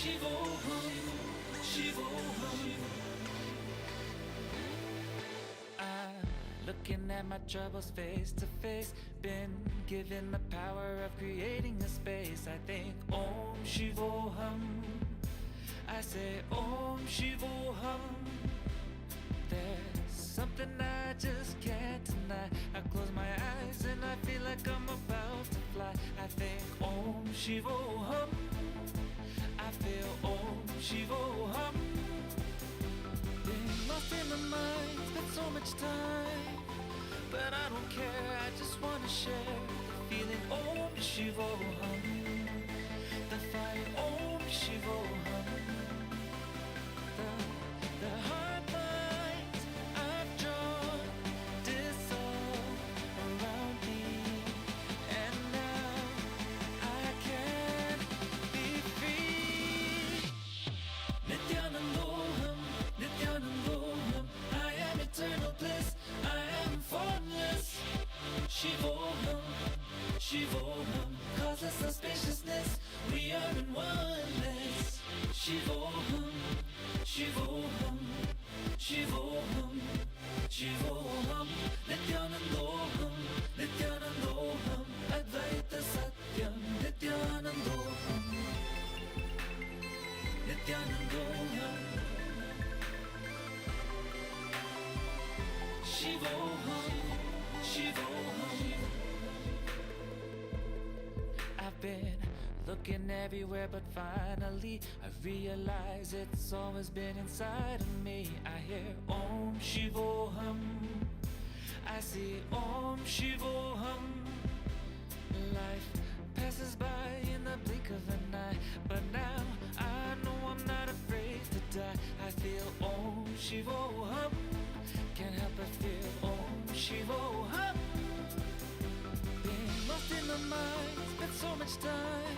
Shivoham, Shivoham. I'm looking at my troubles face to face. Been given the power of creating a space. I think Om Shivoham. I say Om Shivoham. There's something I just can't deny. I close my eyes and I feel like I'm about to fly. I think Om Shivoham. I feel Om Shivoham. Been lost in the mind, spent so much time, but I don't care, I just wanna share the feeling. Om Shivoham. The fire Om Shivoham. The heart lines I've drawn dissolve around me, and now I can be free. Nithyananda, Nithyananda, I am eternal bliss, I am formless. Shivoham, Shivoham, causeless of spaciousness, we are in oneness. Shivoham, Shivoham, Shivoham, Shivoham, Nithyanandaham, Nithyanandaham, Advaita Satyam, Nithyanandaham, Nithyanandaham, Shivoham, Shivoham. I've been looking everywhere, but finally I realize it's always been inside of me. I hear Om Shivoham, I see Om Shivoham. Life passes by in the blink of an eye, but now I know I'm not afraid to die. I feel Om Shivoham, can't help but feel Om Shivoham. Being lost in the mind, spent so much time,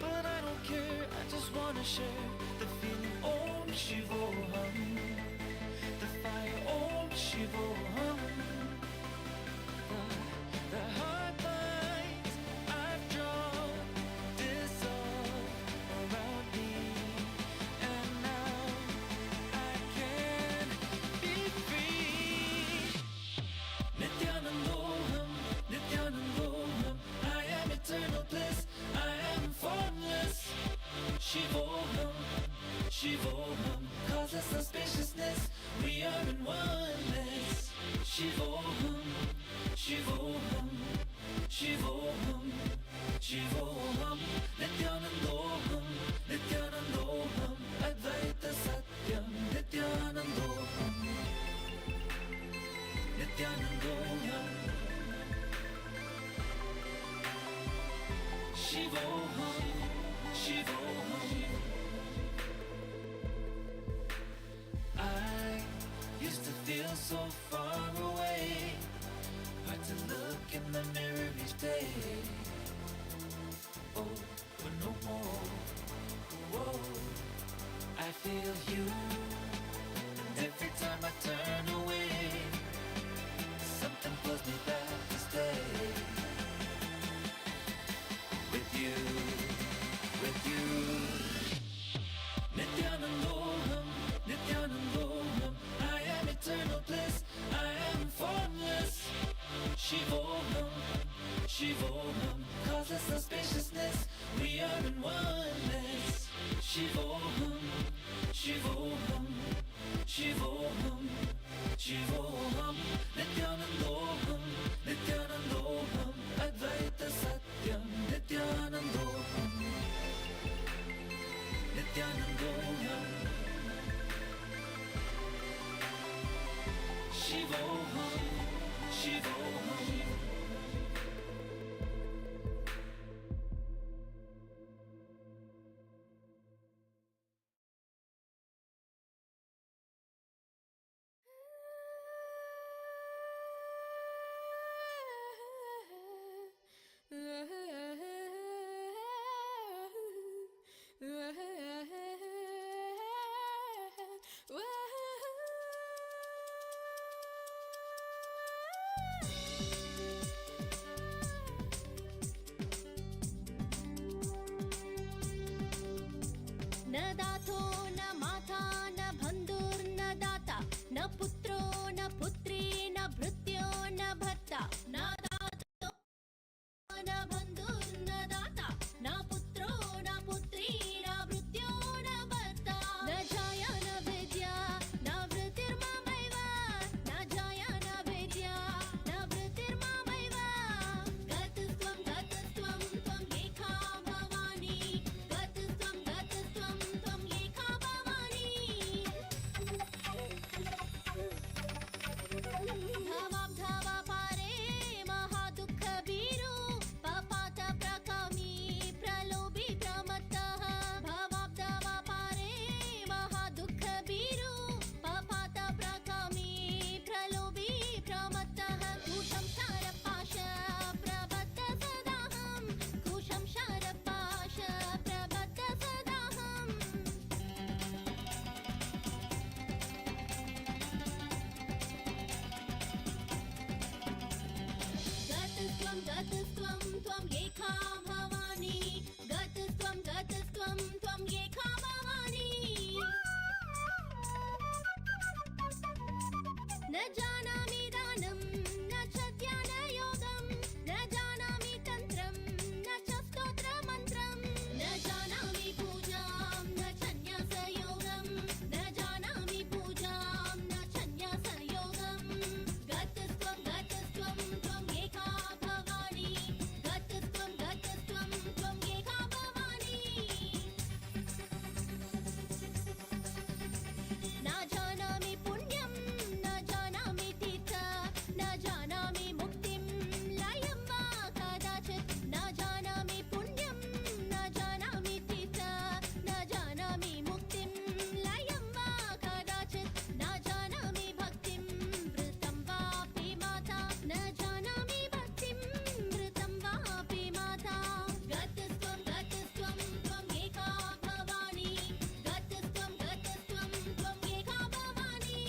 but I don't care, I just wanna share the feeling. Om Shivoham. The fire Om Shivoham. The heart lines I've drawn dissolve around me, and now I can be free. Nithyanandaham, Nithyanandaham, I am eternal bliss, I am formless. Shivoham, Shivoham, causeless of spaciousness, we are in oneness. Shivoham, Shivoham, Shivoham, Shivoham, Nithyanandaham, Nithyanandaham, Advaita Satyam, Nithyanandaham, Nithyanandaham, Shivoham, Shivoham. I used to feel so far away, hard to look in the mirror each day. Oh, but no more. Whoa, I feel you, and every time I turn away, something pulls me back to stay. With you, with you. Nithyanandaham, Nithyanandaham, I am eternal bliss, I am formless. Shivoham, Shivoham, causeless of spaciousness, we are in oneness. Shivoham, Shivoham, Shivoham, Shivoham, Nithyanandaham, Nithyanandaham, Advaita Satyam, Nithyanandaham, Nithyanandaham, Shivoham, Shivoham. नाथो न माता न बन्धुर्न दाता न पुत्रो न पुत्री न भृत्यो न भर्ता न दातो न बन्धुर्न दाता न पुत्रो न पुत्री न भृत्यो न भर्ता न जाया न विद्या न वृत्तिर्ममैव न जाया न विद्या न वृत्तिर्ममैव गतस्त्वं गतस्त्वं त्वं एका भवानी गतस्त्वं गतस्त्वं त्वं एका भवानी भवाब्धवा पारे महादुःखभीरो पपात प्रकामी प्रलोभी प्रमत्तः भवाब्धवा पारे महादुःखभीरो पपात प्रकामी प्रलोभी प्रमत्तः कुशं शरपाश प्रबद्ध सदाहं कुशं शरपाश प्रबद्ध सदाहं गतस्त्वं त्वं एका भवानी गतस्त्वं त्वं एका भवानी न जानामि दानं न च ध्यानयोगं न जानामि तन्त्रं न च स्तोत्रमन्त्रं न जानामि पूजां न च न्यासयोगं न जानामि पूजां न च न्यासयोगं गतस्त्वं त्वं एका भवानी गतस्त्वं त्वं एका भवानी न जानामि पुण्यं न जानामि तीर्थ न जानामि मुक्तिं लयं वा कदाचित् न जानामि पुण्यं न जानामि तीर्थ न जानामि मुक्तिं लयं वा कदाचित् न जानामि भक्तिं वृतं वापि माता न जानामि भक्तिं वृतं वापि माता गतस्त्वं त्वं एका भवानी गतस्त्वं त्वं एका भवानी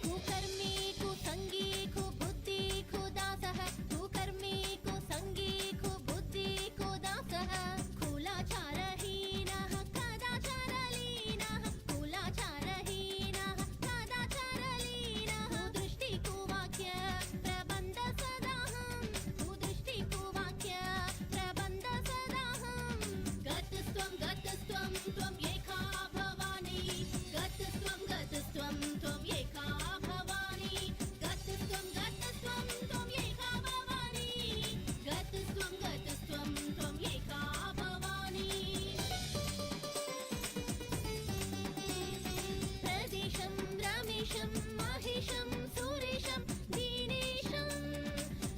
कुकर्मी कुसंगी कुबुद्धि कुदासः कुकर्मी कुसंगी कुबुद्धि कुदासः कुलाचारहीनः कदाचारलीनः कुलाचारहीनः कदाचारलीनः कुदृष्टि कुवाक्य प्रबन्ध सदाहं कुदृष्टि कुवाक्य प्रबन्ध सदाहं गतस्त्वं त्वं एका भवानी गतस्त्वं त्वं एका भवानी गतस्त्वं त्वं एका भवानी गतस्त्वं त्वं एका भवानी प्रदेशं रमेशं महिषं सुरेशं दीनेशं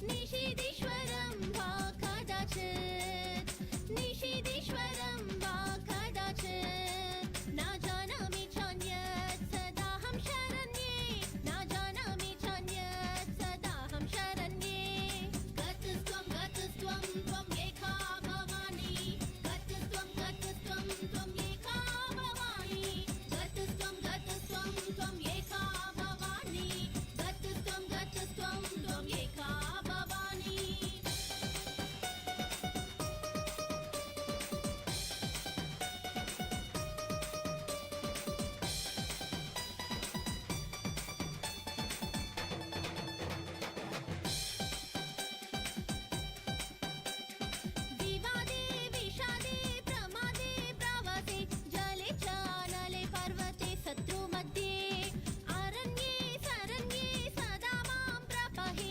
निषीदीश्वरं वा कदाचित् निषीदीश्वरं वा कदाचित् न जानामि चान्यत् सदाहं शरण्ये न जानामि चान्यत् सदाहं शरण्ये गतस्त्वं त्वं एका भवानी गतस्त्वं त्वं एका भवानी गतस्त्वं त्वं एका भवानी गतस्त्वं त्वं एका भवानी विवादे विषादे प्रमादे प्रवासे जले च अनले पर्वते शत्रुमध्ये अरण्ये शरण्ये सदा मां प्रपहि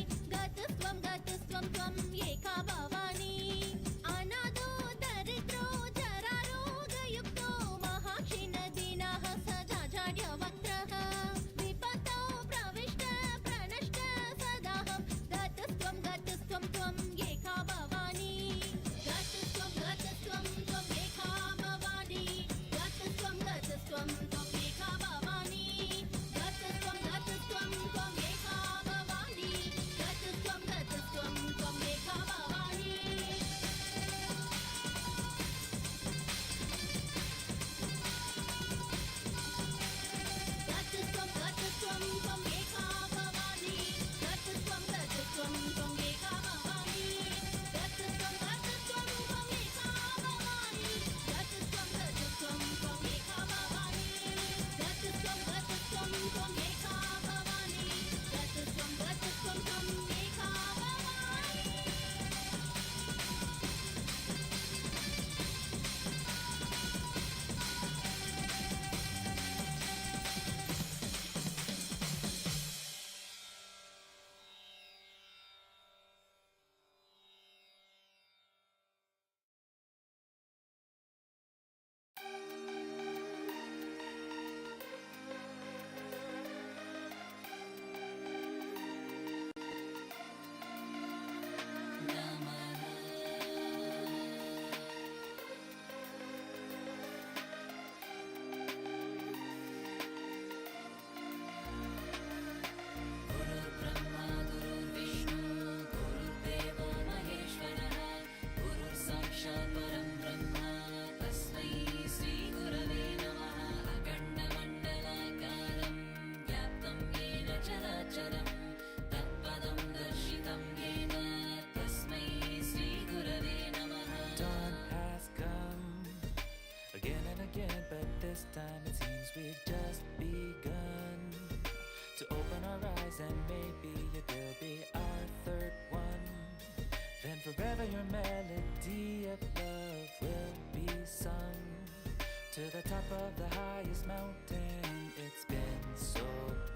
top of the highest mountain. It's been so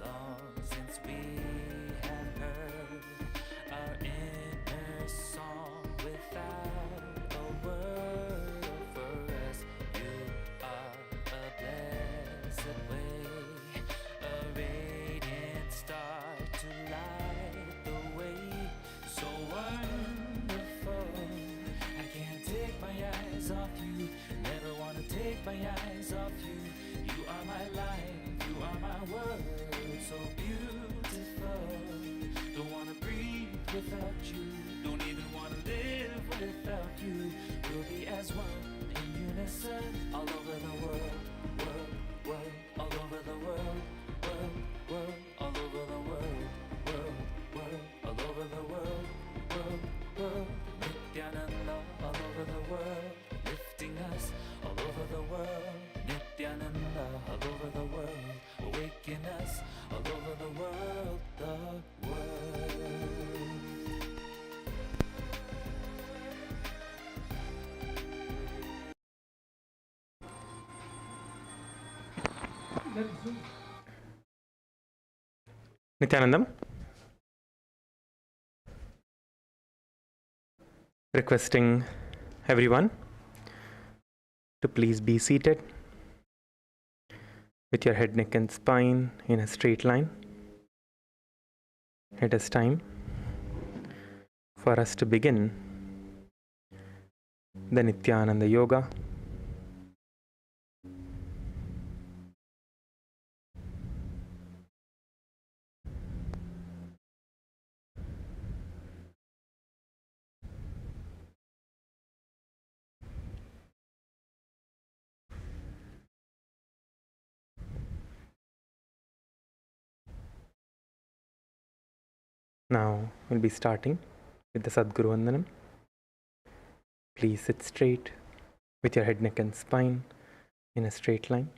long since we have heard our inner song without a word. For us, you are a blessed way, a radiant star to light the way. So wonderful, I can't take my eyes off you. Never wanna take my eyes off you. You are my life, you are my world. So beautiful, don't wanna breathe without you. Don't even wanna live without you. We'll be as one in unison all over the world, world, world, all over the world, world, world, all over the world, world, world, all over the world, world, world. Nithyananda all over the world, lifting us all over the world. Nithyananda all over the world, awaken us all over the world, the world. Nithyanandam. Requesting everyone to please be seated with your head, neck and spine in a straight line. It is time for us to begin the Nithyananda Yoga. Now we'll be starting with the Sadguru Vandanam. Please sit straight with your head, neck and spine in a straight line.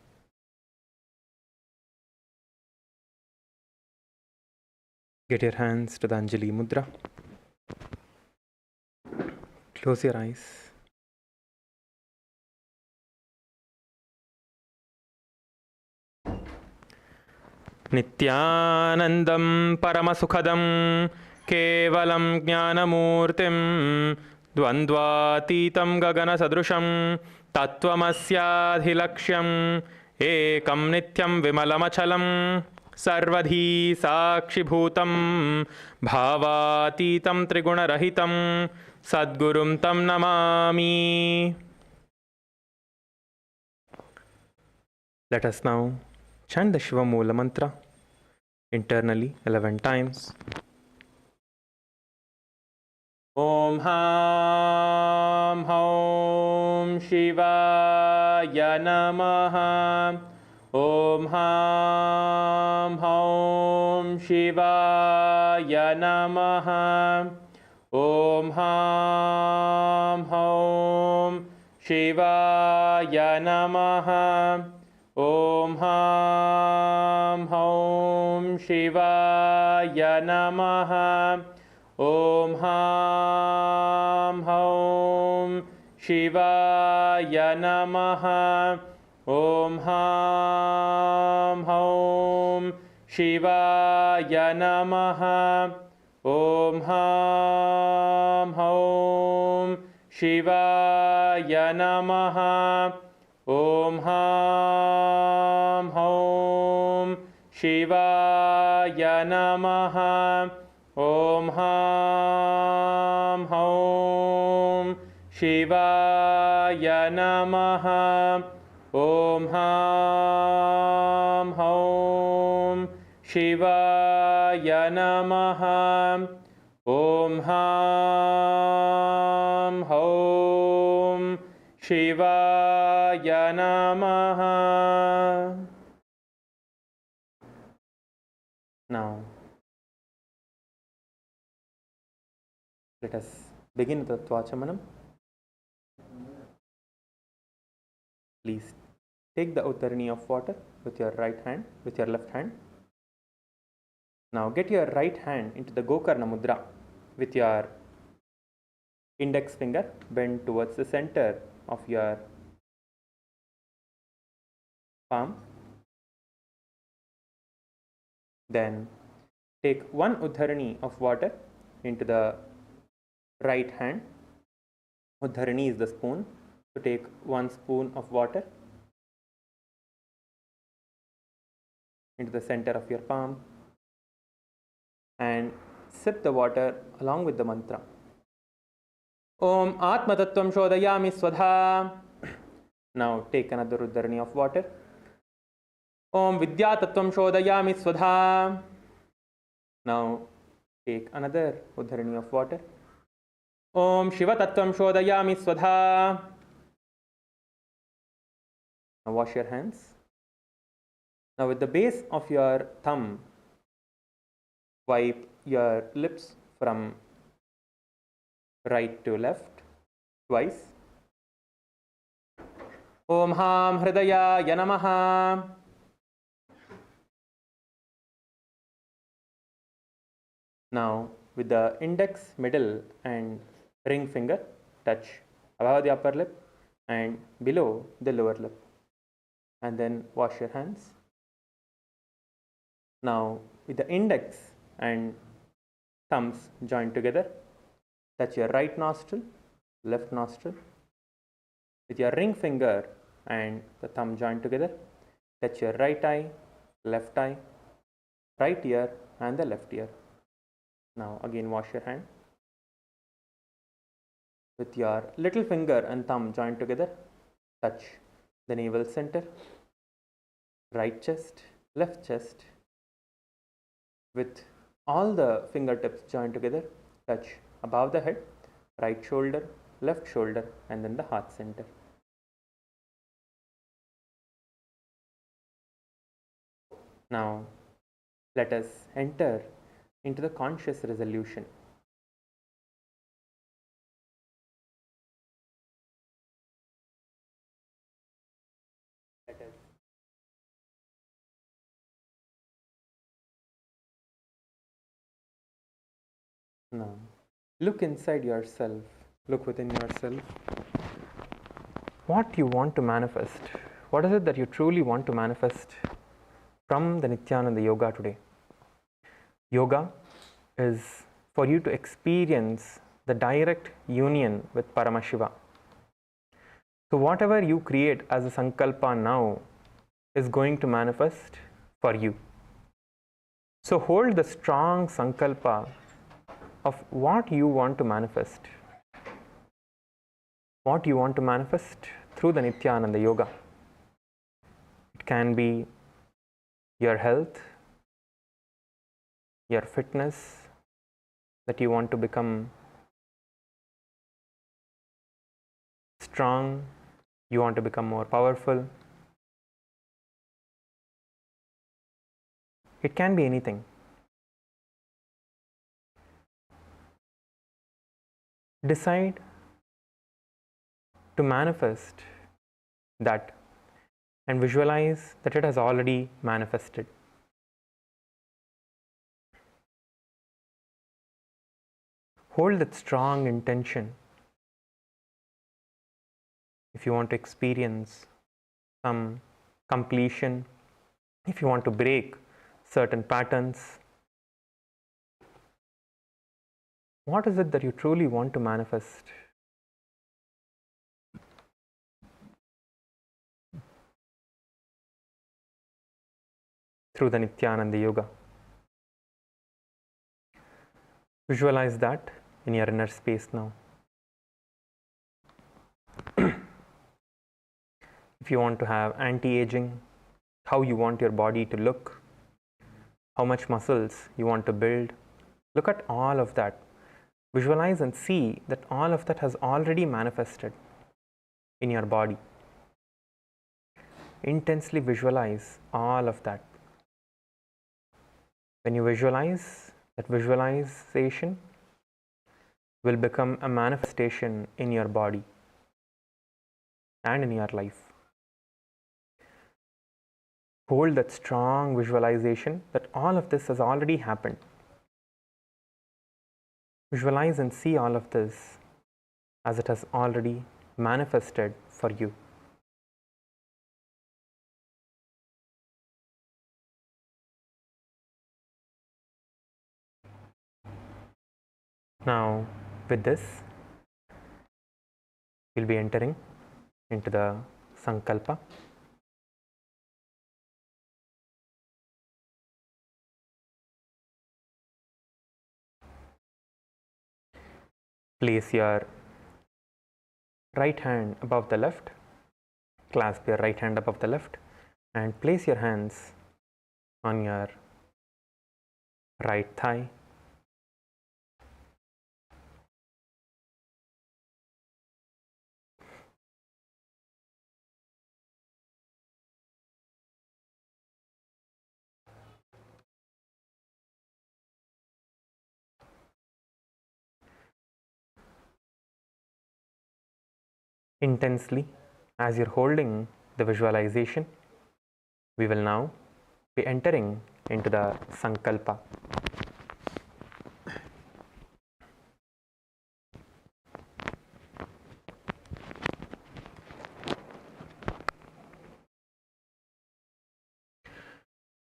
Get your hands to the Anjali Mudra. Close your eyes. Nithyanandam Paramasukhadam Kevalam Jnanamurtim Dvandvatitam Gagana Sadrusham Tattvamasyadhilaksham Ekam Nityam Vimalamachalam Sarvadhi Sakshibhutam Bhavatitam Trigunarahitam Sadgurum Tam Namami. Let us now chant the Shiva Mula mantra internally 11 times. Om Ham Haum Shivaya Namaha. Om Ham Haum Shivaya Namaha. Om Ham Haum Shivaya Namaha. Om Ham Haum Shivaya Namaha. Om Ham Haum Shivaya Namaha. Om Ham Haum Shivaya Namaha. Om Ham Haum Shivaya Namaha. Om Ham Haum Shivaya Namaha. Om Ham Haum Shivaya Namaha. Om Ham Haum Shivaya Namaha. Om Ham Haum Shivaya Namaha. Now, let us begin the Tvachamanam. Please take the Uttarini of water with your right hand, with your left hand. Now get your right hand into the Gokarna Mudra with your index finger bent towards the center of your palm. Then take one Uddharani of water into the right hand. Uddharani is the spoon. So take 1 spoon of water into the center of your palm and sip the water along with the mantra. Om Atma Tattvam Shodayami Swadha. Now take another Uddharani of water. Om Vidya Tattvam Shodayami Swadha. Now take another Uddharani of water. Om Shiva Tattvam Shodayami Swadha. Now wash your hands. Now with the base of your thumb, wipe your lips from right to left twice. Om Ham Hridaya Yanamaha. Now with the index, middle and ring finger touch above the upper lip and below the lower lip, and then wash your hands. Now with the index and thumbs joined together, touch your right nostril, left nostril. With your ring finger and the thumb joined together, touch your right eye, left eye, right ear and the left ear. Now again wash your hand. With your little finger and thumb joined together, touch the navel center, right chest, left chest. With all the fingertips joined together, touch above the head, right shoulder, left shoulder and then the heart center. Now let us enter into the conscious resolution. Now look inside yourself, look within yourself. What you want to manifest? What is it that you truly want to manifest from the Nithyananda Yoga today? Yoga is for you to experience the direct union with Paramashiva. So whatever you create as a sankalpa now is going to manifest for you. So hold the strong sankalpa of what you want to manifest. What you want to manifest through the Nithyananda Yoga. It can be your health, your fitness, that you want to become strong, you want to become more powerful. It can be anything. Decide to manifest that and visualize that it has already manifested. Hold that strong intention. If you want to experience some completion, if you want to break certain patterns, what is it that you truly want to manifest? Through the Nithyananda Yoga. Visualize that in your inner space now. If you want to have anti-aging, how you want your body to look, how much muscles you want to build, look at all of that. Visualize and see that all of that has already manifested in your body. Intensely visualize all of that. When you visualize, that visualization will become a manifestation in your body and in your life. Hold that strong visualization that all of this has already happened. Visualize and see all of this as it has already manifested for you. Now, with this, we'll be entering into the Sankalpa. Place your right hand above the left, clasp your right hand above the left, and place your hands on your right thigh. Intensely, as you're holding the visualization, we will now be entering into the Sankalpa.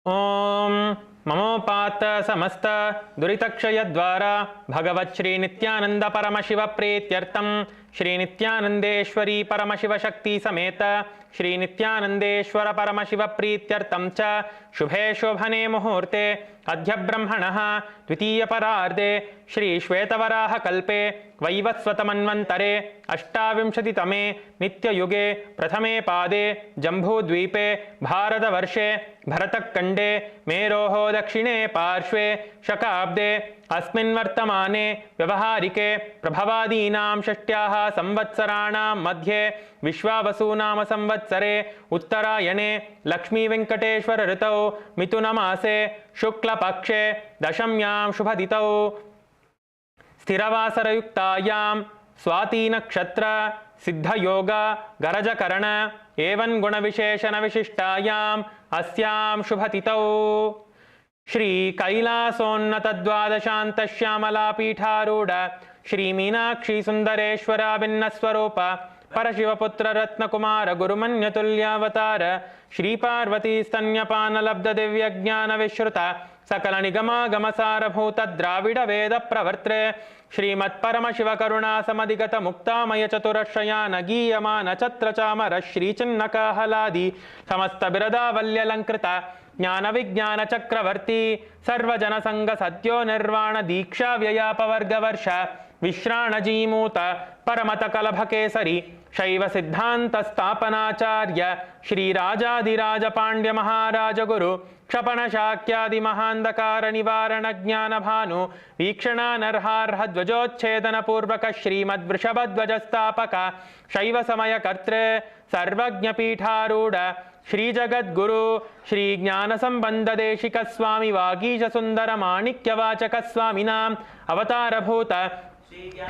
Om Mamopata Samasta Duritakshaya Dvara Bhagavat Shri Nithyananda Paramashiva Pretyartam Shri Nithyanandeshwari Paramashiva Shakti Sameta Shri Nithyanandeshwara Paramashiva Pretyartam Cha Shubhe Shobhane Muhurte Adhya Brahmanaha Dvitiya Pararde Shri Shvetavaraha Kalpe Vaivasvatamanvantare Ashtavimshati Tame Nitya Yuge Prathame Pade Jambhu Dvipe Bharata Varshe Bharatak Kande Meroho Dakshine Parshve Shakabde Asmin Vartamane Vyavaharike Prabhavadinam Shashtyaha Samvatsarana Madhye Vishwavasunama Samvatsare Uttarayane Lakshmi Venkateshwara Ritau Mitunamase Shukla Pakshe Dashamyam Shubhaditau Sthiravasarayuktayam Swati Nakshatra Siddha Yoga Garaja Karana Evan Guna Visheshana Vishishtayam Asyam Shubhatitau Shri Kailasonnata Dvadashanta Shyamala Pitharuda Shri Meenakshi Sundareshwara Binnaswarupa Parashivaputra Ratna Kumara Gurumanyatulyavatar Shri Parvati Stanyapana Labda Divya Jnana Vishruta Sakala Nigama Gamasara Bhuta Dravida Veda Pravartre Shrimat Paramashiva Karuna Samadhigata Mukta Maya Chaturashayana Giyamana Chatra Chamara Shri Chinnaka Haladi Samasta Birada Valya Lankrita Jnana Vijnana Chakravarti Sarva Jana Sangha Satyo Nirvana Diksha Vyayapavarga Varsha Vishrana Jimuta Paramata Kalabha Kesari Shaiva Siddhanta Stapanacharya Shri Rajadiraja Pandya Maharaja Guru Kshapana Shakyadi Mahandakara Nivarana Jnana Bhanu Vikshana Narharha Dvajochedana Purvaka Shrimad Vrishabhadvajastapaka Shaiva Samaya Kartre Sarvajna Pitharuda Shri Jagat Guru Shri Jnana Sambandha Deshika Swami Vagisha Sundara Manikya Vachaka Swaminam Avatara Bhuta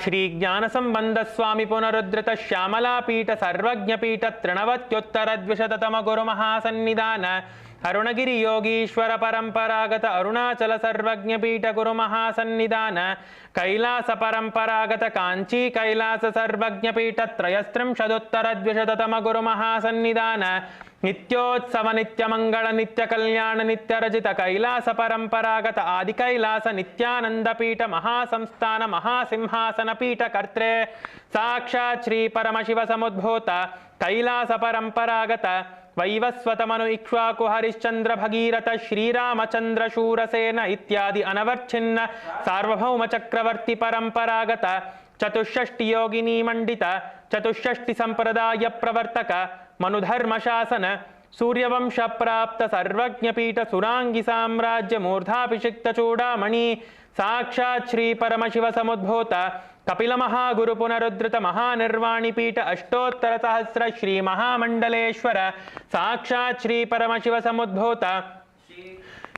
Shri Jnana Sambandha Swami Punarudrita Shyamala Pita Sarvajna Pita Trinavatyuttara Dvishatatama Guru Mahasannidana Arunagiri Yogishwara Paramparagata Arunachala Sarvajna Pita Guru Mahasannidana Kailasa Paramparagata Kanchi Kailasa Sarvajna Pita Trayastram Shaduttara Dvishatatama Guru Mahasannidana Nityotsava Nitya Mangala Nitya Kalyana Nitya Rajita Kailasa Paramparagata Adi Kailasa Nithyananda Pita Mahasamsthana Mahasimhasana Pita Kartre Sakshat Shri Paramashiva Samudbhota Kailasa Paramparagata Vaivasvatamanu Ikshvaku Harishchandra Bhagirata Shri Ramachandra Shurasena Ityadi Anavarchinna Sarvabhauma Chakravarti Paramparagata Chatushashti Yogini Mandita Chatushashti Sampradaya Pravartaka Manudharma Shasana Suryavamsha Prapta Sarvajna Pita Surangi Samrajya Murdhapishikta Chudamani Sakshat Shri Paramashiva Samudbhota Kapila Mahaguru Punarudrita Mahanirvani Pita Ashtottara Sahasra Shri Mahamandaleshwara Sakshat Shri Paramashiva Samudbhota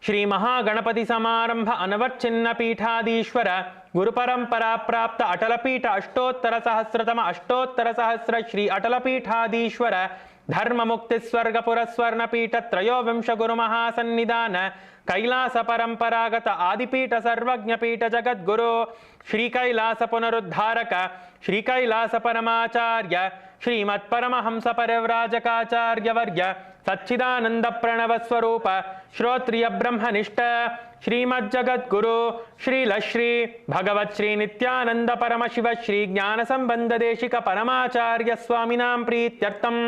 Shri Mahaganapati Samarambha Anavarchinna Pithadishwara Guru Parampara Prapta Atalapita Ashtottara Sahasratama Ashtottara Sahasra Shri Atalapithadishwara Dharma Mukti Swarga Puraswarna Pita Trayovimsha Guru Mahasannidana Kailasa Paramparagata Adipita Sarvajna Pita Jagat Guru Shri Kailasa Punaruddharaka Shri Kailasa Paramacharya Shrimat Paramahamsa Parivrajaka Varya Satchidananda Pranava Swarupa Shrotriya Brahmanishta श्रीमज्जगद्गुरु श्रीलश्री भगवत् Shri Nityanand Paramshiva Shri ज्ञान संबंध देशिक परमाचार्य स्वामिनां प्रीत्यर्थं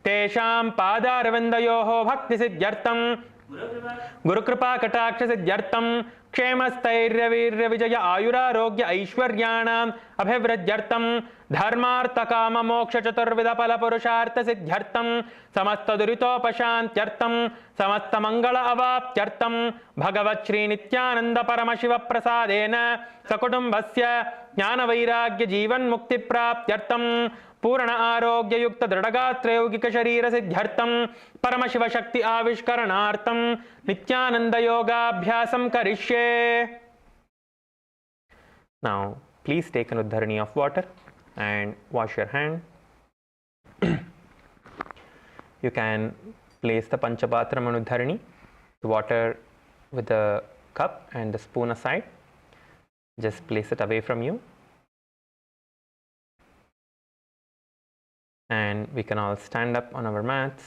तेषां पादारविन्दयोः भक्ति सिद्ध्यर्थं गुरुकृपा कटाक्ष सिद्ध्यर्थं क्षेमस्थैर्य वीर्य विजय आयुरारोग्य ऐश्वर्याणाम् अभिवृद्ध्यर्थं धर्मार्थ काम मोक्ष चतुर्विध फल पुरुषार्थ सिद्ध्यर्थं समस्त दुरितोपशान्त्यर्थं समस्त मंगल अवाप्त्यर्थं भगवत् श्री नित्यानंद परमशिव प्रसादेन सकुटुम्बस्य ज्ञान वैराग्य जीवन मुक्ति प्राप्त्यर्थं पूर्ण आरोग्य युक्त दृढ़गात्र यौगिक शरीर सिद्ध्यर्थं परमशिव शक्ति आविष्करणार्थं नित्यानंद योगाभ्यासं करिष्ये. Now please take an uddharani of water and wash your hand. You can place the Panchapatram Uddharani, the water with the cup and the spoon aside. Just place it away from you. And we can all stand up on our mats.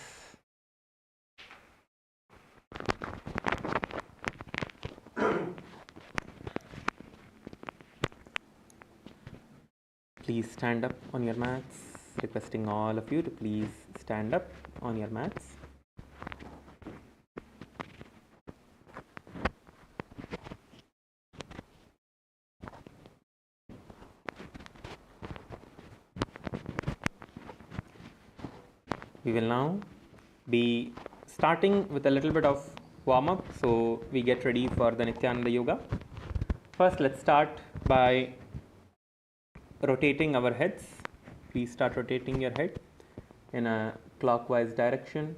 Please stand up on your mats. Requesting all of you to please stand up on your mats. We will now be starting with a little bit of warm up, so we get ready for the Nithyananda Yoga. First, let's start by rotating our heads. Please start rotating your head in a clockwise direction.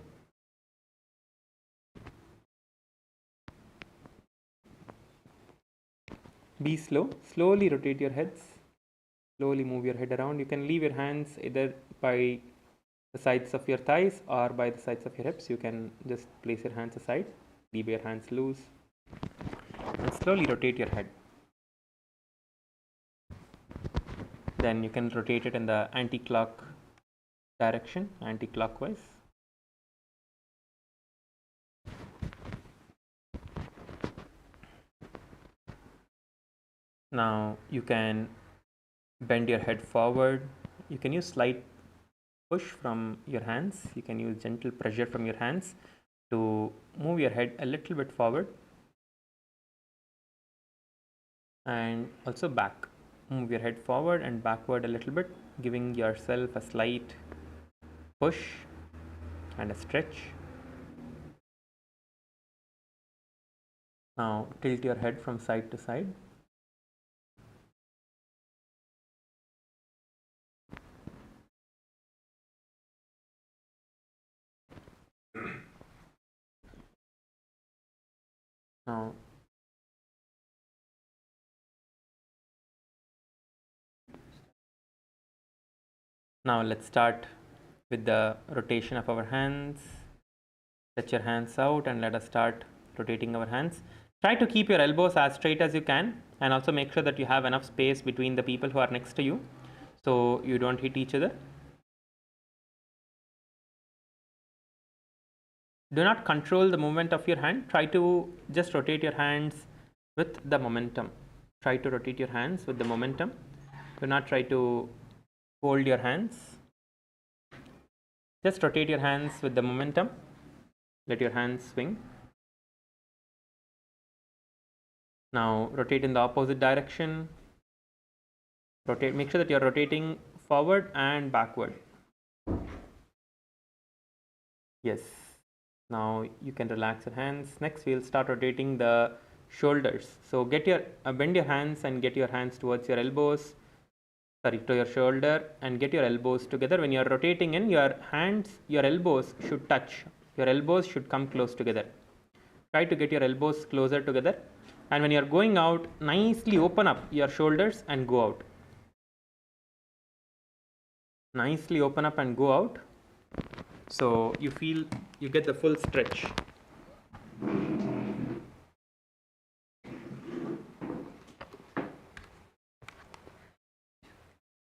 Be slow. Slowly rotate your heads. Slowly move your head around. You can leave your hands either by the sides of your thighs or by the sides of your hips. You can just place your hands aside. Leave your hands loose. And slowly rotate your head. Then you can rotate it in the anti-clock direction, anti-clockwise. Now you can bend your head forward. You can use slight push from your hands. You can use gentle pressure from your hands to move your head a little bit forward and also back. Move your head forward and backward a little bit, giving yourself a slight push and a stretch. Now tilt your head from side to side. Now let's start with the rotation of our hands. Stretch your hands out and let us start rotating our hands. Try to keep your elbows as straight as you can, and also make sure that you have enough space between the people who are next to you so you don't hit each other. Do not control the movement of your hand. Try to just rotate your hands with the momentum. Try to rotate your hands with the momentum. Do not try to hold your hands. Just rotate your hands with the momentum. Let your hands swing. Now rotate in the opposite direction. Rotate. Make sure that you're rotating forward and backward. Yes. Now you can relax your hands. Next we'll start rotating the shoulders. So get your bend your hands and get your hands towards your elbows. Sorry, to your shoulder, and get your elbows together. When you are rotating in, your hands, your elbows should touch. Your elbows should come close together. Try to get your elbows closer together. And when you are going out, nicely open up your shoulders and go out. Nicely open up and go out. So you feel you get the full stretch.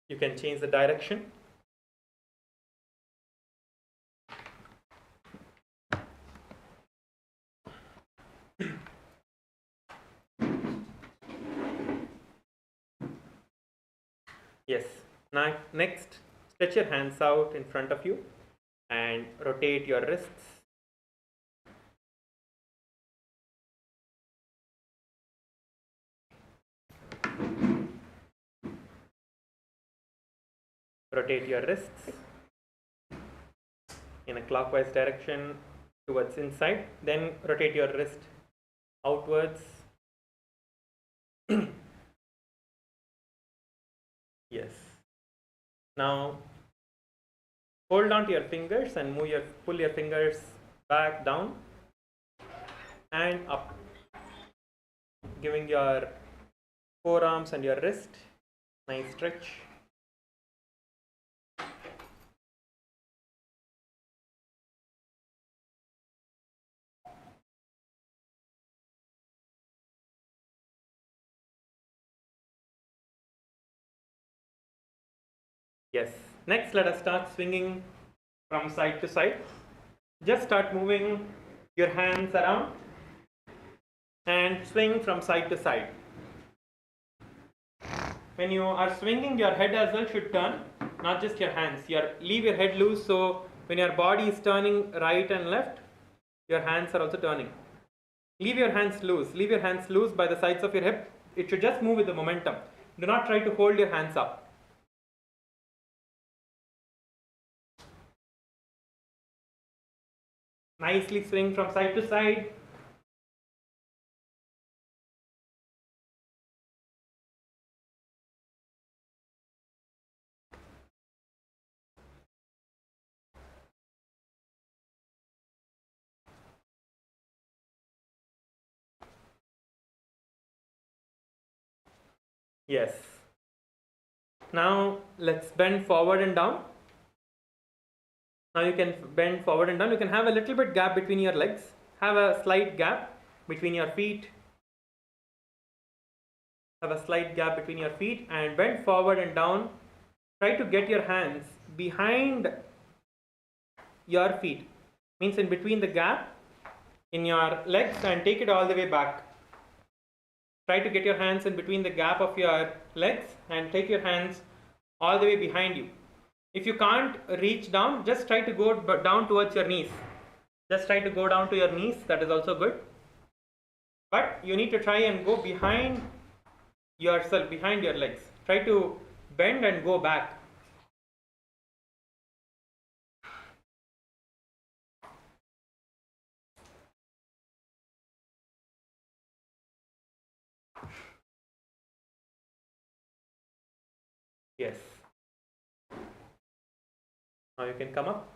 You can change the direction. Yes. Now, next, stretch your hands out in front of you and rotate your wrists. Rotate your wrists in a clockwise direction towards inside. Then rotate your wrist outwards. Yes. Now hold on to your fingers and pull your fingers back down and up, giving your forearms and your wrist nice stretch. Yes. Next, let us start swinging from side to side. Just start moving your hands around and swing from side to side. When you are swinging, your head as well should turn, not just your hands. Leave your head loose, so when your body is turning right and left, your hands are also turning. Leave your hands loose. Leave your hands loose by the sides of your hip. It should just move with the momentum. Do not try to hold your hands up. Nicely swing from side to side. Yes. Now let's bend forward and down. Now you can bend forward and down. You can have a little bit gap between your legs. Have a slight gap between your feet. Have a slight gap between your feet and bend forward and down. Try to get your hands behind your feet. Means in between the gap in your legs, and take it all the way back. Try to get your hands in between the gap of your legs and take your hands all the way behind you. If you can't reach down, just try to go down towards your knees. Just try to go down to your knees. That is also good. But you need to try and go behind yourself, behind your legs. Try to bend and go back. Yes. Now you can come up.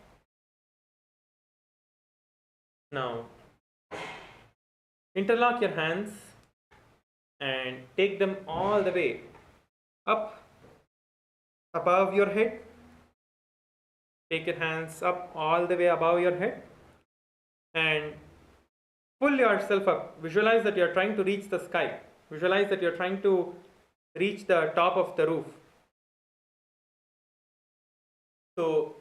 Now interlock your hands and take them all the way up above your head. Take your hands up all the way above your head and pull yourself up. Visualize that you are trying to reach the sky. Visualize that you are trying to reach the top of the roof. So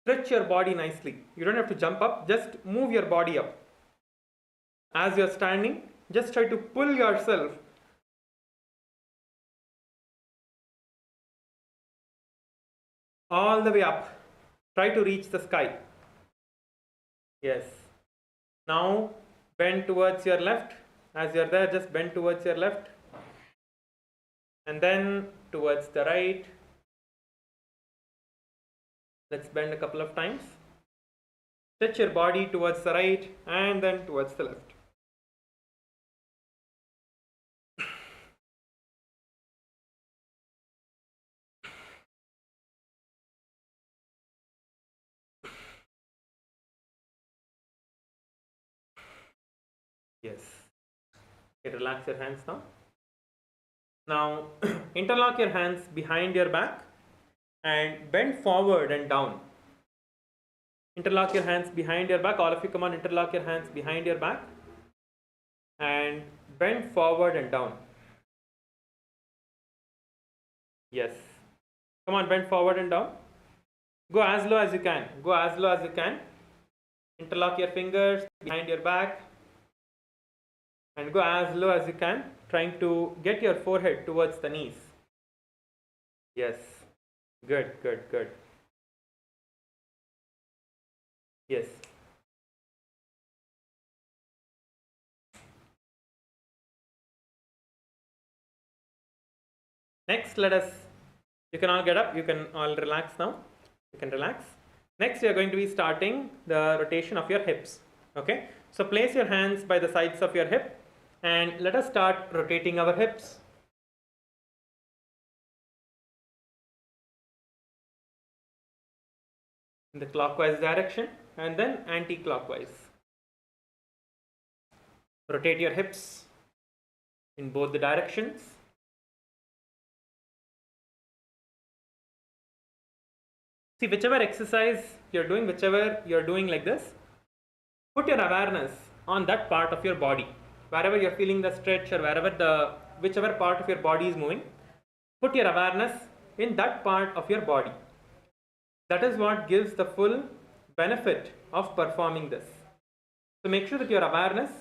stretch your body nicely. You don't have to jump up, just move your body up. As you are standing, just try to pull yourself all the way up. Try to reach the sky. Yes. Now bend towards your left. As you are there, just bend towards your left. And then towards the right. Let's bend a couple of times. Stretch your body towards the right and then towards the left. Yes. Okay, relax your hands now. Now interlock your hands behind your back and bend forward and down. Interlock your hands behind your back. All of you, come on, interlock your hands behind your back and bend forward and down. Yes. Come on, bend forward and down. Go as low as you can. Go as low as you can. Interlock your fingers behind your back and go as low as you can, trying to get your forehead towards the knees. Yes. Good, good, good. Yes. Next, you can all get up, you can all relax now. You can relax. Next, we are going to be starting the rotation of your hips. Okay. So place your hands by the sides of your hip and let us start rotating our hips. In the clockwise direction and then anti-clockwise. Rotate your hips in both the directions. See, whichever exercise you're doing, whichever you're doing like this, put your awareness on that part of your body. Wherever you're feeling the stretch or whichever part of your body is moving, put your awareness in that part of your body. That is what gives the full benefit of performing this. So make sure that your awareness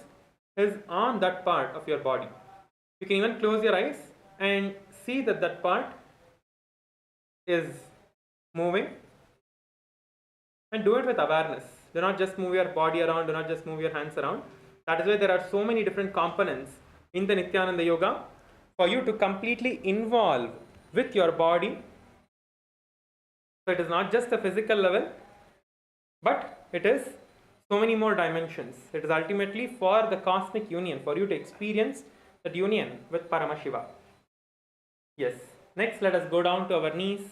is on that part of your body. You can even close your eyes and see that that part is moving, and do it with awareness. Do not just move your body around, do not just move your hands around. That is why there are so many different components in the Nithyananda Yoga for you to completely involve with your body. So it is not just the physical level, but it is so many more dimensions. It is ultimately for the cosmic union, for you to experience that union with Paramashiva. Yes. Next, let us go down to our knees.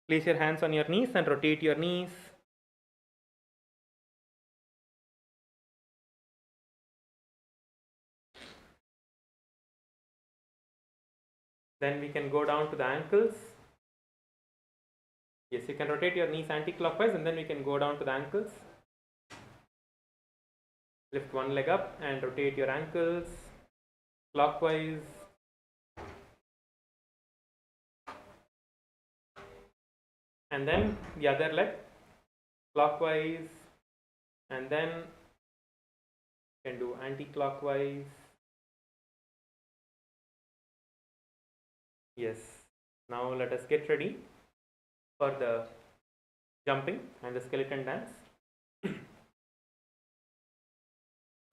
Place your hands on your knees and rotate your knees. Then we can go down to the ankles. Yes, you can rotate your knees anti-clockwise and then we can go down to the ankles. Lift one leg up and rotate your ankles clockwise. And then the other leg clockwise, and then you can do anti-clockwise. Yes. Now let us get ready for the jumping and the skeleton dance.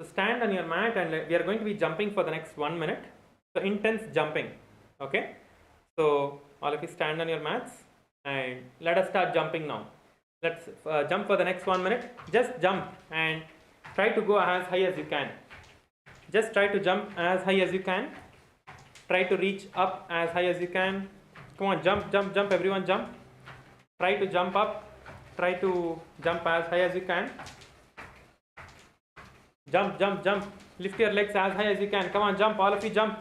So stand on your mat and we are going to be jumping for the next 1 minute. So intense jumping. Okay. So all of you stand on your mats and let us start jumping now. Let's jump for the next 1 minute. Just jump and try to go as high as you can. Just try to jump as high as you can. Try to reach up as high as you can. Come on, jump, jump, jump, everyone jump. Try to jump up. Try to jump as high as you can. Jump, jump, jump. Lift your legs as high as you can. Come on, jump, all of you jump.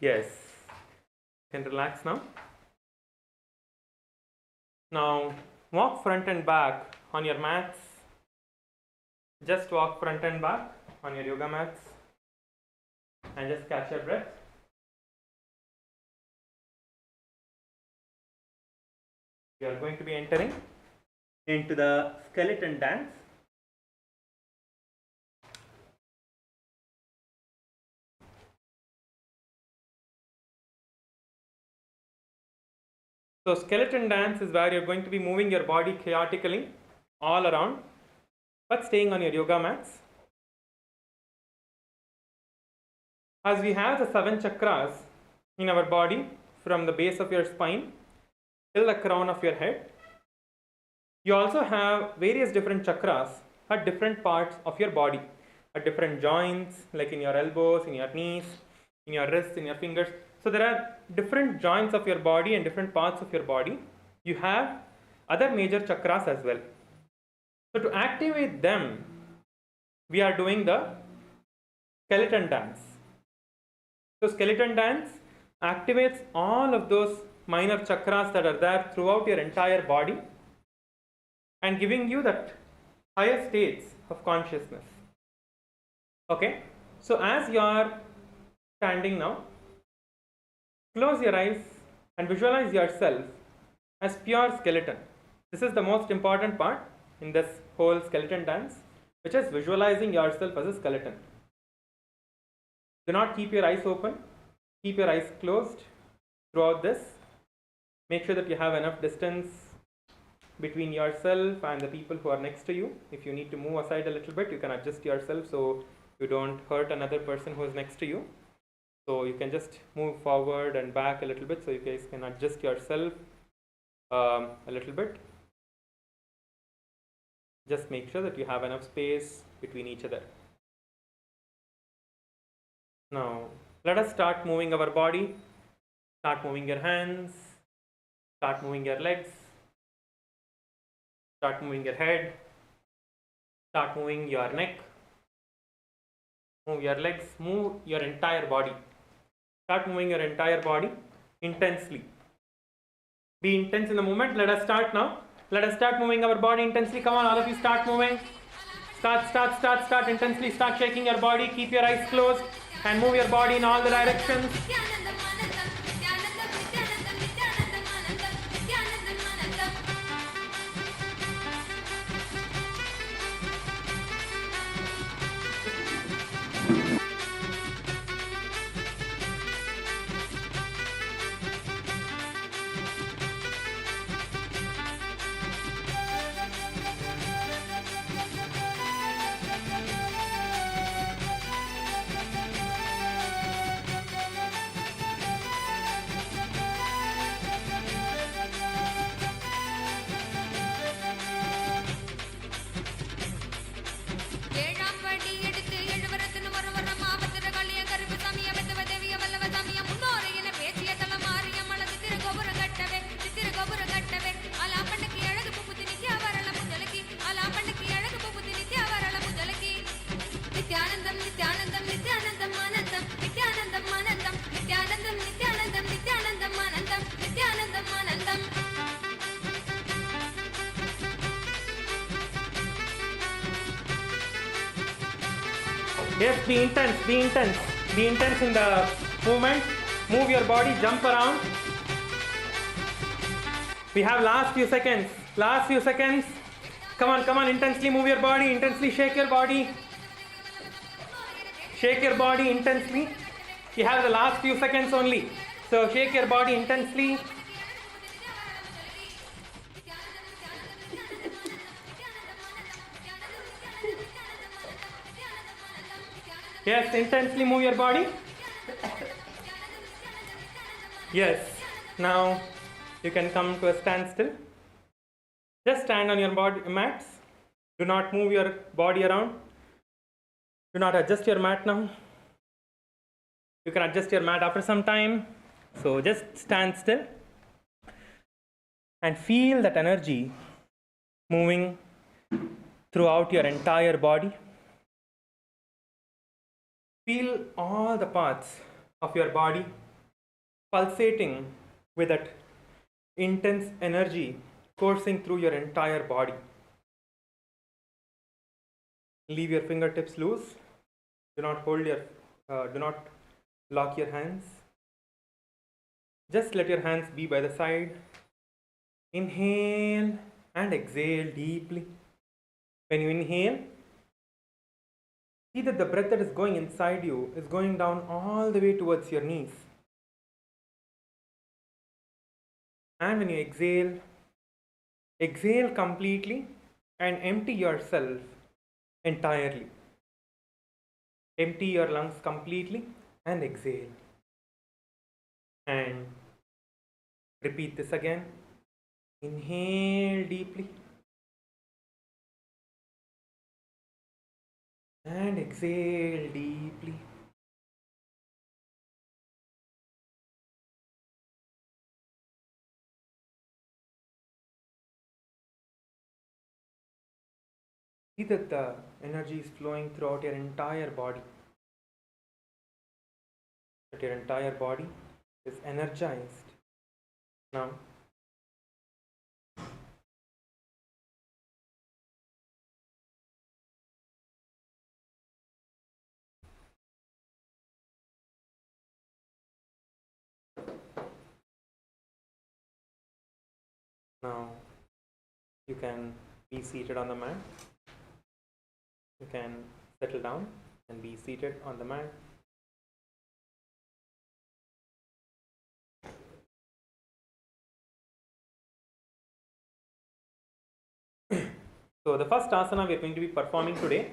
Yes. You can relax now. Now walk front and back on your mats. Just walk front and back on your yoga mats and just catch your breath. We are going to be entering into the skeleton dance. So skeleton dance is where you're going to be moving your body chaotically all around, but staying on your yoga mats. As we have the 7 chakras in our body, from the base of your spine till the crown of your head, you also have various different chakras at different parts of your body, at different joints, like in your elbows, in your knees, in your wrists, in your fingers. So there are different joints of your body and different parts of your body. You have other major chakras as well. So to activate them, we are doing the skeleton dance. So skeleton dance activates all of those minor chakras that are there throughout your entire body and giving you that higher states of consciousness. Okay, so as you are standing now, close your eyes and visualize yourself as pure skeleton. This is the most important part in this whole skeleton dance, which is visualizing yourself as a skeleton. Do not keep your eyes open, keep your eyes closed throughout this. Make sure that you have enough distance between yourself and the people who are next to you. If you need to move aside a little bit, you can adjust yourself so you don't hurt another person who is next to you. So you can just move forward and back a little bit, so you guys can adjust yourself a little bit. Just make sure that you have enough space between each other. Now let us start moving our body. Start moving your hands, start moving your legs, start moving your head, start moving your neck, move your legs, move your entire body. Start moving your entire body intensely. Be intense in the movement. Let us start now. Let us start moving our body intensely. Come on, all of you start moving. Start intensely. Start shaking your body. Keep your eyes closed and move your body in all the directions. Yes, be intense in the movement. Move your body, jump around. We have last few seconds. Come on, intensely move your body, intensely shake your body. Shake your body intensely. You have the last few seconds only. So shake your body intensely. Yes, intensely move your body. Yes, now you can come to a standstill. Just stand on your body mats. Do not move your body around. Do not adjust your mat now. You can adjust your mat after some time. So just stand still and feel that energy moving throughout your entire body. Feel all the parts of your body pulsating with that intense energy coursing through your entire body. Leave your fingertips loose. Do not lock your hands. Just let your hands be by the side. Inhale and exhale deeply. When you inhale, see that the breath that is going inside you is going down all the way towards your knees. And when you exhale, exhale completely and empty yourself entirely. Empty your lungs completely and exhale. And repeat this again. Inhale deeply. And exhale deeply. See that the energy is flowing throughout your entire body. That your entire body is energized. Now, Now you can be seated on the mat. You can settle down and be seated on the mat. So the first asana we are going to be performing today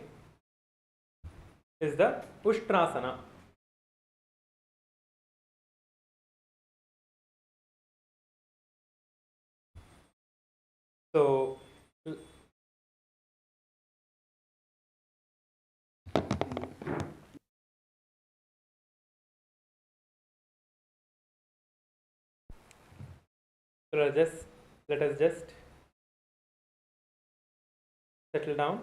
is the Ushtrasana. So let us just settle down.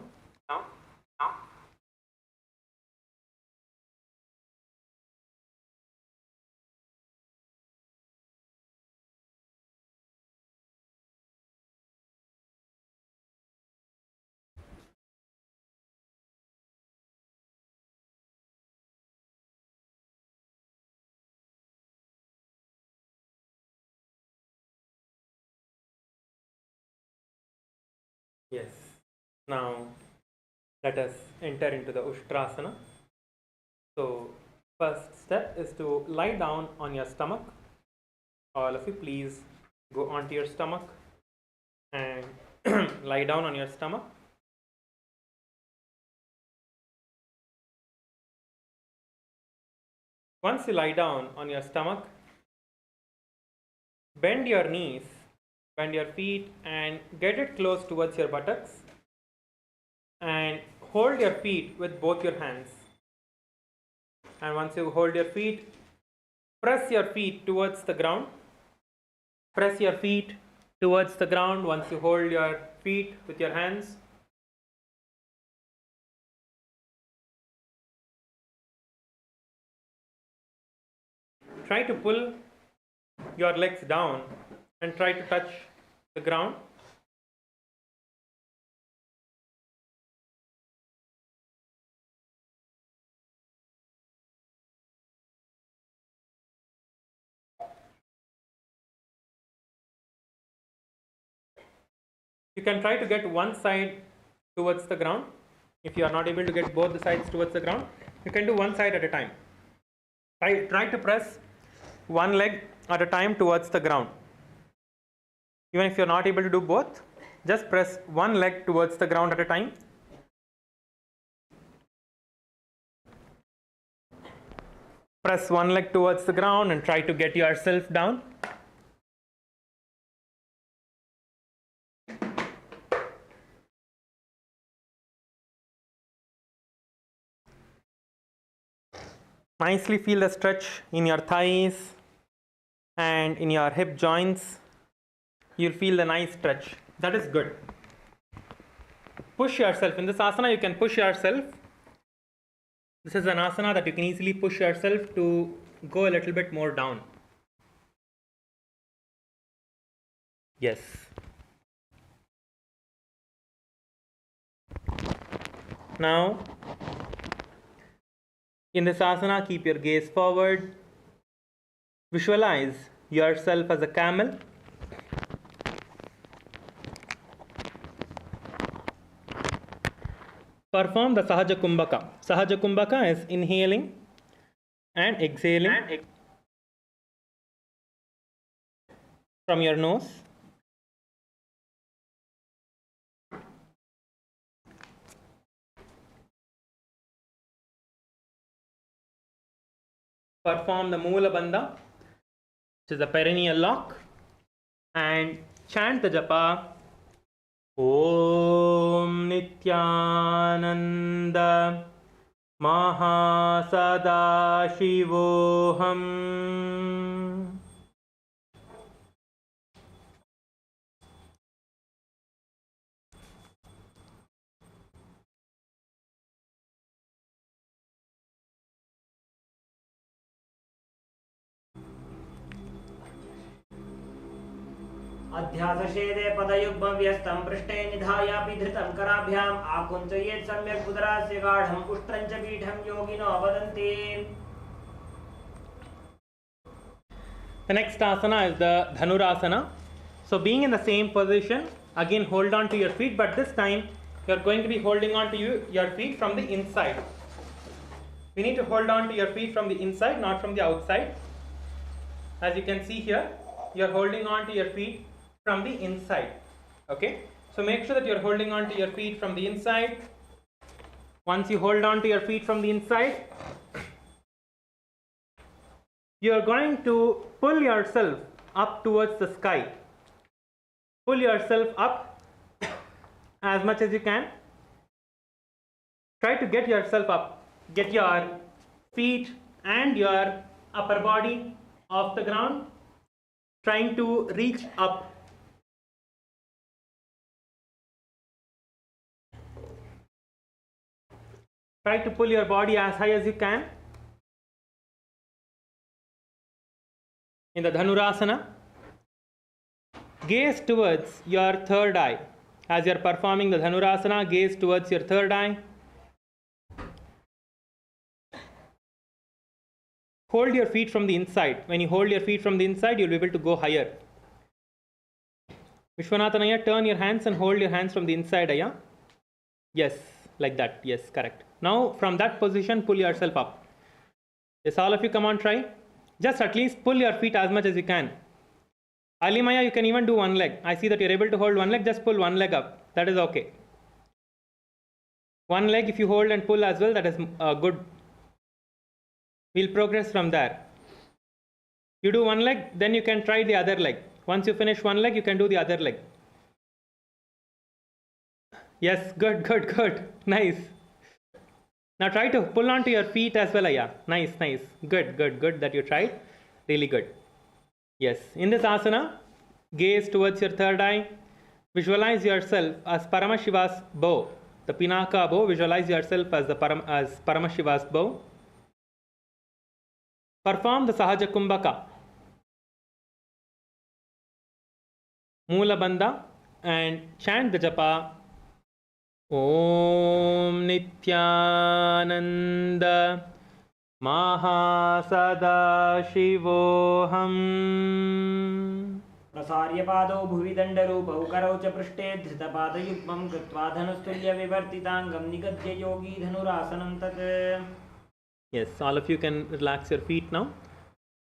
Yes. Now let us enter into the Ushtrasana. So first step is to lie down on your stomach. All of you please go onto your stomach and lie down on your stomach. Once you lie down on your stomach, bend your knees, bend your feet and get it close towards your buttocks, and hold your feet with both your hands. And once you hold your feet, press your feet towards the ground. Press your feet towards the ground once you hold your feet with your hands. Try to pull your legs down and try to touch the ground. You can try to get one side towards the ground. If you are not able to get both the sides towards the ground, you can do one side at a time. Try to press one leg at a time towards the ground. Even if you are not able to do both, just press one leg towards the ground at a time. Press one leg towards the ground and try to get yourself down. Nicely feel the stretch in your thighs and in your hip joints. You'll feel the nice stretch. That is good. Push yourself. In this asana, you can push yourself. This is an asana that you can easily push yourself to go a little bit more down. Yes. Now, in this asana, keep your gaze forward. Visualize yourself as a camel. Perform the Sahaja Kumbhaka. Sahaja Kumbhaka is inhaling and exhaling from your nose. Perform the Moola Bandha, which is the perennial lock, and chant the japa Om Nithyananda Mahasadaशिवोऽहम्. अध्यासशेदे पदयुग्मव्यस्तं पृष्ठे निधायापि धृतं कराभ्याम् आकुञ्चयेत् सम्यक् उदरास्य गाढम् उष्ट्रं च पीठं योगिनो वदन्ति. The next asana is the Dhanurasana. So being in the same position, again hold on to your feet, but this time you are going to be holding on to your feet from the inside. We need to hold on to your feet from the inside, not from the outside. As you can see here, you are holding on to your feet from the inside. Okay, so make sure that you are holding on to your feet from the inside. Once you hold on to your feet from the inside, you are going to pull yourself up towards the sky. Pull yourself up as much as you can. Try to get yourself up. Get your feet and your upper body off the ground, trying to reach up. Try to pull your body as high as you can. In the Dhanurasana, gaze towards your third eye. As you are performing the Dhanurasana, gaze towards your third eye. Hold your feet from the inside. When you hold your feet from the inside, you will be able to go higher. Vishwanathanaya, turn your hands and hold your hands from the inside, Aya. Yes, like that. Yes, correct. Now, from that position, pull yourself up. Yes, all of you, come on, try. Just at least pull your feet as much as you can. Alimaya, you can even do one leg. I see that you're able to hold one leg. Just pull one leg up. That is okay. One leg, if you hold and pull as well, that is good. We'll progress from there. You do one leg, then you can try the other leg. Once you finish one leg, you can do the other leg. Yes, good, good, good. Nice. Now try to pull onto your feet as well, Aya. Nice, nice. Good, good, good that you tried. Really good. Yes. In this asana, gaze towards your third eye. Visualize yourself as Paramashiva's bow. The Pinaka bow, visualize yourself as Paramashiva's bow. Perform the Sahaja Kumbhaka, Moola Bandha, and chant the japa Om Nithyananda Mahasada-shivoham. प्रसार्यपादौ भुवि दण्डरूपौ करौ च पृष्ठे धृतपादयुग्मं कृत्वा धनुस्तुल्यविवर्तिताङ्गं निगद्य योगी धनुरासनं तत्. Yes, all of you can relax your feet now.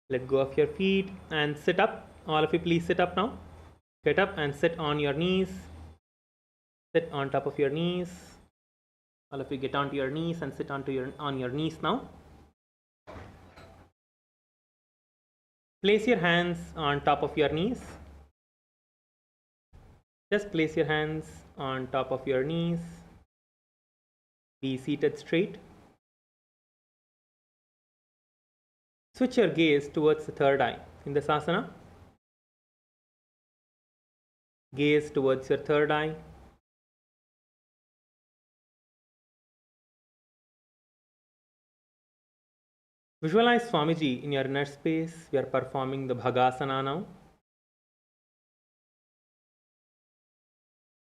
Let go of your feet and sit up. All of you, please sit up now. Get up and sit on your knees. Sit on top of your knees. All of you, get onto your knees and sit on your knees now. Place your hands on top of your knees. Just place your hands on top of your knees. Be seated straight. Switch your gaze towards the third eye. In this asana, gaze towards your third eye. Visualize Swamiji in your inner space. We are performing the Bhagasana now.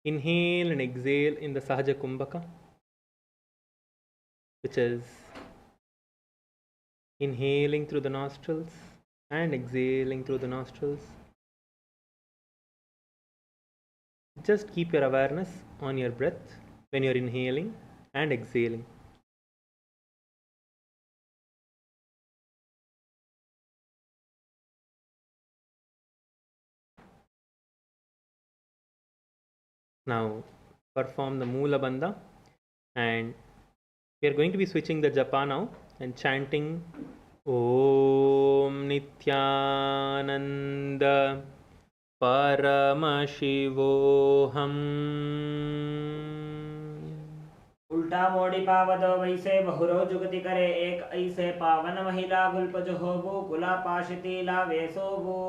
Inhale and exhale in the Sahaja Kumbhaka, which is inhaling through the nostrils and exhaling through the nostrils. Just keep your awareness on your breath when you're inhaling and exhaling. Now perform the Moola Bandha, and we are going to be switching the japa now and chanting Om Nithyananda Paramashivoham. उल्टा मोड़ी पावद वैसे बहुरो जुगति करे एक ऐसे पावन महिला गुल्पज होबो कुला पाशिती लावे सोबो.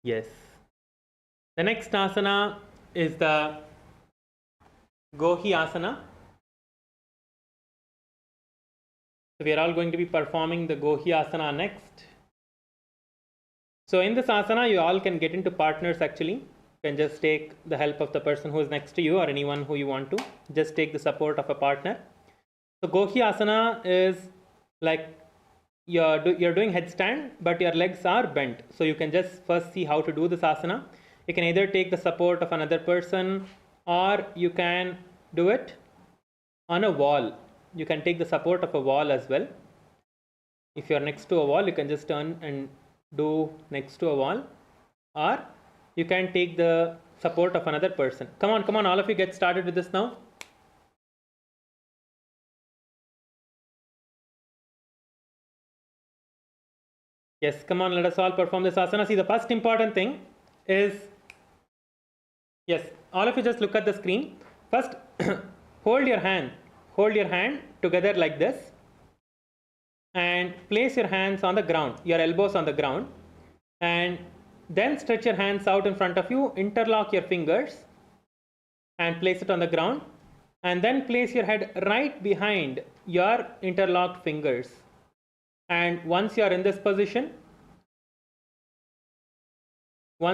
Yes. The next asana is the Gohi asana. So we are all going to be performing the Gohi asana next. So in this asana, you all can get into partners actually. You can just take the help of the person who is next to you or anyone who you want to. Just take the support of a partner. So Gohi asana is like you're doing headstand, but your legs are bent. So you can just first see how to do this asana. You can either take the support of another person, or you can do it on a wall. You can take the support of a wall as well. If you're next to a wall, you can just turn and do next to a wall, or you can take the support of another person. Come on, all of you get started with this now. Yes, come on, let us all perform this asana. See, the first important thing is, yes, all of you just look at the screen. First, hold your hand together like this, and place your hands on the ground, your elbows on the ground, and then stretch your hands out in front of you, interlock your fingers and place it on the ground, and then place your head right behind your interlocked fingers. And once you are in this position, you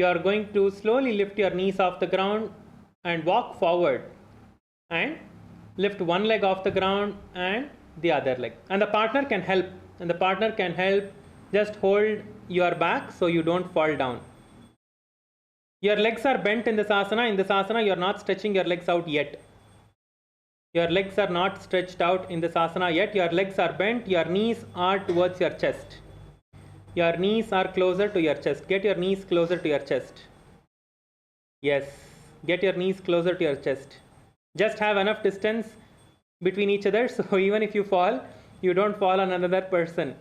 are going to slowly lift your knees off the ground and walk forward and lift one leg off the ground and the other leg. And the partner can help. Just hold your back so you don't fall down. Your legs are bent in this asana. In this asana, you are not stretching your legs out yet. Your legs are not stretched out in this asana yet. Your legs are bent. Your knees are towards your chest. Your knees are closer to your chest. Get your knees closer to your chest. Yes, get your knees closer to your chest. Just have enough distance between each other, so even if you fall, you don't fall on another person.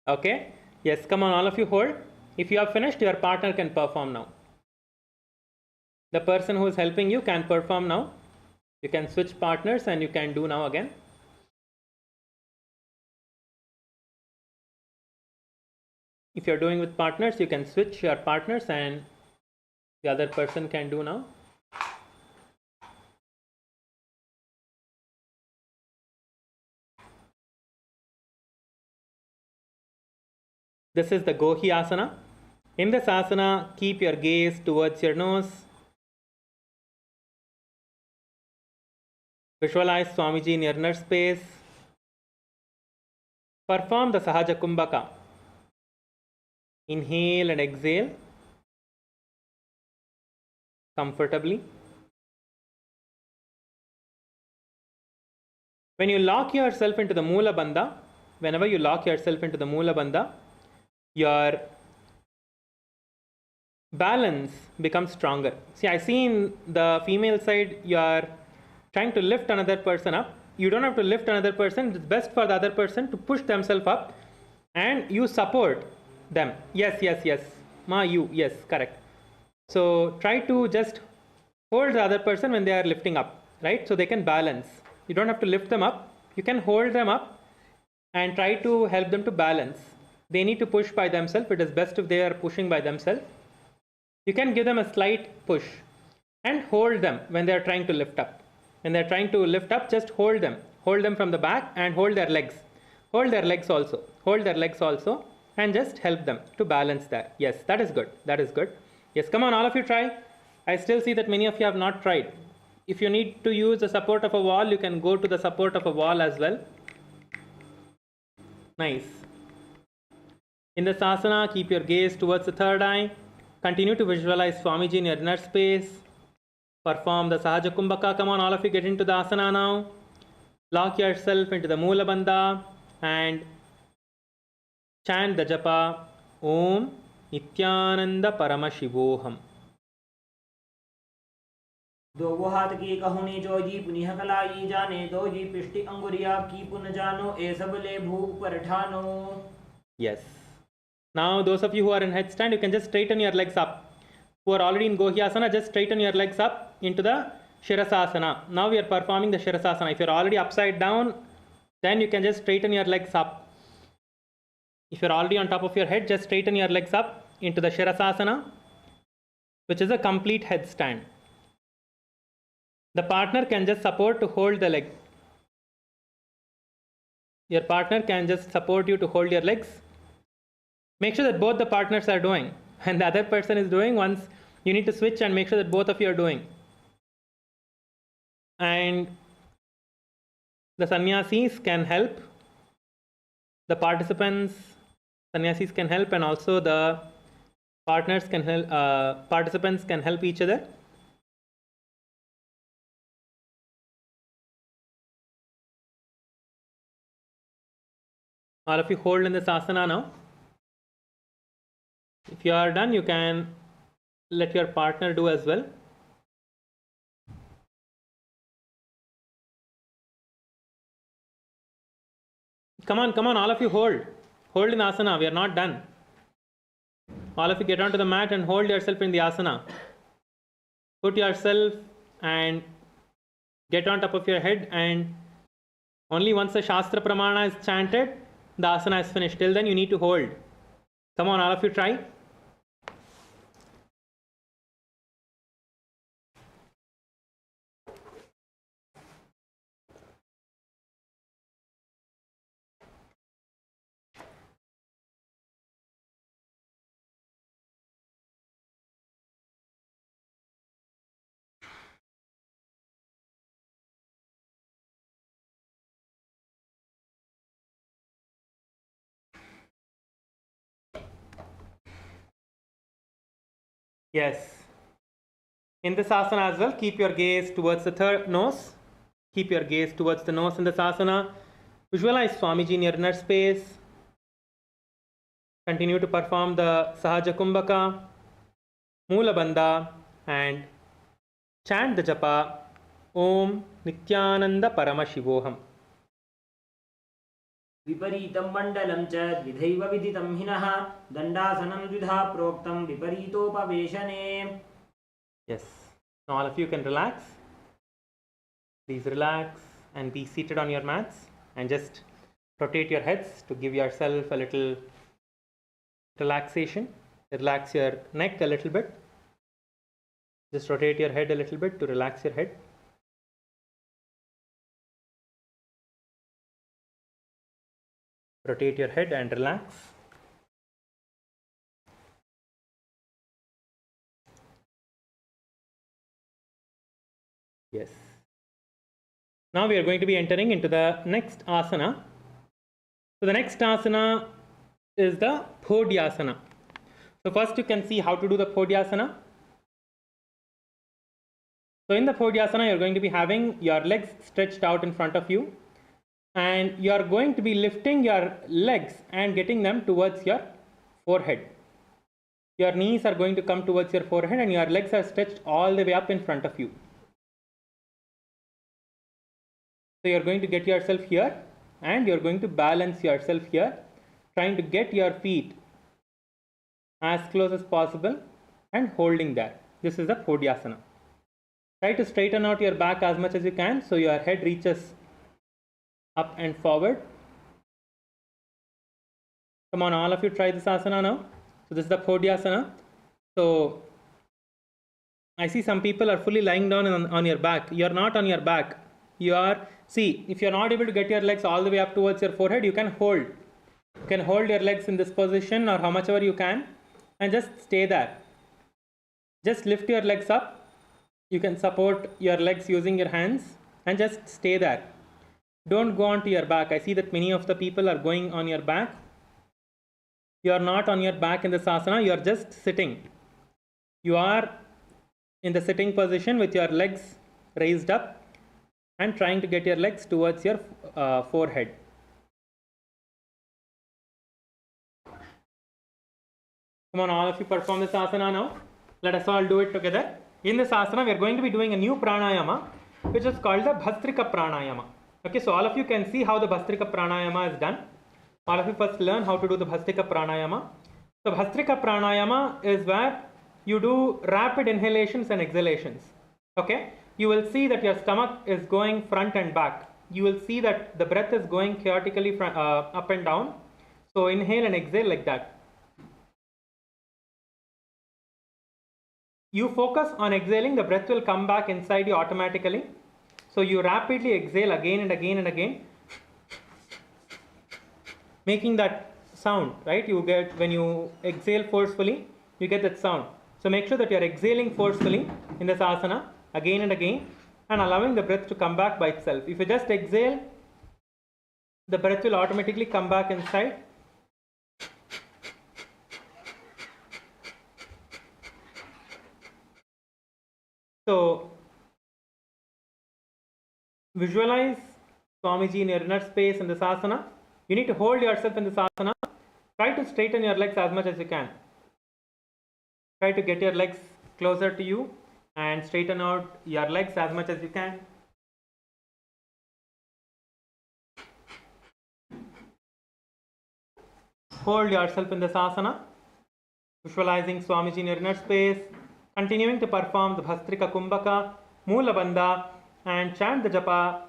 Okay? Yes, come on, all of you hold. If you have finished, your partner can perform now. The person who is helping you can perform now. You can switch partners and you can do now again. If you're doing with partners, you can switch your partners and the other person can do now. This is the Gohi asana. In this asana, keep your gaze towards your nose. Visualize Swamiji in your inner space. Perform the Sahaja Kumbhaka. Inhale and exhale comfortably. When you lock yourself into the Moola Bandha, whenever you lock yourself into the Moola Bandha, your balance becomes stronger. See, I see in the female side, you are trying to lift another person up. You don't have to lift another person. It's best for the other person to push themselves up and you support them. Yes. Ma, you. Yes, correct. So try to just hold the other person when they are lifting up, right? So they can balance. You don't have to lift them up. You can hold them up and try to help them to balance. They need to push by themselves. It is best if they are pushing by themselves. You can give them a slight push and hold them when they are trying to lift up. When they are trying to lift up, just hold them. Hold them from the back and hold their legs. Hold their legs also. Hold their legs also and just help them to balance that. Yes, that is good. That is good. Yes, come on, all of you try. I still see that many of you have not tried. If you need to use the support of a wall, you can go to the support of a wall as well. Nice. In this asana, keep your gaze towards the third eye. Continue to visualize Swamiji in your inner space. Perform the Sahaja Kumbhaka. Come on, all of you get into the asana now. Lock yourself into the Moola Bandha and chant the japa Om Nithyananda Paramashivoham. दो वो हाथ की कहुनी जो जी पुनिह कलाई जाने दो जी पिष्टि अंगुरिया की पुन जानो ए सब ले भू ऊपर ठानो. Yes. Now those of you who are in headstand, you can just straighten your legs up. Who are already in Gohyasana, just straighten your legs up into the Shirasasana. Now we are performing the Shirasasana. If you are already upside down, then you can just straighten your legs up. If you are already on top of your head, just straighten your legs up into the Shirasasana, which is a complete headstand. The partner can just support to hold the leg. Your partner can just support you to hold your legs. Make sure that both the partners are doing and the other person is doing. Once you need to switch and make sure that both of you are doing. And The sannyasis can help, the participants, sannyasis can help, and also the partners can help, participants can help each other. All of you hold in this asana now. If you are done, you can let your partner do as well. Come on, all of you hold. Hold in asana, we are not done. All of you get onto the mat and hold yourself in the asana. Put yourself and get on top of your head, and only once the Shastra Pramana is chanted, the asana is finished. Till then you need to hold. Come on, all of you try. Yes. In this asana as well, keep your gaze towards the third nose. Keep your gaze towards the nose in this asana. Visualize Swamiji in your inner space. Continue to perform the Sahaja Kumbhaka, Moola Bandha, and chant the japa Om Nithyananda Paramashivoham. विपरीतं मण्डलं च द्विधैव विदितं हिनः दण्डासनं द्विधा प्रोक्तं विपरीतोपवेशने. Yes. Now all of you can relax. Please relax and be seated on your mats and just rotate your heads to give yourself a little relaxation. Relax your neck a little bit. Just rotate your head a little bit to relax your head. Rotate your head and relax. Yes. Now we are going to be entering into the next asana. So the next asana is the Phodyasana. So first you can see how to do the Phodyasana. So in the Phodyasana, you are going to be having your legs stretched out in front of you, and you are going to be lifting your legs and getting them towards your forehead. Your knees are going to come towards your forehead and your legs are stretched all the way up in front of you. So you are going to get yourself here and you are going to balance yourself here, trying to get your feet as close as possible and holding that. This is the Phodyasana. Try to straighten out your back as much as you can so your head reaches up and forward. Come on, all of you try this asana now. So this is the Phodyasana. So I see some people are fully lying down on your back. You are not on your back. You are, see, if you are not able to get your legs all the way up towards your forehead, you can hold. You can hold your legs in this position or how much ever you can and just stay there. Just lift your legs up. You can support your legs using your hands and just stay there. Don't go onto your back. I see that many of the people are going on your back. You are not on your back in this asana. You are just sitting. You are in the sitting position with your legs raised up and trying to get your legs towards your forehead. Come on, all of you perform this asana now. Let us all do it together. In this asana, we are going to be doing a new pranayama, which is called the Bhastrika pranayama. Okay, so all of you can see how the Bhastrika pranayama is done. All of you first learn how to do the Bhastrika pranayama. So Bhastrika pranayama is where you do rapid inhalations and exhalations. Okay, you will see that your stomach is going front and back. You will see that the breath is going chaotically up and down. So inhale and exhale like that. You focus on exhaling, the breath will come back inside you automatically. So you rapidly exhale again and again and again, making that sound, right? You get, when you exhale forcefully, you get that sound. So make sure that you are exhaling forcefully in this asana again and again and allowing the breath to come back by itself. If you just exhale, the breath will automatically come back inside. So visualize Swamiji in your inner space in this asana. You need to hold yourself in this asana. Try to straighten your legs as much as you can. Try to get your legs closer to you and straighten out your legs as much as you can. Hold yourself in this asana, visualizing Swamiji in your inner space, continuing to perform the Bhastrika Kumbhaka, Moola Bandha, and chant the japa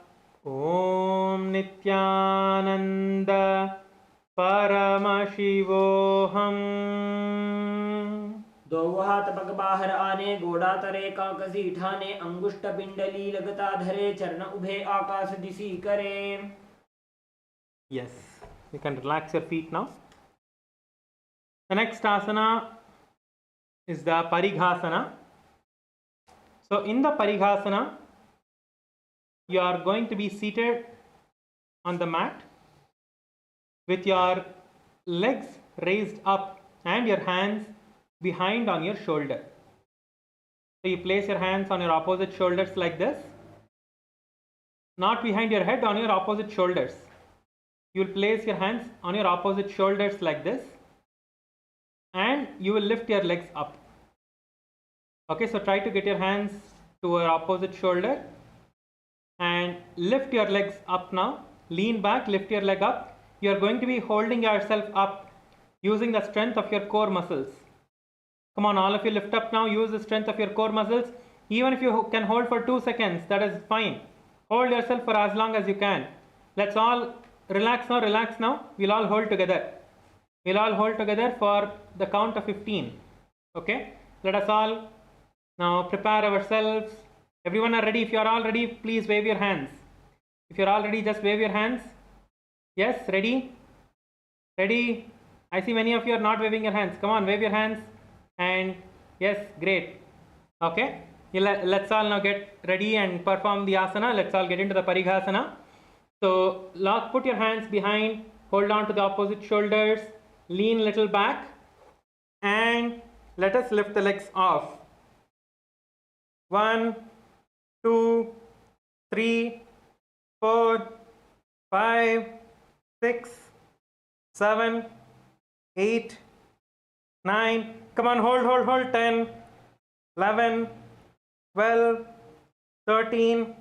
Om Nithyananda Paramashivoham. दो हाथ पग बाहर आने, गोड़ा तरे काकसी ठाने, अंगुष्ठ पिंडली लगता धरे, चरण उभे आकाश दिशी करे. Yes, you can relax your feet now. The next asana is the Parighasana. So in the Parighasana, you are going to be seated on the mat with your legs raised up and your hands behind on your shoulder. So you place your hands on your opposite shoulders like this, not behind your head, on your opposite shoulders. You will place your hands on your opposite shoulders like this, and you will lift your legs up. Okay, so try to get your hands to your opposite shoulder and lift your legs up now. Lean back, lift your leg up. You are going to be holding yourself up using the strength of your core muscles. Come on, all of you, lift up now. Use the strength of your core muscles. Even if you can hold for 2 seconds, that is fine. Hold yourself for as long as you can. Let's all relax now, relax now. We'll all hold together. We'll all hold together for the count of 15. Okay? Let us all now prepare ourselves. Everyone are ready? If you are all ready, please wave your hands. If you are all ready, just wave your hands. Yes, ready? Ready? I see many of you are not waving your hands. Come on, wave your hands. And yes, great. Okay? Let's all now get ready and perform the asana. Let's all get into the Parighasana. So, put your hands behind, hold on to the opposite shoulders, lean little back, and let us lift the legs off. 1, 2, 3, 4, 5, 6, 7, 8, 9. Come on, hold. 10, 11, 12, 13,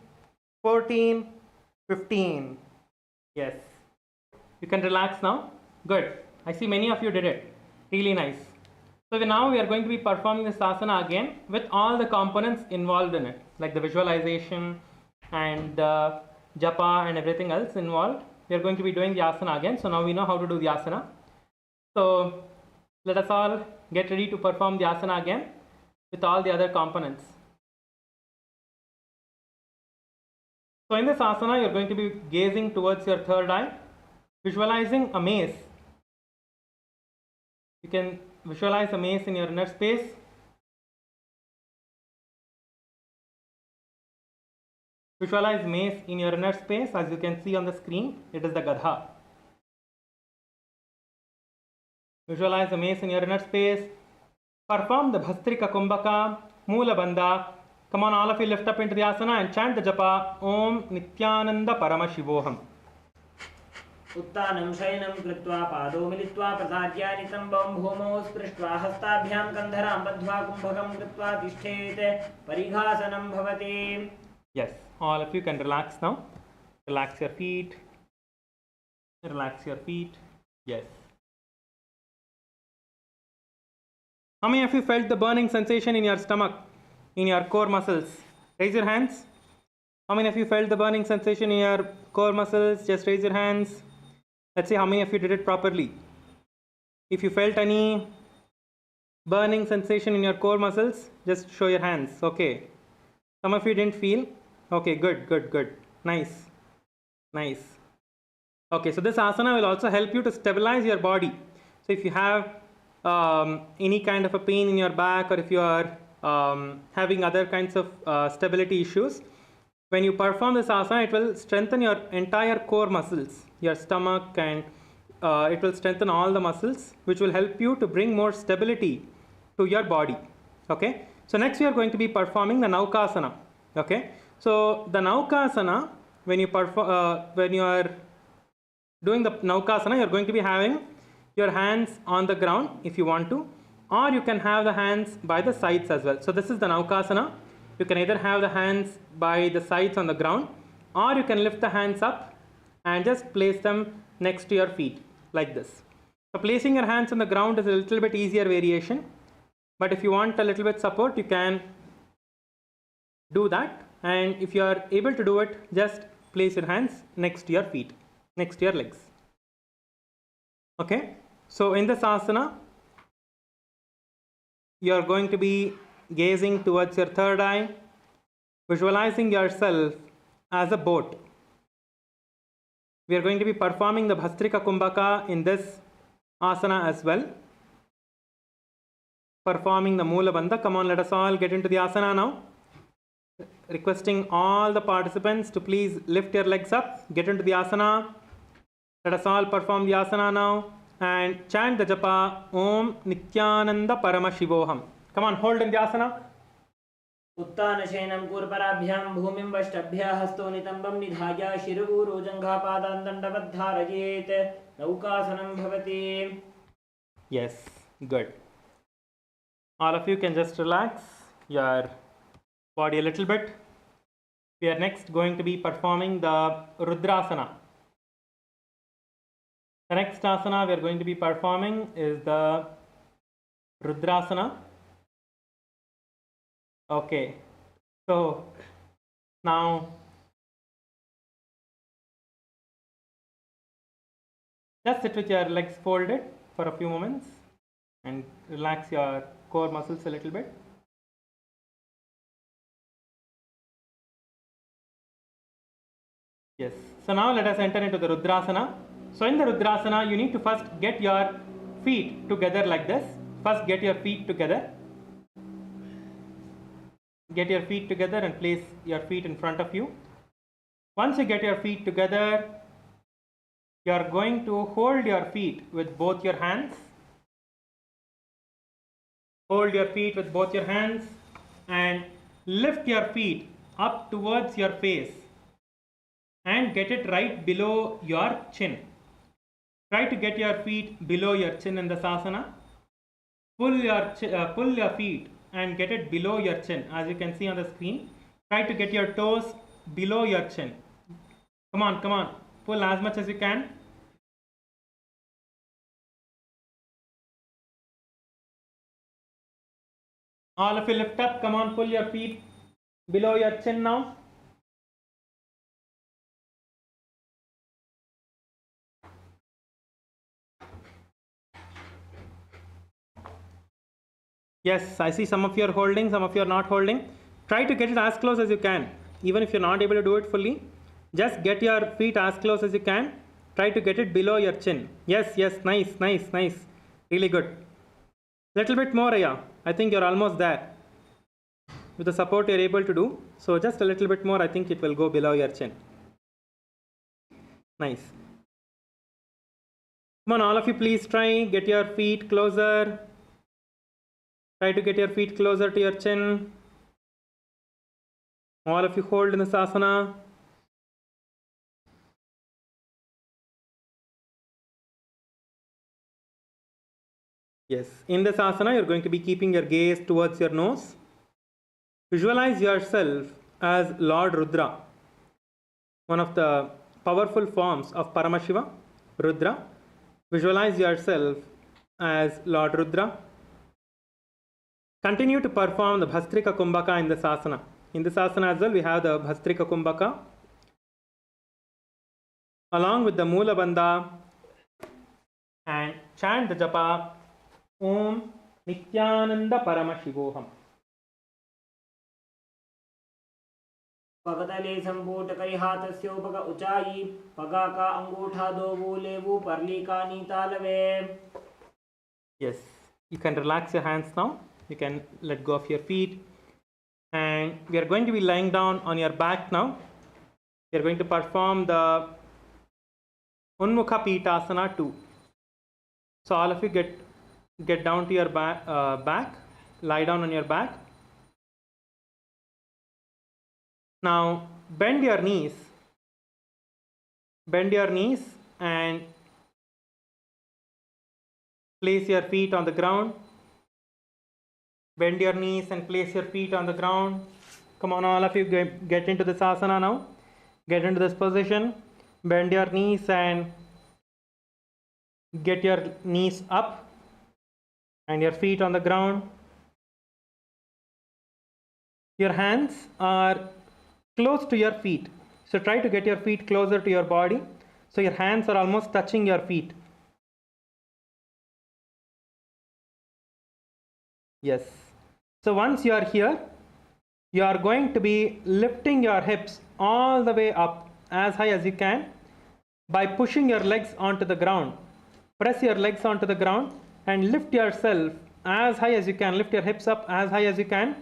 14, 15. Yes. You can relax now. Good. I see many of you did it. Really nice. So now we are going to be performing this asana again with all the components involved in it, like the visualization and the japa and everything else involved. We are going to be doing the asana again. So now we know how to do the asana. So let us all get ready to perform the asana again with all the other components. So in this asana, you are going to be gazing towards your third eye, visualizing a maze. You can visualize a maze in your inner space. Visualize maze in your inner space. As you can see on the screen, it is the Gadha. Visualize a maze in your inner space. Perform the Bhastrika Kumbhaka, Moola Bandha. Come on, all of you, lift up into the asana and chant the japa Om Nithyananda Paramashivoham. उत्तानं शयनं कृत्वा पादौ मिलित्वा प्रसाद्य नितम्बं भूमौ स्पृष्ट्वा हस्ताभ्यां कन्धरां बद्ध्वा कुम्भकं कृत्वा तिष्ठेत् परिघासनं भवति. Yes, all of you can relax now. Relax your feet. Relax your feet. Yes. How many of you felt the burning sensation in your stomach, in your core muscles? Raise your hands. How many of you felt the burning sensation in your core muscles? Just raise your hands. Let's see how many of you did it properly. If you felt any burning sensation in your core muscles, just show your hands. Okay. Some of you didn't feel. Okay, good. Nice. Okay, so this asana will also help you to stabilize your body. So if you have any kind of a pain in your back, or if you are having other kinds of stability issues, when you perform this asana, it will strengthen your entire core muscles. your stomach, and it will strengthen all the muscles, which will help you to bring more stability to your body. Okay. So next we are going to be performing the Naukasana. Okay. So the Naukasana, when you are doing the Naukasana, you are going to be having your hands on the ground if you want to, or you can have the hands by the sides as well. So this is the Naukasana. You can either have the hands by the sides on the ground, or you can lift the hands up and just place them next to your feet like this. So placing your hands on the ground is a little bit easier variation, but if you want a little bit support, you can do that. And if you are able to do it, just place your hands next to your feet, next to your legs. Okay. So in this asana, you are going to be gazing towards your third eye, visualizing yourself as a boat. We are going to be performing the Bhastrika Kumbhaka in this asana as well. Performing the Moola Bandha. Come on, let us all get into the asana now. Requesting all the participants to please lift your legs up, get into the asana. Let us all perform the asana now and chant the japa Om Nithyananda Paramashivoham. Come on, hold in the asana. उत्तानशयनं कूर्पराभ्यां भूमिं वष्टभ्यः हस्तो नितम्बं निधाय शिरऊरोजङ्घापादान् दण्डवद्धारयेत् नौकासनं भवति. Yes, good. All of you can just relax your body a little bit. We are next going to be performing the Rudrasana. The next asana we are going to be performing is the Rudrasana. Okay, so now just sit with your legs folded for a few moments and relax your core muscles a little bit. Yes, so now let us enter into the Rudrasana. So in the Rudrasana, you need to first get your feet together like this. First get your feet together. Get your feet together and place your feet in front of you. Once you get your feet together, you are going to hold your feet with both your hands. Hold your feet with both your hands and lift your feet up towards your face and get it right below your chin. Try to get your feet below your chin in the asana. Pull your feet and get it below your chin, as you can see on the screen. Try to get your toes below your chin. Come on, pull as much as you can. All of you lift up. Come on, pull your feet below your chin now. Yes, I see some of you are holding, some of you are not holding. Try to get it as close as you can. Even if you're not able to do it fully, just get your feet as close as you can. Try to get it below your chin. Yes, nice. Really good. Little bit more, Aya. I think you're almost there. With the support you're able to do. So just a little bit more, I think it will go below your chin. Nice. Come on, all of you, please try. Get your feet closer. Try to get your feet closer to your chin. All of you hold in this asana. Yes, in this asana, you're going to be keeping your gaze towards your nose. Visualize yourself as Lord Rudra, one of the powerful forms of Paramashiva, Rudra. Visualize yourself as Lord Rudra. Continue to perform the Bhastrika Kumbhaka in this asana. In this asana as well, we have the Bhastrika Kumbhaka along with the Moola Bandha, and chant the japa Om Nithyananda Paramashivoham. पगतले संपूट करी हाथस्योपक ऊंचाई पगा का अंगूठा दो बोले वो परली का नीता लवे. Yes, you can relax your hands now. You can let go of your feet. And we are going to be lying down on your back now. We are going to perform the Unmukha Pitasana 2. So all of you get down to your back, lie down on your back. Now bend your knees and place your feet on the ground. Bend your knees and place your feet on the ground. Come on, all of you, get into this asana now. Get into this position. Bend your knees and get your knees up and your feet on the ground. Your hands are close to your feet. So try to get your feet closer to your body. So your hands are almost touching your feet. Yes. So once you are here, you are going to be lifting your hips all the way up as high as you can by pushing your legs onto the ground. Press your legs onto the ground and lift yourself as high as you can. Lift your hips up as high as you can.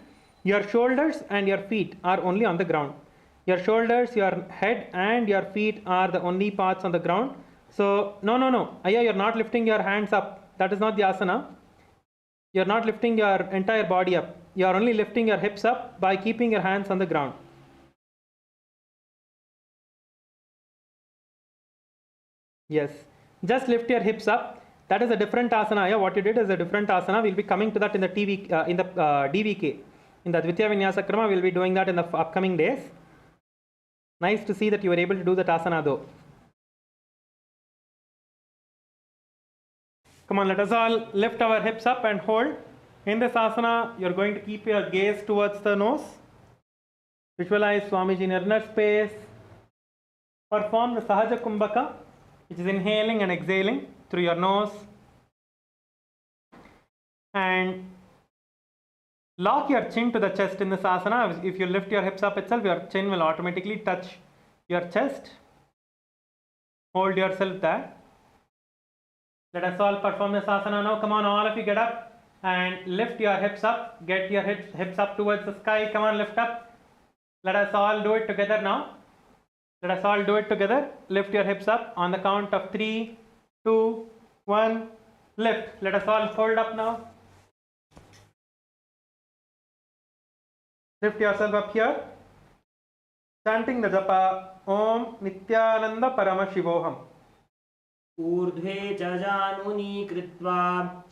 Your shoulders and your feet are only on the ground. Your shoulders, your head and your feet are the only parts on the ground. So, no. Ayya, you're not lifting your hands up. That is not the asana. You're not lifting your entire body up. You are only lifting your hips up by keeping your hands on the ground. Yes, just lift your hips up. That is a different asana. Yeah, what you did is a different asana. We'll be coming to that in the DVK. In the Dvitiya Vinyasa Krama, we'll be doing that in the upcoming days. Nice to see that you were able to do that asana though. Come on, let us all lift our hips up and hold. In this asana, you're going to keep your gaze towards the nose. Visualize Swamiji in your inner space. Perform the Sahaja Kumbhaka, which is inhaling and exhaling through your nose. And lock your chin to the chest in this asana. If you lift your hips up itself, your chin will automatically touch your chest. Hold yourself there. Let us all perform this asana now. Come on, all of you get up and lift your hips up. Get your hips up towards the sky. Come on, lift up. Let us all do it together now. Let us all do it together. Lift your hips up on the count of 3, 2, 1. Lift. Let us all hold up now. Lift yourself up here. Chanting the japa Om Nithyananda Paramashivoham. ऊर्ध्वे च जानुनी कृत्वा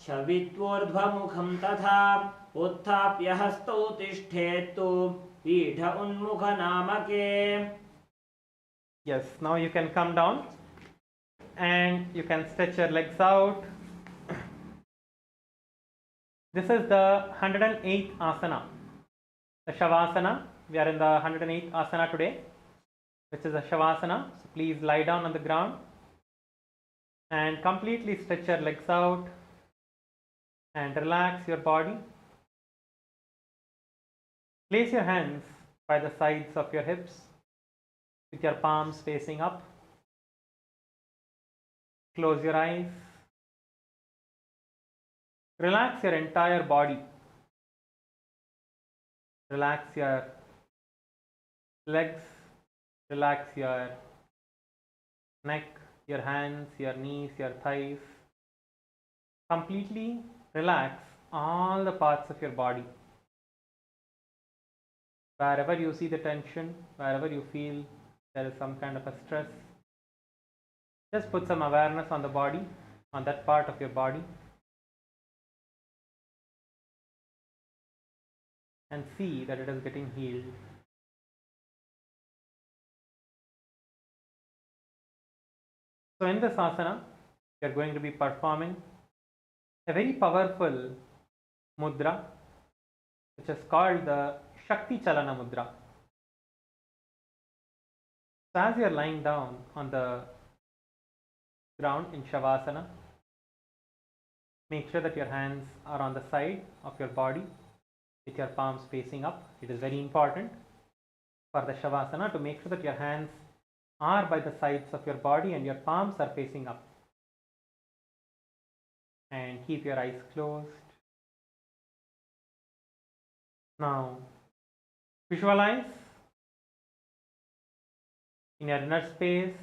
शवित्वोर्ध्वमुखं तथा उत्थाप्य हस्तौ तिष्ठेत्तु पीठ उन्मुखनामके. Yes, now you can come down and you can stretch your legs out. This is the 108th asana, the Shavasana. We are in the 108th asana today, which is a Shavasana. So please lie down on the ground and completely stretch your legs out and relax your body. Place your hands by the sides of your hips with your palms facing up. Close your eyes. Relax your entire body. Relax your legs. Relax your neck, your hands, your knees, your thighs. Completely relax all the parts of your body. Wherever you see the tension, wherever you feel there is some kind of a stress, just put some awareness on the body, on that part of your body, and see that it is getting healed. So in this asana, we are going to be performing a very powerful mudra, which is called the Shakti Chalana Mudra. So as you are lying down on the ground in Shavasana, make sure that your hands are on the side of your body with your palms facing up. It is very important for the Shavasana to make sure that your hands are by the sides of your body and your palms are facing up. And keep your eyes closed. Now, visualize in your inner space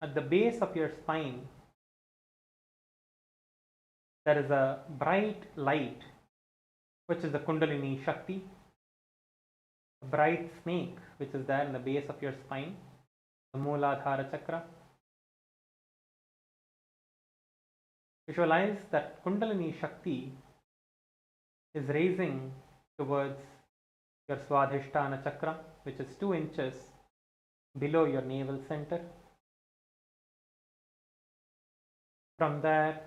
at the base of your spine, there is a bright light, which is the Kundalini Shakti, a bright snake which is there in the base of your spine, the Mooladhara Chakra. Visualize that Kundalini Shakti is raising towards your Swadhisthana Chakra, which is 2 inches below your navel center. From there,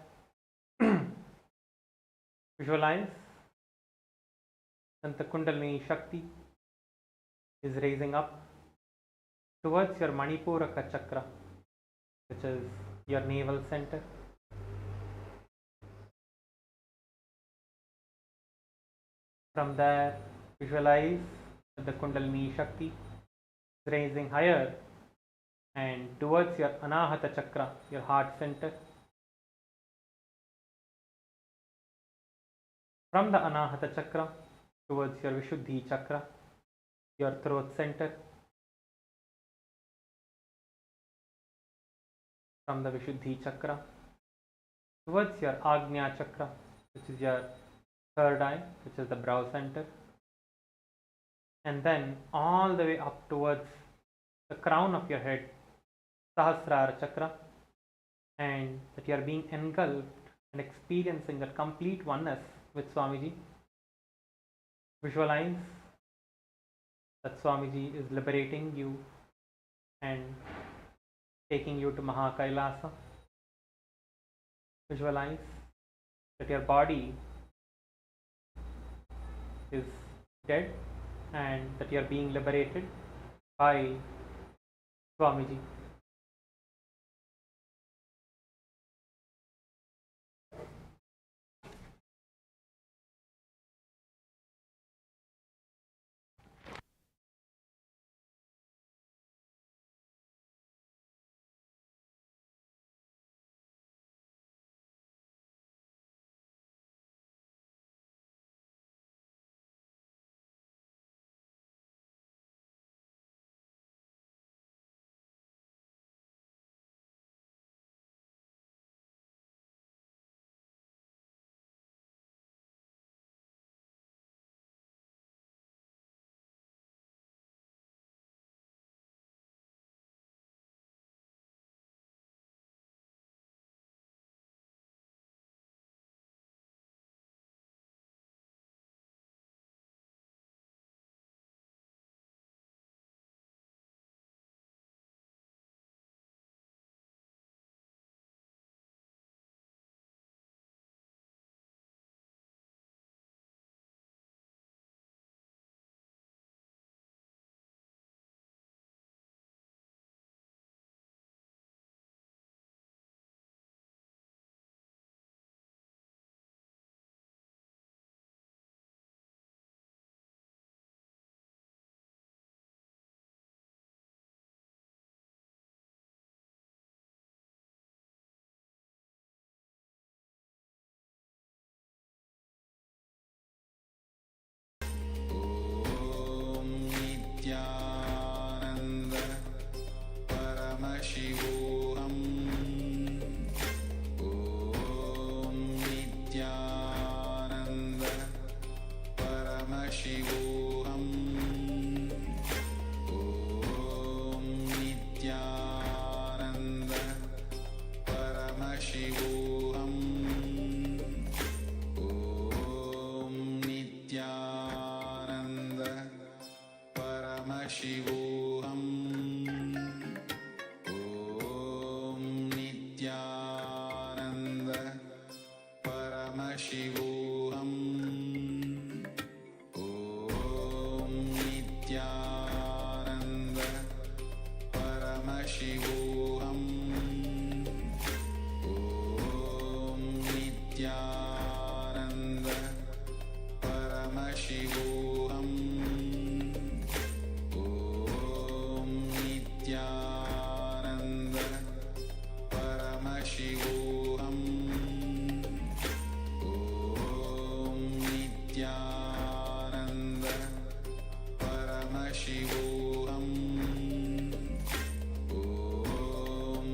visualize that the Kundalini Shakti is raising up towards your Manipuraka Chakra, which is your navel center. From there, visualize that the Kundalini Shakti is raising higher and towards your Anahata Chakra, your heart center. From the Anahata Chakra towards your Vishuddhi Chakra, your throat center. From the Vishuddhi Chakra towards your Agnya Chakra, which is your third eye, which is the brow center, and then all the way up towards the crown of your head, Sahasrara Chakra, and that you are being engulfed and experiencing that complete oneness with Swamiji. Visualize that Swamiji is liberating you and taking you to KAILASA. Visualize that your body is dead and that you are being liberated by Swamiji. Nithyananda Paramashivoham Om Nithyananda Paramashivoham Om Nithyananda Paramashivoham Om Nithyananda Paramashivoham Om Nithyananda Paramashivoham Om Nithyananda Paramashivoham Om Nithyananda Paramashivoham Om Nithyananda Paramashivoham Om Nithyananda Paramashivoham Om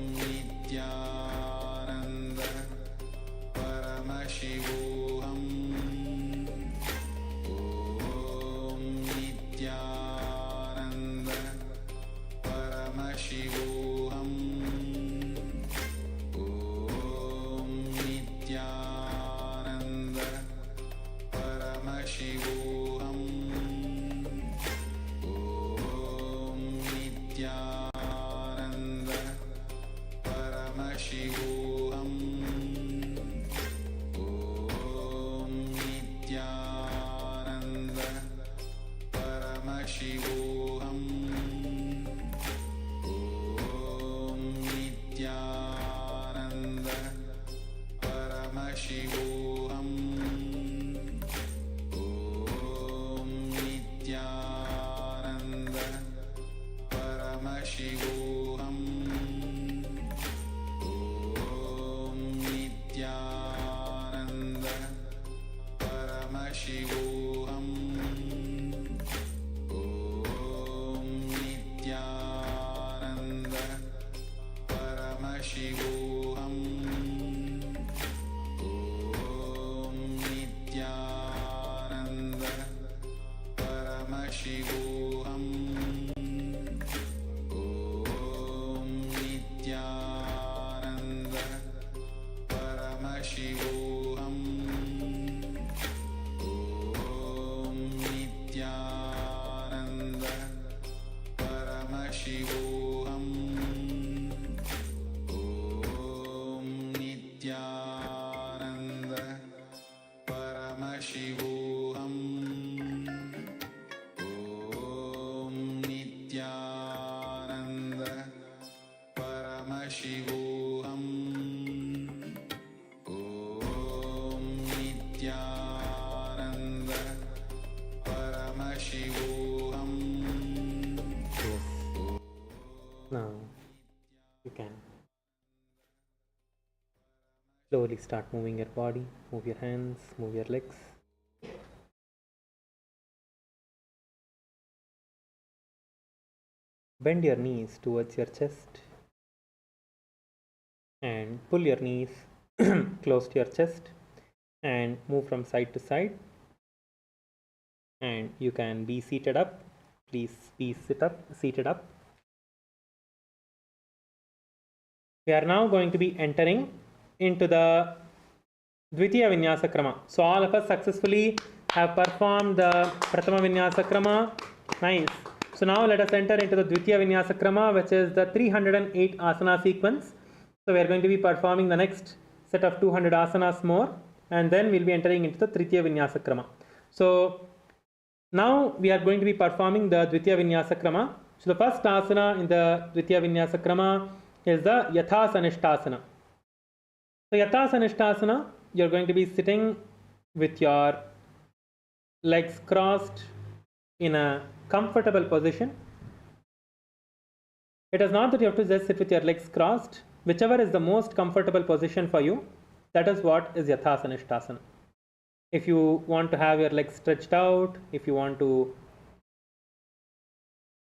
Paramashivoham. Yes. Now you can slowly start moving your body, move your hands, move your legs. Bend your knees towards your chest and pull your knees close to your chest and move from side to side. And you can be seated up. Please be seated up. We are now going to be entering into the Dvitiya Vinyasa Krama. So all of us successfully have performed the Prathama Vinyasa Krama. Nice. So now let us enter into the Dvitiya Vinyasa Krama, which is the 308 asana sequence. So we are going to be performing the next set of 200 asanas more, and then we'll be entering into the Tritiya Vinyasa Krama. So now we are going to be performing the Dvitiya Vinyasa Krama. So the first asana in the Dvitiya Vinyasa Krama is the Yathasanishtasana. So Yathasanishtasana, you're going to be sitting with your legs crossed in a comfortable position. It is not that you have to just sit with your legs crossed. Whichever is the most comfortable position for you, that is what is Yathasanishtasana. If you want to have your legs stretched out, if you want to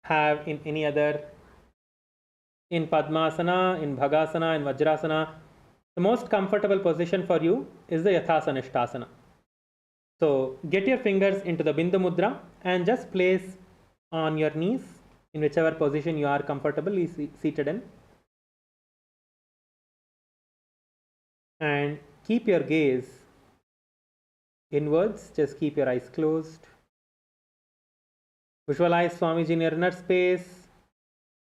have in any other, in Padmasana, in Bhagasana, in Vajrasana, the most comfortable position for you is the Yathasanishtasana. So get your fingers into the Bindu Mudra and just place on your knees in whichever position you are comfortably seated in. And keep your gaze inwards, just keep your eyes closed. Visualize Swamiji in your inner space.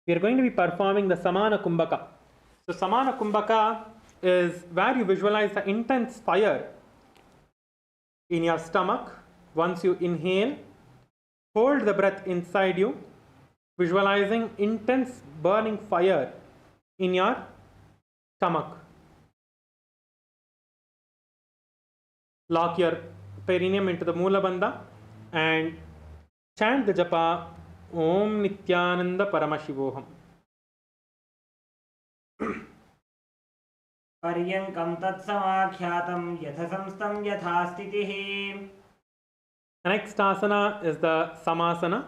We are going to be performing the Samana Kumbhaka. So Samana Kumbhaka is where you visualize the intense fire in your stomach. Once you inhale, hold the breath inside you, visualizing intense burning fire in your stomach. Lock your perineum into the Moola Bandha and chant the japa Om Nithyananda Paramashivoham. पर्यङ्कं तत्समाख्यातं यथ संस्थं यथा स्थितिः. The next asana is the Samasana.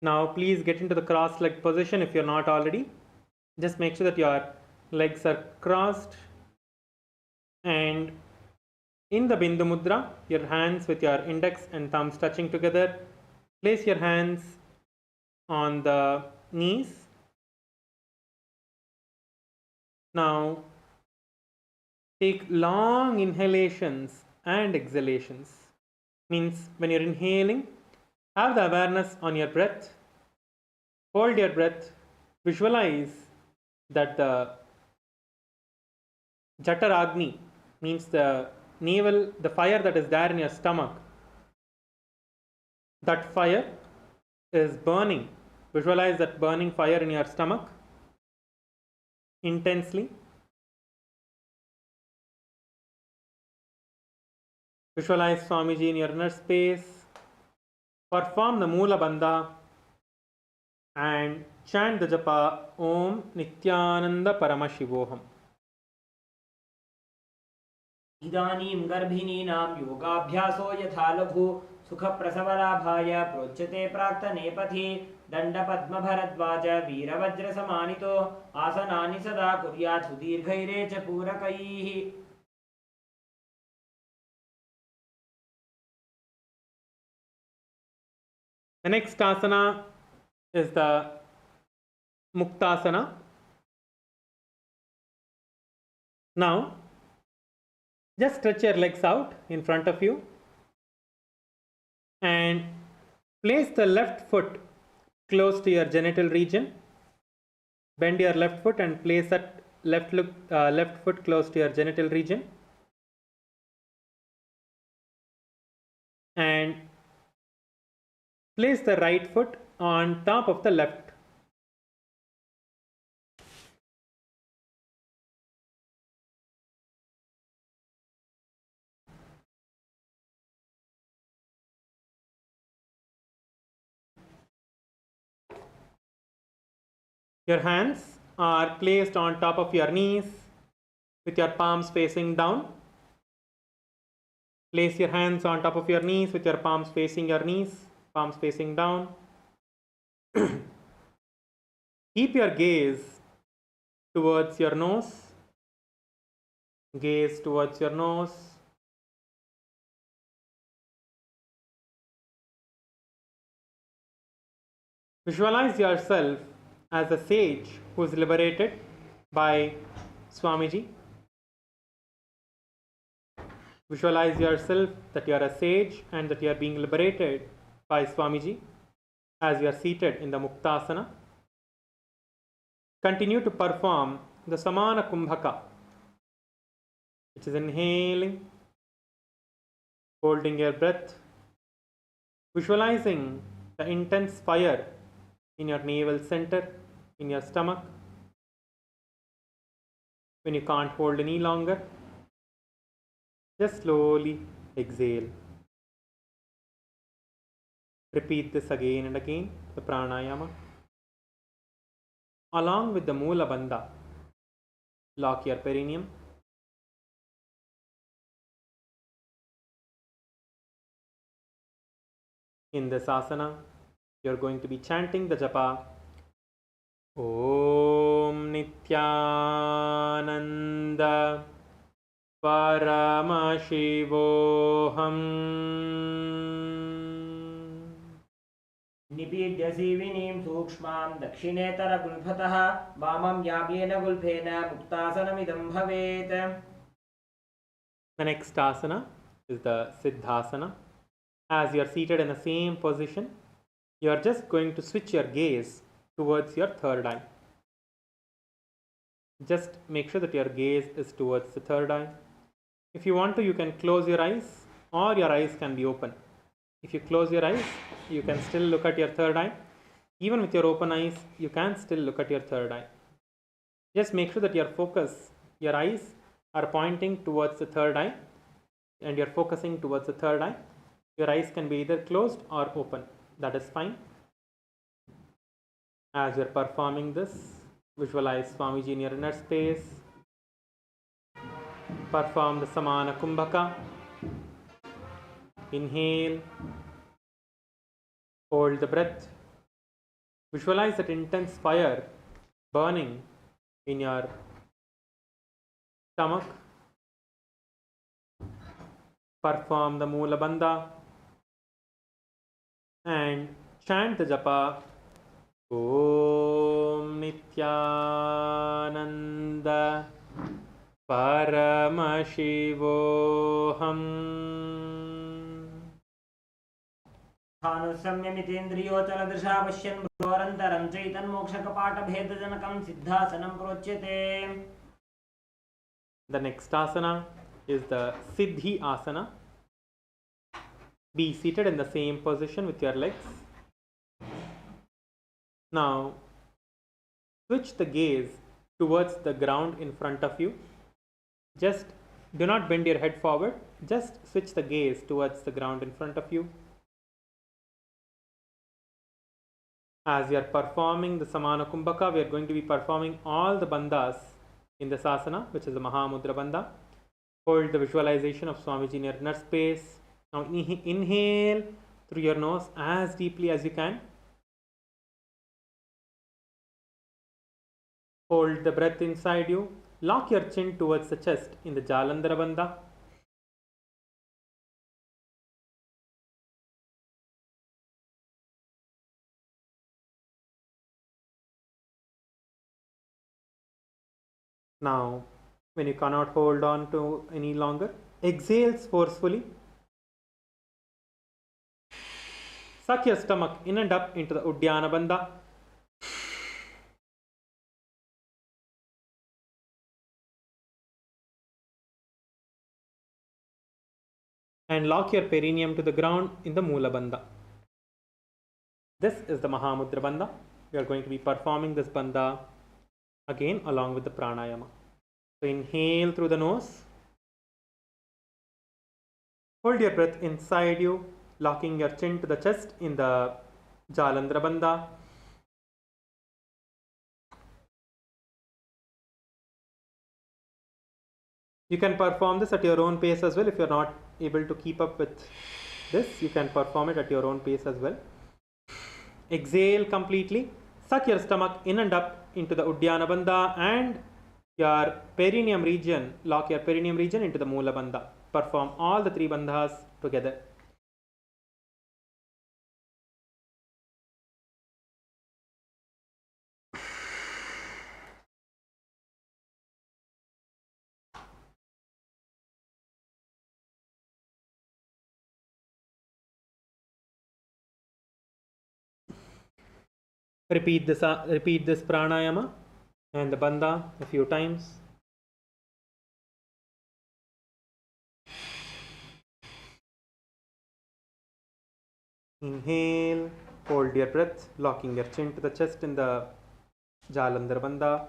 Now please get into the cross-legged position if you're not already. Just make sure that your legs are crossed, and in the Bindu Mudra, your hands with your index and thumbs touching together. Place your hands on the knees. Now take long inhalations and exhalations. Means when you're inhaling, have the awareness on your breath. Hold your breath. Visualize that the Jataragni, means the navel, the fire that is there in your stomach, that fire is burning. Visualize that burning fire in your stomach intensely. Visualize Swamiji in your inner space. Perform the Moola Bandha and chant the japa Om Nithyananda Paramashivoham. इदानीं गर्भिणीनां योगाभ्यासो यथा लघु सुखप्रसवलाभाय प्रोच्यते प्राक्तनेपथि दण्डपद्मभरद्वाज वीरवज्रसमानितो आसनानि सदा कुर्यात् सुदीर्घैरे च पूरकैः. The next asana is the Muktasana. Now, just stretch your legs out in front of you and place the left foot close to your genital region. Bend your left foot and place that left foot close to your genital region. And place the right foot on top of the left. Your hands are placed on top of your knees with your palms facing down. Place your hands on top of your knees with your palms facing your knees, palms facing down. Keep your gaze towards your nose. Gaze towards your nose. Visualize yourself as a sage who is liberated by Swamiji. Visualize yourself that you are a sage and that you are being liberated by Swamiji as you are seated in the Muktasana. Continue to perform the Samana Kumbhaka, which is inhaling, holding your breath, visualizing the intense fire in your navel center, in your stomach. When you can't hold any longer, just slowly exhale. Repeat this again and again, the pranayama. Along with the Moola Bandha, lock your perineum. In this asana, you are going to be chanting the japa Om Nithyananda Paramashivoham. निपीड्य सीविनीं सूक्ष्मां दक्षिणेतरगुल्फतः वामं याम्येन गुल्फेन मुक्तासनमिदं भवेत्. The next asana is the Siddhasana. As you are seated in the same position, you are just going to switch your gaze towards your third eye. Just make sure that your gaze is towards the third eye. If you want to, you can close your eyes or your eyes can be open. If you close your eyes, you can still look at your third eye. Even with your open eyes, you can still look at your third eye. Just make sure that your focus, your eyes are pointing towards the third eye and you're focusing towards the third eye. Your eyes can be either closed or open. That is fine. As you're performing this, visualize Swamiji in your inner space. Perform the Samana Kumbhaka. Inhale. Hold the breath. Visualize that intense fire burning in your stomach. Perform the Moola Bandha and chant the japa Om Nithyananda Paramashivoham. स्थानुसंयमितेन्द्रियोचलदृशा पश्यन् भ्रोरन्तरं चैतन्मोक्षकपाटभेदजनकं सिद्धासनं प्रोच्यते. The next asana is the Siddhi Asana. Be seated in the same position with your legs. Now, switch the gaze towards the ground in front of you. Just do not bend your head forward. Just switch the gaze towards the ground in front of you. As we are performing the Samana Kumbhaka, we are going to be performing all the bandhas in this asana, which is the Mahamudra Bandha. Hold the visualization of Swamiji in your inner space. Now inhale through your nose as deeply as you can. Hold the breath inside you. Lock your chin towards the chest in the Jalandhara Bandha. Now, when you cannot hold on to any longer, exhale forcefully. Suck your stomach in and up into the Uddiyana Bandha. And lock your perineum to the ground in the Moola Bandha. This is the Mahamudra Bandha. We are going to be performing this Bandha again along with the pranayama. So inhale through the nose. Hold your breath inside you, locking your chin to the chest in the Jalandhara Bandha. You can perform this at your own pace as well. If you're not able to keep up with this, you can perform it at your own pace as well. Exhale completely. Suck your stomach in and up into the Uddiyana Bandha and your perineum region. Lock your perineum region into the Moola Bandha. Perform all the three bandhas together. Repeat this pranayama and the bandha a few times. Inhale, hold your breath, locking your chin to the chest in the Jalandhar bandha.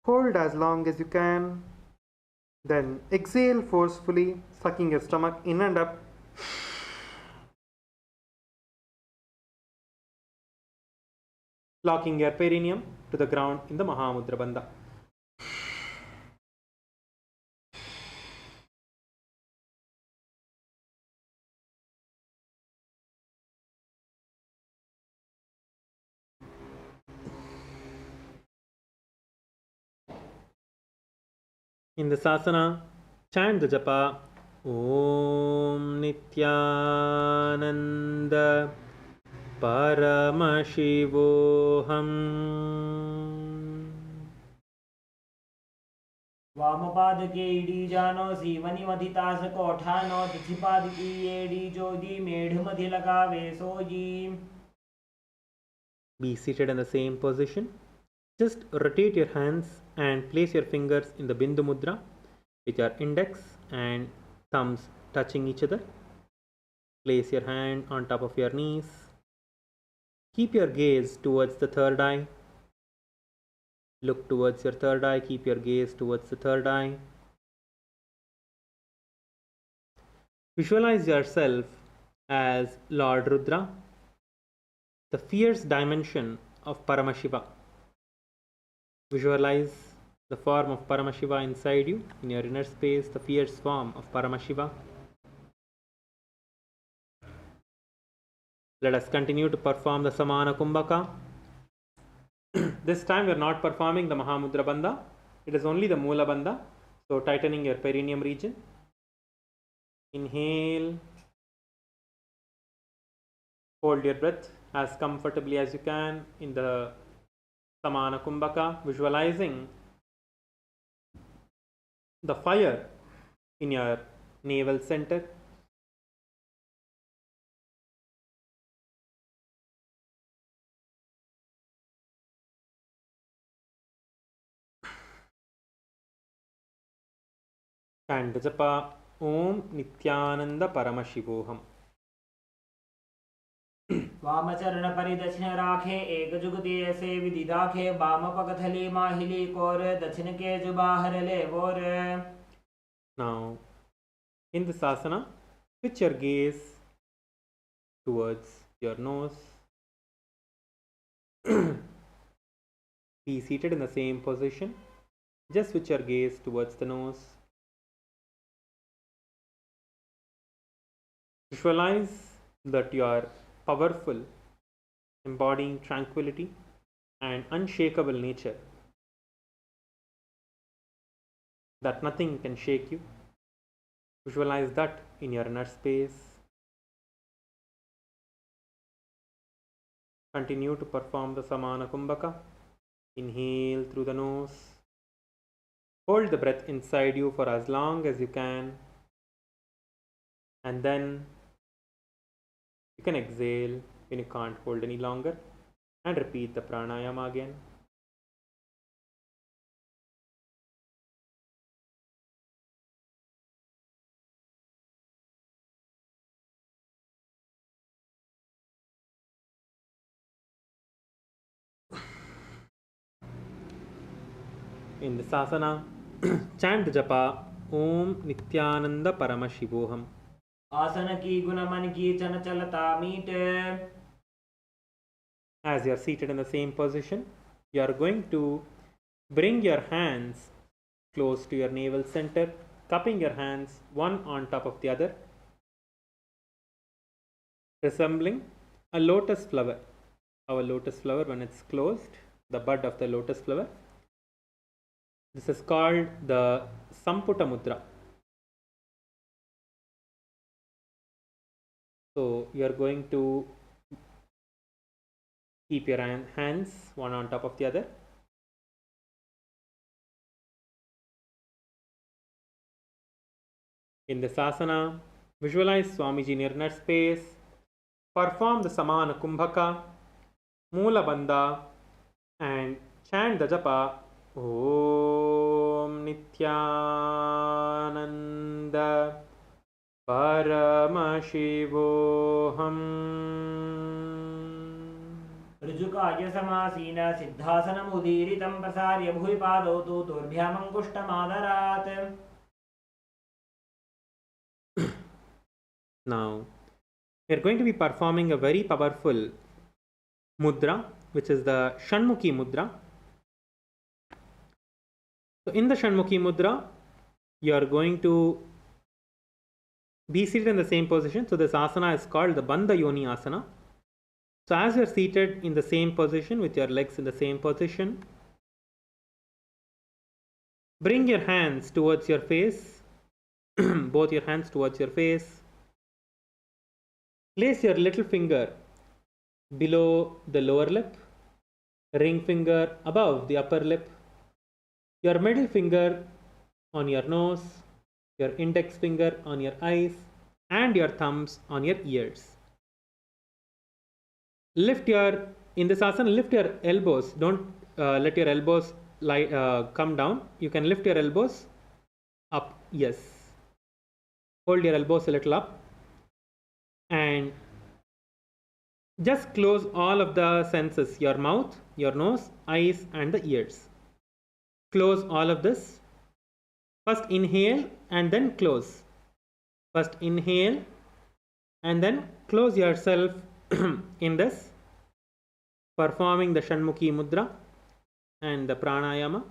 Hold as long as you can. Then exhale forcefully, sucking your stomach in and up. Locking your perineum to the ground in the Mahamudra Bandha. In the sasana, chant the japa Om Nithyananda Paramashivoham. वामपाद के ED जानो सीवनी मधितास कोठानो दक्षिपाद की AD जोगी मेढ़ मधि लगावे sooji. Be seated in the same position. Just rotate your hands and place your fingers in the Bindu Mudra with your index and thumbs touching each other. Place your hand on top of your knees. Keep your gaze towards the third eye. Look towards your third eye. Keep your gaze towards the third eye. Visualize yourself as Lord Rudra, the fierce dimension of Paramashiva. Visualize the form of Paramashiva inside you, in your inner space, the fierce form of Paramashiva. Let us continue to perform the Samana Kumbhaka. This time we are not performing the Mahamudra Bandha. It is only the Moola Bandha. So tightening your perineum region. Inhale. Hold your breath as comfortably as you can in the Samana Kumbhaka, visualizing the fire in your navel center. And japa Om Nithyananda Paramashivoham. वामचरण परिदक्षिण राखे एक जुगति ऐसे विधि दाखे वाम पगथली माहिली core दक्षिण के जुबाहर ले वोर. Now, in this asana, switch your gaze towards your nose. Be seated in the same position. Just switch your gaze towards the nose. Visualize that you are powerful, embodying tranquility and unshakable nature, that nothing can shake you. Visualize that in your inner space. Continue to perform the Samana Kumbhaka. Inhale through the nose. Hold the breath inside you for as long as you can, and then you can exhale when you can't hold any longer, and repeat the pranayama again. In the asana, chant the japa Om Nithyananda Paramashivoham. आसन की गुण मन की चन चलता meet. As you are seated in the same position, you are going to bring your hands close to your navel center, cupping your hands one on top of the other, resembling a lotus flower. Our lotus flower, when it's closed, the bud of the lotus flower. This is called the Samputa Mudra. So you are going to keep your hands one on top of the other. In this asana, visualize Swamiji in your inner space. Perform the Samana Kumbhaka, Mula Bandha, and chant the japa Om Nithyananda Paramashivoham. ऋजुकार्यसमासीन सिद्धासनमुदीरितं प्रसार्य भुवि पादौ तु दोर्भ्यामङ्गुष्टमादरात्. Now, we are going to be performing a very powerful mudra, which is the Shanmukhi mudra. So, in the Shanmukhi mudra, you are going to be seated in the same position. So, this asana is called the Bandha Yoni asana. So, as you are seated in the same position with your legs in the same position, bring your hands towards your face, both your hands towards your face. Place your little finger below the lower lip, ring finger above the upper lip, your middle finger on your nose, your index finger on your eyes, and your thumbs on your ears. In this asana, lift your elbows. Don't let your elbows come down. You can lift your elbows up. Yes. Hold your elbows a little up. And just close all of the senses, your mouth, your nose, eyes, and the ears. Close all of this. First inhale and then close. First inhale and then close yourself in this, performing the Shanmukhi mudra and the pranayama.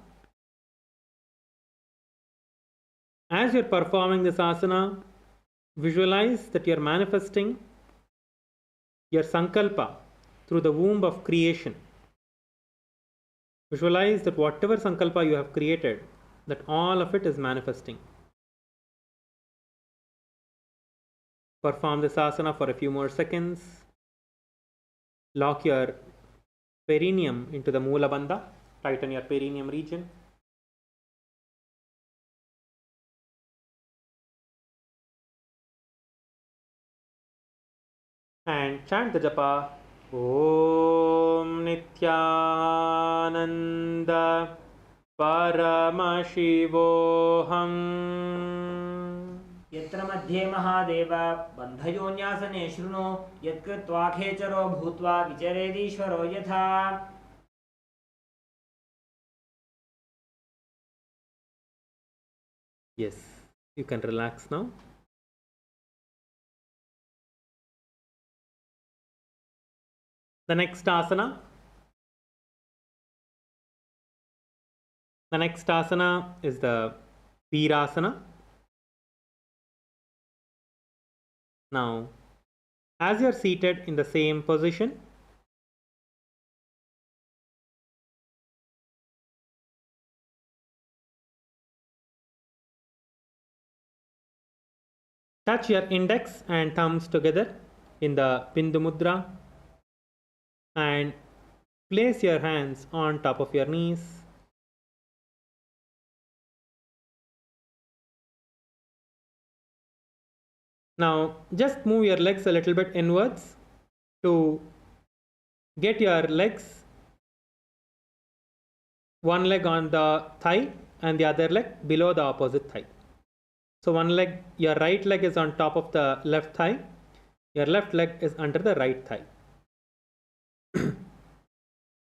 As you're performing this asana, visualize that you're manifesting your sankalpa through the womb of creation. Visualize that whatever sankalpa you have created, that all of it is manifesting. Perform this asana for a few more seconds. Lock your perineum into the Mula Bandha. Tighten your perineum region. And chant the japa Om Nithyananda Paramashivoham. यत्र मध्ये महादेव बन्धयोन्यासने शृणु यत्कृत्वाखेचरो भूत्वा विचरेदीश्वरो यथा. Yes, you can relax now. The next asana is the Virasana. Now, as you are seated in the same position, touch your index and thumbs together in the Bindu Mudra and place your hands on top of your knees. Now, just move your legs a little bit inwards to get your legs, one leg on the thigh and the other leg below the opposite thigh. So one leg, your right leg is on top of the left thigh, your left leg is under the right thigh.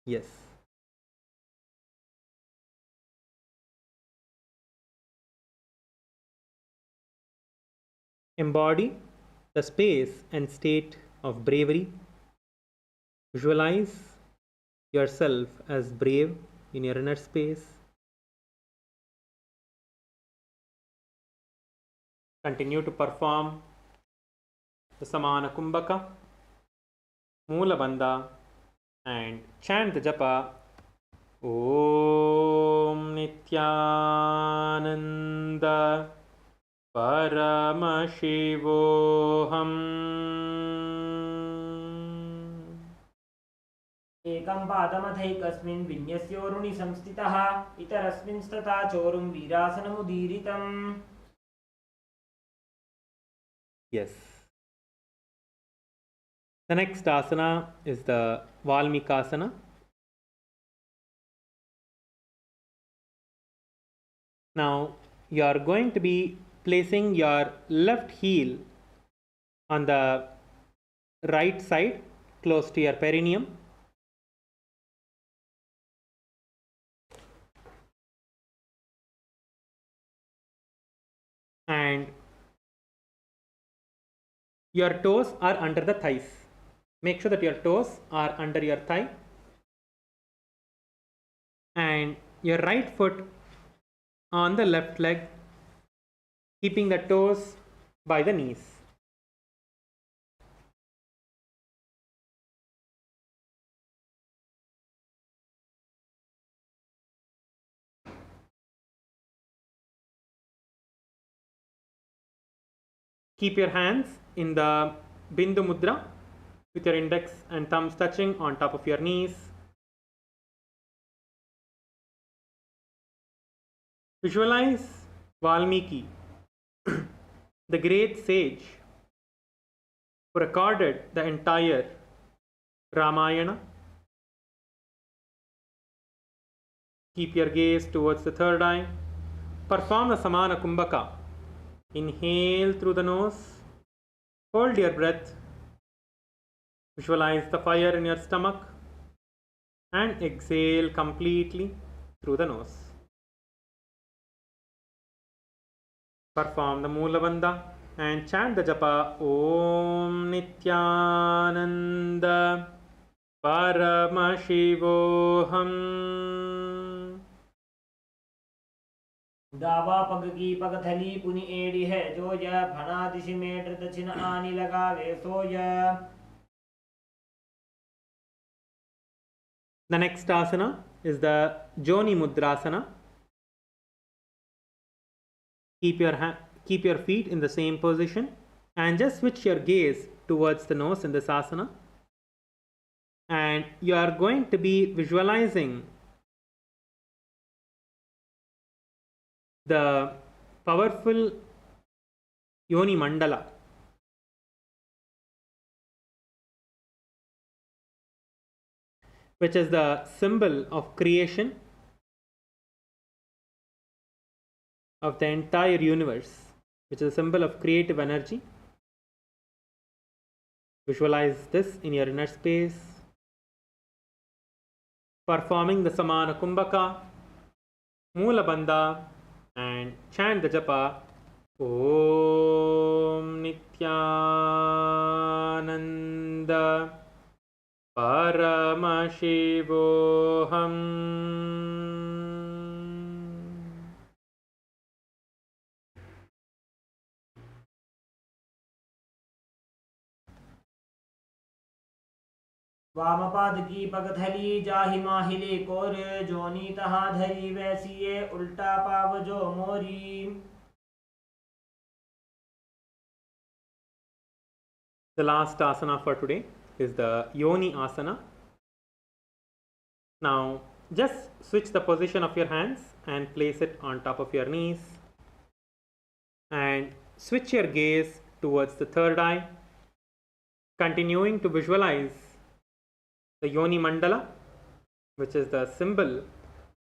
Yes. Embody the space and state of bravery. Visualize yourself as brave in your inner space. Continue to perform the Samana Kumbhaka, Moola Bandha, and chant the japa Om Nithyananda Paramashivoham. एकं पादमथैकस्मिन् विन्यस्योरुणि संस्थितः इतरस्मिंस्तथा चोरुं वीरासनमुदीरितम्. Yes. The next asana is the Valmikasana. Now you are going to be placing your left heel on the right side close to your perineum. And your toes are under the thighs. Make sure that your toes are under your thigh. And your right foot on the left leg, keeping the toes by the knees. Keep your hands in the Bindu Mudra with your index and thumbs touching on top of your knees. Visualize Valmiki, the great sage who recorded the entire Ramayana. Keep your gaze towards the third eye. Perform the Samana Kumbhaka. Inhale through the nose. Hold your breath. Visualize the fire in your stomach. And exhale completely through the nose. Perform the Moola Bandha and chant the japa Om Nithyananda Paramashivoham. दावा पग की पगथली पुनि एड़ी है जो यह फना दिशि में दक्षिण आनी लगावे सो यह. The next asana is the Joni Mudrasana. Keep your feet in the same position and just switch your gaze towards the nose in this asana. And you are going to be visualizing the powerful Yoni Mandala, which is the symbol of creation of the entire universe, which is a symbol of creative energy. Visualize this in your inner space. Performing the Samana Kumbhaka, Moola Bandha, and chant the japa Om Nithyananda Paramashivoham. वामपाद की पगथली जाहि माहिले core जोनी तहा धरी वैसी ये उल्टा पाव जो मोरी. The last asana for today is the Yoni Asana. Now just switch the position of your hands and place it on top of your knees. And switch your gaze towards the third eye, continuing to visualize the Yoni Mandala, which is the symbol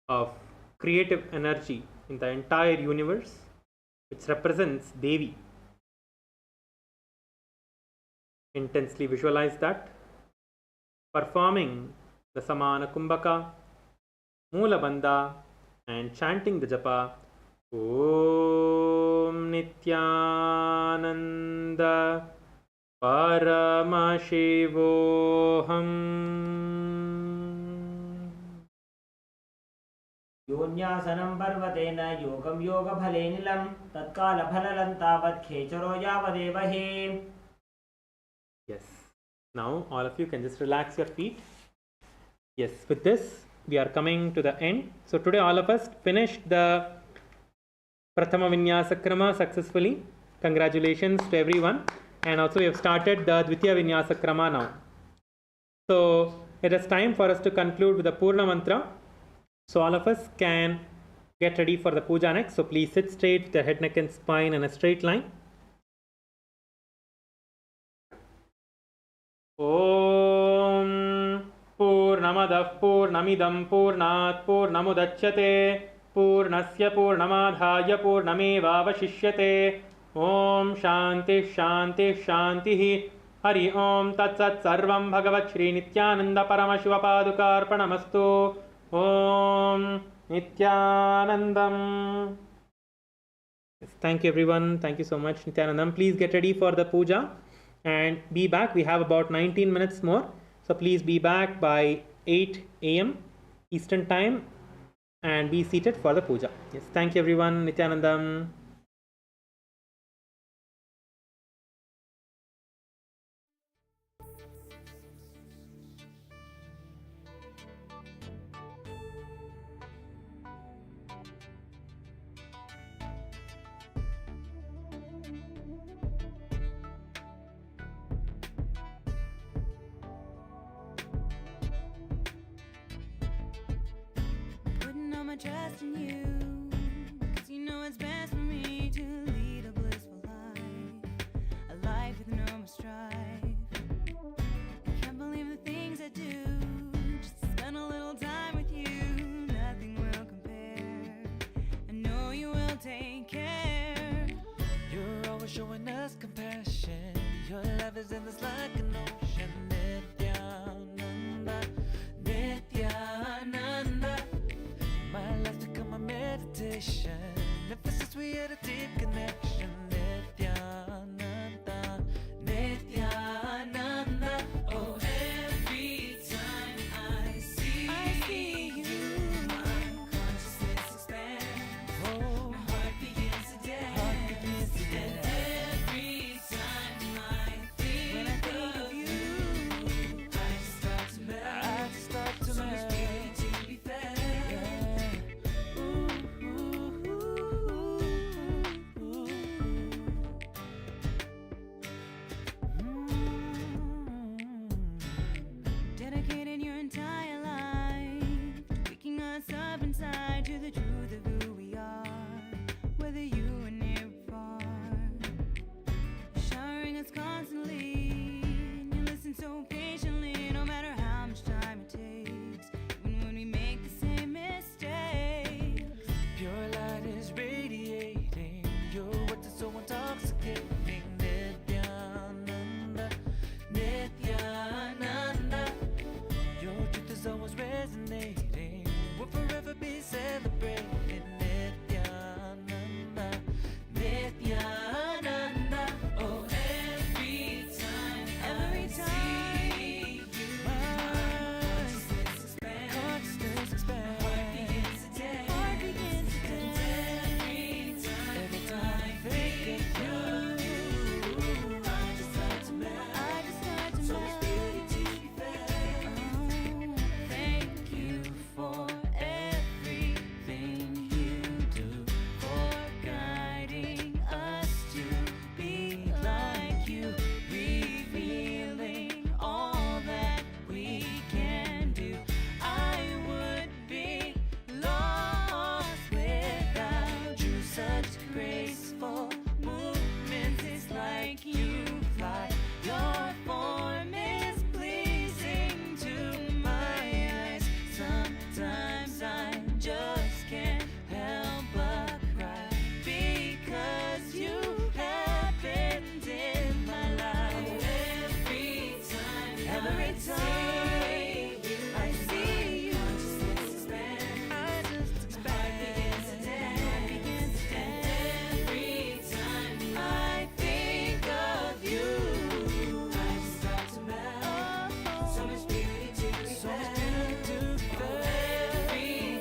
of creative energy in the entire universe, which represents Devi. Intensely visualize that. Performing the Samana Kumbhaka, Moola Bandha, and chanting the japa Om Nithyananda Paramashivoham. योन्यासनं पर्वतेन योगं योगफलेनिलं तत्कालफललं तावत् खेचरो यावदेव हि. Yes. Now all of you can just relax your feet. Yes, with this we are coming to the end. So today all of us finished the Prathama Vinyasa Krama successfully. Congratulations to everyone. And also we have started the Dvitiya Vinyasa Krama now. So it is time for us to conclude with the Purna Mantra. So all of us can get ready for the puja next. So please sit straight with your head, neck and spine in a straight line. Om Purnamadah Purnamidam Purnat Purnamudachyate Purnasya Purnamadhaya Purnamevavashishyate. Om Shanti Shanti Shanti. Hari Om Tat Sat Sarvam Bhagavat Shri Nithyananda Paramashiva Padukarpanamastu. Om Nithyanandam. Yes, thank you everyone. Thank you so much, Nithyanandam. Please get ready for the puja and be back. We have about 19 minutes more. So please be back by 8 a.m. Eastern Time and be seated for the puja. Yes, thank you everyone. Nithyanandam. Putting all my trust in you, 'cause you know it's best for me to lead a blissful life, a life with no more strife. I can't believe the things I do, just to spend a little time with you. Nothing will compare, I know you will take care. You're always showing us compassion, your love is endless like an ocean. Nithyananda, Nithyananda. My life's become a meditation. Ever since we had a deep connection. Nithyananda, Nithyananda. Oh, every time I see you, my consciousness expands. Oh, my heart begins to dance. And every time I think of you, I just start to melt. So much beauty to be felt. Dedicated your entire life to waking us up inside to the truth of who we are, whether you are near or far. Showering us constantly, and you listen so patiently, no matter how much time it takes, even when we make the same mistakes. Pure light is radiating, your words are so intoxicating. Nithyananda, Nithyananda. Your truth is always resonating, we'll forever be celebrating. Nithyananda, Nithyananda. Oh, every time I see you, my consciousness expands. My heart begins to dance. And every time I think of you, I just start to melt. So much beauty to be felt. Thank you for everything you do, for guiding us to be like you, revealing all that we can do. I would be lost without you. Such graceful movements, it's like you fly. Your form is pleasing to my eyes. Sometimes I just can't help but cry, because you happened in my life. Every time I see you, I just expand. My heart begins to dance. And every time I think of you, I just start to melt. So much beauty to be felt. Every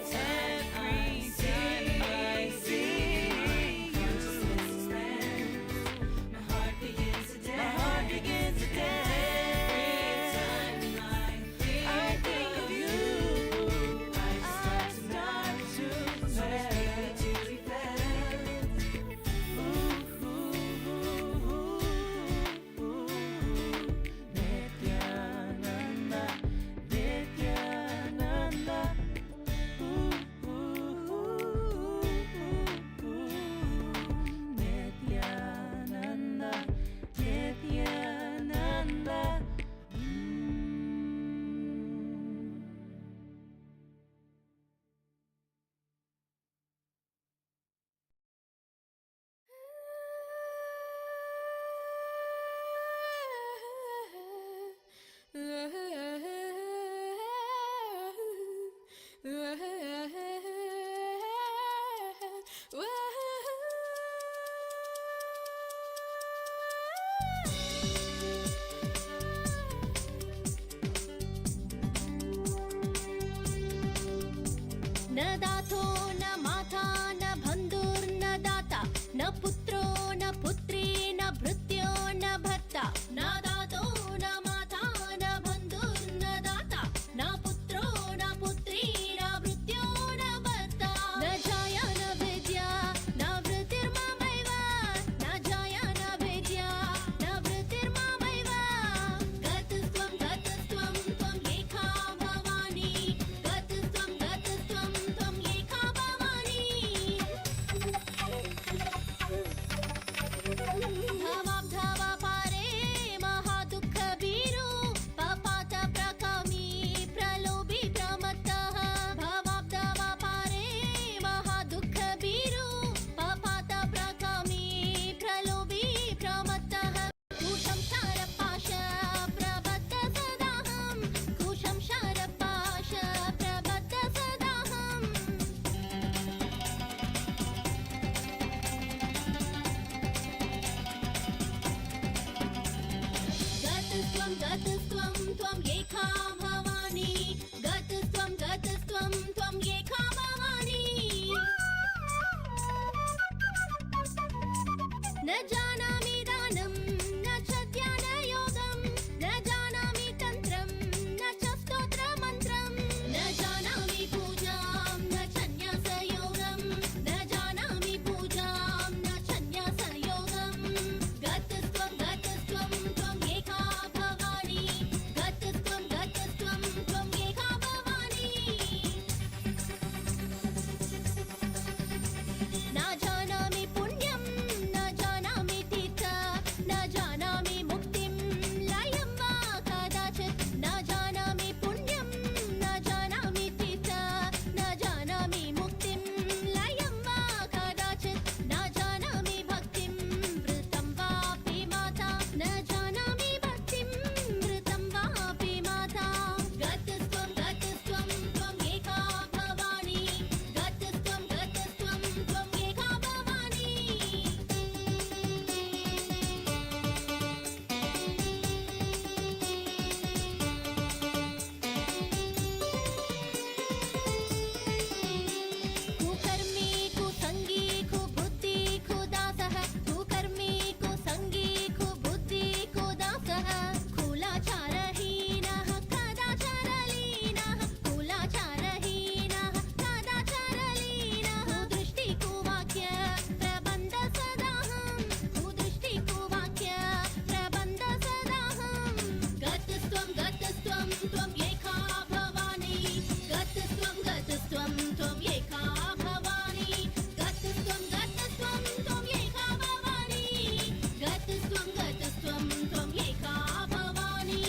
न दातो न माता न बन्धुर्न दाता न पुत्रो न पुत्री न भृत्यो न भर्ता न दातो न माता न बन्धुर्न दाता न पुत्रो न पुत्री न भृत्यो न भर्ता न जाया न विद्या न वृत्तिर्ममैव न जाया न विद्या न वृत्तिर्ममैव गतस्त्वं गतस्त्वं त्वं एका भवानी गतस्त्वं गतस्त्वं त्वं एका भवानी भवाब्धवा पारे महादुःखभीरो पपात प्रकामी प्रलोभी प्रमत्तः भवाब्धवा पारे महादुःखभीरो पपात प्रकामी प्रलोभी प्रमत्तः कुशं शारपाश प्रबद्ध सदाहं कुशं शारपाश प्रबद्ध सदाहम् गतस्त्वं त्वं एका भवानी गतस्त्वं त्वं एका भवानी न जानामि दानं न च ध्यानयोगं न जानामि तन्त्रं न च स्तोत्रमन्त्रं न जानामि पूजां न च न्यासयोगं न जानामि पूजां न च न्यासयोगं गतस्त्वं त्वं एका भवानी गतस्त्वं त्वं एका भवानी न जानामि पुण्यं न जानामि तीर्थ न जानामि मुक्तिं लयं वा कदाचित् न जानामि पुण्यं न जानामि तीर्थ न जानामि मुक्तिं लयं वा कदाचित् न जानामि भक्तिं वृतं वापि माता न जानामि भक्तिं वृतं वापि माता गतस्त्वं त्वं एका भवानी गतस्त्वं त्वं एका भवानी कुकर्मी कुसङ्गी कुबुद्धि कुदासः कुकर्मी कुसङ्गी कुबुद्धि कुदासः कुलाचारहीनः कदाचारलीनः कुलाचारहीनः कदाचारलीनः कुदृष्टि कुवाक्य प्रबन्ध सदाहं कुदृष्टि कुवाक्य प्रबन्ध सदाहं गतस्त्वं त्वं एका भवानी गतस्त्वं त्वं एका भवानी गतस्त्वं त्वं एका भवानी गतस्त्वं त्वं एका Bhavani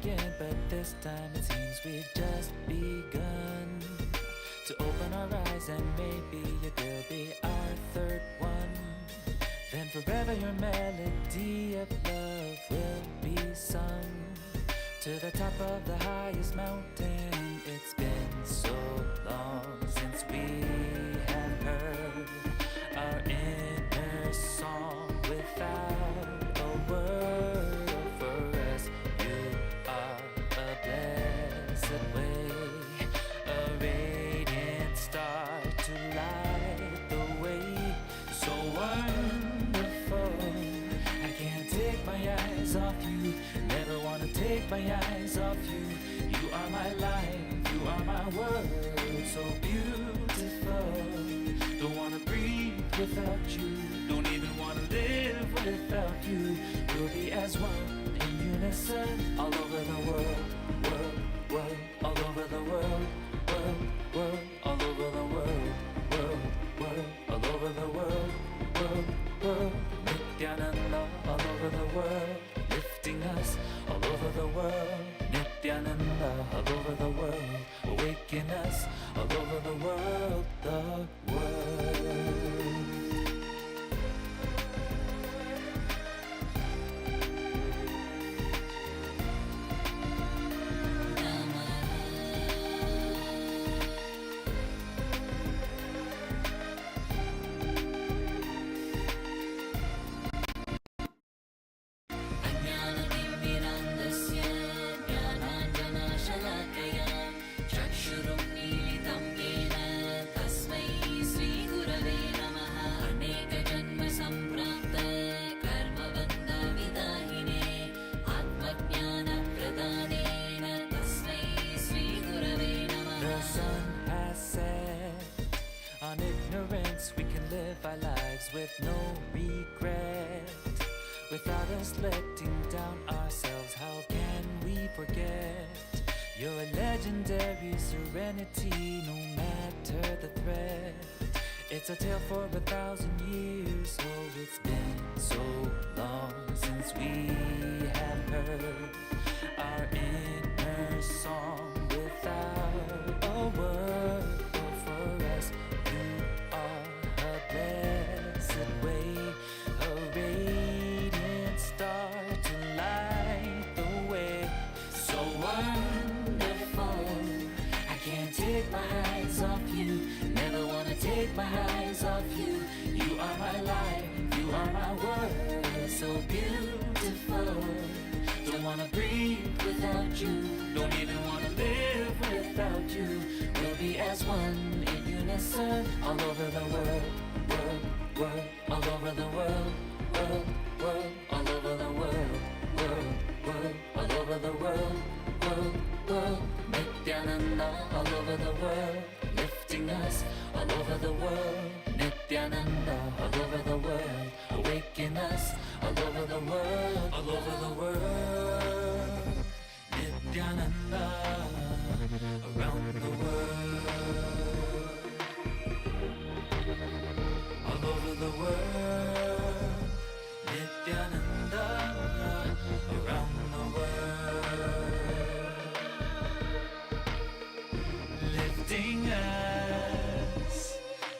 again, but this time it seems we've just begun to open our eyes, and maybe it will be our third one. Then forever your melody of love will be sung to the top of the highest mountain. It's been so long since we have heard our inner song without a word. For us, you are a blessed way, a radiant star to light the way. So wonderful, I can't take my eyes off you, never wanna take my eyes off you. You are my life, you are my world, so beautiful. Don't wanna breathe without you, don't even wanna live without you. We'll be as one in unison all over the world, world, world, all over the world, world, world, all over the world, world, world, all over the world, world, world. Nithyananda all over the world, lifting us all over the world. Nithyananda all over the world, awaken us all over the world, the world. अज्ञानतिमिरान्धस्य ज्ञानाञ्जनशलाकया चक्षुरुन्मीलितं येन तस्मै श्रीगुरवे नमः। अनेकजन्मसम्प्राप्त कर्मबन्धविदाहिने आत्मज्ञानप्रदानेन तस्मै श्रीगुरवे नमः। The sun has set on ignorance. We can live our lives with no regret. Without us letting down ourselves, how can we forget your legendary serenity, no matter the threat? It's a tale for 1,000 years, oh, it's been so long since we have heard our inner song without a word. Oh, for us, you are a blessed way, a radiant star to light the way. So wonderful, I can't take my eyes off you, never wanna take my eyes off you. You are my life, you are my world, so beautiful. Don't wanna breathe without you, don't even wanna live without you. We'll be as one in unison all over the world, world, world, all over the world, world, world, all over the world, world, world, all over the world, world, world. Nithyananda all over the world, lifting us all over the world. Nithyananda all over the world, awaken us all over the world, all over the world. Nithyananda around the world, all over the world. Nithyananda around the world, lifting us.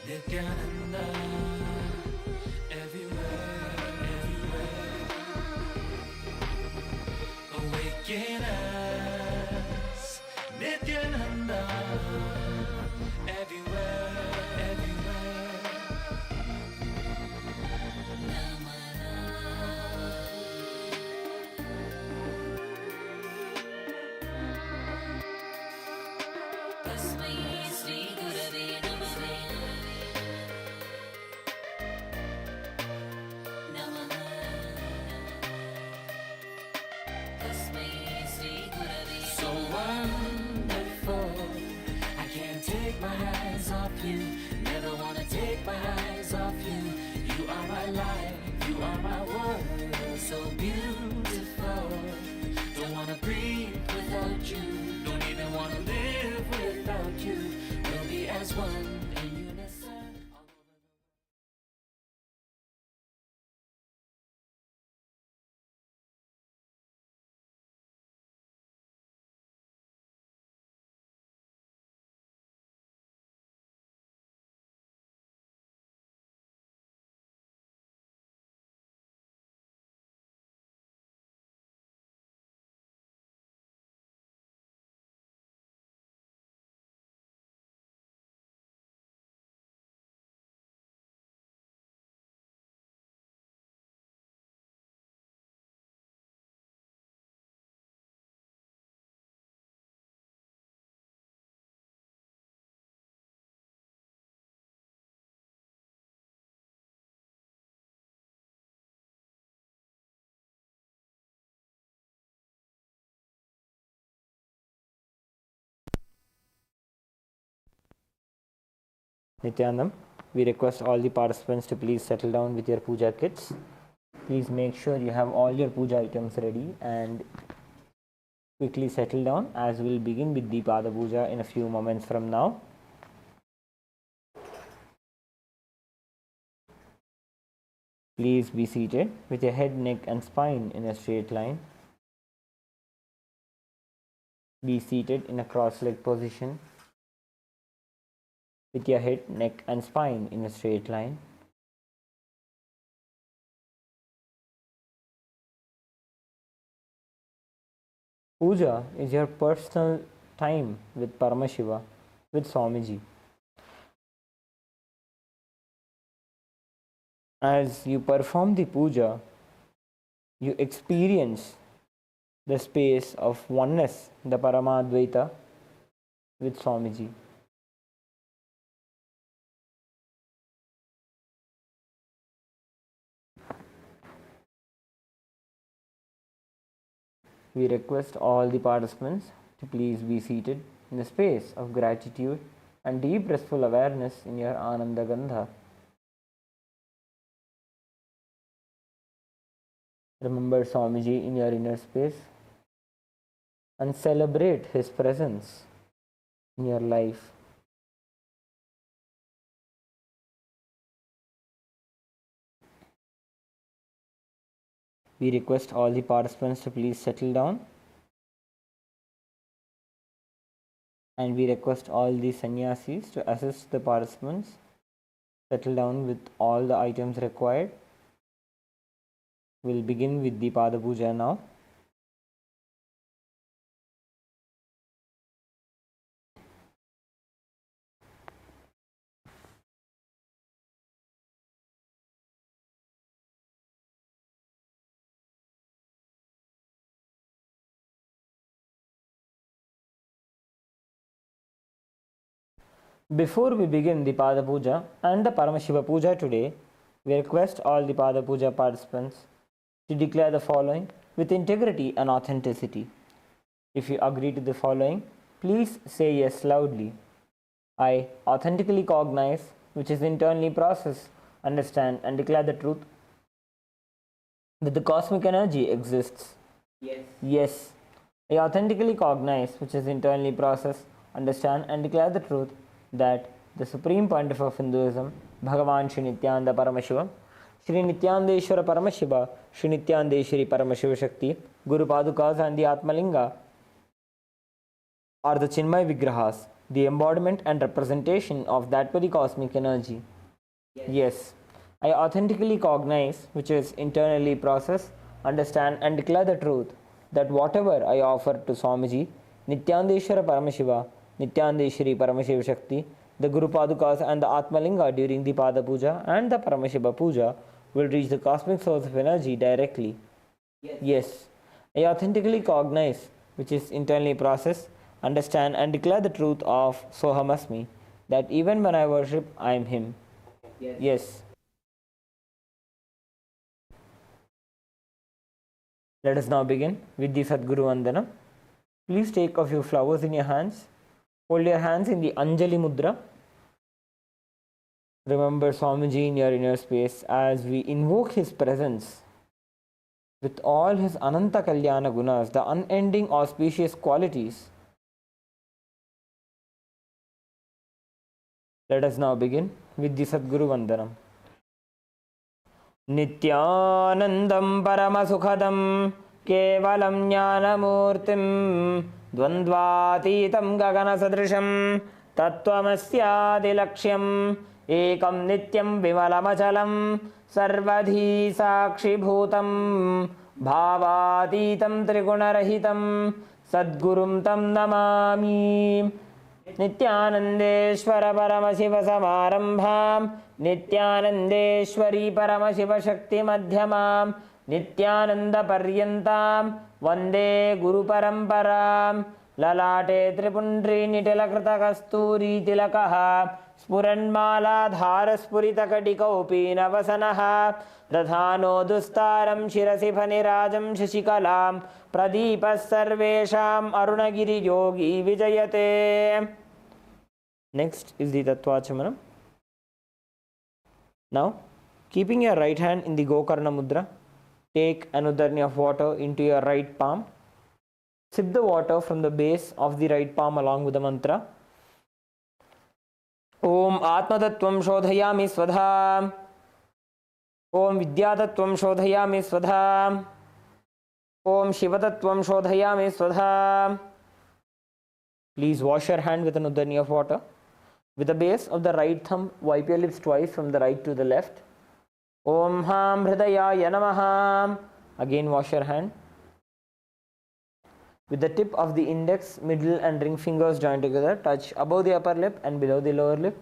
Nithyananda everywhere, everywhere. Awaken us. Nithyananda everywhere, everywhere. तस्मै श्रीगुरवे नमः। नमः। तस्मै श्रीगुरवे So wonderful, I can't take my eyes off you, never wanna take my eyes off you. You are my life, you are my world, so beautiful. Don't wanna breathe without you, don't even wanna live without you. We'll be as one in unison. Nithyanandam, we request all the participants to please settle down with your puja kits. Please make sure you have all your puja items ready and quickly settle down, as we will begin with the Pada Puja in a few moments from now. Please be seated with your head, neck and spine in a straight line. Be seated in a cross-legged position with your head, neck and spine in a straight line. Puja is your personal time with Paramashiva, with Swamiji. As you perform the puja, you experience the space of oneness, the Paramadvaita, with Swamiji. We request all the participants to please be seated in a space of gratitude and deep restful awareness in your Ananda Gandha. Remember Swamiji in your inner space and celebrate his presence in your life. We request all the participants to please settle down, and we request all the sannyasis to assist the participants settle down with all the items required. We'll begin with the Pada Puja now. Before we begin the Pada Puja and the Paramashiva Puja today, we request all the Pada Puja participants to declare the following with integrity and authenticity. If you agree to the following, please say yes loudly. I authentically cognize, which is internally process, understand and declare the truth that the cosmic energy exists. Yes. Yes. I authentically cognize, which is internally process, understand and declare the truth that the Supreme Pontiff of Hinduism, Bhagavan Shri Nithyananda Paramashiva, Shri Nithyanandeshwara Paramashiva, Shri Nithyanandeshwari Paramashiva Shakti, Guru Padukas and the Atmalinga are the Chinmay Vigrahas, the embodiment and representation of that very cosmic energy. Yes. I authentically cognize, which is internally process, understand and declare the truth that whatever I offer to Swamiji, Nithyanandeshwara Paramashiva, Nithyanandeshwari Paramashiva Shakti, the Guru Padukas and the Atmalinga during the Pada Puja and the Paramashiva Puja will reach the cosmic source of energy directly. Yes. I authentically cognize, which is internally process, understand and declare the truth of Soham Asmi, that even when I worship, I am Him. Yes. Let us now begin with the Sadguru Vandana. Please take a few flowers in your hands. Hold your hands in the Anjali Mudra. Remember Swamiji in your inner space as we invoke his presence with all his Ananta Kalyana Gunas, the unending auspicious qualities. Let us now begin with the Sadguru Vandanam. Nithyanandam Paramasukhadam Kevalam Jnanamurtim Dvandvatitam Gaganasadrisham Tattvamasyaadilaksham Ekam Nityam Vimalamachalam Sarvadhi Sakshibhutam Bhavatitam Trigunarahitam Sadgurum Tam Namami. Nithyanandeshwara Paramashiva Samarambham Nithyanandeshwari Paramashiva Shakti Madhyamam Nithyananda Paryantam Vande Guru Paramparam Lalate Tripundri Nitalakrita Kasturi Tilakaha Spuranmala Dhara Spurita Kadikaupi Navasanaha Radhano Dustaram Shirasi Phanirajam Shashikalam Pradipas Sarvesham Arunagiri Yogi Vijayate. Next is the Tattvachamanam. Now, keeping your right hand in the Gokarna Mudra, take an udarni of water into your right palm. Sip the water from the base of the right palm along with the mantra. Om Atmatattvam Shodhayami Svadha. Om Vidyatattvam Shodhayami Svadha. Om Shivatattvam Shodhayami Svadha. Please wash your hand with an udarni of water. With the base of the right thumb, wipe your lips twice from the right to the left. Om Ham Hridayaya Namaha. Again wash your hand. With the tip of the index, middle and ring fingers joined together, touch above the upper lip and below the lower lip.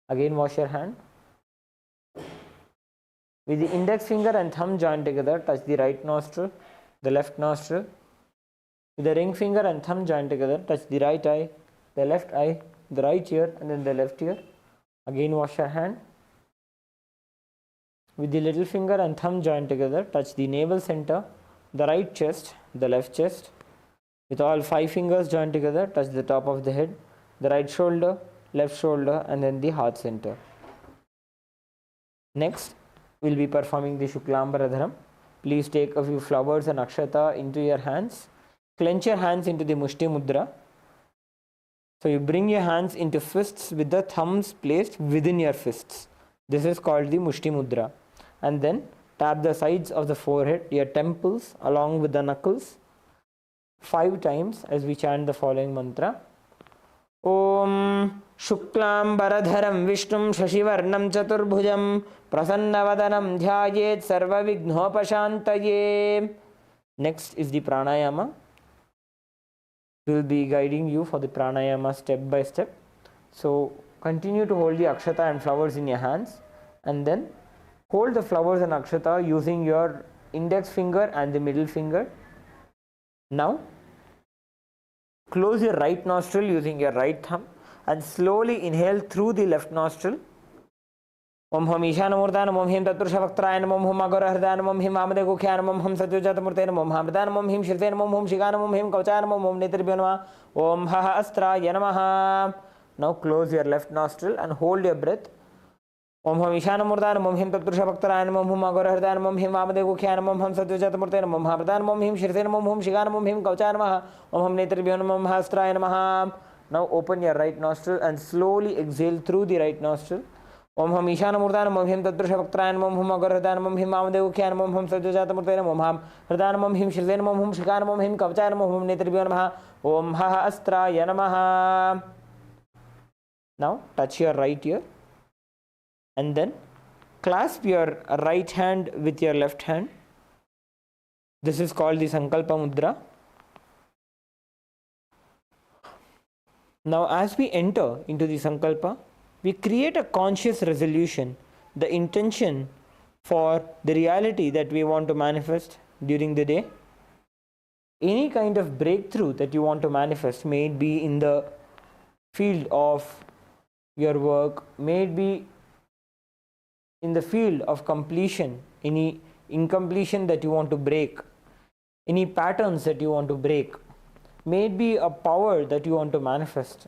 Again wash your hand. With the index finger and thumb joined together, touch the right nostril, the left nostril. With the ring finger and thumb joined together, touch the right eye, the left eye, the right ear and then the left ear. Again wash your hand. With the little finger and thumb joined together, touch the navel center, the right chest, the left chest. With all 5 fingers joined together, touch the top of the head, the right shoulder, left shoulder and then the heart center. Next, we'll be performing the Shuklambaradharam. Please take a few flowers and akshata into your hands. Clench your hands into the Mushti Mudra. So you bring your hands into fists with the thumbs placed within your fists. This is called the Mushti Mudra. And then tap the sides of the forehead, your temples along with the knuckles 5 times as we chant the following mantra. Om Shuklambaradharam Vishnum Shashivarnam Chaturbhujam Prasannavadanam Dhyayet Sarva Vignopashantaye. Next is the pranayama. We will be guiding you for the pranayama step by step. So continue to hold the akshata and flowers in your hands and then hold the flowers and akshata using your index finger and the middle finger. Now close your right nostril using your right thumb and slowly inhale through the left nostril. Om Ham Ishanamurtanam Om Him Tatpurushavaktrayanam Om Hum Agorahridanam Om Him Amade Gukhyanam Om Ham Satyujatamurtanam Om Hamridanam Om Him Shirtanam Om Hum Shiganam Om Him Kauchanam Om Hum Netribhyo Namaha Om Haha Astraya Namaha. Now close your left nostril and hold your breath. Om Ham Ishanamurtanam Om Him Tatpurushavaktrayanam Om Hum Agorahridanam Om Him Amade Gukhyanam Om Ham Satyujatamurtanam Om Hamridanam Om Him Shirtanam Om Hum Shiganam Om Him Kauchanam Om Hum Netribhyo Namaha Om Haha Astraya Namaha. Now open your right nostril and slowly exhale through the right nostril. Om Ham Ishanamurtanam Om Him Tatpurushavaktrayanam Om Hum Agorahridanam Om Him Amade Gukhyanam Om Hum Satyujatamurtanam Om Ham Hridanam Om Him Shirtanam Om Hum Shiganam Om Him Kauchanam Om Hum Netribhyo Namaha Om Haha Astraya Namaha. Now touch your right ear and then clasp your right hand with your left hand. This is called the Sankalpa Mudra. Now as we enter into the Sankalpa, we create a conscious resolution, the intention for the reality that we want to manifest during the day. Any kind of breakthrough that you want to manifest, may it be in the field of your work, may it be in the field of completion, any incompletion that you want to break, any patterns that you want to break, may it be a power that you want to manifest,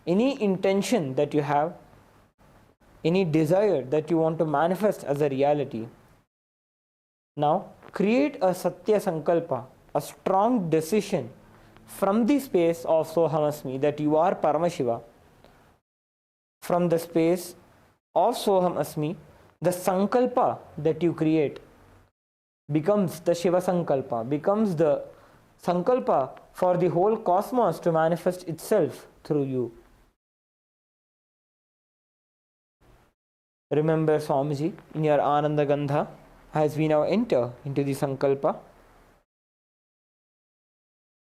any intention that you have, any desire that you want to manifest as a reality. Now create a Satya Sankalpa, a strong decision from the space of Sohamasmi that you are Paramashiva. From the space of Soham Asmi, the Sankalpa that you create becomes the Shiva Sankalpa, becomes the Sankalpa for the whole cosmos to manifest itself through you. Remember Swamiji in your Ananda Gandha as we now enter into the Sankalpa.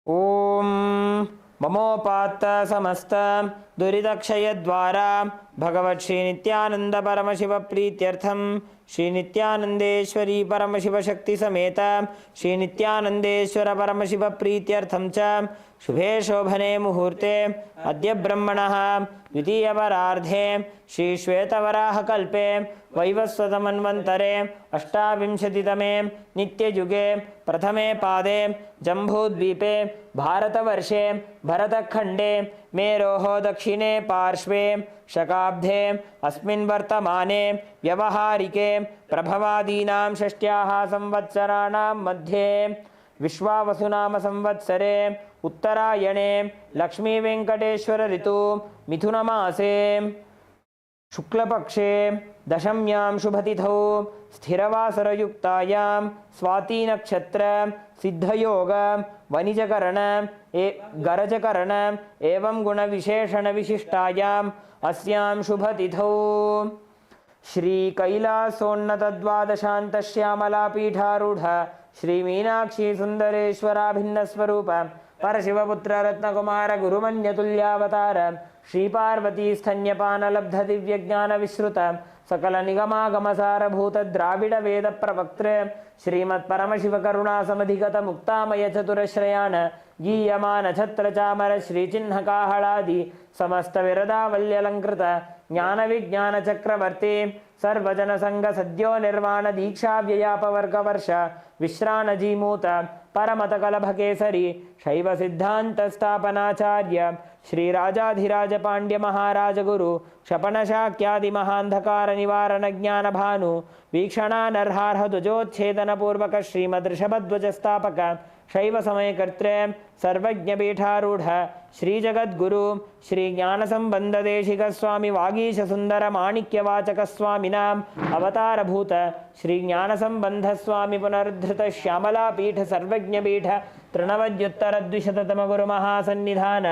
Om Mamopata Samasta Duridakshaya Dwara Bhagavat Shri Nithyananda Paramashiva Prityartham Shri Nithyanandeshwari Paramashiva Shakti Sameta Shri Nithyanandeshwara Paramashiva Prityartham Cha Shubhe Shobhane Muhurte Adya Brahmanaha Dvitiya Varardhe Shri Shvetavaraha Kalpe Vaivaswatamanvantare Ashtavimshatitame Nitya Yuge Prathame Pade Jambudvipe Bharatavarše Bharatakhande Meroho Dakshina दक्षिणे पार्श्वे शकाब्धे अस्मिन् वर्तमाने व्यवहारिके प्रभवादीनां षष्ट्याः संवत्सराणां मध्ये विश्वावसुनाम संवत्सरे उत्तरायणे लक्ष्मीवेङ्कटेश्वर ऋतु मिथुनमासे शुक्लपक्षे दशम्यां शुभतिथौ स्थिरवासरयुक्तायां स्वातिनक्षत्र सिद्धयोग वनिजकरण गरजकरण एवं गुणविशेषणविशिष्टायाम् अस्यां शुभतिथौ श्रीकैलासोन्नतद्वादशान्तश्यामलापीठारूढ श्रीमीनाक्षी सुन्दरेश्वराभिन्नस्वरूप परशिवपुत्र रत्नकुमार गुरुमन्यतुल्यावतार श्रीपार्वती स्तन्यपानलब्धदिव्यज्ञानविश्रुत सकलनिगमागमसारभूत द्राविड वेद प्रवक्त्र श्रीमत्परमशिवकरुणासमधिगत मुक्तामय चतुरश्रयान् गीयमान छत्रचामर श्रीचिह्नकाहलादि समस्त विरदावल्यलङ्कृत ज्ञानविज्ञानचक्रवर्ती सर्वजनसङ्ग सद्यो निर्वाण दीक्षाव्ययापवर्गवर्ष विश्राणजीमूत परमतकलभकेसरी शैव सिद्धान्तस्थापनाचार्य श्रीराजाधिराज पाण्ड्य महाराज गुरु क्षपणशाक्यादि महान्धकार निवारण ज्ञान भानु वीक्षणानर्हार्ह ध्वजोच्छेदन पूर्वक श्रीमदृषभध्वज स्थापक शैव समयकर्त्रे सर्वज्ञपीठारूढ़ श्री जगद्गुरु श्री ज्ञानसंबंध देशिक स्वामी वागीश सुंदर माणिक्यवाचक स्वामिनाम अवतारभूत श्री ज्ञानसंबंध स्वामी पुनरुद्धृत श्यामला पीठ सर्वज्ञ पीठ तृणवद्युत्तर द्विशततम गुरु महासन्निधान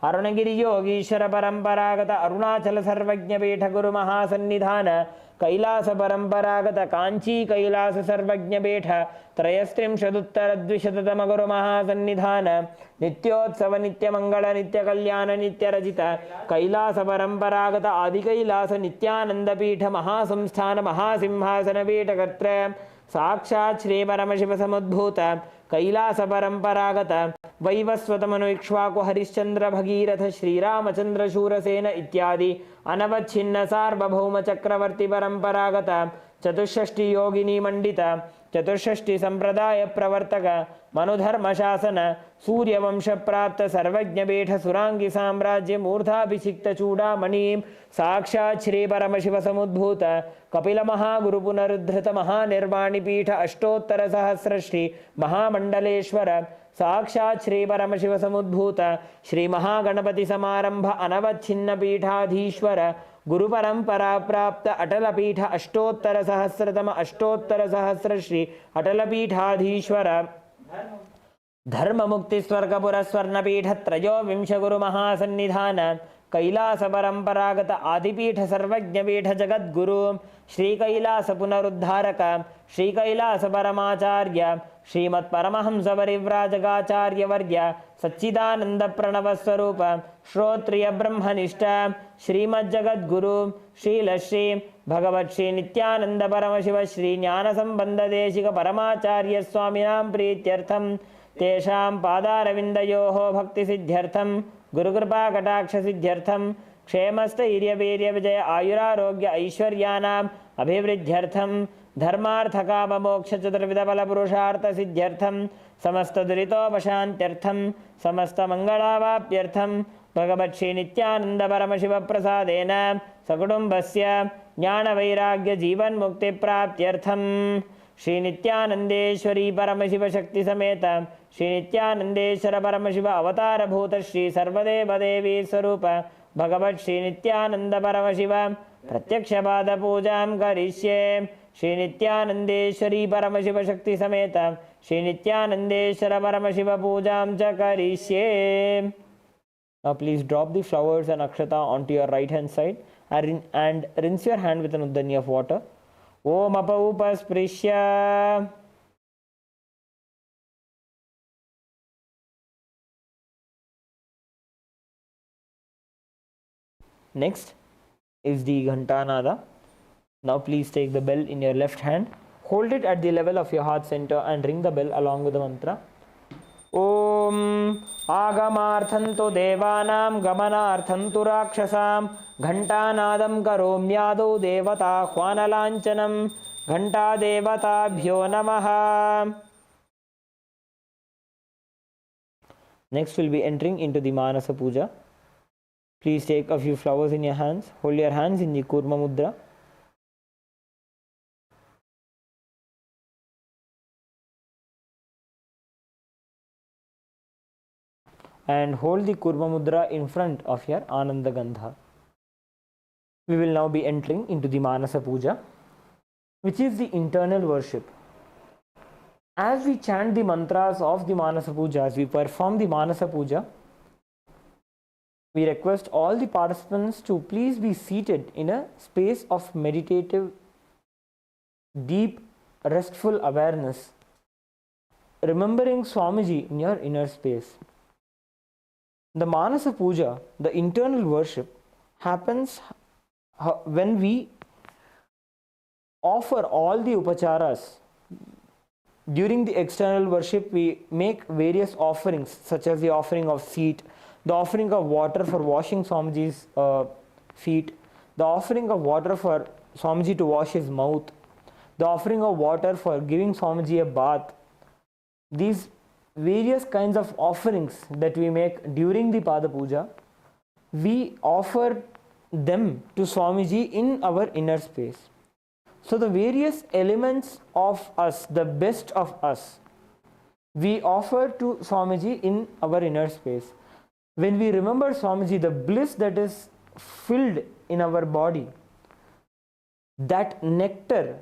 अरुणगिरि योगीश्वर परंपरागत अरुणाचल सर्वज्ञ पीठ गुरु महासन्निधान कैलास परंपरागत कांची कैलास सर्वज्ञ पीठ त्रयस्त्रिंशदुत्तर द्विशततम गुरु महासन्निधान नित्योत्सव नित्य मंगल नित्य कल्याण नित्य रचित कैलास परंपरागत आदि कैलास नित्यानंद पीठ महासंस्थान महासिंहासन पीठ कर्त्र साक्षात् श्री परमशिव समुद्भूत कैलास परंपरागत वैवस्वत मनु इक्ष्वाकु हरिश्चंद्र भगीरथ श्रीरामचंद्र शूरसेन इत्यादि अनवच्छिन्न सार्वभौम चक्रवर्ती परंपरागत चतुष्षष्टि योगिनी मंडित चतुष्षष्टि संप्रदाय प्रवर्तक मनुधर्म शासन सूर्यवंश प्राप्त सर्वज्ञ पीठ सुरांगी साम्राज्य मूर्धाभिषिक्त चूड़ामणि साक्षात् श्री परमशिव समुद्भूत कपिल महागुरु पुनरुद्धृत महानिर्वाणी पीठ अष्टोत्तर सहस्र श्री महामंडलेश्वर साक्षात् श्री परमशिव समुद्भूत श्री महागणपति समारंभ अनवच्छिन्न पीठाधीश्वर गुरु परंपरा प्राप्त अटल पीठ अष्टोत्तर सहस्र श्री अटल पीठाधीश्वर धर्म मुक्ति स्वर्गपुर स्वर्णपीठ त्रयोविंश गुरु महासन्निधान कैलास परंपरागत आदिपीठ सर्वज्ञ पीठ जगद्गुरु श्री कैलास पुनरुद्धारक श्री कैलास परमाचार्य श्रीमत् परमहंस परिव्राजकाचार्य वर्य सच्चिदानंद प्रणव स्वरूप श्रोत्रिय ब्रह्मनिष्ठ श्रीमज्जगद्गुरु श्रीलश्री भगवत् श्री नित्यानंद परमशिव श्री ज्ञान संबंध देशिक परमाचार्य स्वामिनां प्रीत्यर्थम तेषां पादारविन्दयोः भक्ति सिद्ध्यर्थम गुरुकृपा कटाक्ष सिद्ध्यर्थम क्षेमस्थैर्य वीर्य विजय आयुरारोग्य ऐश्वर्यानाम् अभिवृद्ध्यर्थम धर्मार्थ काम मोक्ष चतुर्विध फल पुरुषार्थ सिद्ध्यर्थम समस्त दुरितोपशान्त्यर्थम समस्त मंगलावाप्यर्थम भगवत् श्री नित्यानंद परमशिव प्रसादेन सकुटुम्बस्य ज्ञान वैराग्य जीवन मुक्ति प्राप्त्यर्थम श्री नित्यानंदेश्वरी परमशिव शक्ति समेत श्री नित्यानंदेश्वर परमशिव अवतार भूत श्री सर्वदेव देवी स्वरूप भगवत् श्री नित्यानंद परमशिव प्रत्यक्ष पाद पूजां करिष्ये श्री नित्यानंदेश्वरी परमशिव शक्ति समेत श्री नित्यानंदेश्वर परमशिव पूजां च करिष्ये. Now please drop the flowers and akshata onto your right hand side and rinse your hand with an uddani of water. Om apaupasprisya. Next is the Ghantanada. Now please take the bell in your left hand, hold it at the level of your heart center and ring the bell along with the mantra. Om Agamarthantu Devanam Gamanarthantu Rakshasam Ghantanadam Karomyadau Devata Hwanalanchanam Ghanta Devatabhyo Namaha. Next we'll be entering into the Manasa Puja. Please take a few flowers in your hands. Hold your hands in the Kurma Mudra. And hold the Kurma Mudra in front of your Ananda Gandha. We will now be entering into the Manasa Puja, which is the internal worship. As we chant the mantras of the Manasa Puja, as we perform the Manasa Puja, we request all the participants to please be seated in a space of meditative, deep, restful awareness, remembering Swamiji in your inner space. The Manasa Puja, the internal worship, happens when we offer all the upacharas. During the external worship, we make various offerings, such as the offering of seat, the offering of water for washing Swamiji's feet, the offering of water for Swamiji to wash his mouth, the offering of water for giving Swamiji a bath. These various kinds of offerings that we make during the Pada Puja, we offer them to Swamiji in our inner space. So the various elements of us, the best of us, we offer to Swamiji in our inner space. When we remember Swamiji, the bliss that is filled in our body, that nectar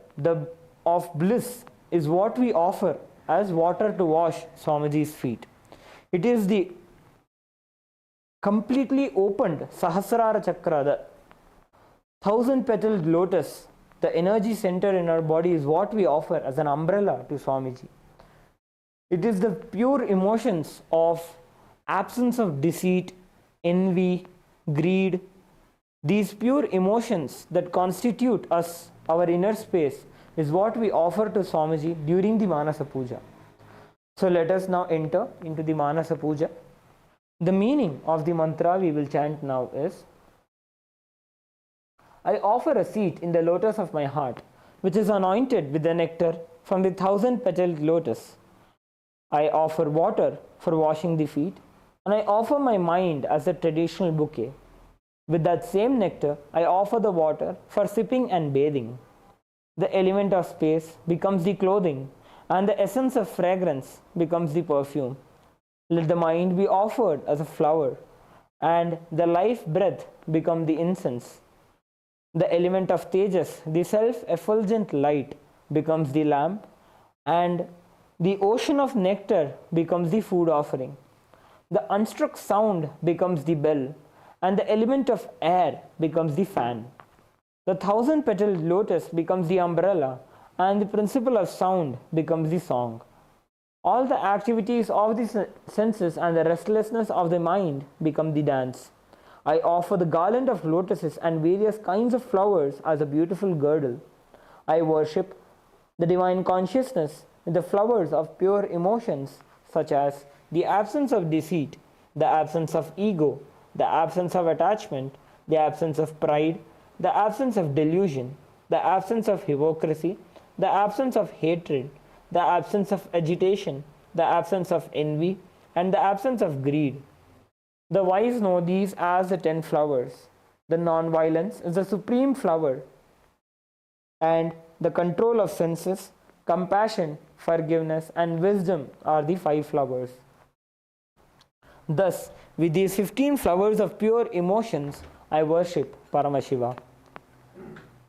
of bliss is what we offer as water to wash Swamiji's feet. It is the completely opened Sahasrara Chakra, the 1,000-petaled lotus, the energy center in our body, is what we offer as an umbrella to Swamiji. It is the pure emotions of absence of deceit, envy, greed, these pure emotions that constitute us, our inner space, is what we offer to Swamiji during the Manasa Puja. So let us now enter into the Manasa Puja. The meaning of the mantra we will chant now is: I offer a seat in the lotus of my heart, which is anointed with the nectar from the 1,000-petaled lotus. I offer water for washing the feet, and I offer my mind as a traditional bouquet. With that same nectar, I offer the water for sipping and bathing. The element of space becomes the clothing, and the essence of fragrance becomes the perfume. Let the mind be offered as a flower, and the life breath become the incense. The element of Tejas, the self-effulgent light, becomes the lamp, and the ocean of nectar becomes the food offering. The unstruck sound becomes the bell, and the element of air becomes the fan. The 1,000-petaled lotus becomes the umbrella, and the principle of sound becomes the song. All the activities of the senses and the restlessness of the mind become the dance. I offer the garland of lotuses and various kinds of flowers as a beautiful girdle. I worship the divine consciousness with the flowers of pure emotions, such as the absence of deceit, the absence of ego, the absence of attachment, the absence of pride, the absence of delusion, the absence of hypocrisy, the absence of hatred, the absence of agitation, the absence of envy, and the absence of greed. The wise know these as the 10 flowers. The non-violence is the supreme flower, and the control of senses, compassion, forgiveness, and wisdom are the 5 flowers. Thus, with these 15 flowers of pure emotions, I worship Paramashiva.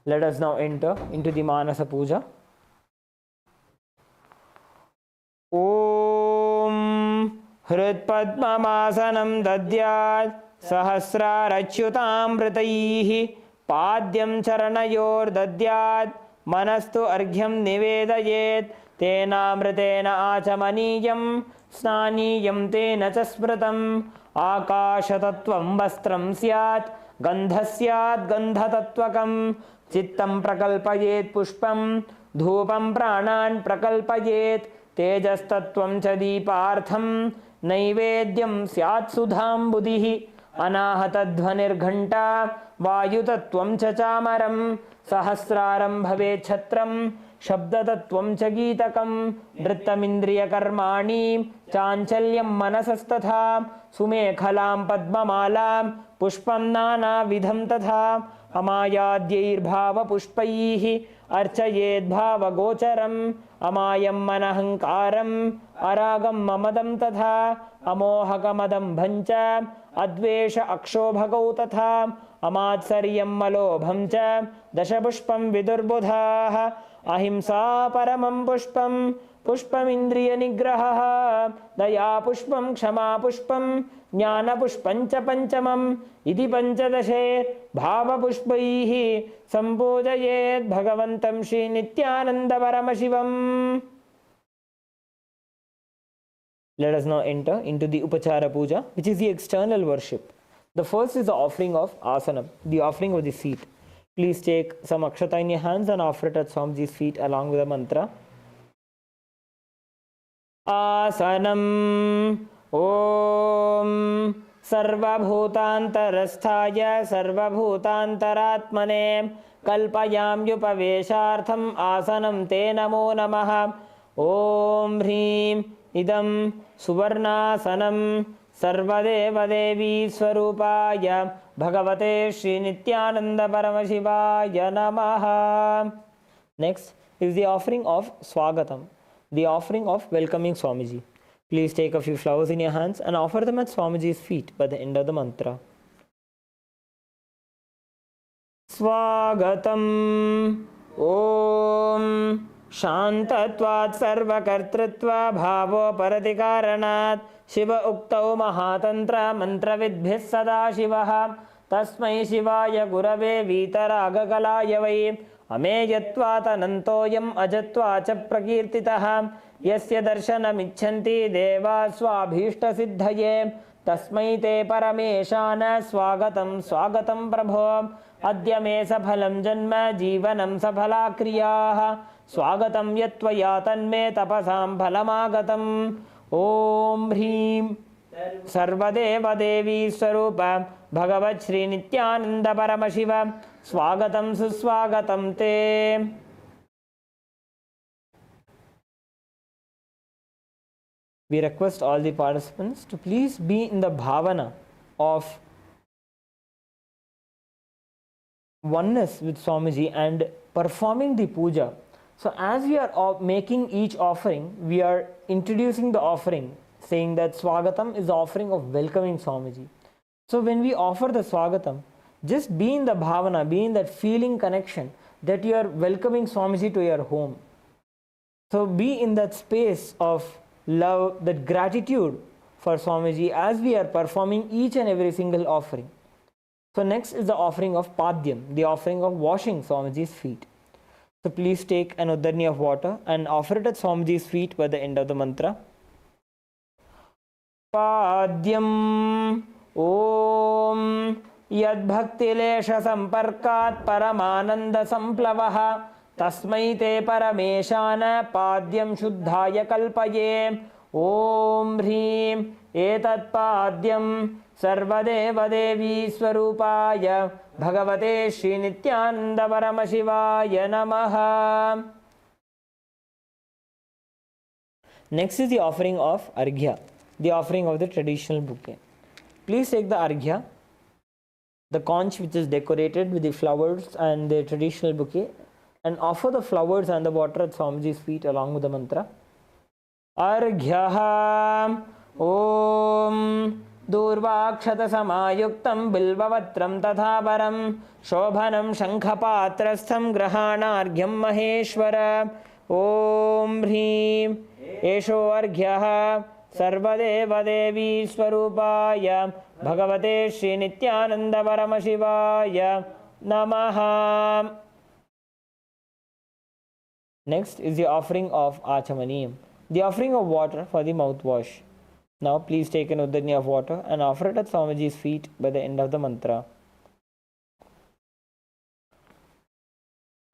Let us now enter into the Manasa Puja. Om Hritpadmamasanam dadyat sahasrarachyutamritaihi padyam charanayor dadyat manastu arghyam nivedayet tenamritena achamaniyam snaniyam tena chasmritam akashatattvam vastram syat gandhasyat gandhatatvakam chittam prakalpayet pushpam dhupam pranan prakalpayet तेजस्तत्वं च दीपार्थं नैवेद्यं स्यात् सुधां बुधिः अनाहतध्वनिर्घण्टा वायुतत्वं च चामरं सहस्रारं भवेत् छत्रं शब्दतत्त्वं च गीतकं नृत्तमिन्द्रियकर्माणि चाञ्चल्यं मनसस्तथा सुमेखलां पद्ममालां पुष्पं नानाविधं तथा अमायाद्यैर्भावपुष्पैः अर्चयेद्भावगोचरम् अमायं मनहङ्कारम् अरागं ममदं तथा अमोहकमदम्भं च अद्वेष अक्षोभगौ तथा अमात्सर्यं मलोभं च दशपुष्पं विदुर्बुधाः अहिंसा परमं पुष्पं पुष्पमिन्द्रियनिग्रहः दया पुष्पं क्षमा पुष्पं ज्ञानपुष्पं च पञ्चमम् इति पञ्चदशे भावपुष्पैः सम्पूजयेत् भगवन्तं श्रीनित्यानन्दपरमशिवम्. Let us now enter into the Upachara Puja, which is the external worship. The first is the offering of asanam, the offering of the seat. Please take some akshata in your hands and offer it at Swamiji's feet along with the mantra. Asanam Om Sarvabhutantarasthaya Sarvabhutantaratmane Kalpayam Yupaveshartham Asanam Te Namo Namaha Om Hrim Idam Suvarnasanam Sarvadevadevi Swarupaya Bhagavate Shri Nithyananda Paramashivaya Namaha. Next is the offering of Swagatam, the offering of welcoming Swamiji. Please take a few flowers in your hands and offer them at Swamiji's feet by the end of the mantra. Swagatam Om Shantatvat Sarvakartritva Bhavo Paratikaranat Shiva Uktau Mahatantra Mantravidbhis Sada Shivaha Tasmai Shivaya Gurave Vitaraga Vai Ameyatvat Anantoyam Ajatvacha Prakirtitaha Yasya Darshanamichanti Deva Swabhishta Siddhaye Tasmai Te Parameshana Swagatam Swagatam Prabho Adya Me Saphalam Janma Jivanam Saphala Kriyaha Swagatam Yatvaya Tanme Tapasam Phalamagatam Om Hrim Sarvadeva Devi Swarupa Bhagavat Shri Nithyananda Paramashiva Swagatam Suswagatam Te. We request all the participants to please be in the bhavana of oneness with Swamiji and performing the puja. So as we are making each offering, we are introducing the offering, saying that Swagatam is the offering of welcoming Swamiji. So when we offer the Swagatam, just be in the bhavana, be in that feeling connection that you are welcoming Swamiji to your home. So be in that space of love, that gratitude for Swamiji as we are performing each and every single offering. So next is the offering of Padyam, the offering of washing Swamiji's feet. So please take an uddarni of water and offer it at Swamiji's feet by the end of the mantra. Padyam Om Yad Bhaktilesha Samparkat Paramananda Samplavaha Tasmai Te Parameshana Padyam Shuddhaya Kalpaye Om Hrim Etat Padyam Sarvadeva Devi Swarupaya Bhagavate Shri Nithyananda Paramashivaya Namaha. Next is the offering of Arogya, the offering of the traditional bouquet. Please take the Arogya, the conch which is decorated with the flowers and the traditional bouquet, and offer the flowers and the water at Swamiji's feet along with the mantra. Arghya Om Durvakshata Samayuktam Bilvavatram Tathaparam Shobhanam Shankhapatrastham Grahana Arghyam Maheshwara Om Hrim Esho Arghya Sarvadeva Devi Swarupaya Bhagavate Shri Nithyananda Paramashivaya Namaha. Next is the offering of Achamaniyam, the offering of water for the mouthwash. Now please take an uddarni of water and offer it at Swamiji's feet by the end of the mantra.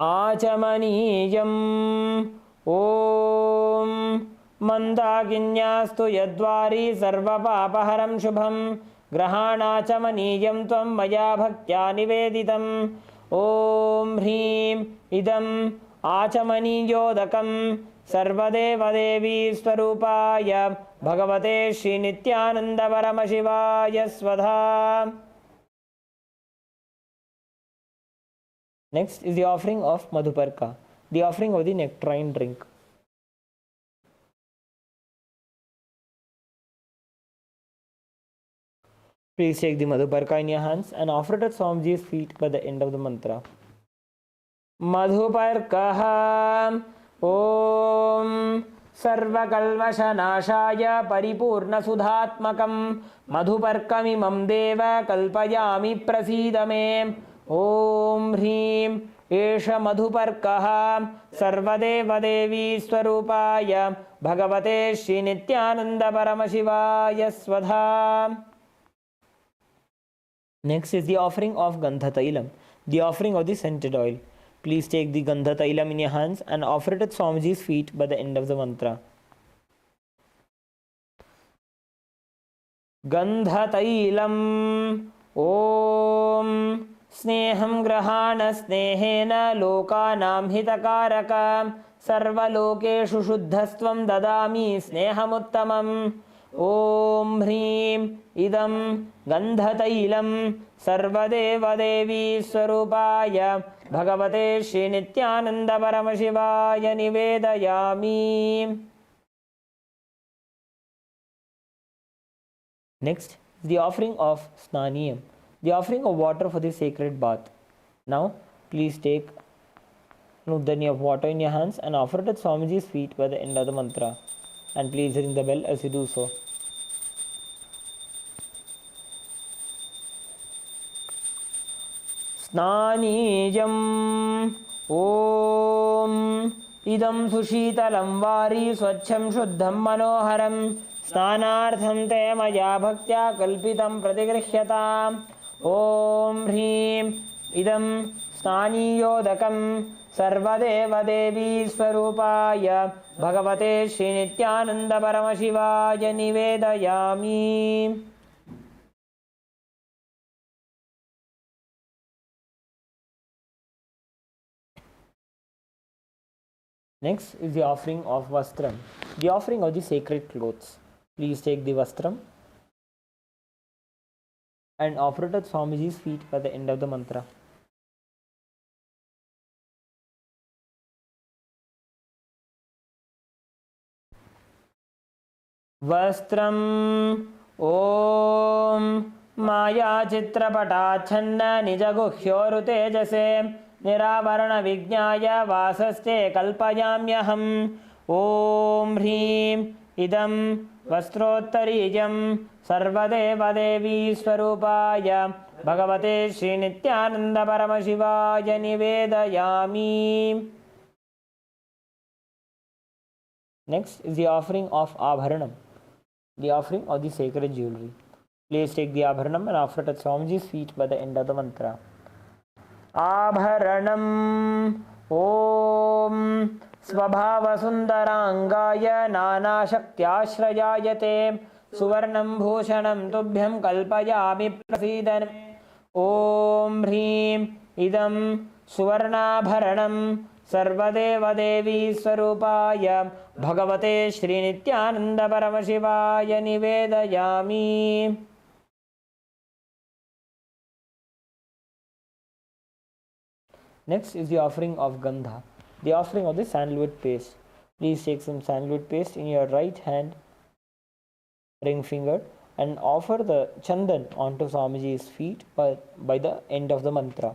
Achamaniyam Om Mandaginyastu Yadvari Sarva Papaharam Shubham Grahanachamaniyam Tvam Maya Bhaktya Niveditam Om Hrim Idam आचमनीयोदकं सर्वदेवदेवी स्वरूपाय भगवते श्रीनित्यानंद परमशिवाय स्वधा. Next is the offering of Madhuparka, the offering of the nectarine drink. Please take the Madhuparka in your hands and offer it at Swamiji's feet by the end of the mantra. Madhuparkaha Om Sarvakalvashanashaya Paripurnasudhatmakam Madhuparkamimam Deva Kalpayami Prasidame. Om Hrim Esha Madhuparkaha Sarvadevadevi Swarupaya Bhagavate Shri Nityananda Paramashivaya Svadha. Next is the offering of Gandha Tailam, the offering of the scented oil. Please take the Gandha Tailam in your hands and offer it at Swamiji's feet by the end of the mantra. Gandha Tailam Om Sneham Grahana Snehena Lokanam Hitakaraka Sarvalokeshu Shuddhastvam Dadami Snehamuttamam. Om Hrim Idam Gandhatailam Sarvadevadevi Swarupaya Bhagavate Shri Nityananda Paramashivaya Nivedayami. Next is the offering of Snaniyam, the offering of water for the sacred bath. Now please take Nudani of water in your hands and offer it at Swamiji's feet by the end of the mantra. And please ring the bell as you do so. Snanijam Om Idam Sushitalam Vari Swachham Shuddham Manoharam Snanartham Te Maya Bhaktya Kalpitam Pratigrihyata. Om Hrim Idam Snaniyodakam Sarvadevadevi Swarupaya Bhagavate Shri Nityananda Paramashivaya Nivedayami. Next is the offering of Vastram, the offering of the sacred clothes. Please take the Vastram and offer it at Swamiji's feet by the end of the mantra. Vastram Om Maya Chitrapatachanna Nijaguhyoru Tejase Niravarana Vijnaya Vasaste Kalpayamyaham. Om Hrim Idam Vastrottarijam Sarvadevadevi Swarupaya Bhagavate Shri Nityananda Paramashivaya Nivedayami. Next is the offering of Abharanam, the offering of the sacred jewelry. Please take the Abharanam and offer it at Swamiji's feet by the end of the mantra. Abharanam Om Svabhava Sundarangaya Nana Shaktyashrayayate Suvarnam Bhushanam Tubhyam Kalpayami Prasidanam. Om Hrim Idam Suvarnabharanam Sarvadevadevi Swarupaya Bhagavate Shri Nityananda Paramashivaya Nivedayami. Next is the offering of Gandha, the offering of the sandalwood paste. Please take some sandalwood paste in your right hand ring finger and offer the chandan onto Swamiji's feet by the end of the mantra.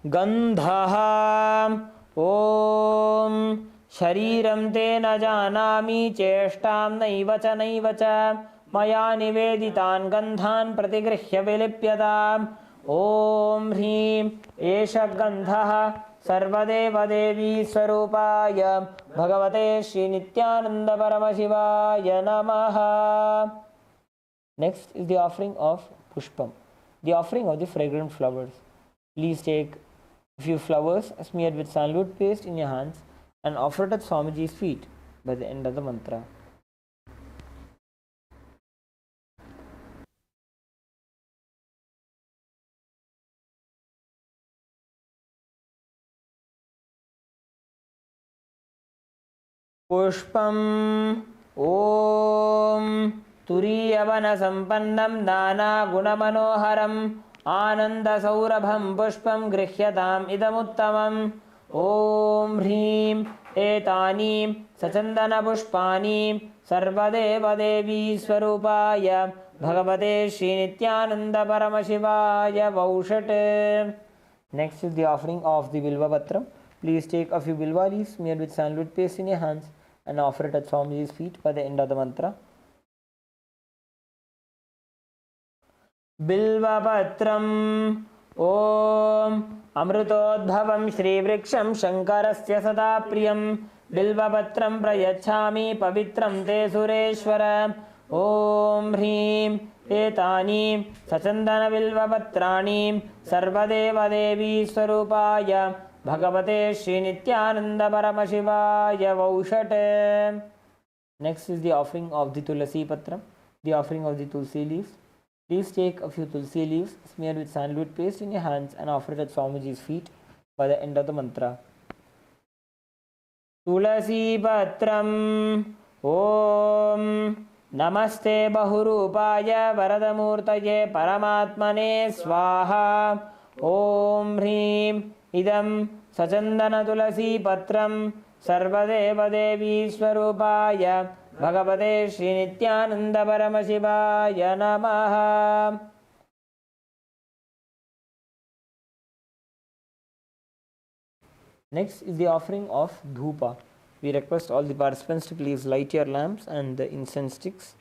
Gandha Om Shariram Te Na Janami Cheshtam Naiva Cha Naiva Cha Maya Niveditan Gandhan Pratigrihya Vilipyatam. Om Hrim Esha Gandha Sarvadevadevi Swarupaya Bhagavate Shri Nityananda Paramashivaya Namaha. Next is the offering of Pushpam, the offering of the fragrant flowers. Please take a few flowers smeared with sandalwood paste in your hands and offer it at Swamiji's feet by the end of the mantra. पुष्पम् ॐ तुरीयवनसम्पन्नं नानागुणमनोहरम् आनन्दसौरभं पुष्पं गृह्यताम् इदमुत्तमम् ॐ ह्रीं एतानीं सचन्दनपुष्पाणि सर्वदेवदेवी स्वरूपाय भगवते श्रीनित्यानन्दपरमशिवाय वौषट्. Next is the offering of the Bilva Patram. Please take a few Bilva leaves smeared with sandalwood paste in your hands and offer it at Swamiji's feet by the end of the mantra. Bilva Patram Om Amrutodbhavam Shri Vriksham Shankarasya Sada Priyam Bilva Patram Prayachami Pavitram Te Sureshwara Om Hrim एतानि सचन्दन बिल्वपत्राणि सर्वदेवदेवी स्वरूपाय भगवते Shri Nityananda परमशिवाय वौषट्. Next is the offering of the Tulasi Patram, the offering of the Tulsi leaves. Please take a few Tulsi leaves smeared with sandalwood paste in your hands and offer it at Swamiji's feet by the end of the mantra. Tulasi Patram Om नमस्ते बहुरूपाय वरदमूर्तये परमात्मने स्वाहा. ॐ ह्रीं इदं सचन्दनतुलसीपत्रं सर्वदेवदेवी स्वरूपाय भगवते श्रीनित्यानन्दपरमशिवाय नमः. Next is the offering of Dhupa. We request all the participants to please light your lamps and the incense sticks.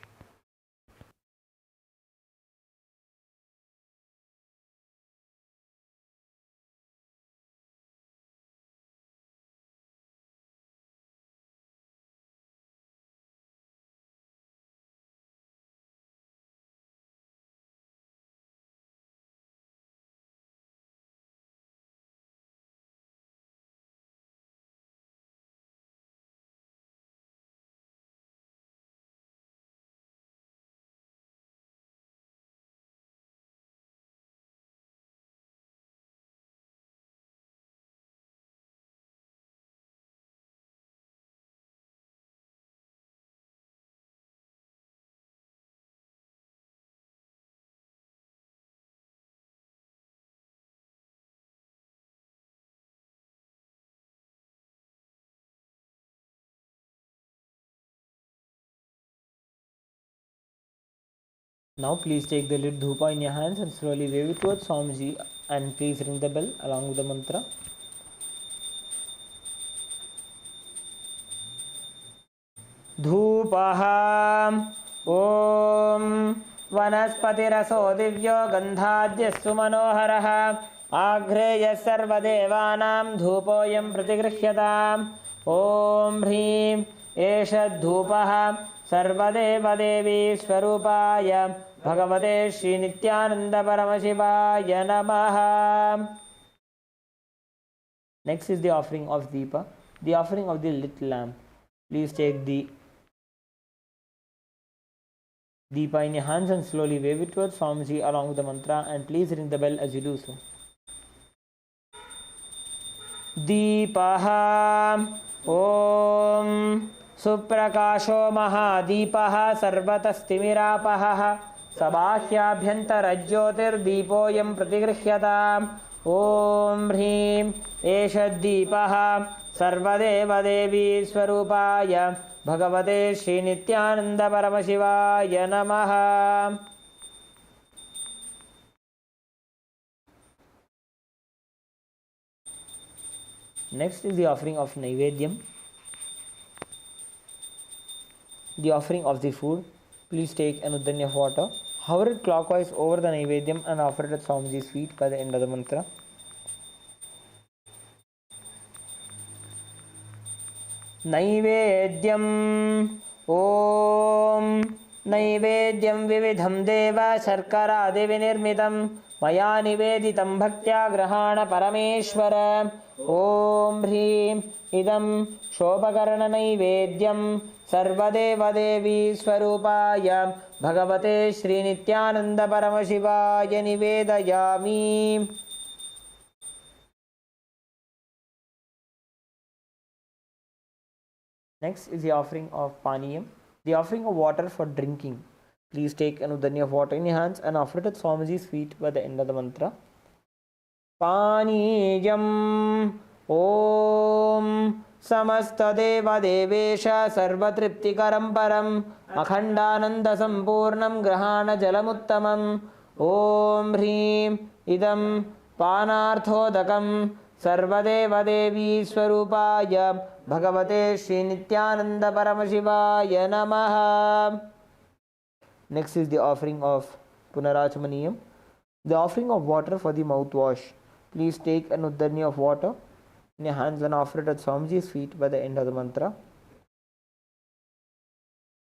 Now please take the lit dhupa in your hands and slowly wave it towards Swamiji and please ring the bell along with the mantra. Dhupaha Om Vanaspatiraso Divyo Gandhadyasu Manoharaha Agreya Sarvadevanam Dhupoyam Pratigrihyataam. Om Hrim Esha Dhupaha सर्वदेवदेवी स्वरूपाय भगवते श्रीनित्यानंद परमशिवाय नमः. Next is the offering of Deepa, the offering of the lit lamp. Please take the Deepa in your hands and slowly wave it towards Swamiji along with the mantra and please ring the bell as you do so. Deepaha Om सुप्रकाशो महादीपः सर्वतस्तिमिरापहः सबाह्याभ्यन्तरज्योतिर्दीपोऽयं प्रतिगृह्यताम्. ॐ ह्रीं एष दीपः सर्वदेवदेवी स्वरूपाय भगवते श्रीनित्यानन्दपरमशिवाय नमः. Next is the offering of Naivedyam, the offering of the food. Please take an udanya of water, hover it clockwise over the Naivedyam and offer it at Swamiji's feet by the end of the mantra. Naivedyam Om Naivedyam Vividham Deva Sharkara Devinirmitam Maya Niveditam Bhaktya Grahana Parameshwara. Om Hrim Idam Shopakarana Naivedyam सर्वदेवदेवी स्वरूपाय भगवते श्रीनित्यानंद परमशिवाय निवेदयामि. Next is the offering of Paniyam, the offering of water for drinking. Please take an udani of water in your hands and offer it at Swamiji's feet by the end of the mantra. Paniyam Om Samastadeva Devesha Sarvatriptikaram Param Akhandananda Sampurnam Grahana Jalamuttamam Om Hrim Idam Panarthodakam Sarvadeva Devi Swarupaya Bhagavate Shri Nithyananda Paramashivaya Namaha. Next is the offering of Punarachamaniyam, the offering of water for the mouthwash. Please take an uddani of water in your hands and offer it at Swamiji's feet by the end of the mantra.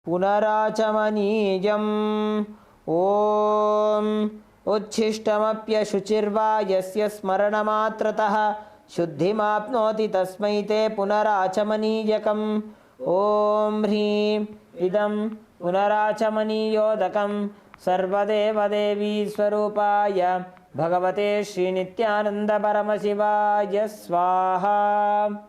Punarachamaniyam Om Uchishtamapya Shuchirva Yasya Smaranamatrataha Shuddhimapnoti Tasmai Te Punarachamaniyakam Om Hrim Idam Punarachamaniyodakam Sarvadeva Devi Swarupaya Bhagavate Shri Nithyananda Paramashivaya Swaha.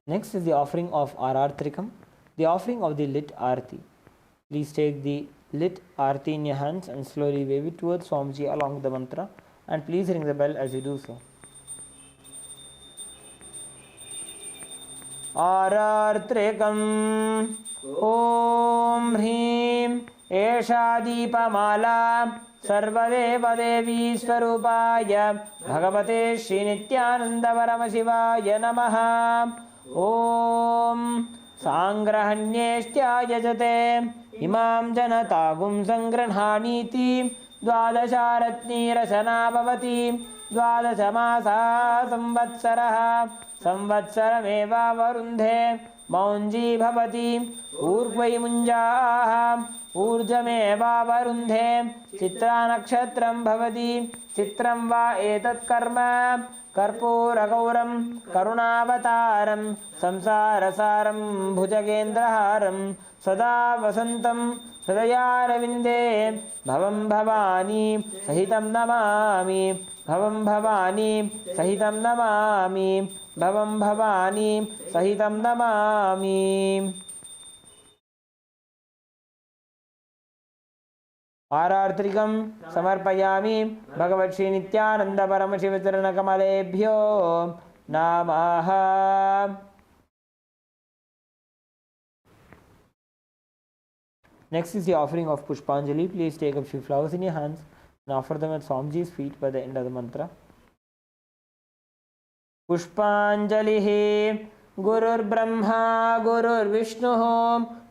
Next is the offering of Arartrikam, the offering of the lit Arti. Please take the lit Arti in your hands and slowly wave it towards Swamiji along with the mantra, and please ring the bell as you do so. Arartrikam Om Hrim Esha Deepamala Sarvadeva Devi Swarupaya Bhagavate Shri Nithyananda Paramashivaya Namaha. Om Sangrahanyeshtya Yajate Imam Janatagum Sangranhaniti Dvadasharatni Rasana Bhavati Dvadashamasa Samvatsaraha Samvatsarameva Varundhe Maunji Bhavati Urvai Munjaha Urjameva Varundhe Chitra Nakshatram Bhavati Chitram Va Etat Karma Karpuragauram Karunavataram Samsarasaram Bhujagendraharam Sada Vasantam Sadayaravinде Bhavam Bhavani Sahitam Namami Bhavam Bhavani Sahitam Namami Bhavam Bhavani Sahitam Namami. Arartrikam Samarpayami Bhagavat Shri Nithyananda Paramashivatarana Kamalebhyo Namaha. Next is the offering of Pushpanjali. Please take a few flowers in your hands and offer them at Swamiji's feet by the end of the mantra. Pushpanjalihi Gurur Brahma Gurur Vishnu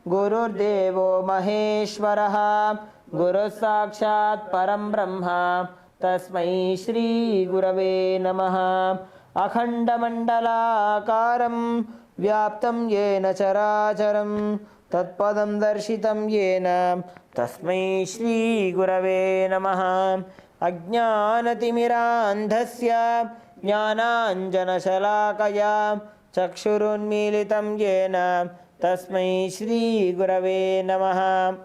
Gurur Devo Maheshwaraha Guru Sakshat Param Brahma Tasmai Shri Gurave Namaha. Akhanda Mandala Karam Vyaptam Yena Characharam Tatpadam Darshitam Yena Tasmai Shri Gurave Namaha. Ajnanatimirandhasya Jnananjana Shalakaya Chakshurunmilitam Yena Tasmai Shri Gurave Namaha.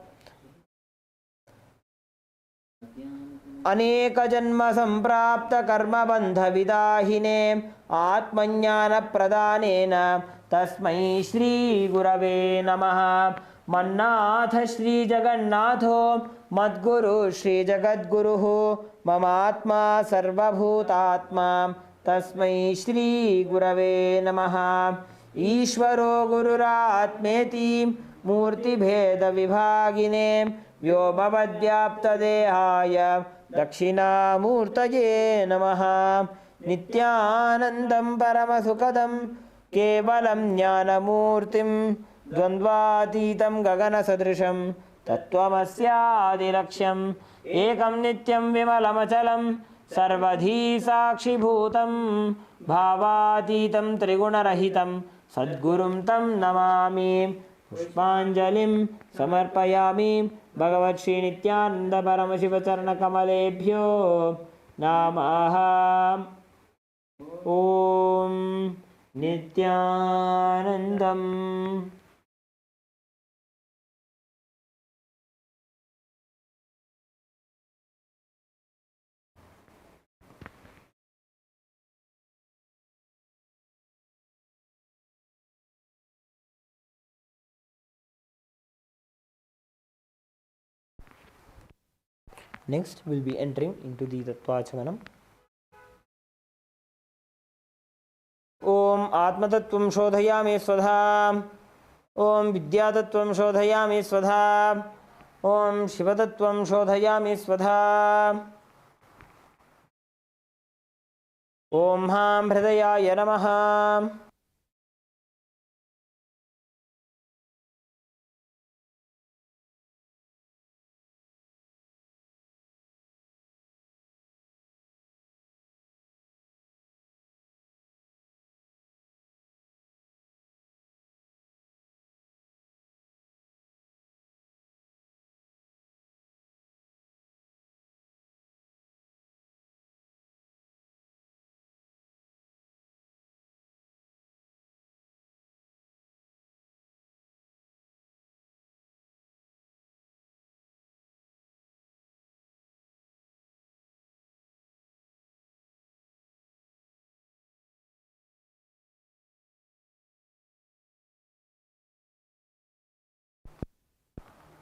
अनेक जन्म संप्राप्त कर्म बंध विदाहिने आत्मज्ञान प्रदानेन तस्मै श्री गुरवे नमः. मन्नाथ श्री जगन्नाथो मद्गुरु श्री जगद्गुरुः ममात्मा सर्वभूतात्मा तस्मै श्री गुरवे नमः. ईश्वरो गुरुरात्मेति मूर्तिभेद विभागिने व्योमवद्व्याप्तदेहाय दक्षिणामूर्तये नमः. नित्यानन्दं परमसुखदं केवलं ज्ञानमूर्तिं द्वन्द्वातीतं गगनसदृशं तत्त्वमस्यादिलक्ष्यम् एकं नित्यं विमलमचलं सर्वधी साक्षिभूतं भावातीतं त्रिगुणरहितं सद्गुरुं तं नमामि. पुष्पाञ्जलिं समर्पयामि भगवत् श्री नित्यानंद परमशिव चरण कमलेभ्यो नमः. Om Nithyanandam. Next, we'll be entering into the Tattvachamanam. Om Atmatattvam Shodhayami Swadha. Om Vidyatattvam Shodhayami Swadha. Om Shivatattvam Shodhayami Swadha. Om Ham Hridayaya Namaha.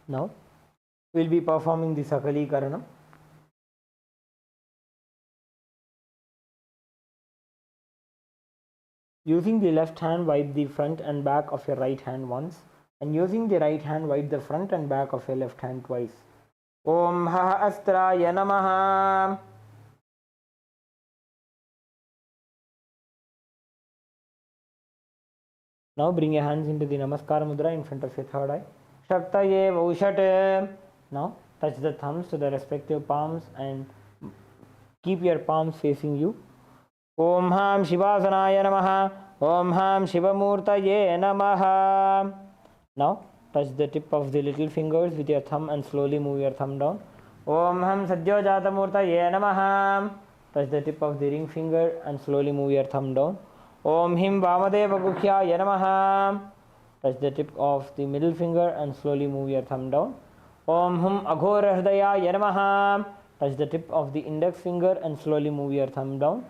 Now, we'll be performing the Sakali Karanam. Using the left hand, wipe the front and back of your right hand once, and using the right hand, wipe the front and back of your left hand twice. Om Ha Astraya Namaha. Now bring your hands into the Namaskar Mudra in front of your third eye. Shaktaye Vaushat. Now touch the thumbs to the respective palms and keep your palms facing you. Om Ham Shivasanaya Namaha. Om Ham Shivamurtaye Namaha. Now touch the tip of the little fingers with your thumb and slowly move your thumb down. Om Ham Sadhyojatamurtaye Namaha. Touch the tip of the ring finger and slowly move your thumb down. Om Him Vamadeva Guhyaya Namaha. Touch the tip of the middle finger and slowly move your thumb down. Om Hum Aghora Hridayaya Namaha. Touch the tip of the index finger and slowly move your thumb down.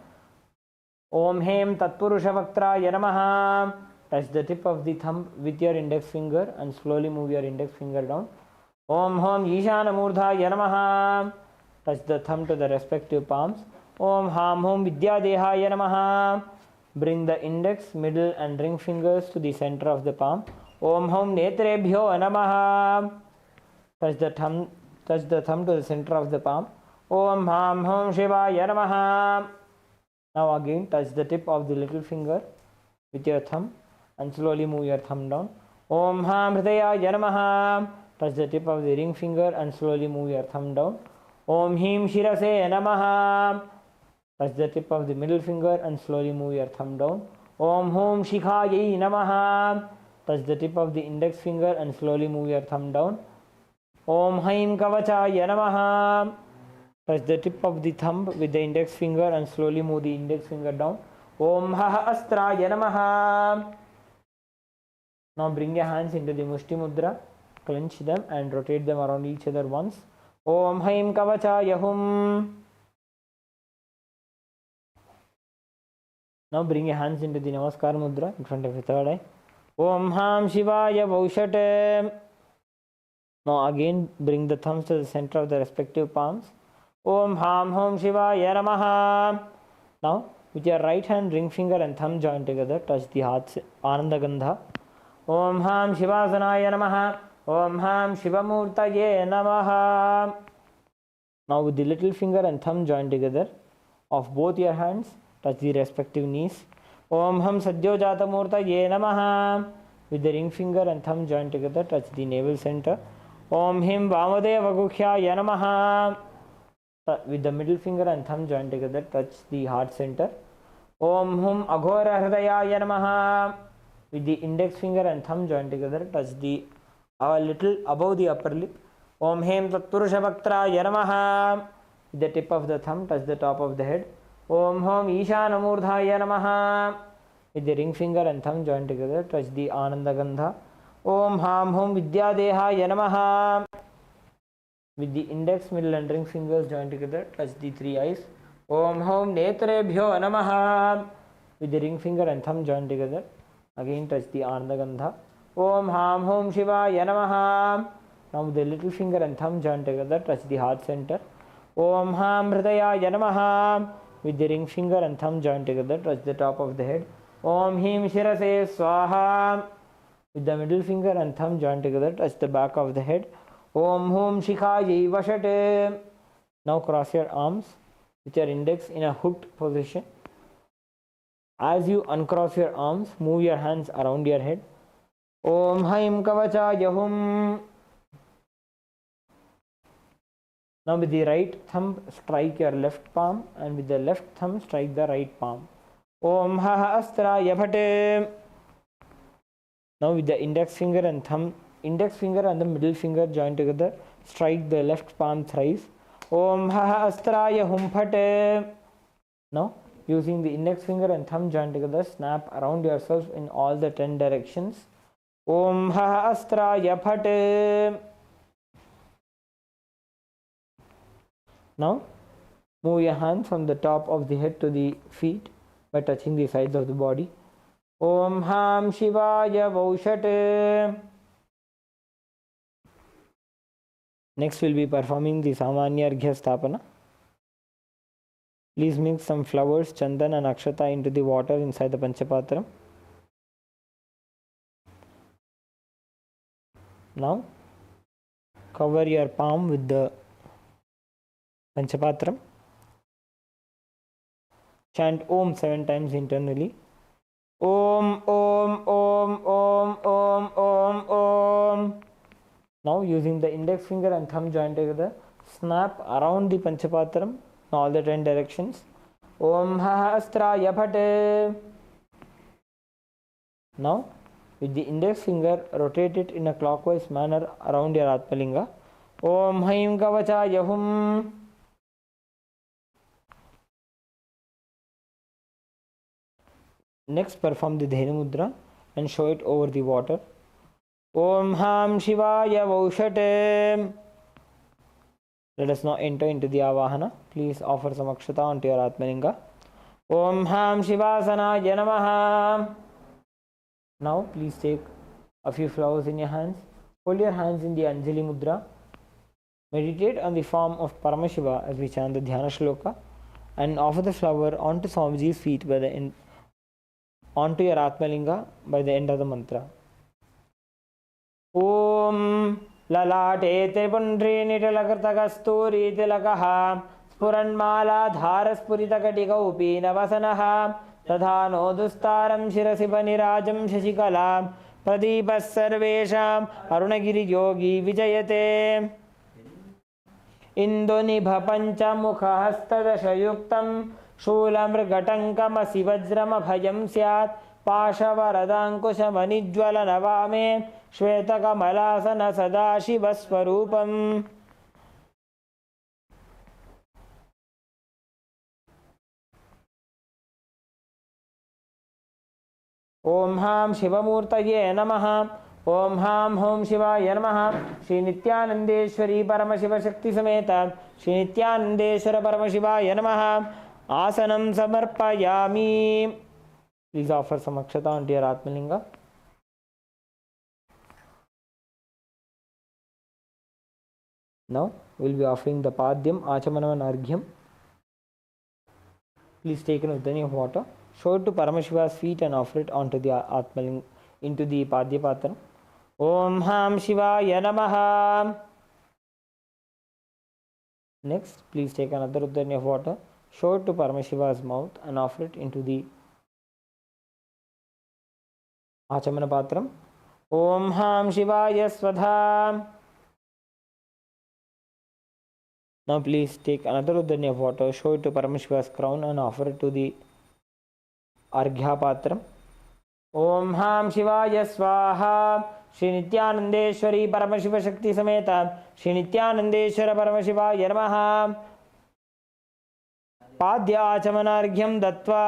Om Hem Tatpurusha Vaktraya Namaha. Touch the tip of the thumb with your index finger and slowly move your index finger down. Om Hom Ishana Murdhaya Namaha. Touch the thumb to the respective palms. Om Ham Hom Vidyadehaya Namaha. Bring the index, middle and ring fingers to the center of the palm. Om Hom Netrebhyo Namaha. Touch the thumb to the center of the palm. Om Ham Hom Shivaya Namaha. Now again touch the tip of the little finger with your thumb and slowly move your thumb down. Om Ham Hridayaya Namaha. Touch the tip of the ring finger and slowly move your thumb down. Om Him Shirase Namaha. Touch the tip of the middle finger and slowly move your thumb down. Om Hum Shikhaye Namaha. Touch the tip of the index finger and slowly move your thumb down. Om Haim Kavachaya Namaha. Touch the tip of the thumb with the index finger and slowly move the index finger down. Om Ha Astraya Namaha. Now bring your hands into the Mushti Mudra, clench them and rotate them around each other once. Om Haim Kavachaya Hum. Now bring your hands into the Namaskar Mudra in front of your third eye. Om Ham Shivaya Vaushat. Now again bring the thumbs to the center of the respective palms. Om Ham Hom Shivaya Namaha. Now with your right hand ring finger and thumb joined together, touch the heart Ananda Gandha. Om Ham Shivasanaya Namaha. Om Ham Shivamurtaye Namaha. Now with the little finger and thumb joined together of both your hands, touch the respective knees. Om Ham Sadhyojatamurtaye Namaha. With the ring finger and thumb joined together, touch the navel center. Om Him Vamadeva Guhyaya Namaha. With the middle finger and thumb joined together, touch the heart center. Om Hum Aghora Hridayaya Namaha. With the index finger and thumb joined together, touch the little above the upper lip. Om Hem Tatpurusha Vaktraya Namaha. With the tip of the thumb, touch the top of the head. Om Hum Ishanamurdhaya Namaha. With the ring finger and thumb joined together, touch the Ananda Gandha. Om Ham Hum Vidyadehaya Namaha. With the index, middle and ring fingers joined together, touch the three eyes. Om Hum Netrebhyo Namaha. With the ring finger and thumb joined together, again touch the Ananda Gandha. Om Ham Hum Shivaya Namaha. Now with the little finger and thumb joined together, touch the heart center. Om Ham Hridayaya Namaha. With the ring finger and thumb joined together, touch the top of the head. Om Him Shirase Swaha. With the middle finger and thumb joined together, touch the back of the head. Om Hum Shikhaye Vashate. Now cross your arms with your index in a hooked position. As you uncross your arms, move your hands around your head. Om Haim Kavachaya Hum. Now with the right thumb strike your left palm, and with the left thumb strike the right palm. Om Ha Astraya Bhate. Now with the index finger and the middle finger joined together, strike the left palm thrice. Om Ha Astraya Hum Phate. Now using the index finger and thumb joined together, snap around yourself in all the 10 directions. Om Ha Astraya Phate. Now move your hand from the top of the head to the feet by touching the sides of the body. Om Ham Shivaya Vaushate. Next we'll be performing the Samanya Arghya Sthapana. Please mix some flowers, chandan and akshata into the water inside the Panchapatram. Now cover your palm with the Panchapatram. Chant Om 7 times internally. Om, Om, Om, Om, Om, Om, Om. Now using the index finger and thumb joined together, snap around the Panchapatram in all the 10 directions. Om Ha Astraya Bhate. Now with the index finger, rotate it in a clockwise manner around your Atmalinga. Om Haim Kavachaya Hum. Next, perform the Dhenu Mudra and show it over the water. Om Ham Shivaya Vaushate. Let us now enter into the Avahana. Please offer some akshata onto your Atmalinga. Om Ham Shivasanaya Namaha. Now, please take a few flowers in your hands. Hold your hands in the Anjali Mudra. Meditate on the form of Paramashiva as we chant the Dhyana Shloka, and offer the flower onto Swamiji's feet by the end, onto your Atmalinga by the end of the mantra. Om Lalate Tripundri Nitalakratagasturi Tilakaha Spuranmala Dharaspuritagadikaupi Navasanaha Tadhano Dustaram Shirasipanirajam Shashikala Pradipas Sarvesham Arunagiri Yogi Vijayate Indonibha Panchamukha Hastadashayuktam Shulamrgatankam Sivajrama Syat Pashavaradhankushamanijwala Navame Shvetakamalasana Sadashivaswarupam. Om Ham Shivamurtaye Namaha. Om Ham Hom Shivaya Namaha. Shri Nithyanandeshwari Paramashiva Shakti Sameta Shri Nithyanandeshwara Paramashiva Namaha. Asanam Samarpayami. Please offer some akshata onto your Atmalinga. Now we will be offering the Padyam, Achamanam and Arghyam. Please take an udani of water, show it to Paramashiva's feet and offer it onto the Atmalinga, into the Padya Patram. Om Ham Shivaya Namaha. Next, please take another udani of water, show it to Paramashiva's mouth and offer it into the Achamana Patram. Om Ham Shivaya Swadha. Now please take another udani of water, show it to Paramashiva's crown and offer it to the Arghya Patram. Om Ham Shivaya Swaha. Shri Nithyanandeshwari Paramashiva Shakti Sameta Shri Nithyanandeshwara Paramashiva Namaha. पाद्याचमनार्घ्यं दत्वा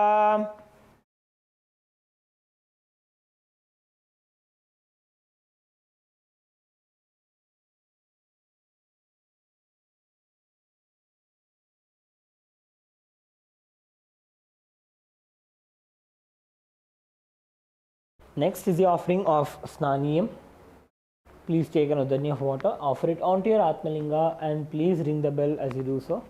Next is the offering of Snaniyam. Please take an udanya of water, offer it onto your Atmalinga, and please ring the bell as you do so.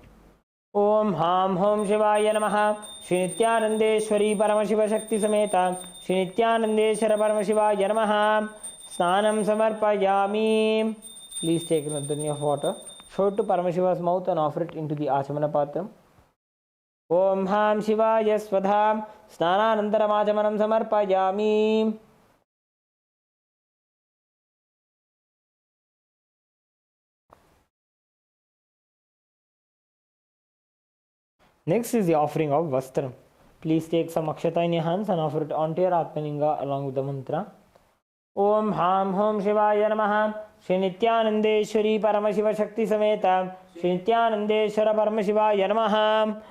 Om Ham Hom Shivaya Namaha. Shri Nithyanandeshwari Paramashiva Shakti Sameta. Shri Nithyanandeshwara Paramashiva Namaha. Snanam Samarpayami. Please take an udanya of water, show it to Paramashiva's mouth, and offer it into the Achamana Patram. Om Ham Shivaya Swadham. Snananantaram Achamanam Samarpayami. Next is the offering of Vastram. Please take some Akshata in your hands and offer it onto your Atmalinga along with the mantra. Om Ham Hom Shivaya Namaha. Shri Nithyanandeshwari Paramashiva Shakti Sameta. Shri Nithyanandeshwara Paramashiva Namaha.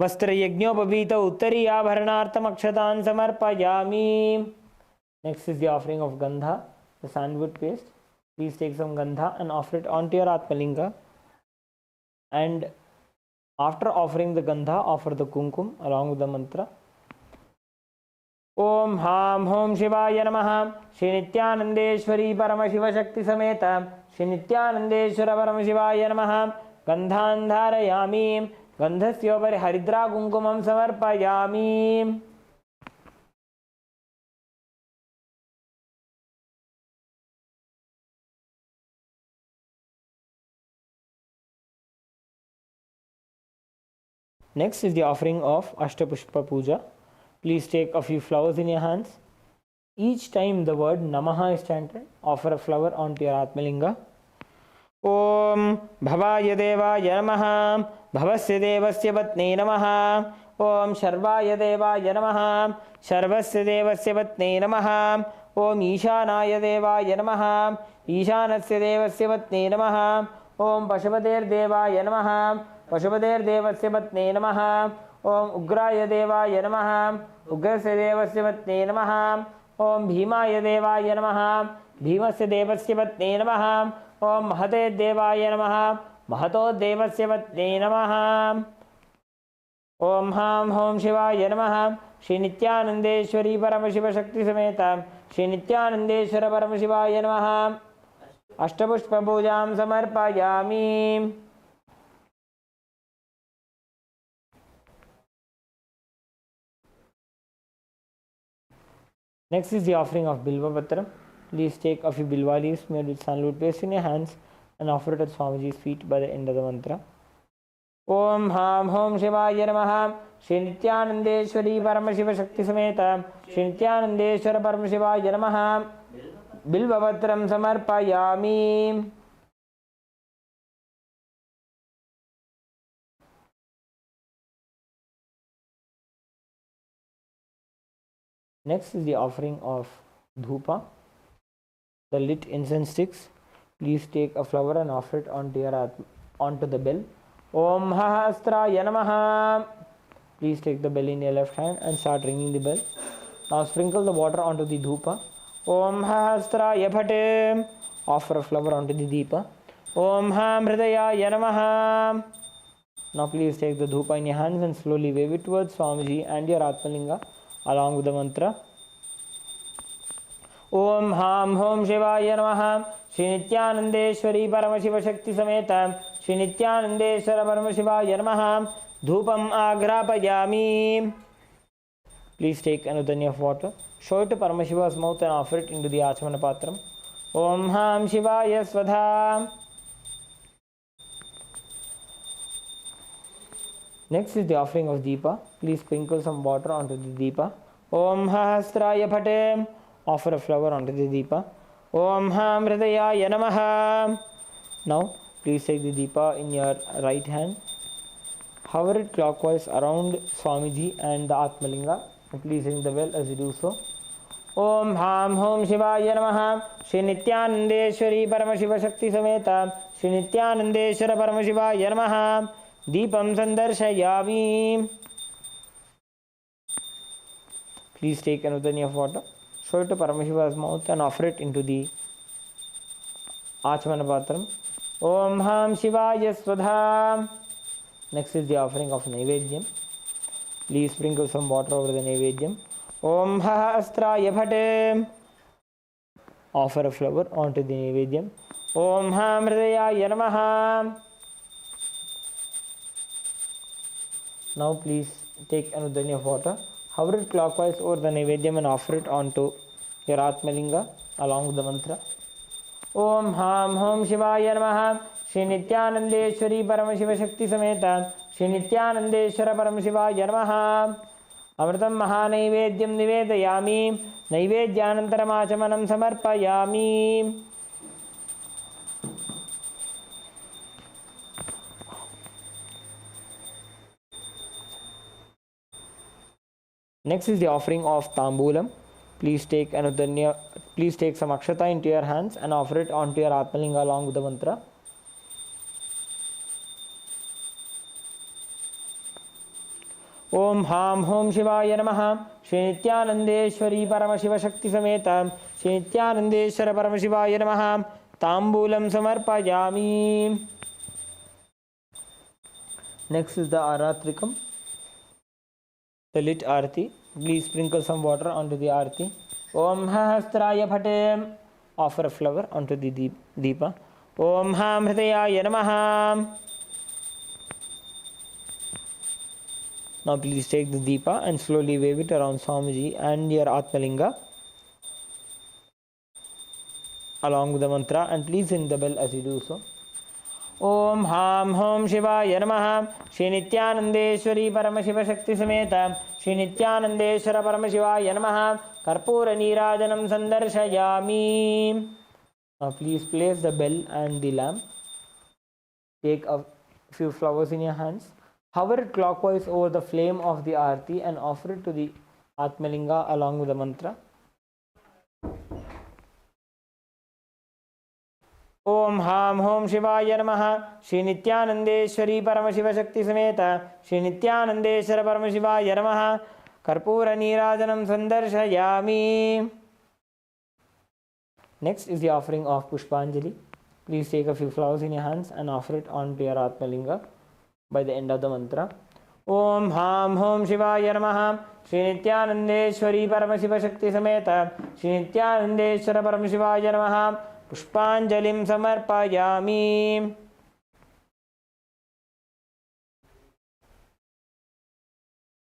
Vastra Yagnopavita Uttari Abharanartham Akshatan Samarpayami. Next is the offering of Gandha, the sandalwood paste. Please take some Gandha and offer it onto your Atmalinga. And after offering the Gandha, offer the Kumkum along with the mantra. Om Ham Hom Shivaya Namaha. Shri Nithyanandeshwari Paramashiva Shakti Sameta. Shri Nithyanandeshwara Paramashiva Namaha. Gandhan Dharayami. Gandhasyopari Haridra Kumkumam Samarpayami. Next is the offering of Ashtapushpa Puja. Please take a few flowers in your hands. Each time the word Namaha is chanted, offer a flower onto your Atmalinga. Om Bhavaya Devaya Namaha. Bhavasya Devasya Patne Namaha. Om Sharvaya Devaya Namaha. Sharvasya Devasya Patne Namaha. Om Ishanaya Devaya Namaha. Ishanasya Devasya Patne Namaha. Om Pashavader Devaya Namaha. Pashavader Devasya Patne Namaha. Om Ugraya Devaya Namaha. Ugrasya Devasya Patne Namaha. Om Bhimaya Devaya Namaha. Bhimasya Devasya Patne Namaha. Om Mahate Devaya Namaha. Mahato Devasya Patne Namaha. Om Ham Hom Shivaya Namaha. Shri Nithyanandeshwari Paramashiva Shakti Sameta. Shri Nithyanandeshwara Paramashiva Namaha. Ashtapushpa Pujam Samarpayami. Next is the offering of Bilva Patram. Please take a few Bilva leaves made with sandalwood paste in your hands and offer it at Swamiji's feet by the end of the mantra. Om Ham Hom Shivaya Namaha. Shri Nithyanandeshwari Paramashiva Shakti Sameta. Shri Nithyanandeshwara Paramashiva Namaha. Bilva Patram Samarpayami. Next is the offering of Dhupa, the lit incense sticks. Please take a flower and offer it onto the bell. Om Hahastraya Namaha. Please take the bell in your left hand and start ringing the bell. Now sprinkle the water onto the Dhupa. Om Hahastraya Phate. Offer a flower onto the Deepa. Om Ham Hridayaya Namaha. Now please take the Dhupa in your hands and slowly wave it towards Swamiji and your Atmalinga along with the mantra. Om Ham Hom Shivaya Namaha. Shri Nithyanandeshwari Paramashiva Shakti Sameta. Shri Nithyanandeshwara Paramashiva Namaha. Dhupam Agrapayami. Please take an udanya of water, show it to Paramashiva's mouth and offer it into the Achmana Patram. Om Ham Shivaya Swadha. Next is the offering of Deepa. Please sprinkle some water onto the Deepa. Om Hahastraya Phate. Offer a flower onto the Deepa. Om Ham Hridayaya Namaha. Now, please take the Deepa in your right hand. Hover it clockwise around Swamiji and the Atmalinga. And please ring the bell as you do so. Om Ham Hom Shivaya Namaha. Shri Nithyanandeshwari Paramashiva Shakti Sameta. Shri Nithyanandeshwara Paramashiva Namaha. Deepam sandarshayami. Please take another of water, show it to Paramashiva's mouth and offer it into the Achmana Patram. Om Ham Shivaya Swadha. Next is the offering of Naivedyam. Please sprinkle some water over the Naivedyam. Om Ha Astraya Bhate. Offer a flower onto the Naivedyam. Om Ham Hridayaya Namaha. Now please take another of water, hover it clockwise over the Naivedyam and offer it onto your Atmalinga along with the mantra. Om Ham Hom Shivaya Namaha. Shri Nithyanandeshwari Paramashiva Shakti Sameta Shri Nithyanandeshwara Paramashivaya Namaha. Amritam Mahanaivedyam Nivedayami. Naivedyanantaramashamanam Samarpayami. Next is the offering of Tambulam. Please take some akshata into your hands and offer it onto your Atmalinga along with the mantra. Om Ham Hom Shivaya Namaha. Shri Nithyanandeshwari Paramashiva Shakti Sameta Shri Nithyanandeshwara Paramashivaya Namaha. Tambulam Samarpayami. Next is the Aratrikam, the lit Arati. Please sprinkle some water onto the Arati. Om Hastraya Bhate. Offer a flower onto the Deepa. Om Ham Hridayaya Namaha. Now please take the Deepa and slowly wave it around Swamiji and your Atmalinga along with the mantra, and please ring the bell as you do so. Om Ham Hom Shivaya Namaha. Shri Nithyanandeshwari Paramashiva Shakti Sameta Shri Nithyanandeshwara Paramashivaya Namaha. Karpura Nirajanam Sandarshayami. Now please place the bell and the lamp. Take a few flowers in your hands. Hover it clockwise over the flame of the Aarti and offer it to the Atmalinga along with the mantra. Om Ham Hom Shivaya Namaha. Shri Nithyanandeshwari Paramashiva Shakti Sameta Shri Nithyanandeshwara Paramashivaya Namaha. Karpura Nirajanam Sandarshayami. Next is the offering of Pushpanjali. Please take a few flowers in your hands and offer it onto your Atmalinga by the end of the mantra. Om Ham Hom Shivaya Namaha. Shri Nithyanandeshwari Paramashiva Shakti Sameta Shri Nithyanandeshwara Paramashivaya Namaha. Pushpanjalim Samarpayami.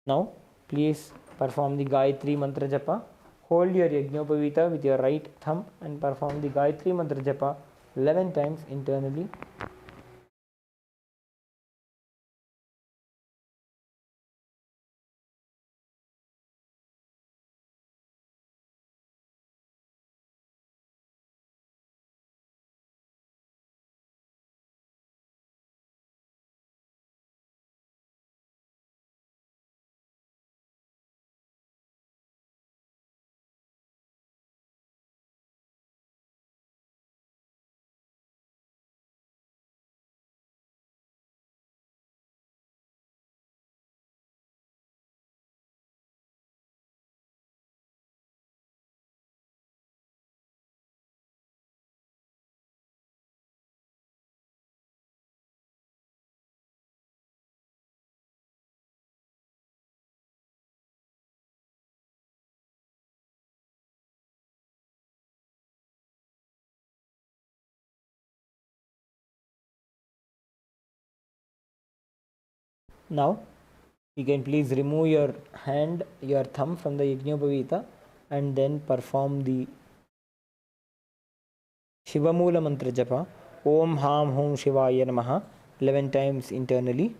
Now please perform the Gayatri Mantra Japa. Hold your Yajnopavita with your right thumb and perform the Gayatri Mantra Japa 11 times internally. Now you can please remove your hand, your thumb from the Yajnopavita and then perform the Shivamula Mantra Japa. Om Ham Hom Shivaya Namaha 11 times internally.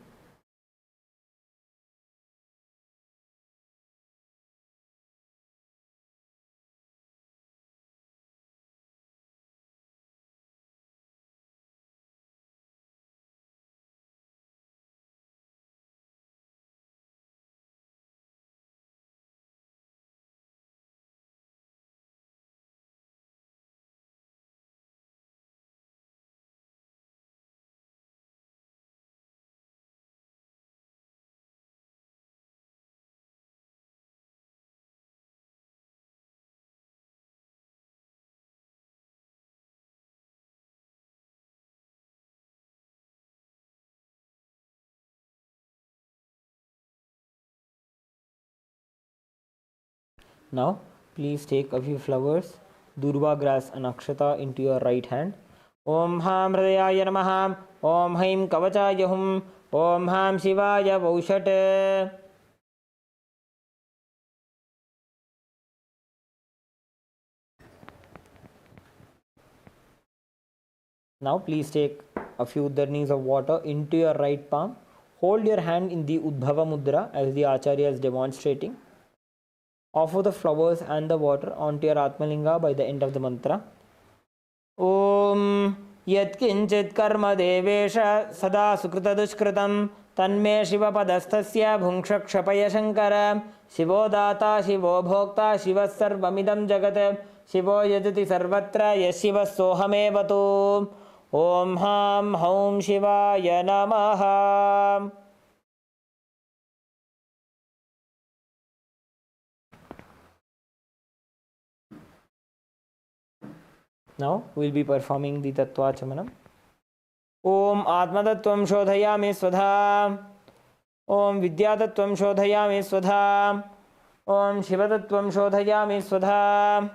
Now, please take a few flowers, durva grass and akshata into your right hand. Om Ham Hridayaya Namaha. Om Haim Kavachaya Hum. Om Ham Shivaya Vaushate. Now, please take a few dharnis of water into your right palm. Hold your hand in the Udbhava Mudra as the Acharya is demonstrating. Offer the flowers and the water onto your Atmalinga by the end of the mantra. Om Yatkinchit Karma Devesha Sada Sukrita Dushkritam Tanme Shiva Padasthasya Bhungshakshapaya Shankara Shivo Data Shivo Bhokta Shiva Sarvamidam Jagat Shivo Yajati Sarvatra Yashiva Sohamevatu Om Ham Haum Shivaya Namaha. Now we will be performing the Tattvachamanam. Om Atmatattvam Shodhayami Svadha. Om Vidyatattvam Shodhayami Svadha. Om Shivatattvam Shodhayami Svadha.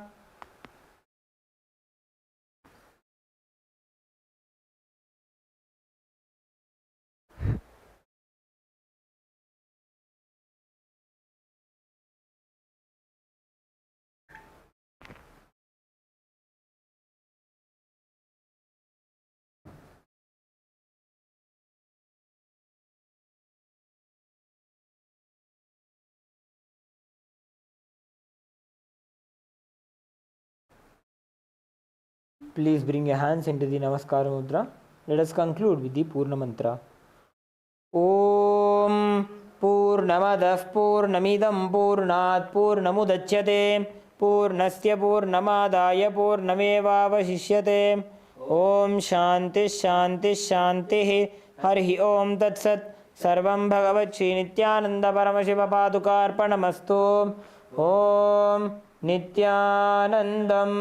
Please bring your hands into the Namaskara Mudra. Let us conclude with the Purna Mantra. Om Purnamadah Purnamidam Purnat Purnamudachyate Purnasya Purnamadaya Purnamevavashishyate. Om Shanti Shanti Shanti Harihi Om Tat Sat Sarvam Bhagavat Shri Nithyananda Paramashiva Padukarpanamastu. Om Nithyanandam.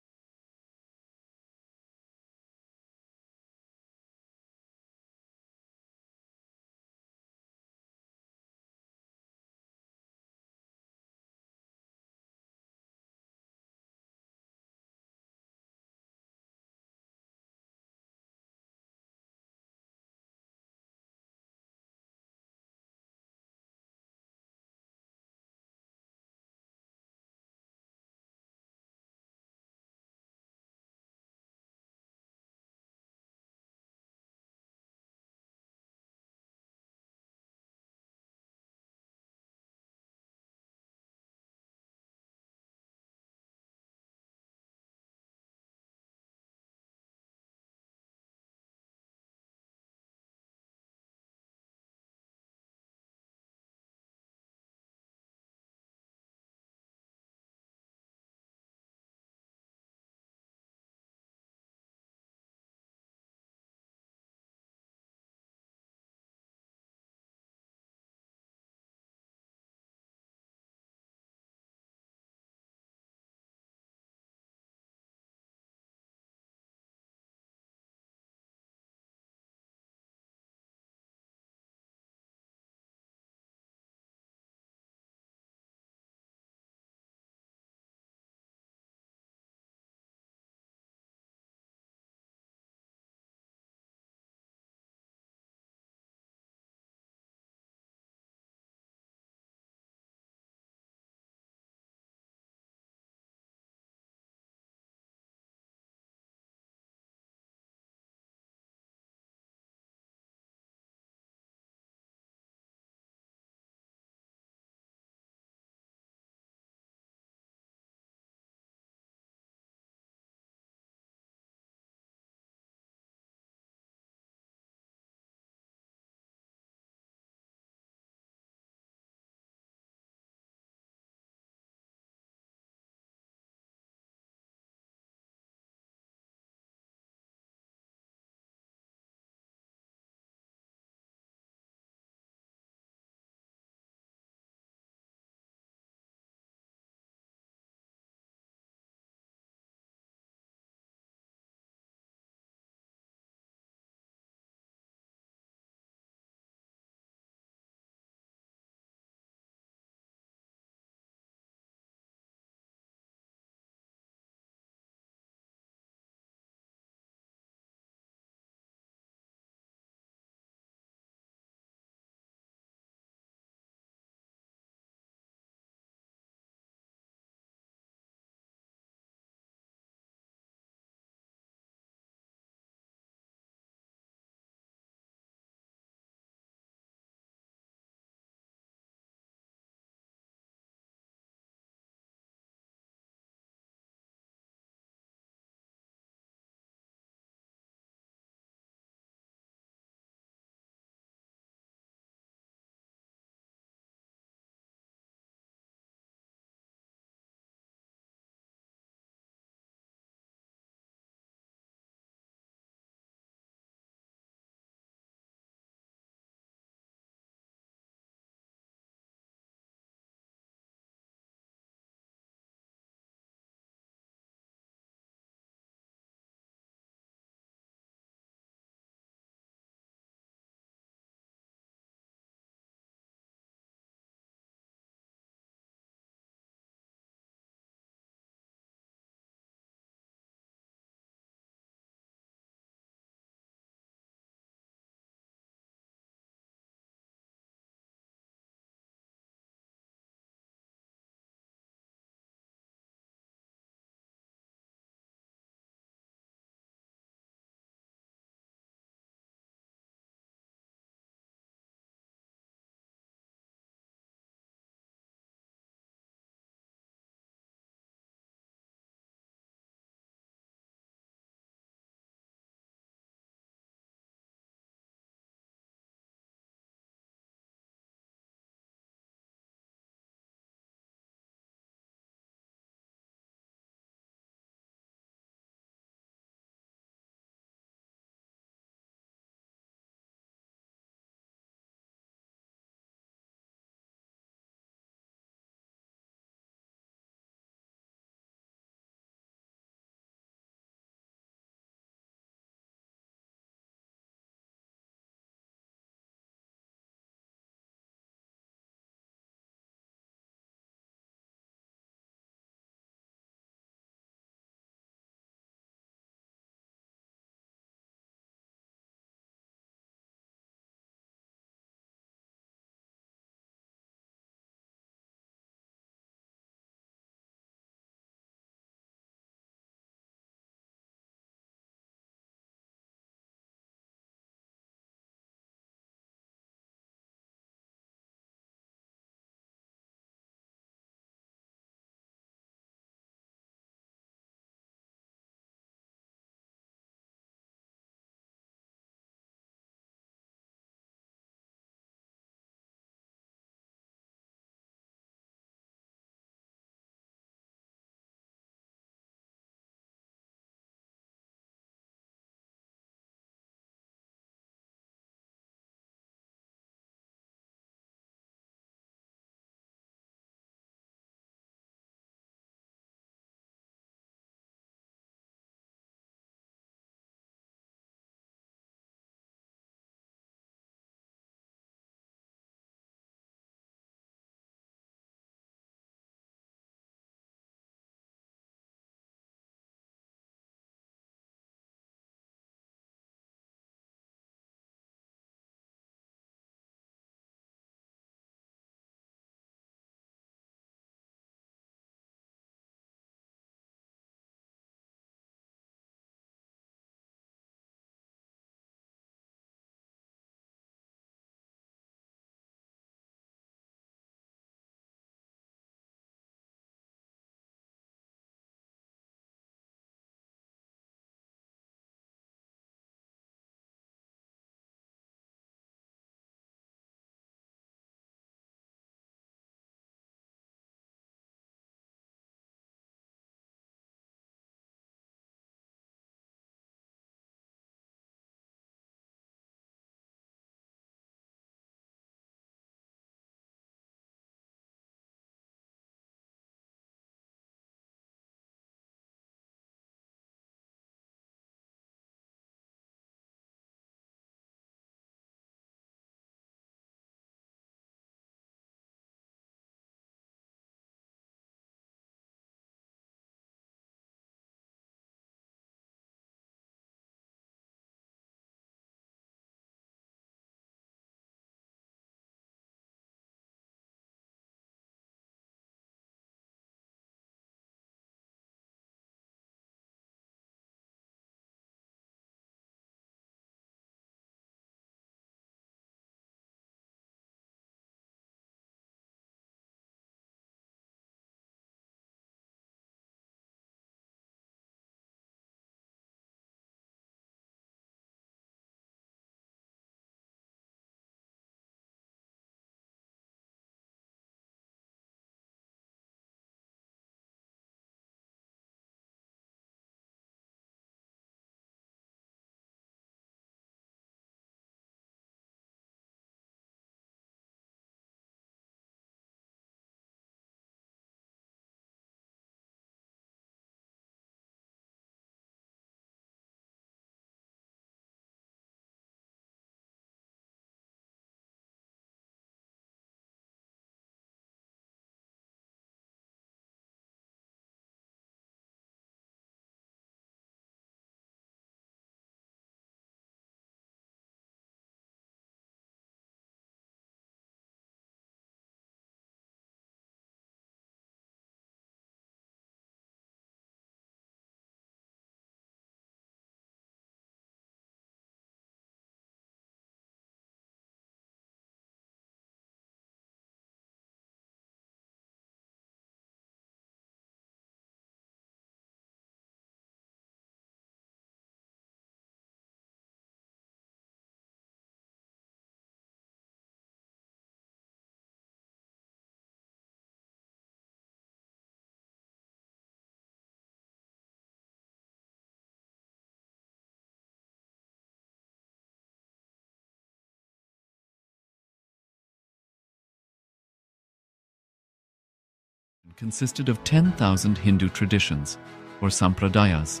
consisted of 10,000 Hindu traditions, or sampradayas,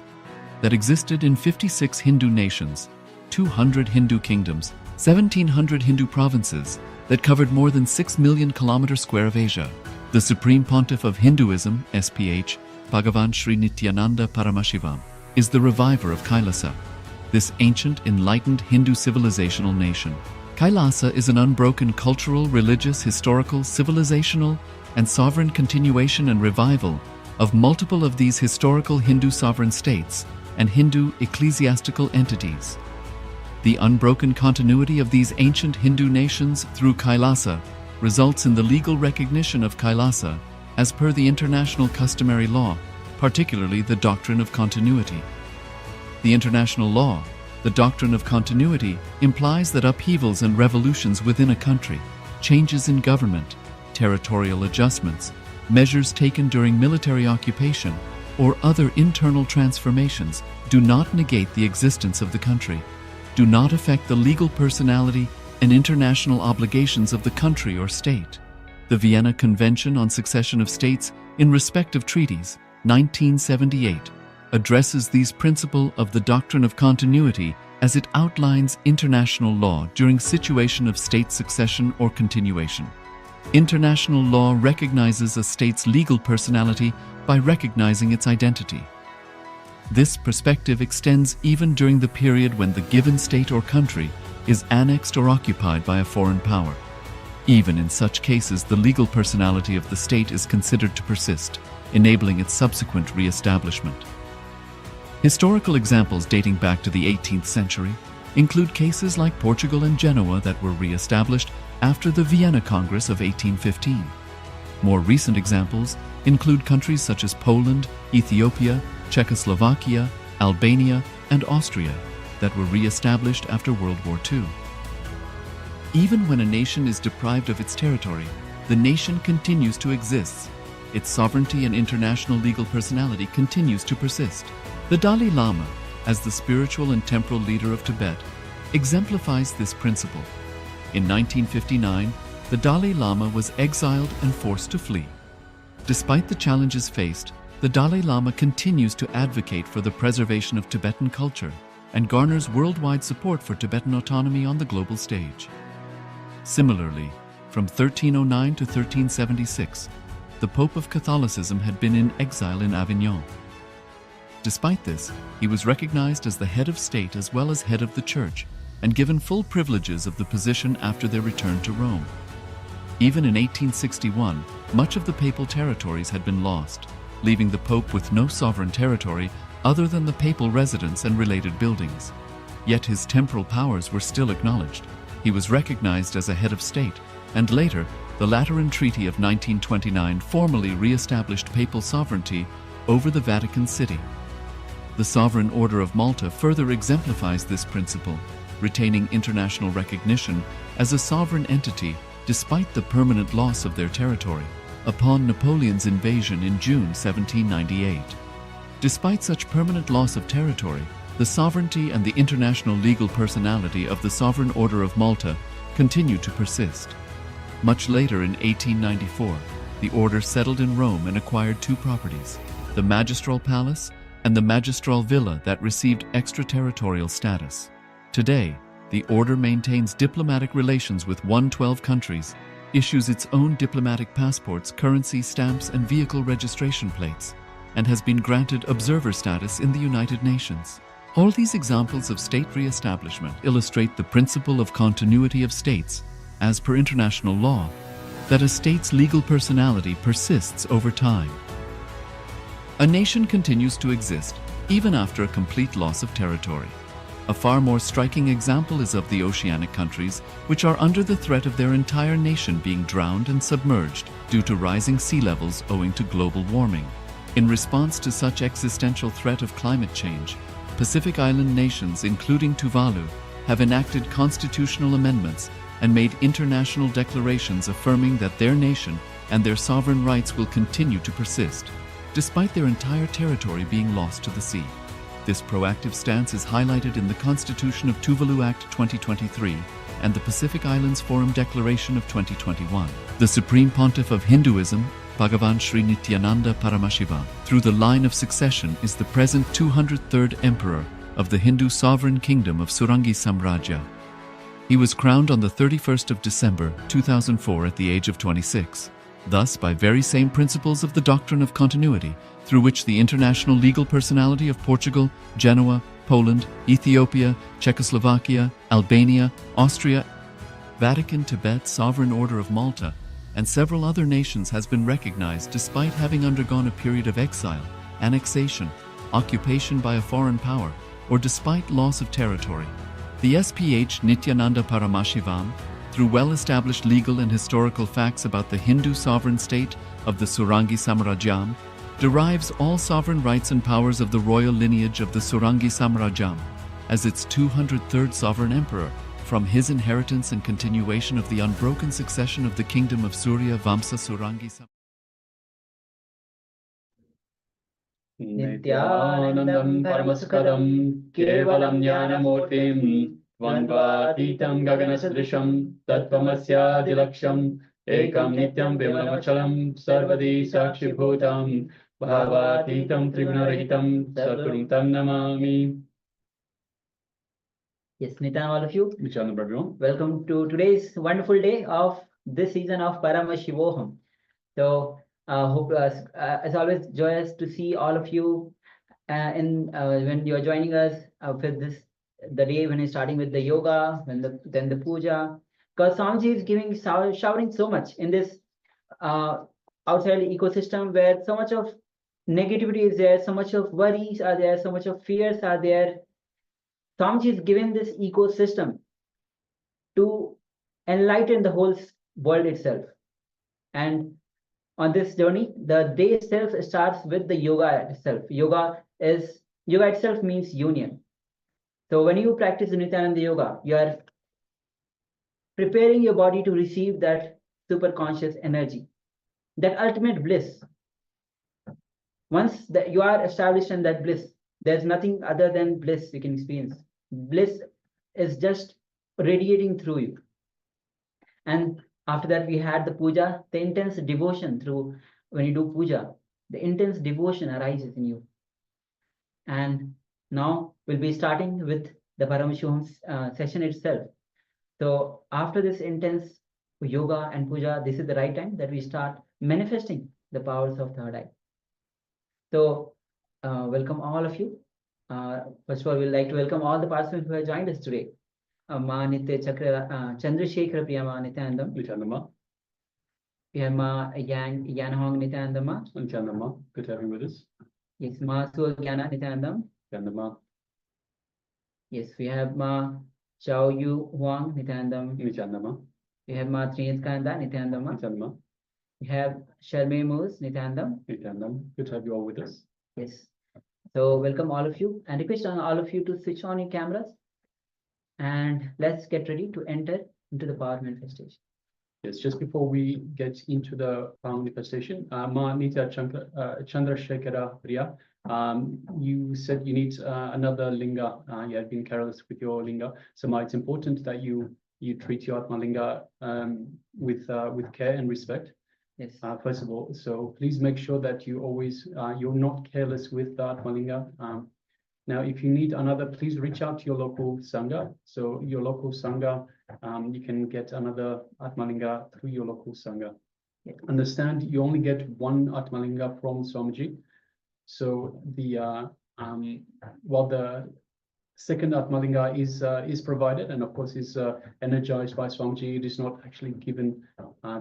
that existed in 56 Hindu nations, 200 Hindu kingdoms, 1,700 Hindu provinces that covered more than 6 million kilometers square of Asia. The Supreme Pontiff of Hinduism, SPH, Bhagavan Sri Nithyananda Paramashivoham, is the reviver of KAILASA, this ancient, enlightened Hindu civilizational nation. KAILASA is an unbroken cultural, religious, historical, civilizational, and sovereign continuation and revival of multiple of these historical Hindu sovereign states and Hindu ecclesiastical entities. The unbroken continuity of these ancient Hindu nations through KAILASA results in the legal recognition of KAILASA as per the international customary law, particularly the doctrine of continuity. The international law, the doctrine of continuity, implies that upheavals and revolutions within a country, changes in government, territorial adjustments, measures taken during military occupation, or other internal transformations do not negate the existence of the country, do not affect the legal personality and international obligations of the country or state. The Vienna Convention on Succession of States in respect of treaties, 1978, addresses these principles of the doctrine of continuity as it outlines international law during situation of state succession or continuation. International law recognizes a state's legal personality by recognizing its identity. This perspective extends even during the period when the given state or country is annexed or occupied by a foreign power. Even in such cases, the legal personality of the state is considered to persist, enabling its subsequent re-establishment. Historical examples dating back to the 18th century include cases like Portugal and Genoa that were re-established after the Vienna Congress of 1815. More recent examples include countries such as Poland, Ethiopia, Czechoslovakia, Albania, and Austria that were re-established after World War II. Even when a nation is deprived of its territory, the nation continues to exist. Its sovereignty and international legal personality continues to persist. The Dalai Lama, as the spiritual and temporal leader of Tibet, exemplifies this principle. In 1959, the Dalai Lama was exiled and forced to flee. Despite the challenges faced, the Dalai Lama continues to advocate for the preservation of Tibetan culture and garners worldwide support for Tibetan autonomy on the global stage. Similarly, from 1309 to 1376, the Pope of Catholicism had been in exile in Avignon. Despite this, he was recognized as the head of state as well as head of the church and given full privileges of the position after their return to Rome. Even in 1861, much of the papal territories had been lost, leaving the Pope with no sovereign territory other than the papal residence and related buildings. Yet his temporal powers were still acknowledged. He was recognized as a head of state, and later, the Lateran Treaty of 1929 formally re-established papal sovereignty over the Vatican City. The Sovereign Order of Malta further exemplifies this principle, retaining international recognition as a sovereign entity despite the permanent loss of their territory upon Napoleon's invasion in June 1798. Despite such permanent loss of territory, the sovereignty and the international legal personality of the Sovereign Order of Malta continue to persist. Much later in 1894, the order settled in Rome and acquired two properties, the Magistral Palace and the Magistral Villa that received extraterritorial status. Today, the order maintains diplomatic relations with 112 countries, issues its own diplomatic passports, currency, stamps, and vehicle registration plates, and has been granted observer status in the United Nations. All these examples of state re-establishment illustrate the principle of continuity of states, as per international law, that a state's legal personality persists over time. A nation continues to exist even after a complete loss of territory. A far more striking example is of the oceanic countries, which are under the threat of their entire nation being drowned and submerged due to rising sea levels owing to global warming. In response to such existential threat of climate change, Pacific Island nations, including Tuvalu, have enacted constitutional amendments and made international declarations affirming that their nation and their sovereign rights will continue to persist, despite their entire territory being lost to the sea. This proactive stance is highlighted in the Constitution of Tuvalu Act 2023 and the Pacific Islands Forum Declaration of 2021. The Supreme Pontiff of Hinduism, Bhagavan Sri Nithyananda Paramashiva, through the line of succession, is the present 203rd Emperor of the Hindu sovereign kingdom of Surangi Samrajya. He was crowned on the 31st of December 2004 at the age of 26. Thus, by very same principles of the doctrine of continuity, through which the international legal personality of Portugal, Genoa, Poland, Ethiopia, Czechoslovakia, Albania, Austria, Vatican, Tibet, Sovereign Order of Malta, and several other nations has been recognized despite having undergone a period of exile, annexation, occupation by a foreign power, or despite loss of territory. The SPH Nithyananda Paramashivoham, through well-established legal and historical facts about the Hindu sovereign state of the Surangi Samrajyam, derives all sovereign rights and powers of the royal lineage of the Surangi Samrajyam as its 203rd sovereign emperor from his inheritance and continuation of the unbroken succession of the kingdom of Surya Vamsa Surangi Samrajyam. Nithyanandam Paramasukadam Kevalam Jnanamurtim Dvandvatitam Gaganasdrisham Tattvamasya Dilaksham Ekam Nityam Vimalachalam Sarvadi Sakshibhutam Bhavatitam Tribunarahitam Satgurum Tam Namami. Yes, Nitan, all of you. Nithyananda, everyone. Welcome to today's wonderful day of this season of Paramashivoham. So, hope as always joyous to see all of you when you are joining us for this the day when you're starting with the yoga, then the puja. Because Swamiji is giving showering so much in this outside ecosystem where so much of negativity is there, so much of worries are there, so much of fears are there. Swamiji is given this ecosystem to enlighten the whole world itself. And on this journey, the day itself starts with the yoga itself. Yoga itself means union. So when you practice the Nithyananda yoga, you are preparing your body to receive that super conscious energy, that ultimate bliss. Once that you are established in that bliss, there's nothing other than bliss you can experience. Bliss is just radiating through you. And after that, we had the puja, the intense devotion through when you do puja, the intense devotion arises in you. And now we'll be starting with the Paramashivoham session itself. So after this intense yoga and puja, this is the right time that we start manifesting the powers of third eye. So welcome all of you. First of all, we'd like to welcome all the participants who have joined us today. Ma Nitya Chakra Chandrasekhara Priyama Nithyanandam. Nithyananda. We have Ma Yanhong Nithyanandama. Nithyananda, good to have you with us. Yes, Ma Sugyana Nithyanandam. Nithyananda. Yes, we have Ma Chao Yu Huang Nithyanandam. Nithyananda. We have Ma Trinidkanda Nithyanandama. Nithyananda. We have Sharme Moose Nithyanandam. Nithyananda, good to have you all with us. Yes. So welcome all of you and request on all of you to switch on your cameras and let's get ready to enter into the power manifestation. Yes, just before we get into the power manifestation, Ma Nitya Chandrasekhara Priya, you said you need another linga. You have been careless with your linga. So Ma, it's important that you treat your Atma linga with care and respect. Yes. First of all, so please make sure that you always you're not careless with the Atma linga. Now, if you need another, please reach out to your local sangha. So your local sangha, you can get another Atmalinga through your local sangha. Yes. Understand, you only get one Atmalinga from Swamiji. So the while the second Atmalinga is provided and of course is energized by Swamiji, it is not actually given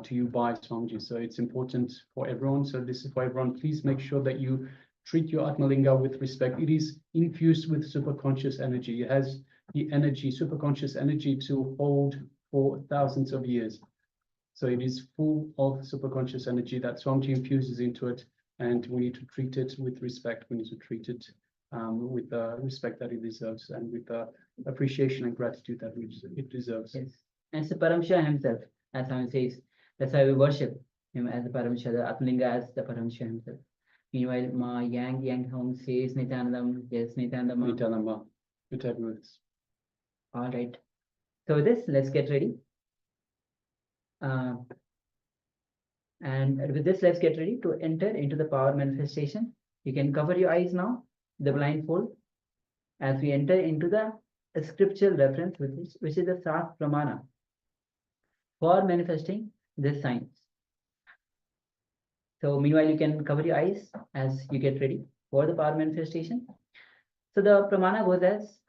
to you by Swamiji. So it's important for everyone. So this is for everyone. Please make sure that you treat your Atmalinga with respect. It is infused with superconscious energy. It has the energy, superconscious energy to hold for thousands of years. So it is full of superconscious energy that Swamiji infuses into it, and we need to treat it with respect. We need to treat it with the respect that it deserves and with the appreciation and gratitude that it deserves. Yes. And it's Paramshah himself, as Swami says. That's why we worship him as the Paramshah, the Atmalinga as the Paramshah himself. Meanwhile, Ma Yang Hong says Nithyanandam. Yes, Nithyanandam. Nithyananda, good to have you with us. All right. So with this, let's get ready. And with this, let's get ready to enter into the power manifestation. You can cover your eyes now, the blindfold, as we enter into the scriptural reference, which is the Pramana for manifesting this science. So meanwhile, you can cover your eyes as you get ready for the power manifestation. So the Pramana goes as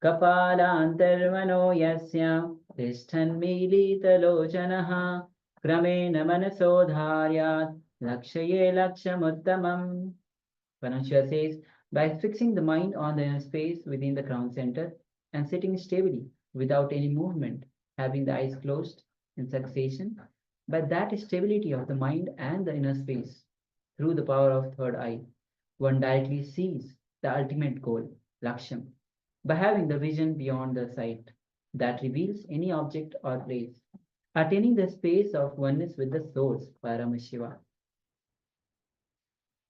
Kapala antarmano yasya tishtan milita lojanaha kramena manaso dharyat lakshaye lakshamuttamam. Paramashiva says, by fixing the mind on the inner space within the crown center and sitting stably without any movement, having the eyes closed in succession, by that stability of the mind and the inner space, through the power of third eye, one directly sees the ultimate goal, Laksham, by having the vision beyond the sight that reveals any object or place, attaining the space of oneness with the source, Paramashiva.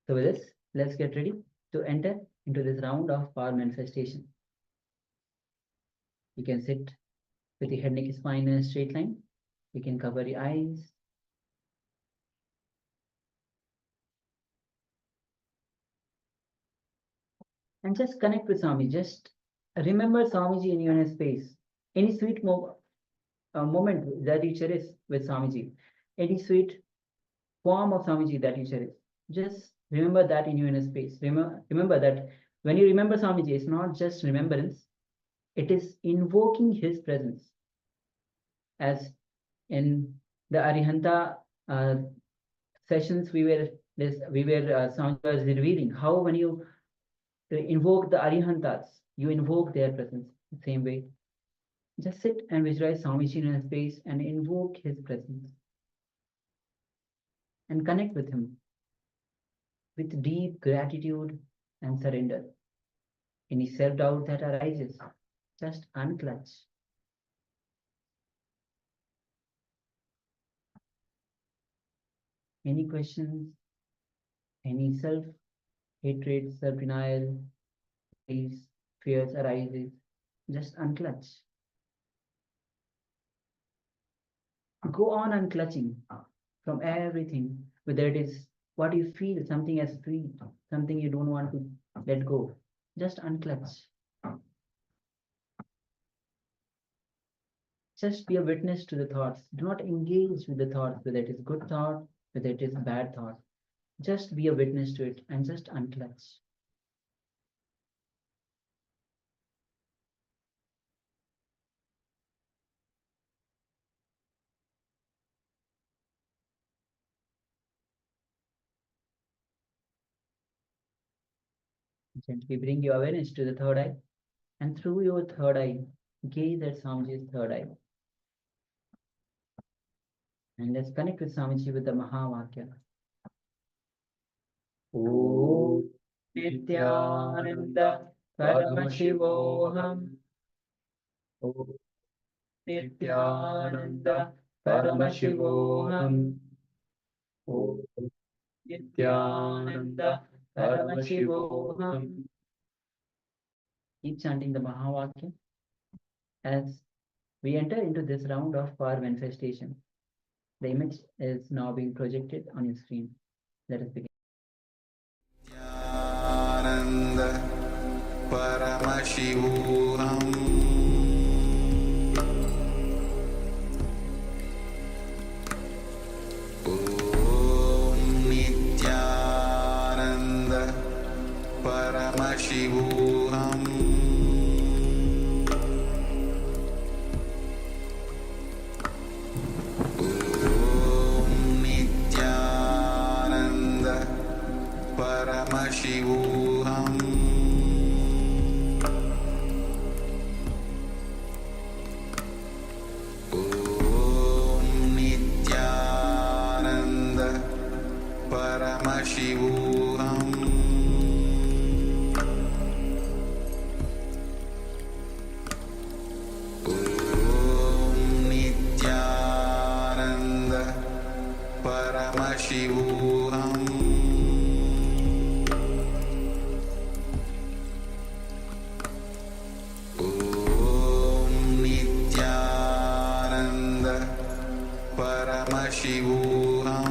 So with this, let's get ready to enter into this round of power manifestation. You can sit with your head, neck, spine in a straight line. You can cover your eyes. And just connect with Swami. Just remember Swamiji in your inner space. Any sweet moment that you cherish with Swamiji. Any sweet form of Swamiji that you cherish. Just remember that in your inner space. Remember that when you remember Swamiji, it's not just remembrance. It is invoking his presence. As in the Arihanta sessions, Swamiji was revealing how when you invoke the Arihantas, you invoke their presence. The same way, just sit and visualize Swamiji in a space and invoke his presence. And connect with him with deep gratitude and surrender. Any self-doubt that arises, just unclutch. Any questions, any self-hatred, self-denial, fears arises, just unclutch. Go on unclutching from everything, whether it is what you feel, something as sweet, something you don't want to let go, just unclutch. Just be a witness to the thoughts. Do not engage with the thoughts, whether it is good thought, whether it is bad thought. Just be a witness to it and just unclutch. Gently bring your awareness to the third eye, and through your third eye, gaze at Swamiji's third eye. And let's connect with Swamiji with the Mahavakya. Om Nithyananda Paramashivoham. Om Nithyananda Paramashivoham. Om Nithyananda Paramashivoham. Keep chanting the Mahavakya as we enter into this round of power manifestation. The image is now being projected on your screen. Let us begin. Nithyananda Paramashivoham. Om Nithyananda Paramashivoham. Paramashivoham. Om Nithyananda Paramashivoham. Om Nithyananda Paramashivoham. Paramashivoham.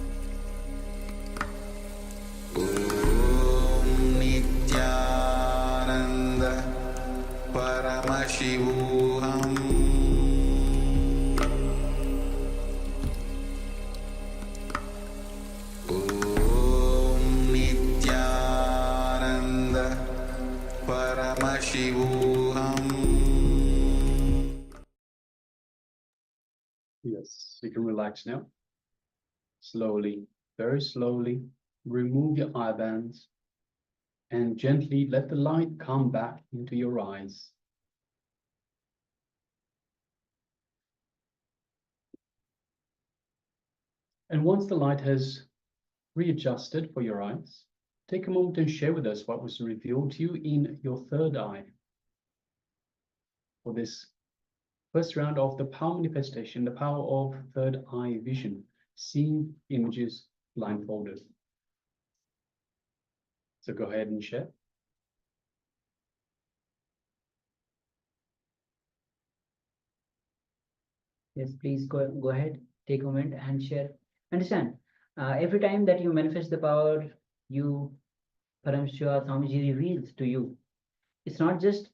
Paramashivoham. Yes, you can relax now. Slowly, very slowly, remove your eye bands and gently let the light come back into your eyes. And once the light has readjusted for your eyes, take a moment and share with us what was revealed to you in your third eye for this first round of the power manifestation, the power of third eye vision, seeing images blindfolded. So go ahead and share. Yes, please go ahead, take a moment and share. Understand, every time that you manifest the power, you, Parameshwar Swamiji reveals to you. It's not just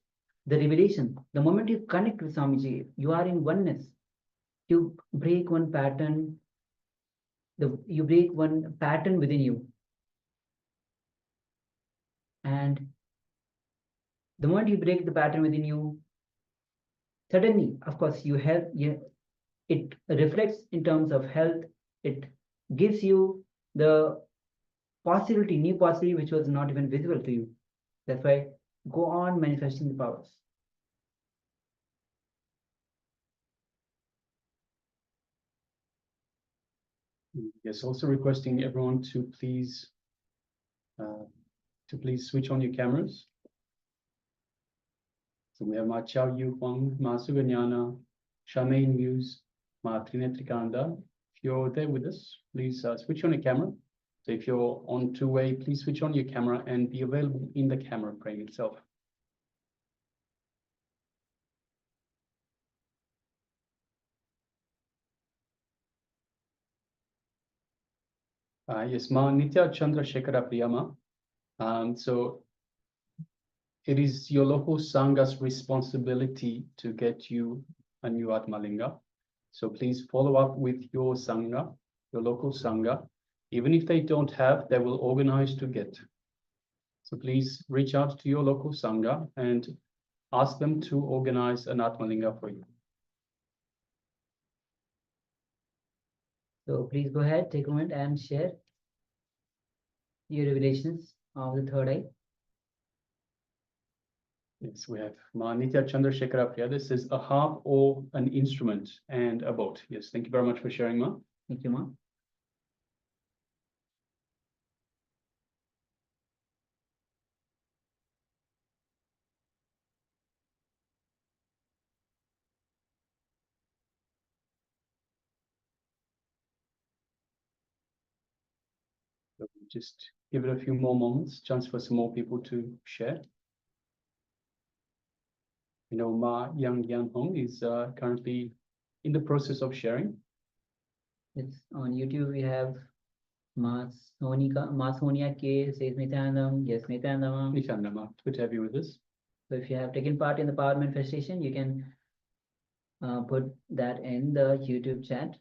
the revelation. The moment you connect with Swamiji, you are in oneness. You break one pattern. You break one pattern within you. And the moment you break the pattern within you, suddenly, of course, it reflects in terms of health. It gives you the possibility, new possibility, which was not even visible to you. That's why go on manifesting the powers. Yes, also requesting everyone to please switch on your cameras. So we have Ma Chao Yu Huang, Ma Suganyana, Charmaine Muse, Ma Nithyananda. If you're there with us, please switch on your camera. So if you're on two-way, please switch on your camera and be available in the camera frame itself. Yes, Ma Nitya Chandra Shekhara Priyama. So it is your local Sangha's responsibility to get you a new Atmalinga. So please follow up with your Sangha, your local Sangha. Even if they don't have, they will organize to get. So please reach out to your local Sangha and ask them to organize an Atmalinga for you. So please go ahead, take a moment and share your revelations of the third eye. Yes, we have Ma Nitya Chandra Shekhara Priya. This is a harp or an instrument and a boat. Yes, thank you very much for sharing, Ma. Thank you, Ma. So just give it a few more moments, chance for some more people to share. You know, Ma Yang Yan Hong is currently in the process of sharing. It's on YouTube. We have Ma Sonia K says Nithyanandam. Yes, Nithyanandam. Nithyananda, Ma, good to have you with us. So if you have taken part in the power manifestation, you can put that in the YouTube chat.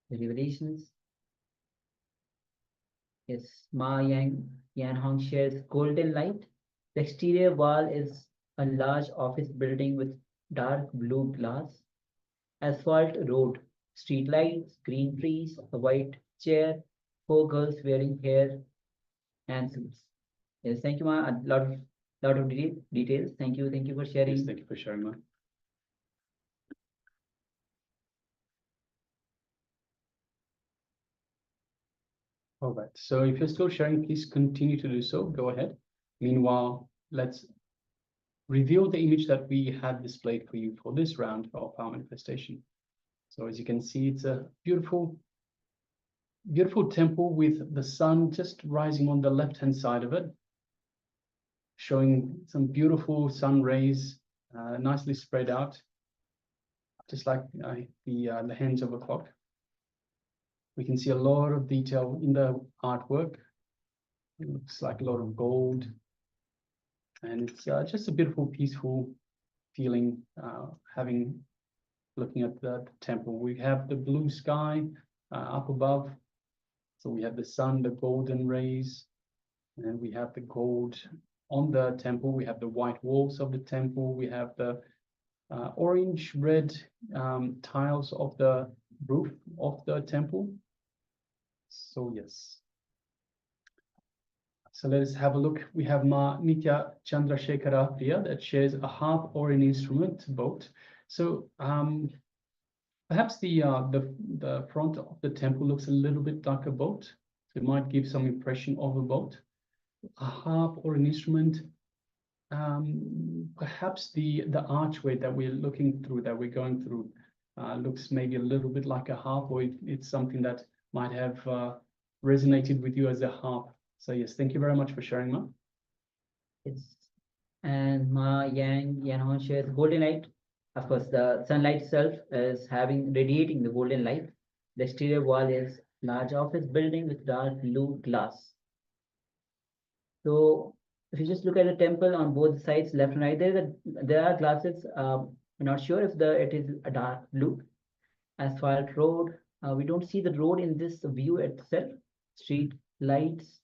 The revelations. Yes, Ma Yan Hong shares golden light. The exterior wall is a large office building with dark blue glass, asphalt road, street lights, green trees, a white chair, 4 girls wearing hair and suits. Yes, thank you, Ma. A lot of details. Thank you for sharing. Yes, thank you for sharing, Ma. All right, so if you're still sharing, please continue to do so. Go ahead. Meanwhile, let's reveal the image that we had displayed for you for this round of our manifestation. So as you can see, it's a beautiful, beautiful temple with the sun just rising on the left-hand side of it, showing some beautiful sun rays, nicely spread out, just like the hands of a clock. We can see a lot of detail in the artwork. It looks like a lot of gold. And it's just a beautiful, peaceful feeling, looking at the temple. We have the blue sky up above. So we have the sun, the golden rays, and we have the gold on the temple. We have the white walls of the temple. We have the orange-red tiles of the roof of the temple. So yes. So let us have a look. We have Ma Nitya Chandrasekhara Priya that shares a harp or an instrument, both. So perhaps the front of the temple looks a little bit like a boat. So it might give some impression of a boat. A harp or an instrument. Perhaps the archway that we're looking through, that we're going through, looks maybe a little bit like a harp, or it's something that might have resonated with you as a harp. So yes, thank you very much for sharing, Ma. Yes. And Ma Yang Yanhon shares golden light. Of course, the sunlight itself is radiating the golden light. The exterior wall is large office building with dark blue glass. So if you just look at the temple on both sides, left and right, there are glasses. I'm not sure if it is a dark blue. Asphalt road. We don't see the road in this view itself. Street lights,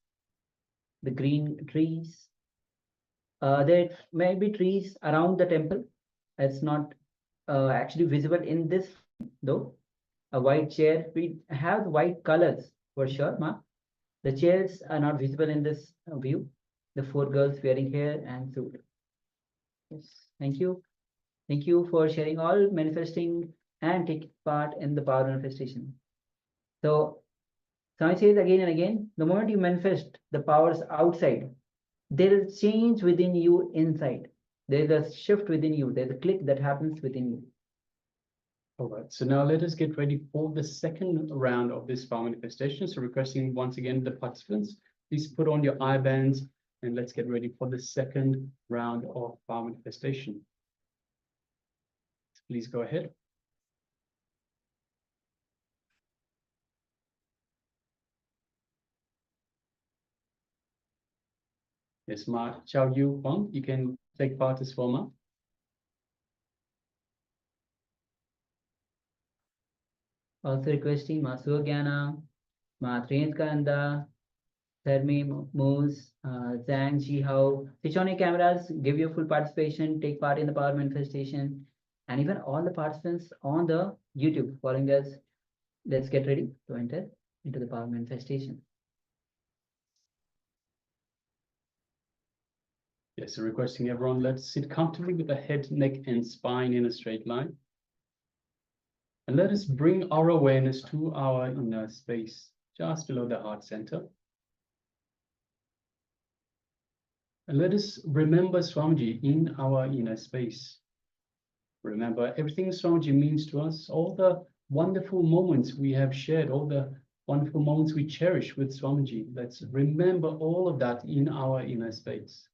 the green trees. There may be trees around the temple. It's not actually visible in this though. A white chair. We have white colors for sure, Ma. The chairs are not visible in this view. The 4 girls wearing hair and suit. Yes, thank you. Thank you for sharing all, manifesting and taking part in the power manifestation. So, Swami says again and again, the moment you manifest the powers outside, there is change within you inside. There is a shift within you. There's a click that happens within you. All right, so now let us get ready for the second round of this power manifestation. So requesting once again the participants, please put on your eye bands and let's get ready for the second round of power manifestation. Please go ahead. Yes, Ma Chow Yu Huang, you can take part as well, Ma. Also requesting Ma Sugyana, Ma Trinkanda, Thermi Moose, Zhang Jihao. Switch on your cameras, give your full participation, take part in the power manifestation, and even all the participants on the YouTube following us. Let's get ready to enter into the power manifestation. Yes, so requesting everyone, let's sit comfortably with the head, neck, and spine in a straight line. And let us bring our awareness to our inner space, just below the heart center. And let us remember Swamiji in our inner space. Remember everything Swamiji means to us, all the wonderful moments we have shared, all the wonderful moments we cherish with Swamiji. Let's remember all of that in our inner space.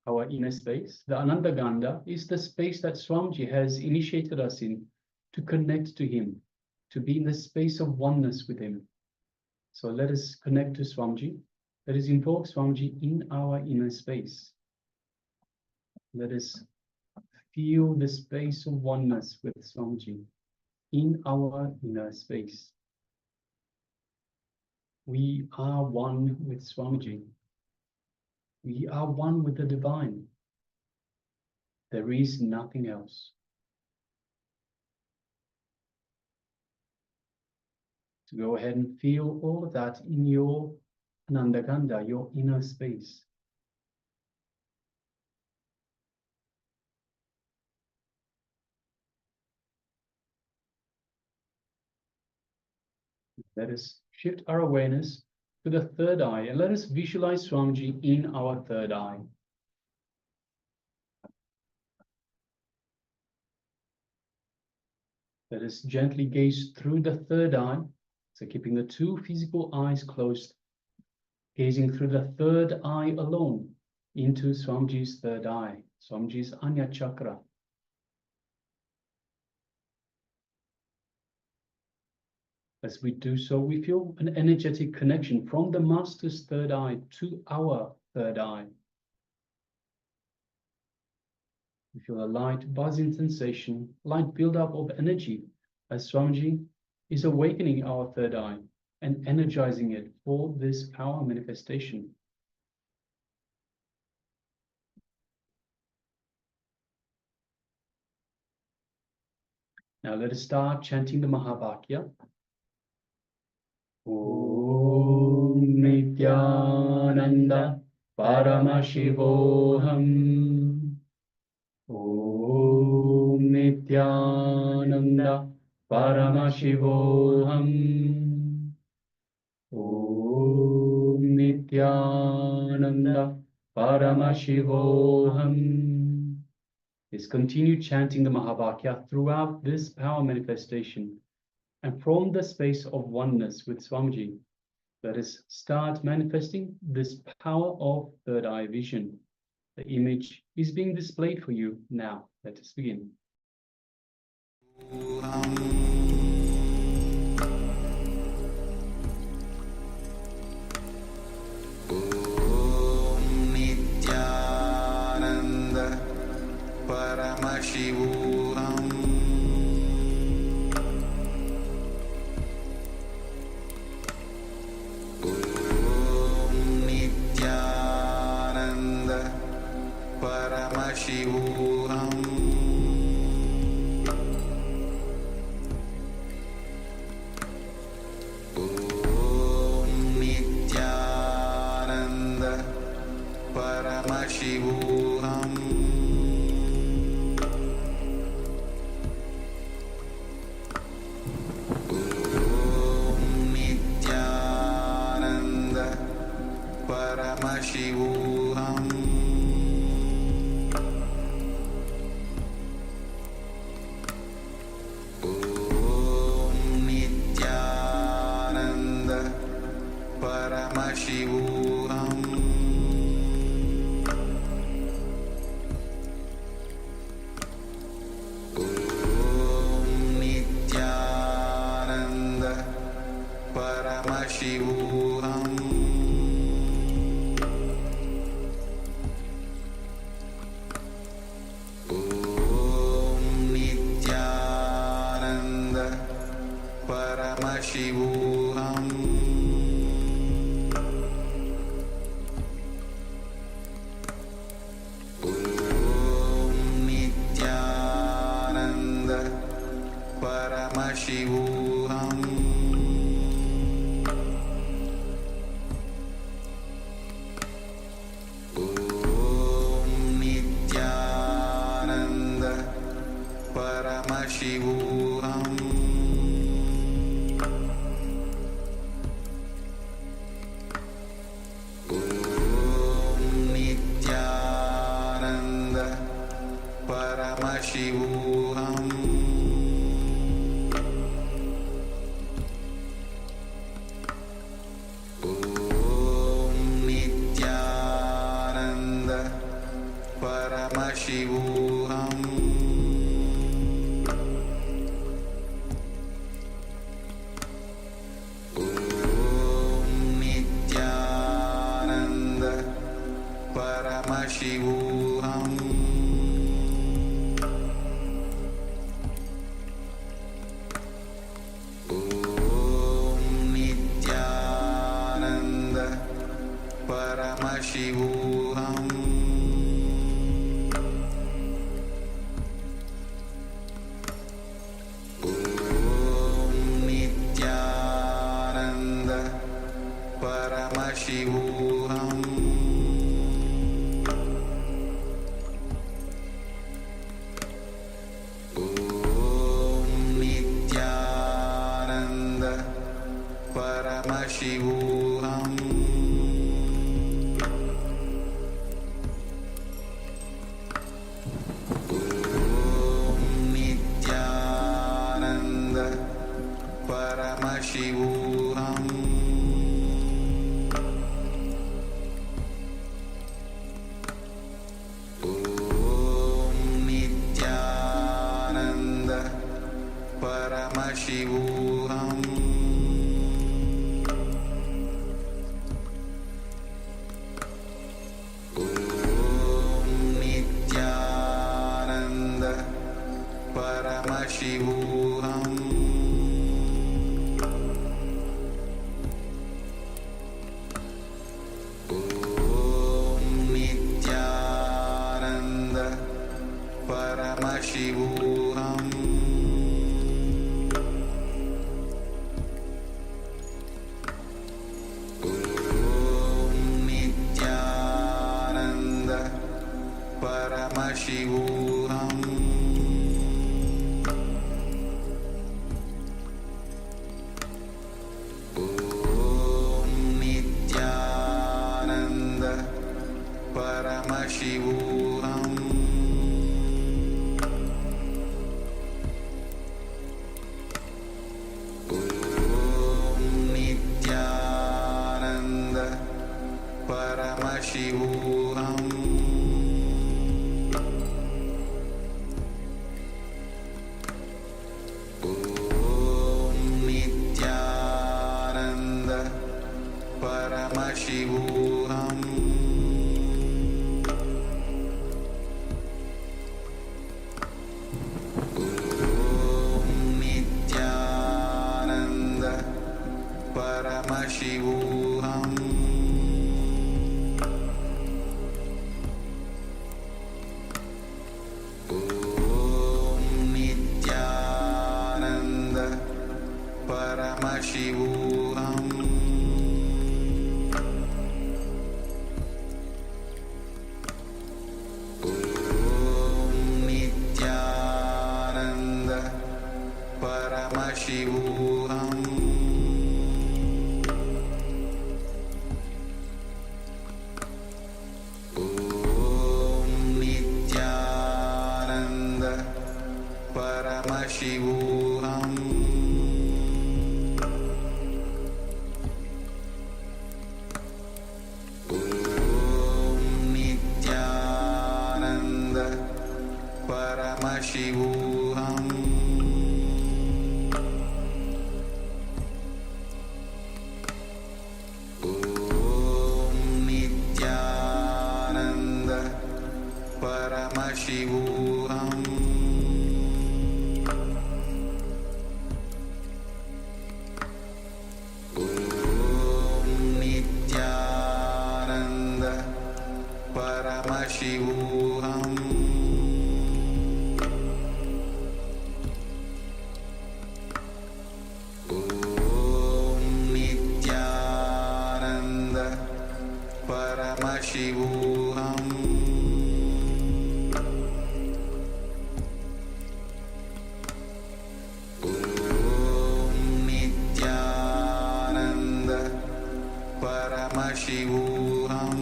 Our inner space, the Ananda Ganda, is the space that Swamiji has initiated us in to connect to him, to be in the space of oneness with him. So let us connect to Swamiji. Let us invoke Swamiji in our inner space. Let us feel the space of oneness with Swamiji in our inner space. We are one with Swamiji. We are one with the divine. There is nothing else. So go ahead and feel all of that in your Ananda Ganda, your inner space. Let us shift our awareness to the third eye and let us visualize Swamiji in our third eye. Let us gently gaze through the third eye, so keeping the 2 physical eyes closed, gazing through the third eye alone into Swamiji's third eye, Swamiji's Anya Chakra. As we do so, we feel an energetic connection from the Master's third eye to our third eye. We feel a light buzzing sensation, light buildup of energy as Swamiji is awakening our third eye, and energizing it for this power manifestation. Now let us start chanting the Mahavakya. Om Nithyananda Paramashivoham. Om Nithyananda Paramashivoham. Om Nithyananda Paramashivoham. Let's continue chanting the Mahavakya throughout this power manifestation. And from the space of oneness with Swamiji, let us start manifesting this power of third eye vision. The image is being displayed for you now. Let us begin. Nithyananda Paramashivoham. Nithyananda Paramashivoham. Nithyananda Paramashivoham. Nithyananda Paramashivoham. Nithyananda Paramashivoham. Nithyananda Paramashivoham. Nithyananda Paramashivoham. Nithyananda Paramashivoham. Nithyananda Paramashivoham. Nithyananda Paramashivoham. Nithyananda Paramashivoham. Nithyananda Paramashivoham. Nithyananda Paramashivoham. Nithyananda Paramashivoham. Nithyananda Paramashivoham. Nithyananda Paramashivoham. Nithyananda Paramashivoham. Nithyananda Paramashivoham. Paramashivoham Om Nithyananda Paramashivoham Om Nithyananda Paramashivoham Om Nithyananda Paramashivoham Om Nithyananda Paramashivoham Om Nithyananda Paramashivoham Om Nithyananda Paramashivoham Om Nithyananda Paramashivoham Om Nithyananda Paramashivoham Om Nithyananda Paramashivoham Om Nithyananda Paramashivoham Om Nithyananda Paramashivoham Om Nithyananda Paramashivoham Om Nithyananda Paramashivoham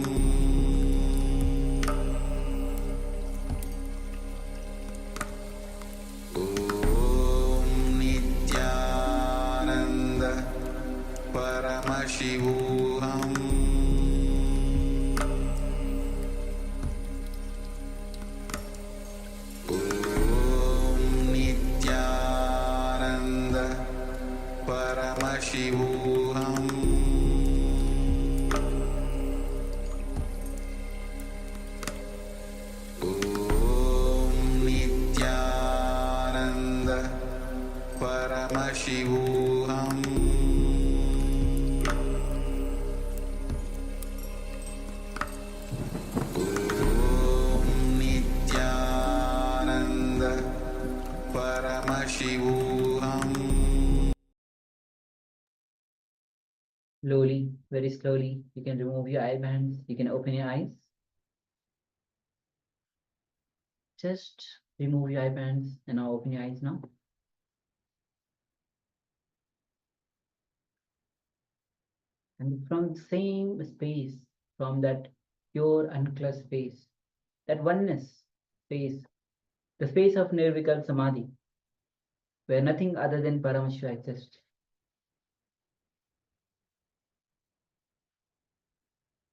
Om Nithyananda Paramashivoham Om Nithyananda Paramashivoham Om Nithyananda Paramashivoham Om Nithyananda Paramashivoham Slowly, very slowly, you can remove your eye bands. You can open your eyes. Just remove your eye bands and now open your eyes now. And from the same space, from that pure uncluttered space, that oneness space, the space of Nirvikal Samadhi, where nothing other than Paramashiva exists.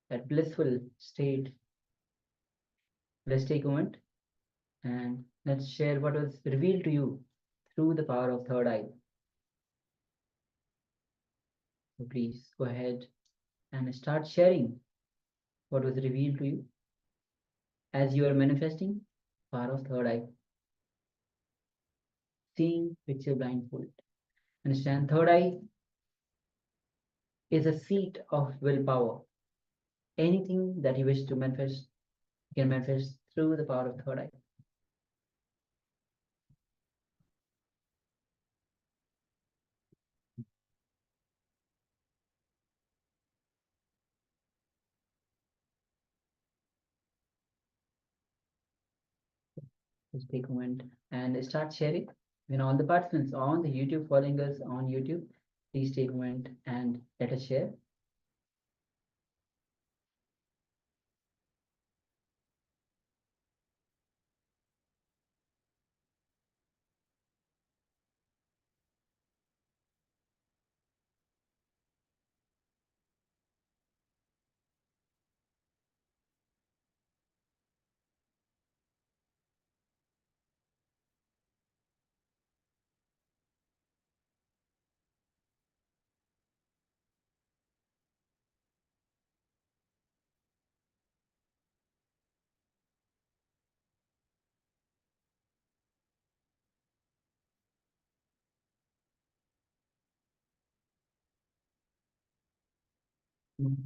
That blissful state. Let's take a moment and let's share what was revealed to you through the power of third eye. So please go ahead and start sharing what was revealed to you as you are manifesting power of third eye. Seeing with your blindfold. Understand, third eye is a seat of willpower. Anything that you wish to manifest, you can manifest through the power of third eye. Just take a moment and start sharing. When all the participants on the YouTube following us on YouTube, please take a moment and let us share.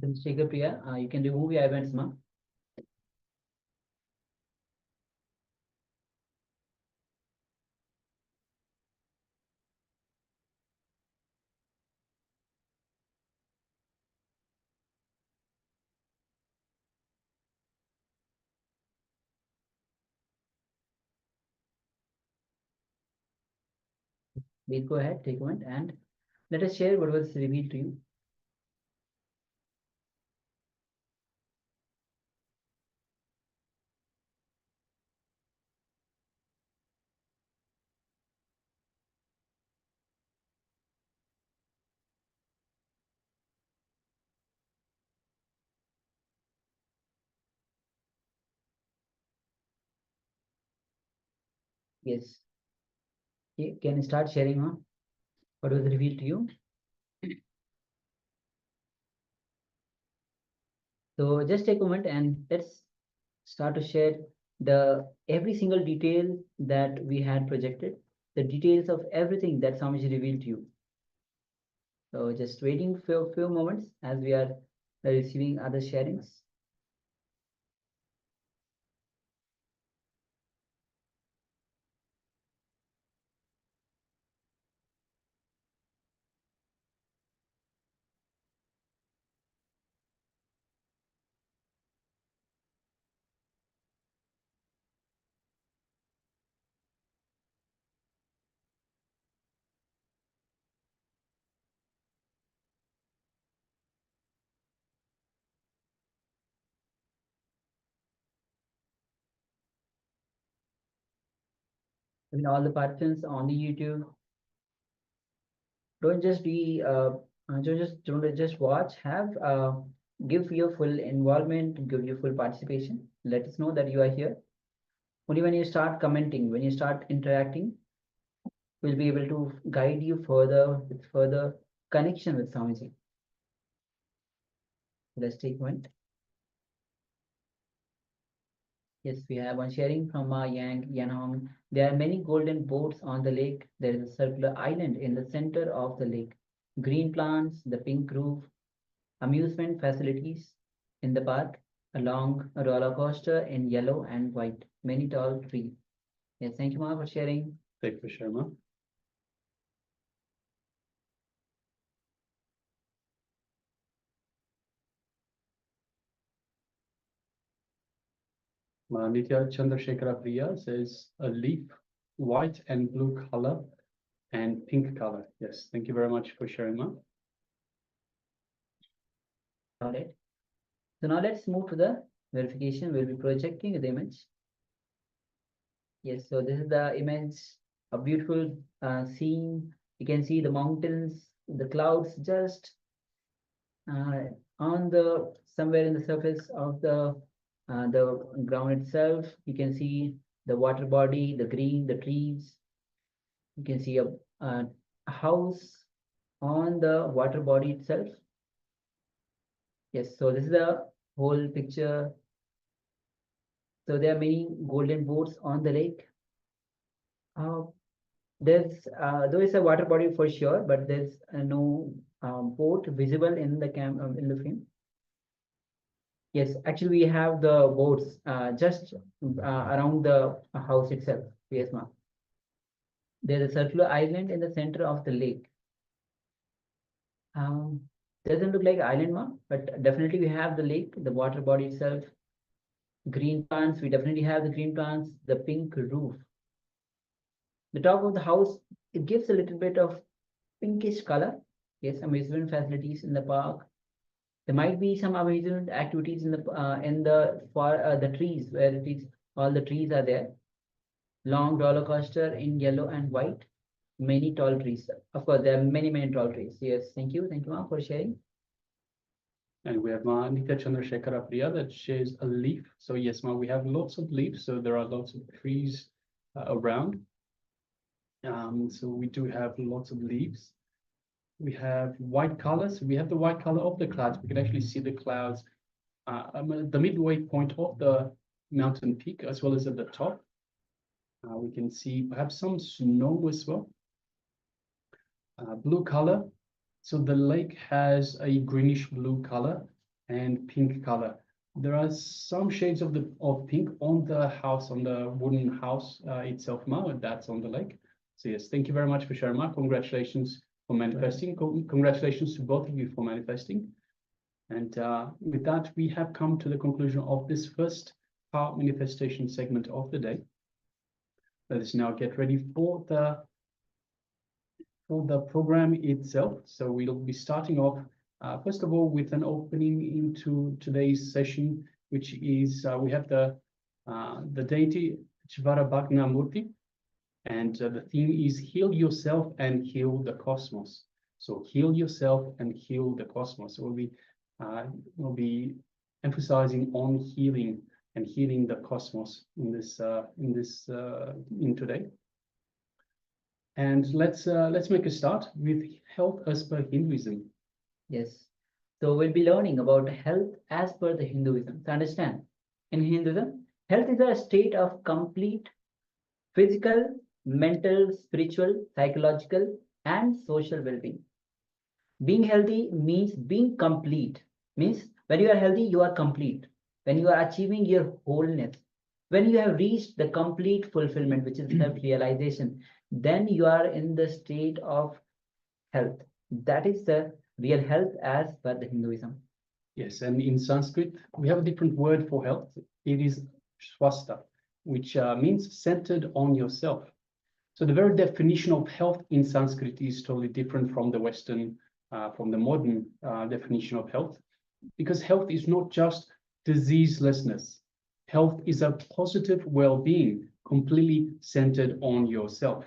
Mr. Priya, you can remove your events, ma'am. Please go ahead, take a moment and let us share what was revealed to you. Yes. Okay, can you start sharing, ma'am? What was revealed to you? So just take a moment and let's start to share the every single detail that we had projected, the details of everything that Swamiji revealed to you. So just waiting for a few moments as we are receiving other sharings. I mean, all the participants on the YouTube, don't just be don't just watch, have give your full involvement, give your full participation. Let us know that you are here. Only when you start commenting, when you start interacting, we'll be able to guide you further with further connection with Swamiji. Let's take one. Yes, we have one sharing from Yang Yanhong. There are many golden boats on the lake. There is a circular island in the center of the lake. Green plants, the pink roof, amusement facilities in the park, a long roller coaster in yellow and white, many tall trees. Yes, thank you, Ma, for sharing. Thank you for sharing, Ma. Nithya Chandrasekhara Priya says a leaf, white and blue color and pink color. Yes, thank you very much for sharing, Ma. All right. So now let's move to the verification. We'll be projecting the image. Yes, so this is the image, a beautiful scene. You can see the mountains, the clouds just on the somewhere in the surface of the ground itself. You can see the water body, the green, the trees. You can see a house on the water body itself. Yes, so this is the whole picture. So there are many golden boats on the lake. There's there is a water body for sure, but there's no boat visible in the in the film. Yes, actually we have the boats just around the house itself. Yes, ma'am. There's a circular island in the center of the lake. Doesn't look like island, ma'am, but definitely we have the lake, the water body itself. green plants, we definitely have the green plants, the pink roof. The top of the house, it gives a little bit of pinkish color. Yes, amusement facilities in the park. There might be some amusement activities in the trees where it is all the trees are there. Long roller coaster in yellow and white. Many tall trees. Of course, there are many tall trees. Yes, thank you, ma'am, for sharing. And we have Ma Nitya Chandrasekhara Priya that shares a leaf. So yes, Ma, we have lots of leaves. So there are lots of trees around. So we do have lots of leaves. We have white colors. We have the white color of the clouds. We can actually see the clouds the midway point of the mountain peak as well as at the top. We can see perhaps some snow as well. Blue color. So the lake has a greenish blue color and pink color. There are some shades of pink on the house, on the wooden house itself, Ma, and that's on the lake. So yes, thank you very much for sharing, Ma. Congratulations for manifesting. Congratulations to both of you for manifesting. And with that, we have come to the conclusion of this first part manifestation segment of the day. Let us now get ready for the program itself. So we'll be starting off, first of all, with an opening into today's session, which is we have the deity Chvara Bhagna Murti, and the theme is heal yourself and heal the cosmos. So heal yourself and heal the cosmos. So we'll be emphasizing on healing and healing the cosmos in today. And let's make a start with health as per Hinduism. Yes. So we'll be learning about health as per the Hinduism. So understand, in Hinduism, health is a state of complete physical, mental, spiritual, psychological, and social well-being. Being healthy means being complete. Means when you are healthy, you are complete. When you are achieving your wholeness, when you have reached the complete fulfillment, which is self-realization, then you are in the state of health. That is the real health as per the Hinduism. Yes, and in Sanskrit, we have a different word for health. It is swastha, which means centered on yourself. So the very definition of health in Sanskrit is totally different from the Western, from the modern definition of health, because health is not just diseaselessness. Health is a positive well-being, completely centered on yourself.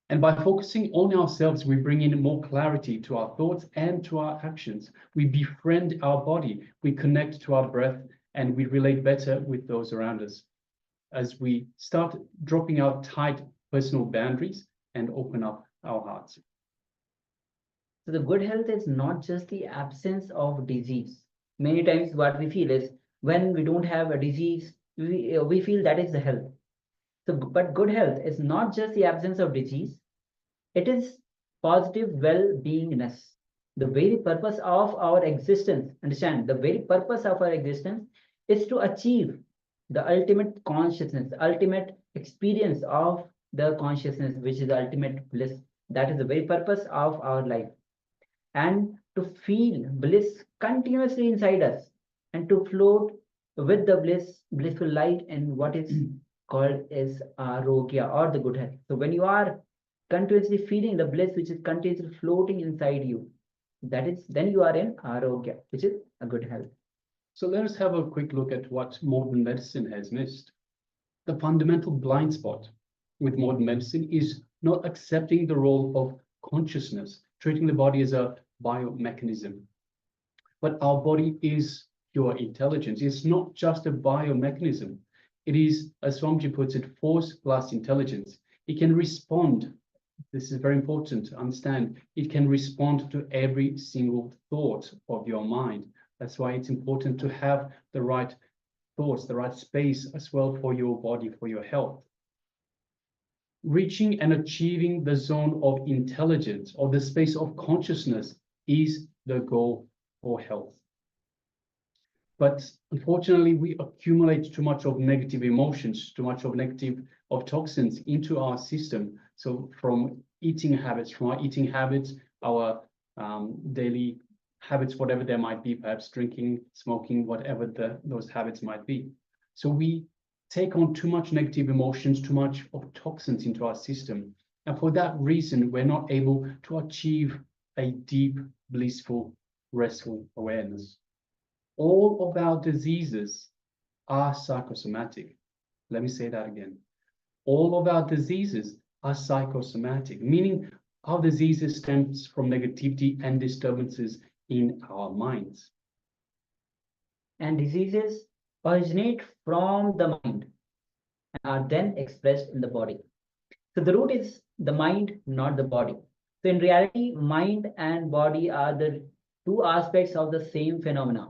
And by focusing on ourselves, we bring in more clarity to our thoughts and to our actions. We befriend our body, we connect to our breath, and we relate better with those around us as we start dropping our tight personal boundaries and open up our hearts. So the good health is not just the absence of disease. Many times what we feel is when we don't have a disease, we feel that is the health. So, but good health is not just the absence of disease. It is positive well-beingness. The very purpose of our existence, understand, the very purpose of our existence is to achieve the ultimate consciousness, the ultimate experience of the consciousness, which is the ultimate bliss. That is the very purpose of our life. And to feel bliss continuously inside us and to float with the blissful light in what is called as Arogya or the good health. So when you are continuously feeling the bliss which is continuously floating inside you, that is, then you are in Arogya, which is a good health. So let us have a quick look at what modern medicine has missed. The fundamental blind spot with modern medicine is not accepting the role of consciousness, treating the body as a biomechanism. But our body is pure intelligence. It's not just a biomechanism. It is, as Swamiji puts it, force plus intelligence. It can respond. This is very important to understand. It can respond to every single thought of your mind. That's why it's important to have the right thoughts, the right space as well for your body, for your health. Reaching and achieving the zone of intelligence or the space of consciousness is the goal for health. But unfortunately, we accumulate too much of negative emotions, too much of toxins into our system. So from our eating habits, our daily habits, whatever they might be, perhaps drinking, smoking, whatever those habits might be. So we take on too much negative emotions, too much of toxins into our system. And for that reason, we're not able to achieve a deep, blissful, restful awareness. All of our diseases are psychosomatic. Let me say that again. All of our diseases are psychosomatic, meaning our diseases stems from negativity and disturbances in our minds. And diseases originate from the mind and are then expressed in the body. So the root is the mind, not the body. So in reality, mind and body are the two aspects of the same phenomena.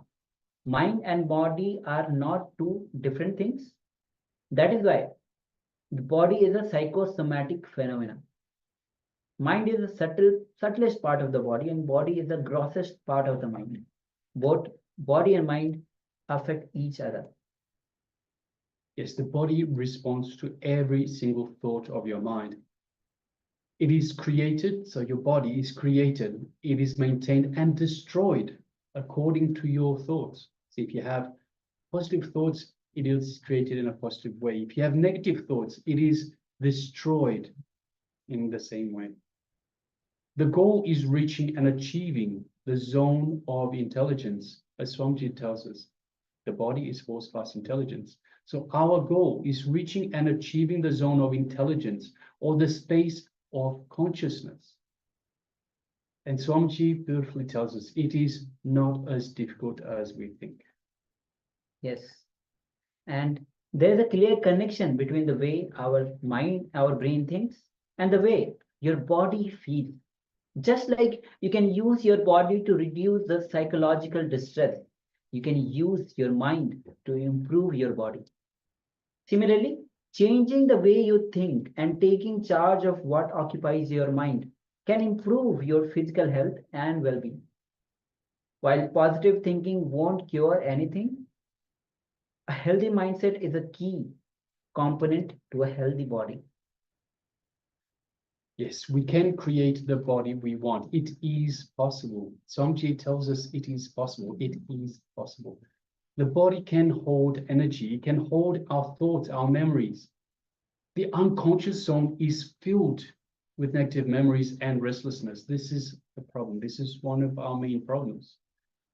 Mind and body are not two different things. That is why the body is a psychosomatic phenomenon. Mind is the subtlest part of the body, and body is the grossest part of the mind. Both body and mind affect each other. Yes, the body responds to every single thought of your mind. It is created, so your body is created, it is maintained and destroyed according to your thoughts. So if you have positive thoughts, it is created in a positive way. If you have negative thoughts, it is destroyed in the same way. The goal is reaching and achieving the zone of intelligence, as Swamiji tells us. The body is force plus intelligence. So our goal is reaching and achieving the zone of intelligence, or the space of consciousness. And Swamiji beautifully tells us it is not as difficult as we think. Yes. And there is a clear connection between the way our mind, our brain thinks, and the way your body feels. Just like you can use your body to reduce the psychological distress, you can use your mind to improve your body. Similarly, changing the way you think and taking charge of what occupies your mind can improve your physical health and well-being. While positive thinking won't cure anything, a healthy mindset is a key component to a healthy body. Yes, we can create the body we want. It is possible. Swamiji tells us it is possible. It is possible. The body can hold energy. It can hold our thoughts, our memories. The unconscious zone is filled with negative memories and restlessness. This is the problem. This is one of our main problems.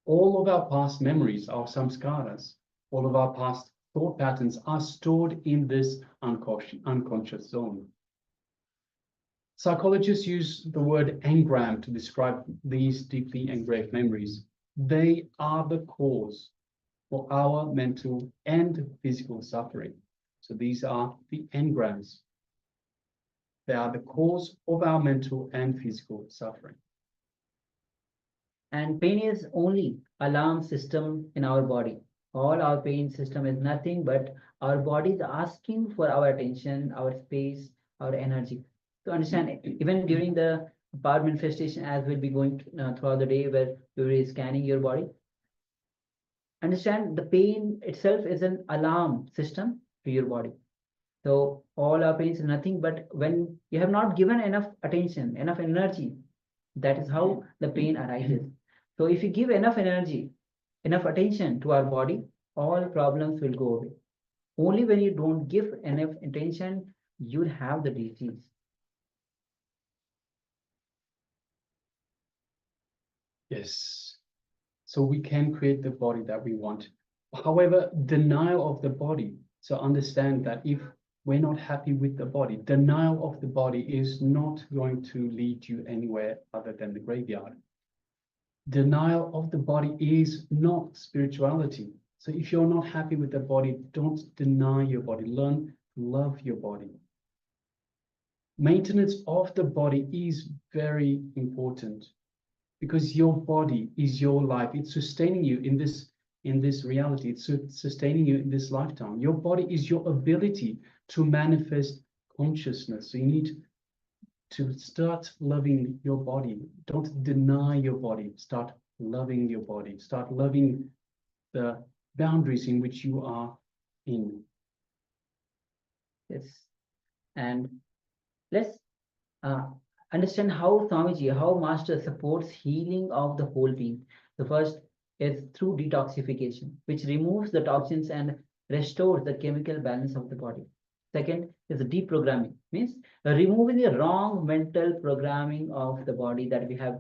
All of our past memories, our samskaras, all of our past thought patterns are stored in this unconscious zone. Psychologists use the word engram to describe these deeply engraved memories. They are the cause for our mental and physical suffering. So these are the engrams. They are the cause of our mental and physical suffering. And pain is only alarm system in our body. All our pain system is nothing but our body is asking for our attention, our space, our energy. To understand, even during the power manifestation, as we'll be going throughout the day, where we will be scanning your body, understand the pain itself is an alarm system to your body. So all our pain is nothing but when you have not given enough attention, enough energy, that is how the pain arises. So if you give enough energy, enough attention to our body, all problems will go away. Only when you don't give enough attention, you'll have the disease. Yes. So we can create the body that we want. However, denial of the body. So understand that if we're not happy with the body, denial of the body is not going to lead you anywhere other than the graveyard. Denial of the body is not spirituality. So if you're not happy with the body, don't deny your body. Learn to love your body. Maintenance of the body is very important, because your body is your life. It's sustaining you in this reality. It's sustaining you in this lifetime. Your body is your ability to manifest consciousness. So you need to start loving your body. Don't deny your body. Start loving your body. Start loving the boundaries in which you are in. Yes. And let's understand how Swamiji, how Master supports healing of the whole being. The first is through detoxification, which removes the toxins and restores the chemical balance of the body. Second is deprogramming, means removing the wrong mental programming of the body that we have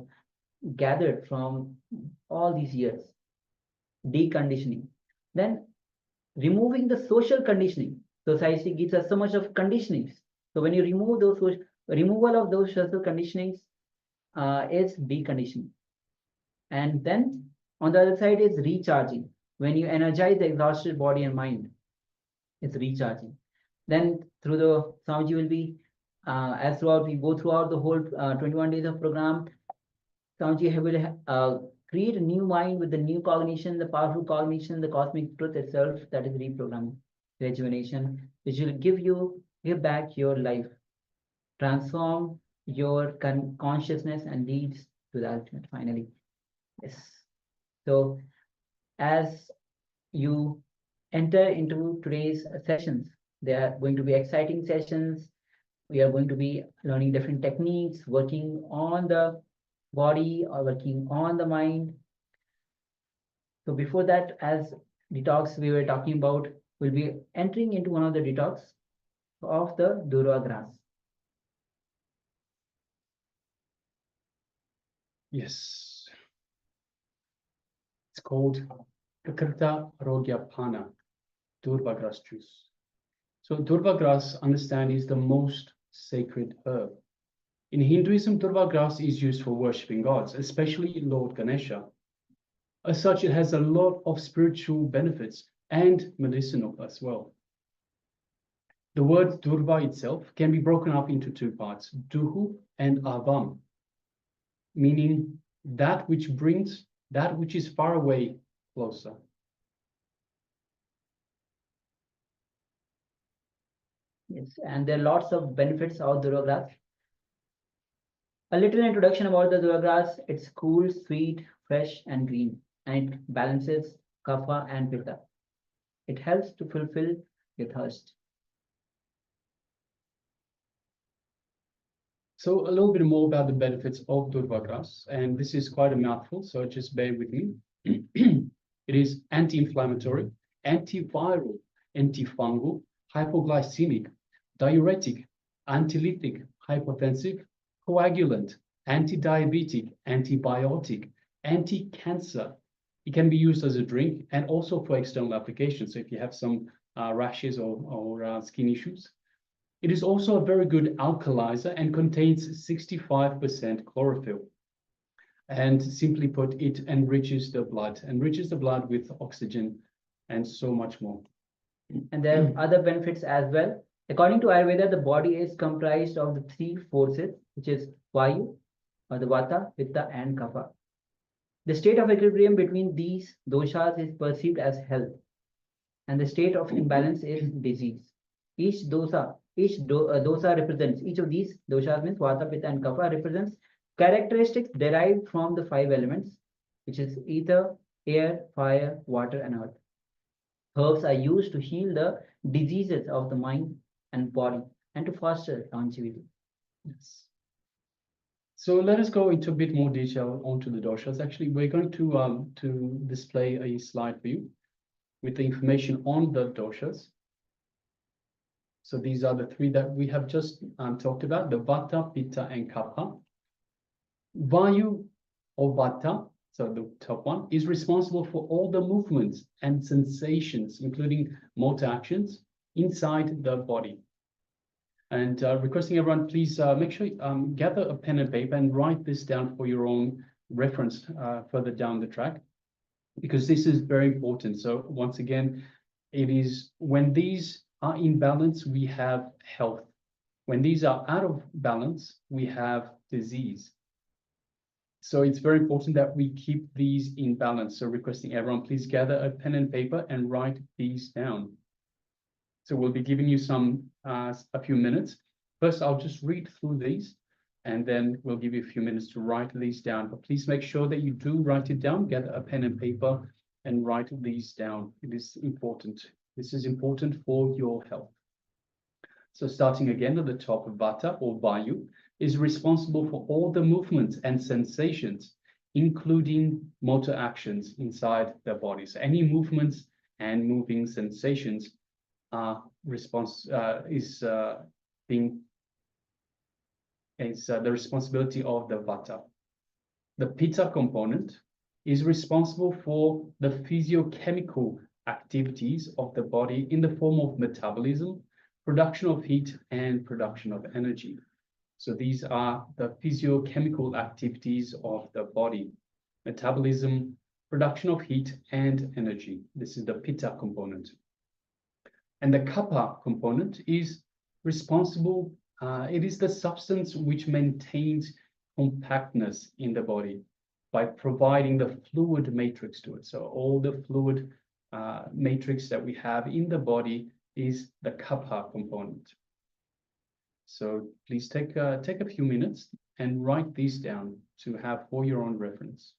gathered from all these years. Deconditioning. Then removing the social conditioning. Society gives us so much of conditionings. So when you remove those, removal of those social conditionings is deconditioning. And then on the other side is recharging. When you energize the exhausted body and mind, it's recharging. Then through the Swamiji will be, as throughout we go throughout the whole 21 days of program, Swamiji will create a new mind with the new cognition, the powerful cognition, the cosmic truth itself, that is reprogramming, rejuvenation, which will give back your life, transform your consciousness and leads to the ultimate finally. Yes. So as you enter into today's sessions, they are going to be exciting sessions. We are going to be learning different techniques, working on the body or working on the mind. So before that, as detox we were talking about, we'll be entering into one of the detox of the Durva grass. Yes. It's called Kakrita Arogya Pana, Durva grass juice. So Durva grass, understand, is the most sacred herb. In Hinduism, Durva grass is used for worshipping gods, especially Lord Ganesha. As such, it has a lot of spiritual benefits and medicinal as well. The word Durva itself can be broken up into two parts, Duhu and Avam, meaning that which brings that which is far away closer. Yes, and there are lots of benefits of Durva grass. A little introduction about the Durva grass. It's cool, sweet, fresh, and green, and it balances kapha and pitta. It helps to fulfill your thirst. So a little bit more about the benefits of Durva grass, and this is quite a mouthful, so just bear with me. It is anti-inflammatory, antiviral, antifungal, hypoglycemic, diuretic, antilytic, hypotensive, coagulant, anti-diabetic, antibiotic, anti-cancer. It can be used as a drink and also for external applications. So if you have some rashes or skin issues. It is also a very good alkalizer and contains 65% chlorophyll. And simply put, it enriches the blood with oxygen and so much more. And there are other benefits as well. According to Ayurveda, the body is comprised of the three forces, which is Vayu, or the Vata, Pitta, and Kapha. The state of equilibrium between these doshas is perceived as health, and the state of imbalance is disease. Each dosa represents, each of these doshas means Vata, Pitta, and Kapha represents characteristics derived from the five elements, which is ether, air, fire, water, and earth. Herbs are used to heal the diseases of the mind and body and to foster longevity. Yes. So let us go into a bit more detail onto the doshas. Actually, we're going to display a slide for you with the information on the doshas. So these are the three that we have just talked about, the Vata, Pitta, and Kapha. Vayu or Vata, so the top one, is responsible for all the movements and sensations, including motor actions inside the body. And requesting everyone, please make sure you gather a pen and paper and write this down for your own reference further down the track, because this is very important. So once again, it is when these are in balance, we have health. When these are out of balance, we have disease. So it's very important that we keep these in balance. So requesting everyone, please gather a pen and paper and write these down. So we'll be giving you a few minutes. First, I'll just read through these, and then we'll give you a few minutes to write these down. But please make sure that you do write it down, get a pen and paper and write these down. It is important. This is important for your health. So starting again at the top, Vata or Vayu is responsible for all the movements and sensations, including motor actions inside the body. So any movements and moving sensations are the responsibility of the vata. The pitta component is responsible for the physiochemical activities of the body in the form of metabolism, production of heat, and production of energy. So these are the physiochemical activities of the body: metabolism, production of heat, and energy. This is the pitta component. And the kapha component is responsible, it is the substance which maintains compactness in the body by providing the fluid matrix to it. So all the fluid matrix that we have in the body is the kapha component. So please take a few minutes and write these down to have for your own reference.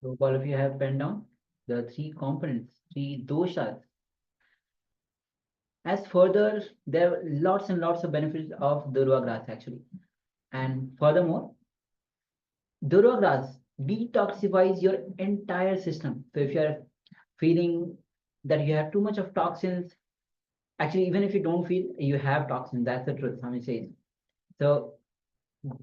Hope all of you have penned down the three components, three doshas. As further, there are lots and lots of benefits of Durva grass actually. And furthermore, Durva grass detoxifies your entire system. So if you are feeling that you have too much of toxins, actually, even if you don't feel you have toxins, that's the truth, Swami says. So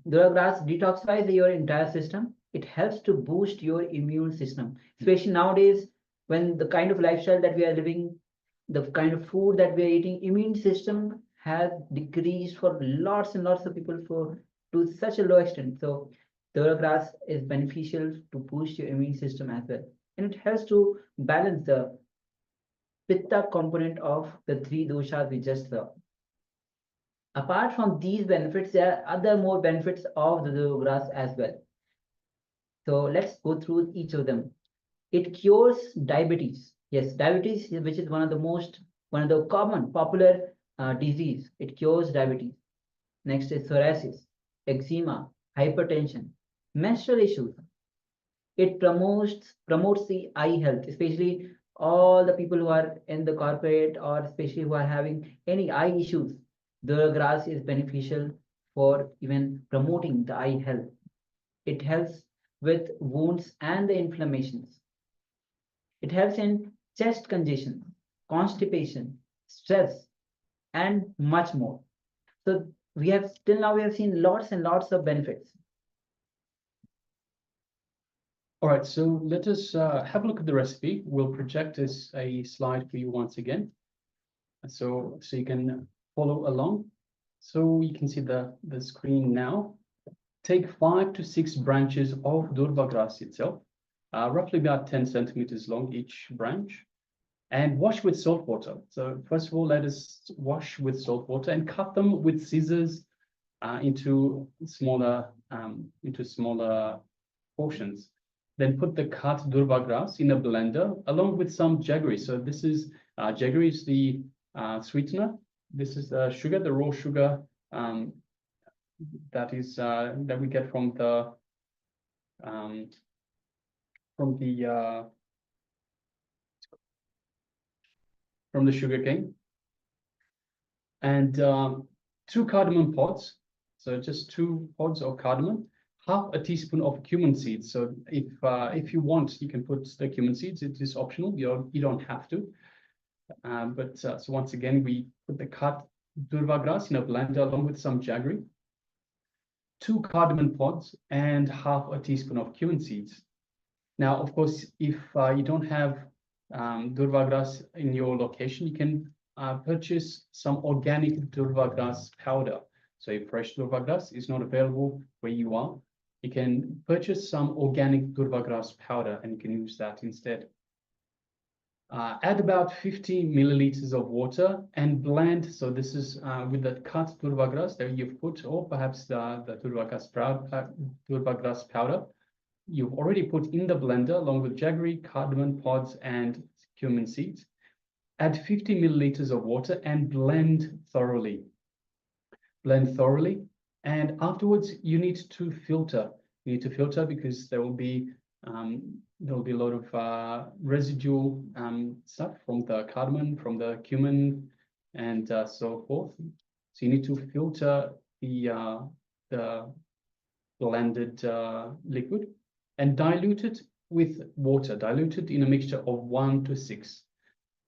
Durva grass detoxifies your entire system. It helps to boost your immune system, especially nowadays when the kind of lifestyle that we are living, the kind of food that we are eating, immune system has decreased for lots and lots of people for to such a low extent. So Durva grass is beneficial to boost your immune system as well, and it helps to balance the pitta component of the three doshas we just saw. Apart from these benefits, there are other more benefits of the Durva grass as well. So let's go through each of them. It cures diabetes. Yes, diabetes, which is one of the common popular disease. It cures diabetes. Next is psoriasis, eczema, hypertension, menstrual issues. It promotes the eye health, especially all the people who are in the corporate or especially who are having any eye issues. The grass is beneficial for even promoting the eye health. It helps with wounds and the inflammations. It helps in chest congestion, constipation, stress, and much more. So till now we have seen lots and lots of benefits. All right, so let us have a look at the recipe. We'll project this a slide for you once again, so you can follow along. So you can see the screen now. Take 5 to 6 branches of Durva grass itself, roughly about 10 centimeters long each branch, and wash with salt water. So first of all, let us wash with salt water and cut them with scissors into smaller portions. Then put the cut Durva grass in a blender along with some jaggery. So this is jaggery is the sweetener. This is the sugar, the raw sugar that we get from the sugar cane, and 2 cardamom pods. So just 2 pods of cardamom, half a teaspoon of cumin seeds. So if you want, you can put the cumin seeds. It is optional. You don't have to. So once again, we put the cut Durva grass in a blender along with some jaggery, 2 cardamom pods, and half a teaspoon of cumin seeds. Now, of course, if you don't have Durva grass in your location, you can purchase some organic Durva grass powder. So if fresh Durva grass is not available where you are, you can purchase some organic Durva grass powder and you can use that instead. Add about 50 milliliters of water and blend. So this is with the cut Durva grass that you've put, or perhaps the Durva grass powder you've already put in the blender along with jaggery, cardamom pods, and cumin seeds. Add 50 milliliters of water and blend thoroughly. Blend thoroughly, and afterwards you need to filter. You need to filter because there will be a lot of residual stuff from the cardamom, from the cumin, and so forth. So you need to filter the blended liquid and dilute it with water, diluted in a mixture of 1 to 6.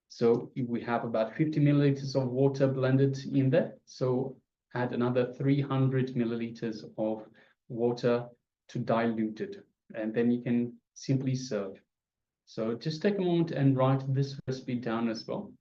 So we have about 50 milliliters of water blended in there. So add another 300 milliliters of water to dilute it, and then you can simply serve. So just take a moment and write this recipe down as well.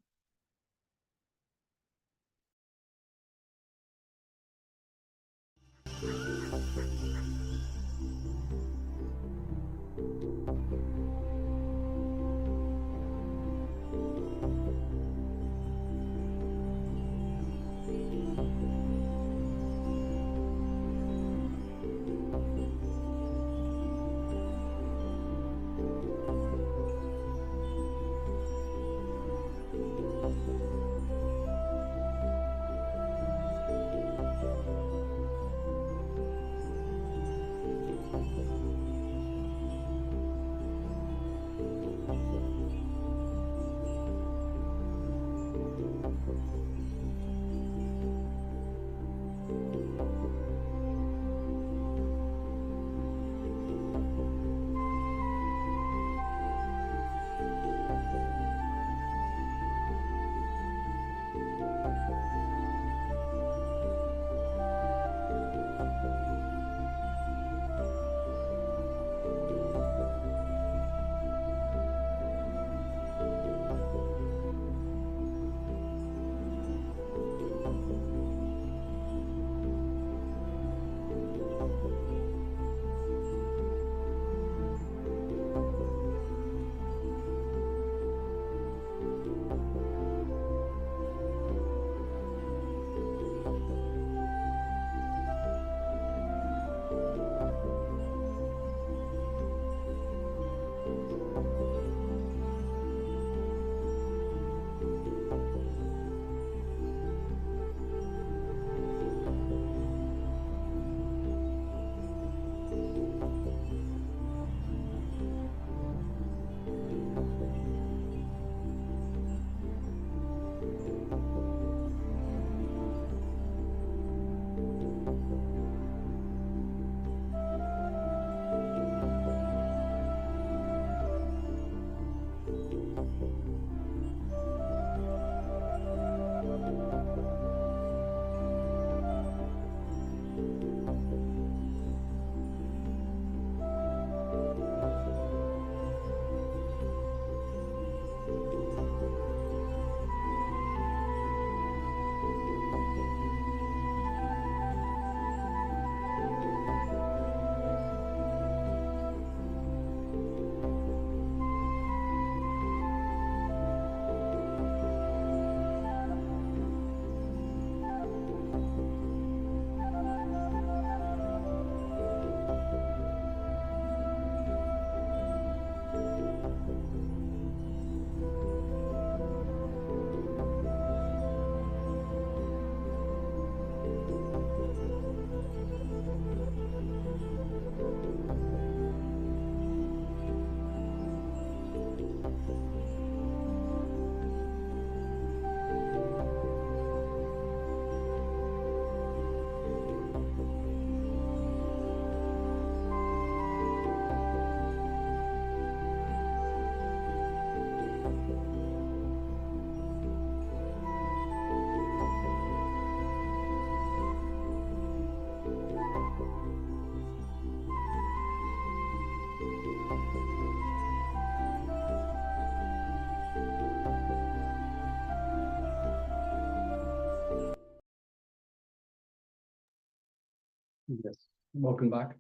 Yes, welcome back.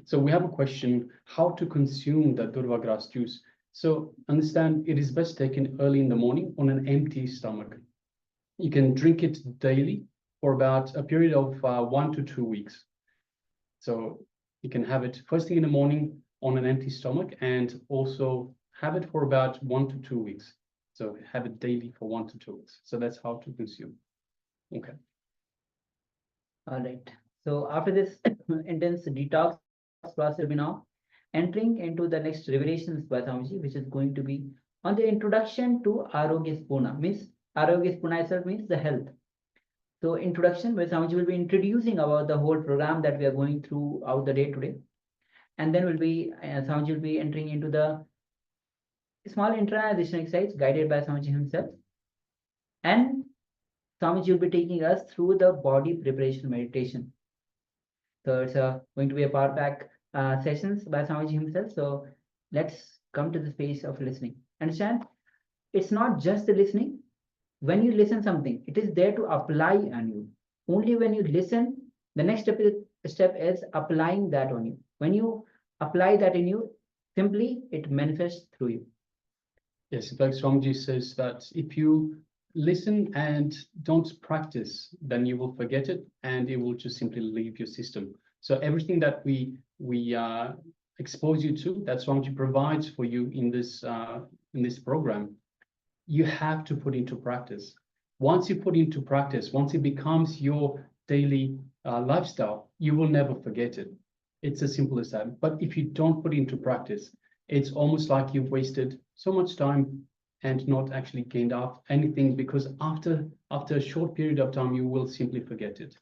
So we have a question, how to consume the durva grass juice. So understand it is best taken early in the morning on an empty stomach. You can drink it daily for about a period of 1 to 2 weeks. So you can have it first thing in the morning on an empty stomach and also have it for about 1 to 2 weeks. So have it daily for 1 to 2 weeks. So that's how to consume. Okay. All right. So after this intense detox process, we now entering into the next revelations by Swamiji, which is going to be on the introduction to Arogya Spurana. Means Arogya Spurana itself means the health. So introduction, where Swamiji will be introducing about the whole program that we are going throughout the day today, and then Swamiji will be entering into the small internalization exercise guided by Swamiji himself, and Swamiji will be taking us through the body preparation meditation. So it's going to be a power pack sessions by Swamiji himself. So let's come to the space of listening. Understand? It's not just the listening. When you listen something, it is there to apply on you. Only when you listen, the next step is applying that on you. When you apply that in you, simply it manifests through you. Yes, in fact, Swamiji says that if you listen and don't practice, then you will forget it and it will just simply leave your system. So everything that we expose you to, that Swamiji provides for you in this program, you have to put into practice. Once you put into practice, once it becomes your daily lifestyle, you will never forget it. It's as simple as that. But if you don't put into practice, it's almost like you've wasted so much time and not actually gained out anything, because after a short period of time, you will simply forget it.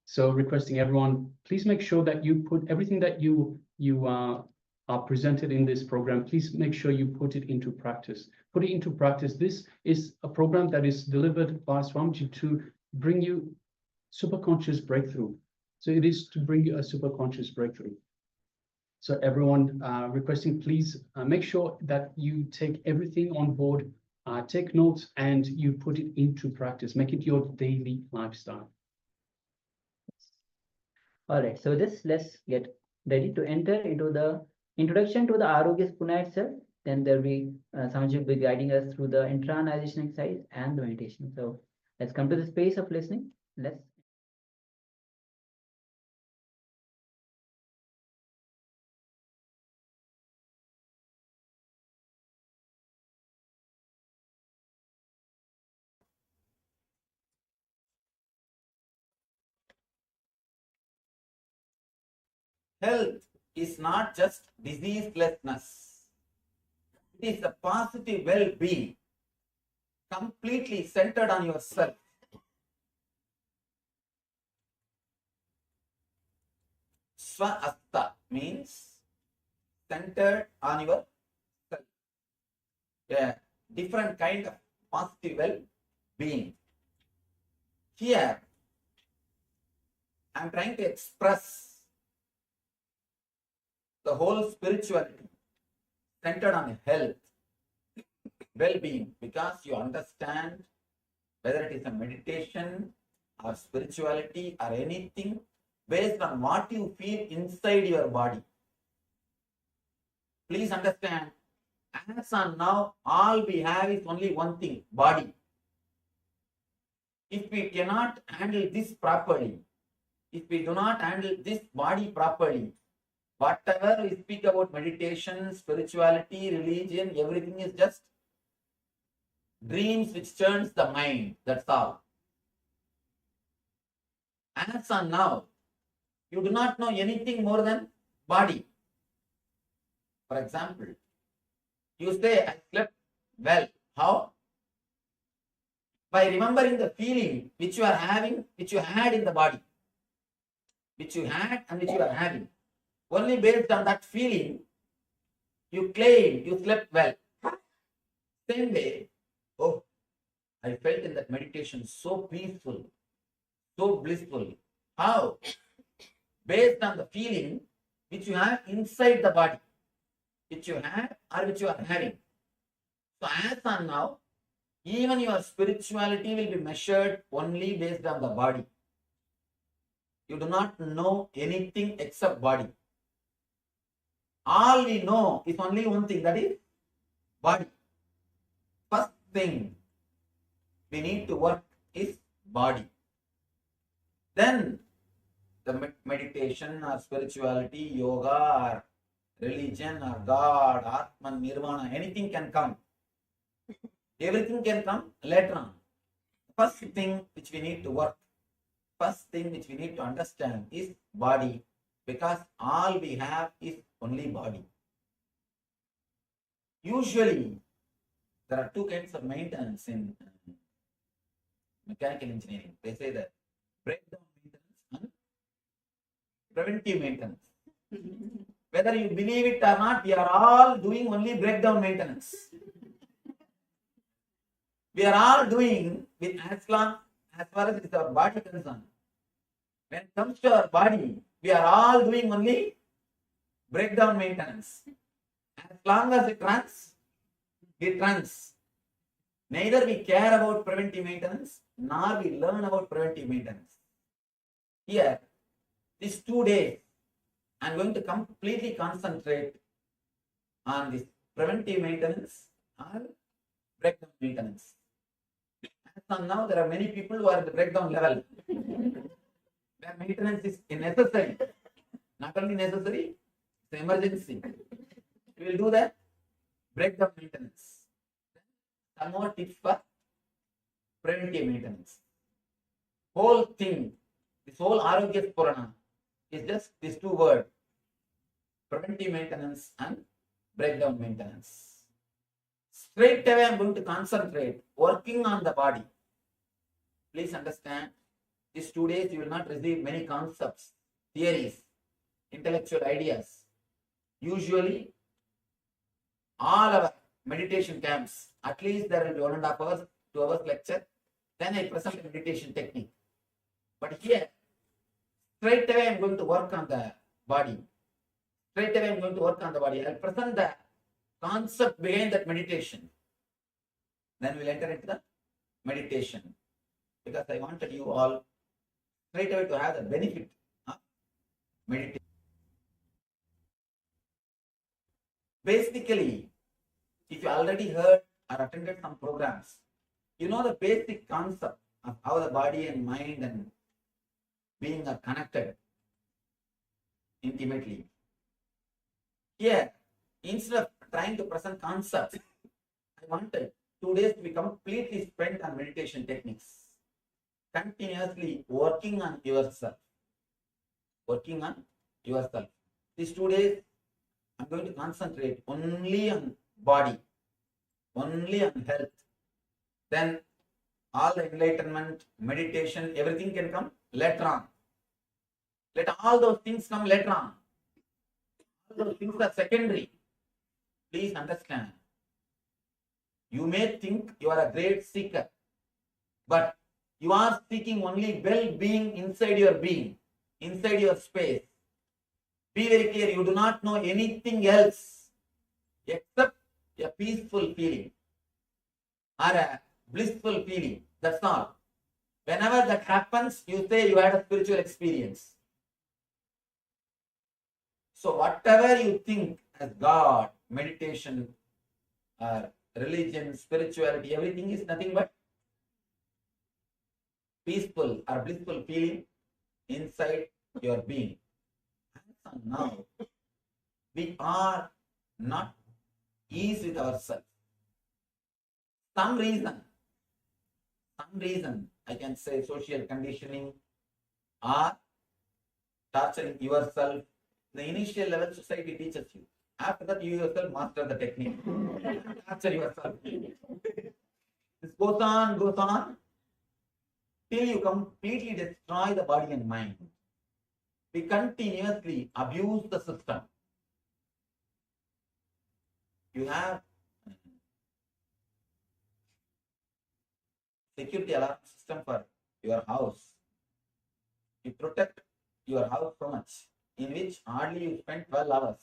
So requesting everyone, please make sure that you put everything that you are presented in this program, please make sure you put it into practice. Put it into practice. This is a program that is delivered by Swamiji to bring you superconscious breakthrough. So it is to bring you a superconscious breakthrough. So everyone requesting, please make sure that you take everything on board, take notes, and you put it into practice. Make it your daily lifestyle. All right. So let's get ready to enter into the introduction to the Arogya Spurana itself. Then there will be Swamiji will be guiding us through the internalization exercise and the meditation. So let's come to the space of listening. Let's. Health is not just diseaselessness. It is a positive well-being, completely centered on yourself. Swa-asta means centered on yourself. A different kind of positive well-being. Here, I am trying to express the whole spirituality centered on health, well-being, because you understand whether it is a meditation or spirituality or anything based on what you feel inside your body. Please understand, as on now, all we have is only one thing, body. If we cannot handle this properly, if we do not handle this body properly, whatever we speak about meditation, spirituality, religion, everything is just dreams which turns the mind. That's all. As on now, you do not know anything more than body. For example, you say, I slept well. How? By remembering the feeling which you are having, which you had in the body, which you had and which you are having. Only based on that feeling, you claim you slept well. Same way, oh, I felt in that meditation so peaceful, so blissful. How? Based on the feeling which you have inside the body, which you had or which you are having. So as on now, even your spirituality will be measured only based on the body. you do not know anything except body. All we know is only one thing, that is body. First thing we need to work is body. Then the meditation or spirituality, yoga or religion or God, Atman, Nirvana, anything can come. Everything can come later on. First thing which we need to work, first thing which we need to understand is body, because all we have is only body. Usually, there are two kinds of maintenance in mechanical engineering. They say that breakdown maintenance and preventive maintenance. Whether you believe it or not, we are all doing only breakdown maintenance. We are all doing with as far as it is our body concerned. When it comes to our body, we are all doing only breakdown maintenance. As long as it runs, it runs. Neither we care about preventive maintenance, nor we learn about preventive maintenance. Here, these 2 days, I am going to completely concentrate on this preventive maintenance or breakdown maintenance. As of now, there are many people who are at the breakdown level. Where maintenance is necessary. Not only necessary, it's an emergency. We will do that breakdown maintenance. Some more tips for preventive maintenance. Whole thing, this whole Arogya Spurana is just these two words: preventive maintenance and breakdown maintenance. Straight away, I am going to concentrate working on the body. Please understand, these 2 days you will not receive many concepts, theories, intellectual ideas. Usually, all our meditation camps, at least there will be 1.5 hours, 2 hours lecture. Then I present a meditation technique. But here, straight away I am going to work on the body. Straight away I am going to work on the body. I will present the concept behind that meditation. Then we will enter into the meditation. Because I wanted you all straight away to have the benefit of meditation. Basically, if you already heard or attended some programs, you know the basic concept of how the body and mind and being are connected intimately. Here, instead of trying to present concepts, I wanted 2 days to be completely spent on meditation techniques. Continuously working on yourself. Working on yourself. These 2 days, I'm going to concentrate only on body, only on health. Then all the enlightenment, meditation, everything can come later on. Let all those things come later on. All those things are secondary. Please understand. You may think you are a great seeker, but you are seeking only well-being inside your being, inside your space. Be very clear, you do not know anything else except a peaceful feeling or a blissful feeling. That's all. Whenever that happens, you say you had a spiritual experience. So whatever you think as God, meditation, religion, spirituality, everything is nothing but peaceful or blissful feeling inside your being. And now, we are not easy with ourselves. Some reason, I can say social conditioning or torturing yourself. The initial level society teaches you. After that, you yourself master the technique. Torture yourself. This goes on, till you completely destroy the body and mind. We continuously abuse the system. You have security alarm system for your house. You protect your house so much, in which hardly you spend 12 hours.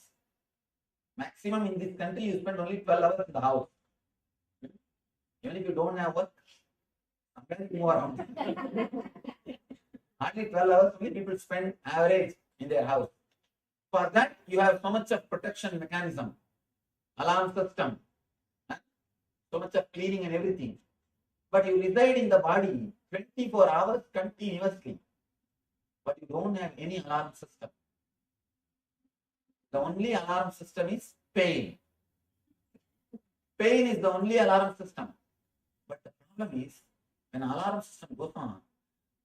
Maximum in this country, you spend only 12 hours in the house. Even if you don't have work, sometimes you move around. Hardly 12 hours only people spend average in their house. For that, you have so much of protection mechanism, alarm system, so much of cleaning and everything. But you reside in the body 24 hours continuously, but you don't have any alarm system. The only alarm system is pain. Pain is the only alarm system. But the problem is, when alarm system goes on,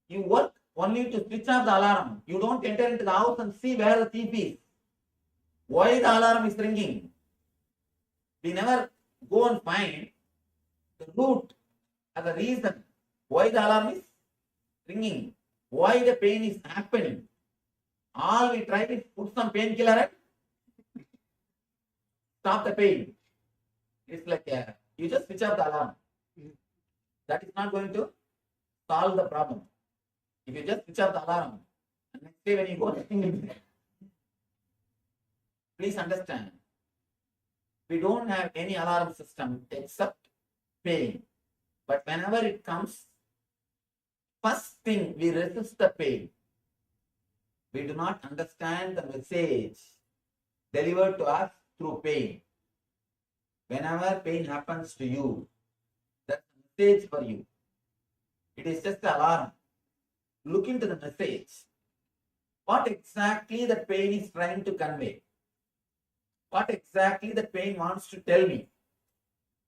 you work only to switch off the alarm. You don't enter into the house and see where the thief is. Why the alarm is ringing? We never go and find the root or the reason why the alarm is ringing, why the pain is happening. All we try is put some painkiller and stop the pain. It's like you just switch off the alarm. That is not going to solve the problem. If you just switch off the alarm, and next day when you go, nothing will be there. Please understand, we don't have any alarm system except pain. But whenever it comes, first thing we resist the pain. We do not understand the message delivered to us through pain. Whenever pain happens to you, that's a message for you. It is just an alarm. Look into the message. What exactly the pain is trying to convey? What exactly the pain wants to tell me?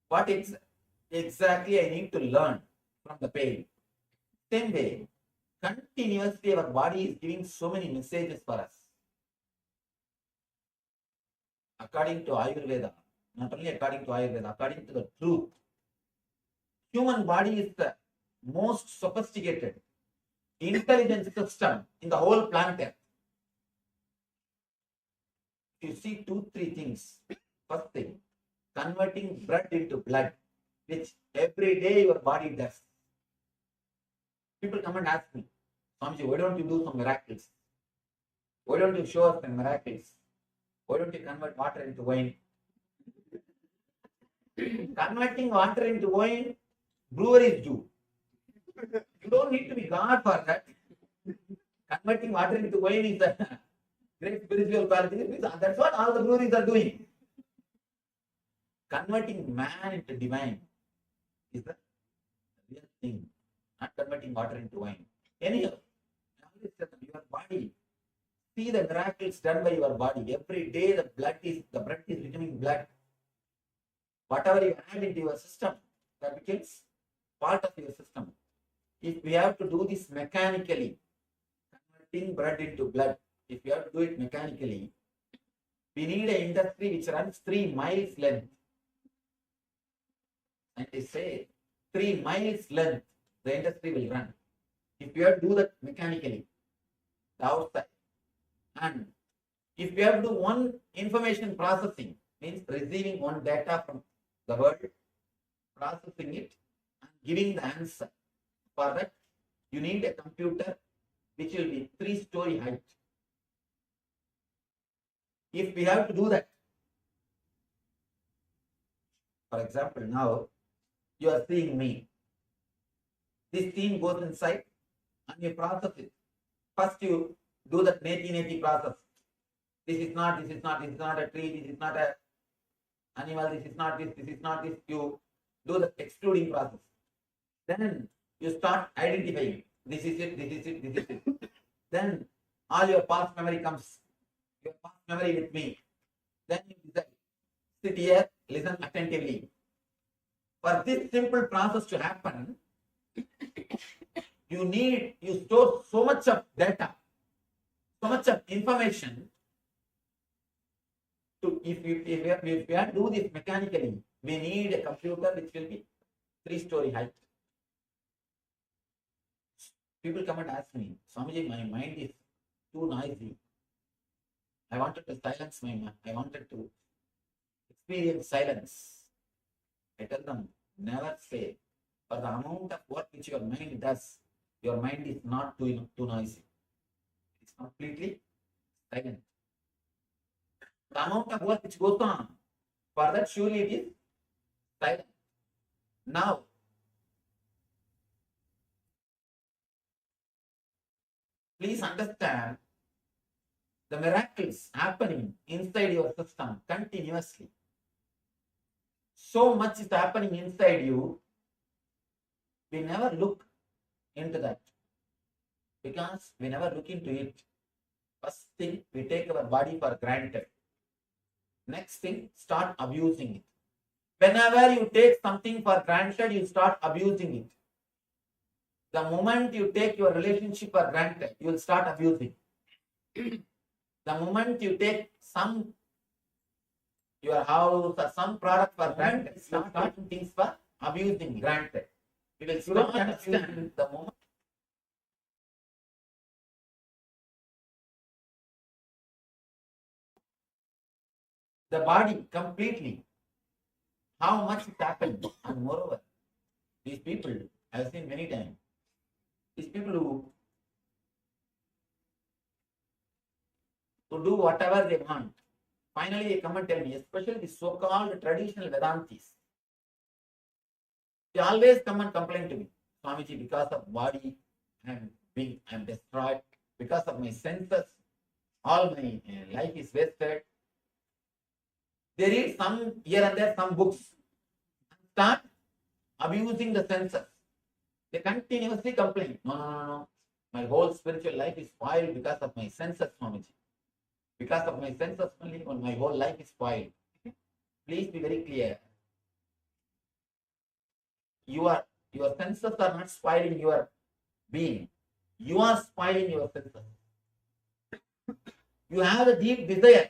What exactly I need to learn from the pain? Same way, continuously our body is giving so many messages for us. According to Ayurveda, not only according to Ayurveda, according to the truth, human body is the most sophisticated, intelligent system in the whole planet Earth. You see 2-3 things. First thing, converting blood into blood, which every day your body does. People come and ask me, Swamiji, why don't you do some miracles? Why don't you show us some miracles? Why don't you convert water into wine? Converting water into wine, breweries do. You don't need to be God for that. Converting water into wine is a great spiritual quality. That's what all the breweries are doing. Converting man into divine is the real thing. Not converting water into wine. Anyhow, your body, see the miracles done by your body. Every day the blood is becoming blood. Whatever you add into your system, that becomes part of your system. If we have to do this mechanically, converting blood into blood, if we have to do it mechanically, we need an industry which runs 3 miles length. And they say 3 miles length, the industry will run. If we have to do that mechanically, the outside. And if we have to do one information processing, means receiving one data from the world, processing it, and giving the answer. For that, you need a computer which will be 3-story height. If we have to do that, for example, now you are seeing me. This thing goes inside and you process it. First you do the neti process. This is not a tree, this is not a animal, this is not this. You do the excluding process. Then you start identifying. This is it. Then all your past memory comes. Your past memory with me. Then you decide. Sit here, listen attentively. For this simple process to happen, you store so much of data, so much of information. If we have to do this mechanically, we need a computer which will be 3-story height. People come and ask me, Swamiji, my mind is too noisy. I wanted to silence my mind. I wanted to experience silence. I tell them, never say, for the amount of work which your mind does, your mind is not too noisy. It's completely silent. The amount of work which goes on, for that surely it is silent. Now, Please understand the miracles happening inside your system continuously. So much is happening inside you, we never look into that. Because we never look into it. First thing, we take our body for granted. Next thing, start abusing it. Whenever you take something for granted, you start abusing it. The moment you take your relationship for granted, you will start abusing. The moment you take your house or some product for granted, you start taking things for abusing granted. You will start abusing the moment. The body completely. How much it happened. And moreover, these people, I have seen many times, these people who do whatever they want, finally they come and tell me, especially the so-called traditional Vedantis, they always come and complain to me, Swamiji, because of body, I'm destroyed, because of my senses, all my life is wasted. They read some here and there some books and start abusing the senses. They continuously complain. No. My whole spiritual life is spoiled because of my senses, Swamiji. Because of my senses only, my whole life is spoiled. Please be very clear. Your senses are not spoiling your being. You are spoiling your senses. You have a deep desire.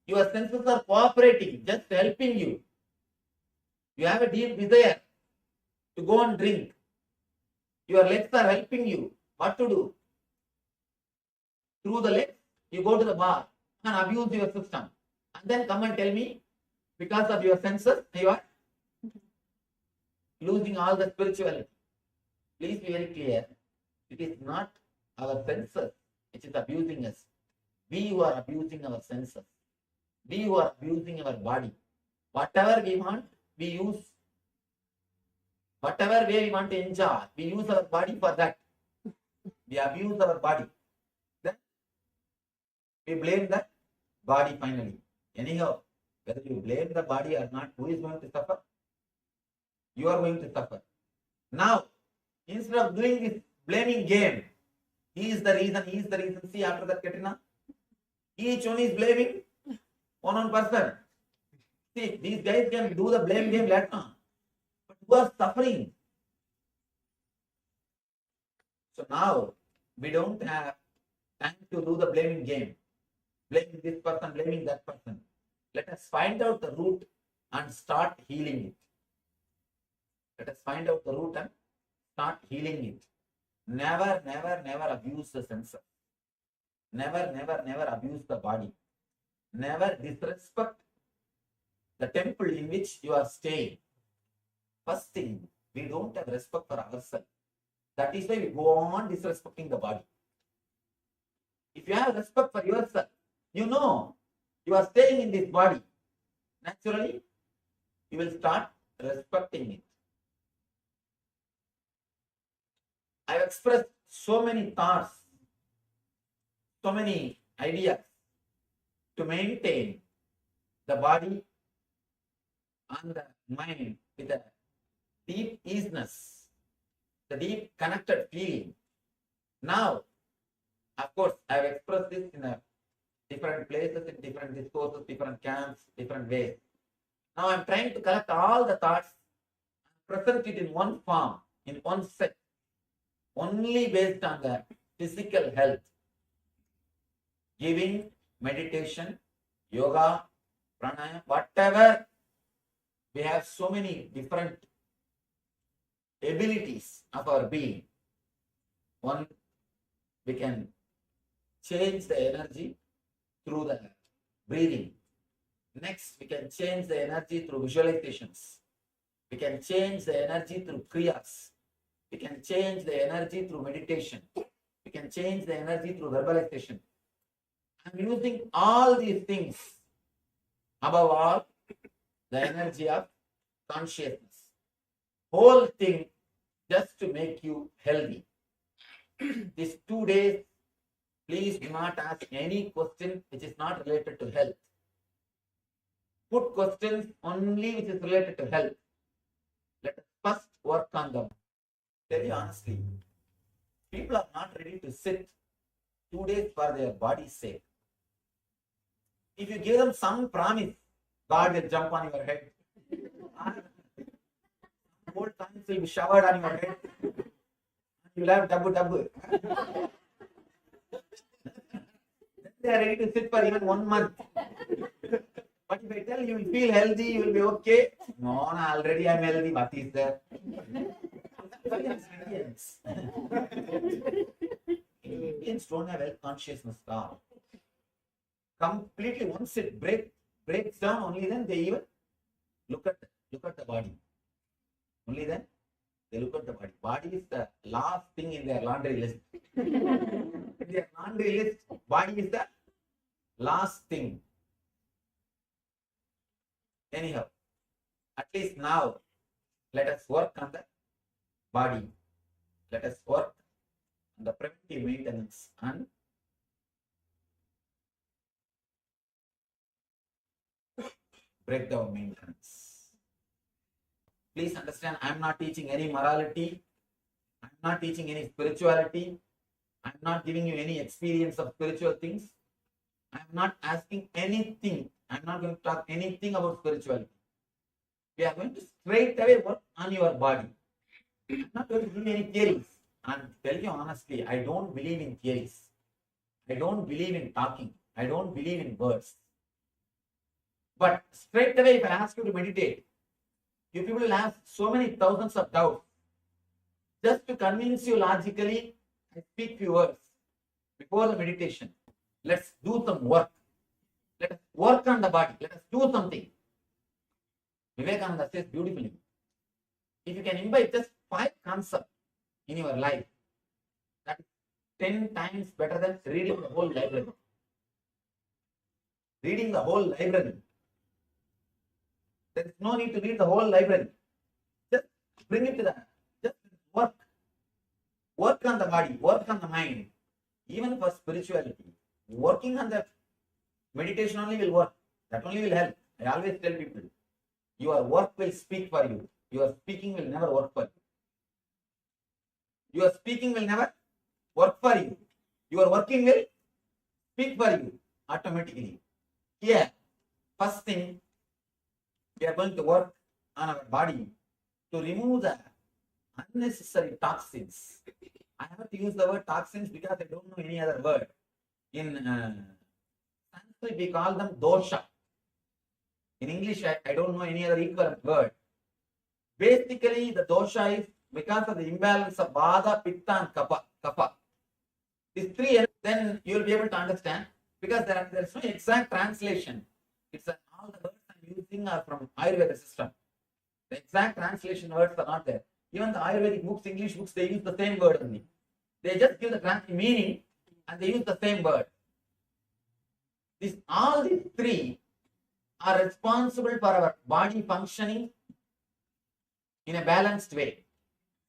Your senses are cooperating, just helping you. You have a deep desire to go and drink. Your legs are helping you. What to do? Through the legs, you go to the bar and abuse your system. And then come and tell me, because of your senses, you are losing all the spirituality. Please be very clear. It is not our senses which is abusing us. We who are abusing our senses. We who are abusing our body. Whatever we want, we use. Whatever way we want to enjoy, we use our body for that. We abuse our body. Then we blame the body finally. Anyhow, whether you blame the body or not, who is going to suffer? You are going to suffer. Now, instead of doing this blaming game, he is the reason. See, after that, Katrina, each one is blaming one person. See, these guys can do the blame game later on. But who are suffering? So now, we don't have time to do the blaming game. Blaming this person, blaming that person. Let us find out the root and start healing it. Let us find out the root and start healing it. Never abuse the senses. Never abuse the body. Never disrespect the temple in which you are staying. First thing, we don't have respect for ourselves. That is why we go on disrespecting the body. If you have respect for yourself, you know you are staying in this body. Naturally, you will start respecting it. I have expressed so many thoughts, so many ideas to maintain the body and the mind with a deep easiness, the deep connected feeling. Now, of course, I have expressed this in different places, in different discourses, different camps, different ways. Now I am trying to collect all the thoughts and present it in one form, in one set, only based on the physical health. Giving, meditation, yoga, pranayama, whatever. We have so many different abilities of our being. One, we can change the energy through the breathing. Next, we can change the energy through visualizations. We can change the energy through kriyas. We can change the energy through meditation. We can change the energy through verbalization. I'm using all these things, above all, the energy of consciousness. Whole thing just to make you healthy. These 2 days Please do not ask any question which is not related to health. Put questions only which is related to health. Let us first work on them. Tell you honestly, people are not ready to sit 2 days for their body's sake. If you give them some promise, God will jump on your head. Old times will be showered on your head. You will have double. They are ready to sit for even 1 month. But if I tell you will feel healthy, you will be okay. No, already I am healthy. What is there? Indians don't have health consciousness at all. Completely, once it breaks down, only then they even look at the body. Only then they look at the body. Body is the last thing in their laundry list. In their laundry list, body is the last thing. Anyhow, at least now, let us work on the body. Let us work on the preventive maintenance and breakdown maintenance. Please understand, I am not teaching any morality. I am not teaching any spirituality. I am not giving you any experience of spiritual things. I am not asking anything. I am not going to talk anything about spirituality. We are going to straight away work on your body. I am not going to give you any theories. And tell you honestly, I don't believe in theories. I don't believe in talking. I don't believe in words. But straight away, if I ask you to meditate, you people will have so many thousands of doubts. Just to convince you logically, I speak few words before the meditation. Let's do some work. Let us work on the body. Let us do something. Vivekananda says beautifully, if you can imbibe just 5 concepts in your life, that is 10 times better than reading the whole library. Reading the whole library. There is no need to read the whole library. Just bring it to the, just work. Work on the body, work on the mind. Even for spirituality, working on the meditation only will work. That only will help. I always tell people, your work will speak for you. Your speaking will never work for you. Your speaking will never work for you. Your working will speak for you automatically. Here, first thing, we are going to work on our body to remove the unnecessary toxins. I have to use the word toxins because I don't know any other word. In Sanskrit, we call them dosha. In English, I don't know any other equivalent word. Basically, the dosha is because of the imbalance of vata, pitta, and kapha. These 3, then you will be able to understand because there is no exact translation. It's all the words I'm using are from Ayurveda system. The exact translation words are not there. Even the Ayurvedic books, English books, they use the same word only. They just give the meaning and they use the same word. All these 3 are responsible for our body functioning in a balanced way.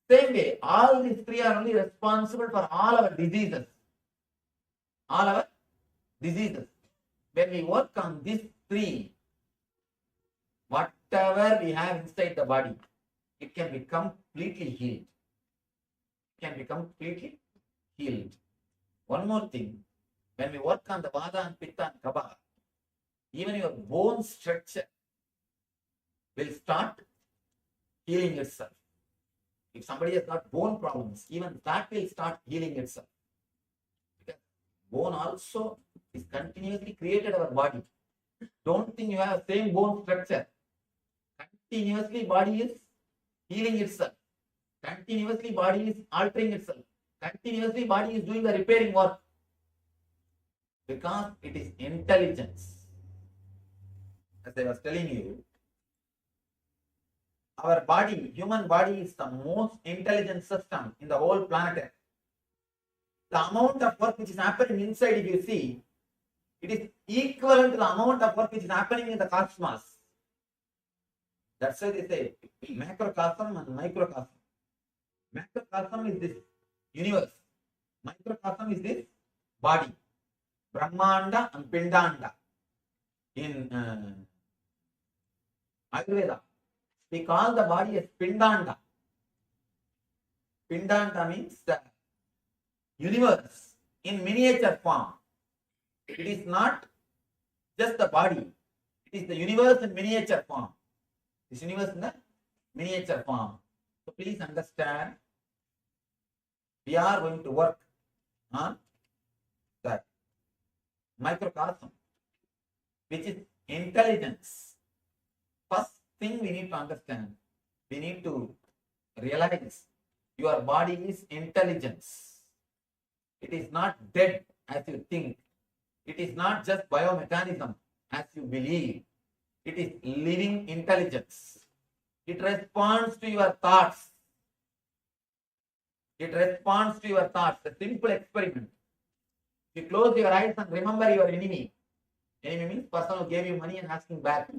Same way, all these 3 are only responsible for all our diseases. All our diseases. When we work on these 3, whatever we have inside the body, it can be completely healed. It can be completely healed. One more thing, when we work on the vata and pitta and kapha, even your bone structure will start healing itself. If somebody has got bone problems, even that will start healing itself. Because bone also is continuously created our body. Don't think you have the same bone structure. Continuously body is healing itself. Continuously body is altering itself. Continuously body is doing the repairing work. Because it is intelligence. As I was telling you, our body, human body is the most intelligent system in the whole planet Earth. The amount of work which is happening inside, if you see, it is equivalent to the amount of work which is happening in the cosmos. That's why they say macrocosm and microcosm. Macrocosm is this universe. Microcosm is this body. Brahmanda and Pindanda. In Ayurveda, we call the body as Pindanda. Pindanda means the universe in miniature form. It is not just the body, it is the universe in miniature form. This universe in the miniature form. So please understand, we are going to work on that microcosm, which is intelligence. First thing we need to understand, we need to realize your body is intelligence. It is not dead as you think. It is not just biomechanism as you believe. It is living intelligence. It responds to your thoughts. It responds to your thoughts. A simple experiment. You close your eyes and remember your enemy. Enemy means person who gave you money and asking back.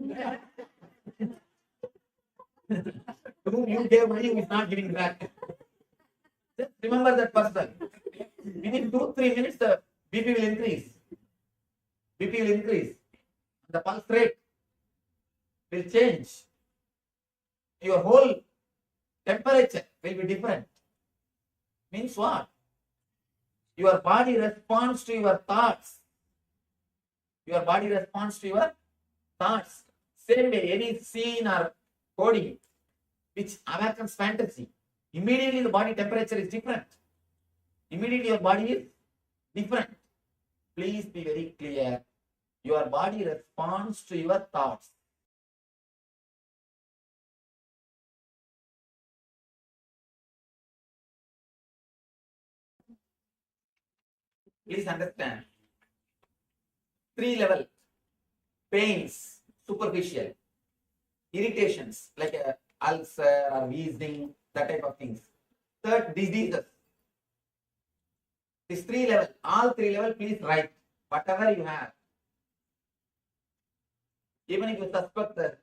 To whom you gave money, who is not giving back. Just remember that person. Within 2-3 minutes, the BP will increase. BP will increase. The pulse rate will change. Your whole temperature will be different. Means what? Your body responds to your thoughts. Your body responds to your thoughts. Same way, any scene or coding which awakens fantasy, immediately the body temperature is different. Immediately your body is different. Please be very clear. Your body responds to your thoughts. Please understand. 3 levels. Pains, superficial. Irritations, like a ulcer or wheezing, that type of things. Third, diseases. These 3 levels, all 3 levels, please write whatever you have. Even if you suspect the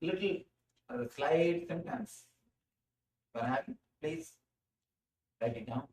little slight symptoms you are having, please write it down.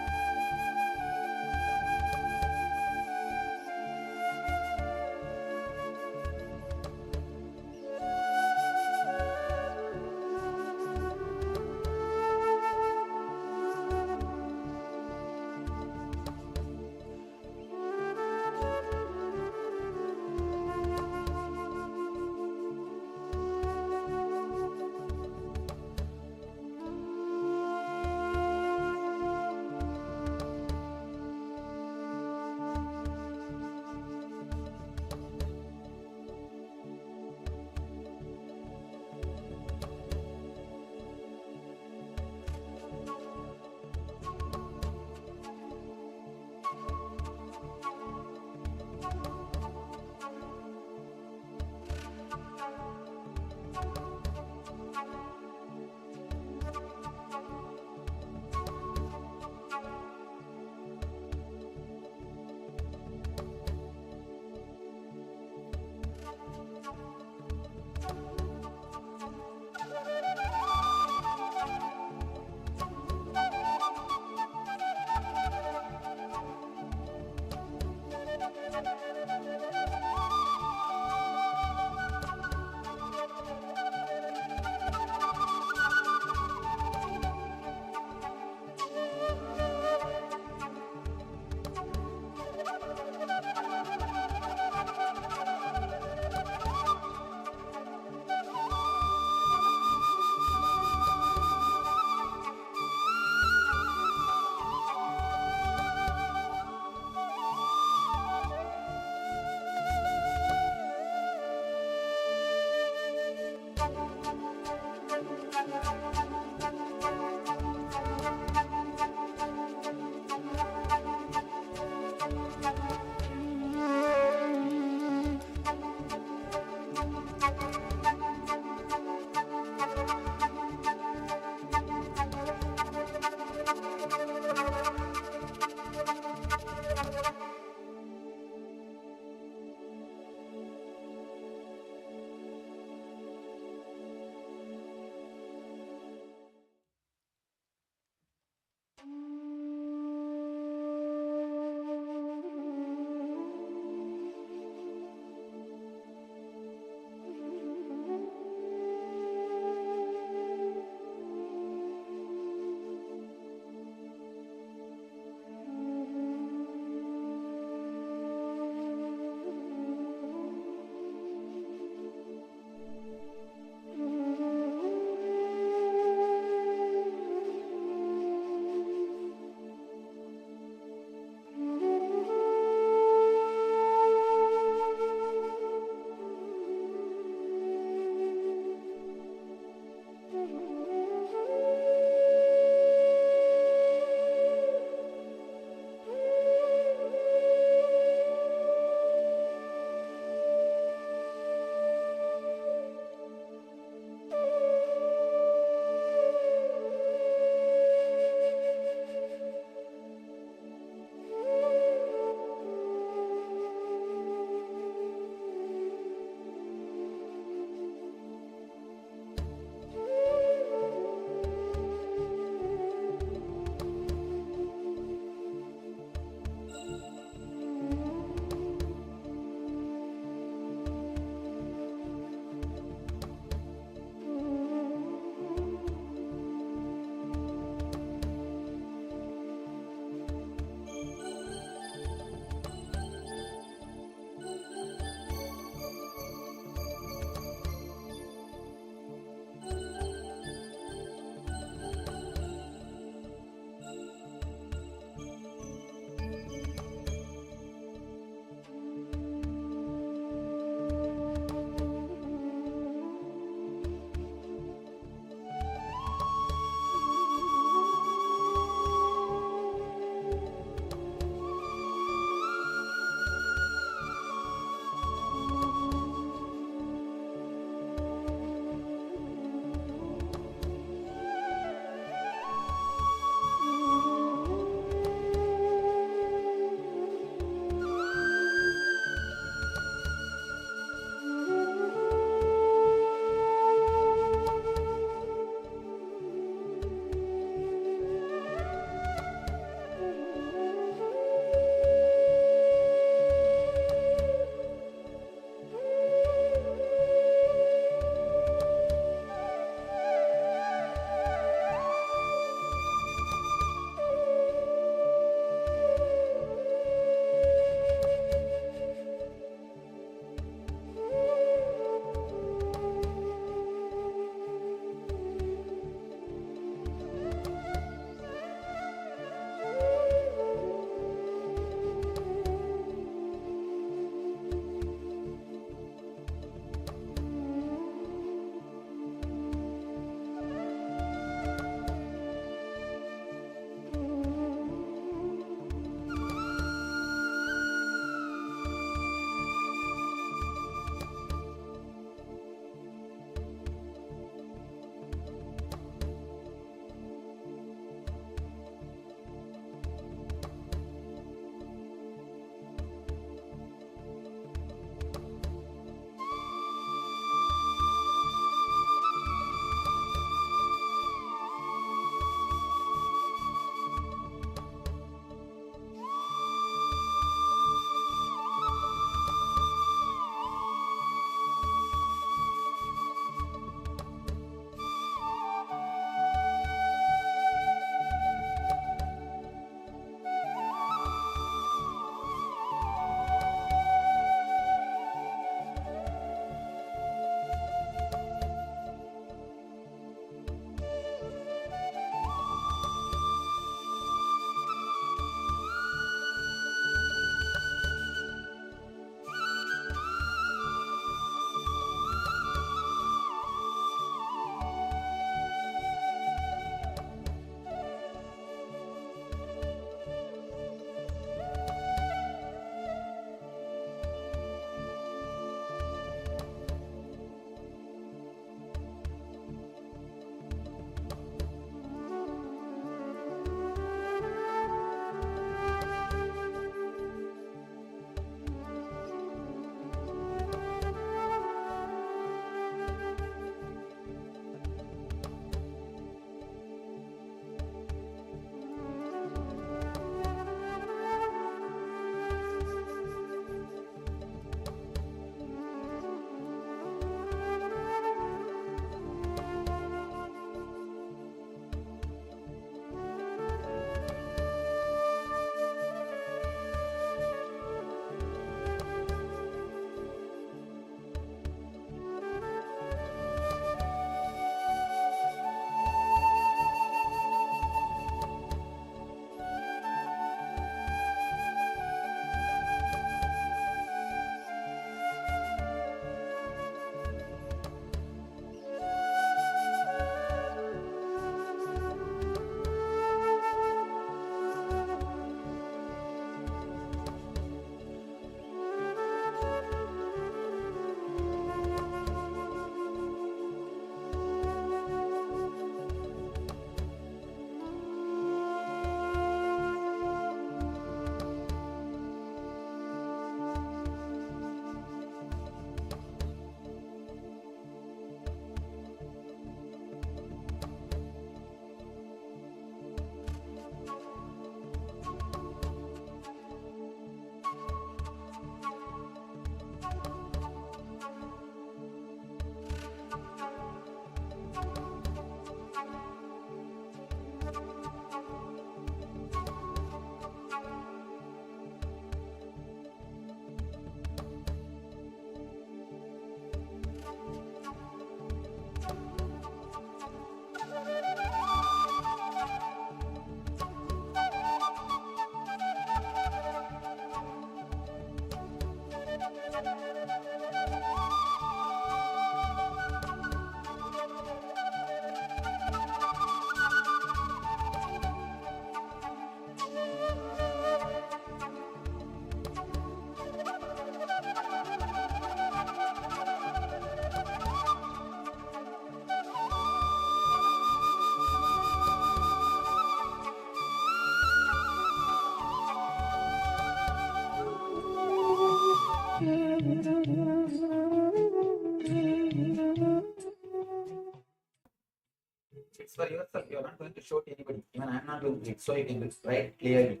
for yourself. You are not going to show to anybody. Even I am not going to read, so you can write clearly.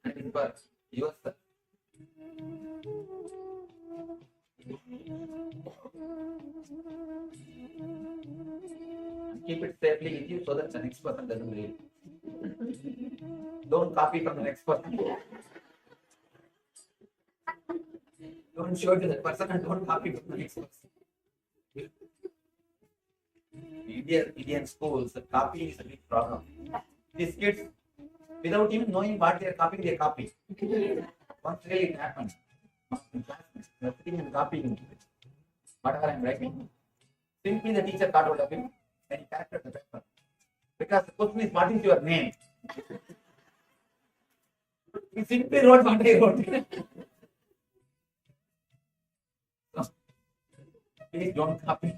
And it is for yourself. Keep it safely with you so that the next person doesn't read. Don't copy from the next person. Don't show it to that person and don't copy from the next person. Indian schools, the copying is a big problem. These kids, without even knowing what they are copying, they copy. Once really it happened. They are sitting and copying whatever I am writing. Simply the teacher caught hold of him and he corrected the paper. Because the question is, what is your name? He simply wrote what I wrote. So, please don't copy.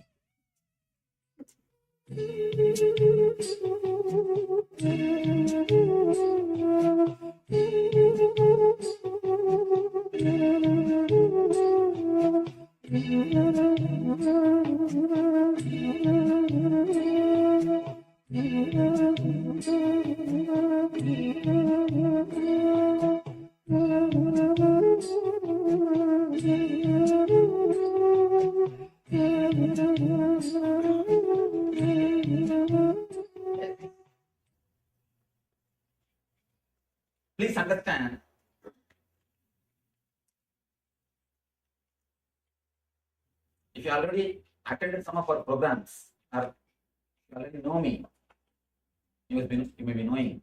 Please understand, if you already attended some of our programs or you already know me, you may be knowing.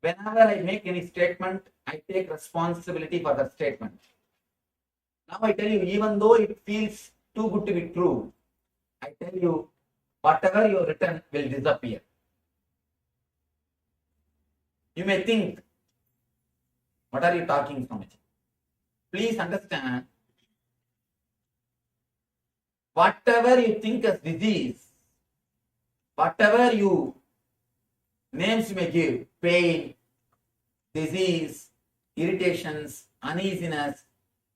Whenever I make any statement, I take responsibility for that statement. Now I tell you, even though it feels too good to be true, I tell you, whatever you have written will disappear. You may think, what are you talking so much? Please understand, whatever you think as disease, whatever you names you may give, pain, disease, irritations, uneasiness,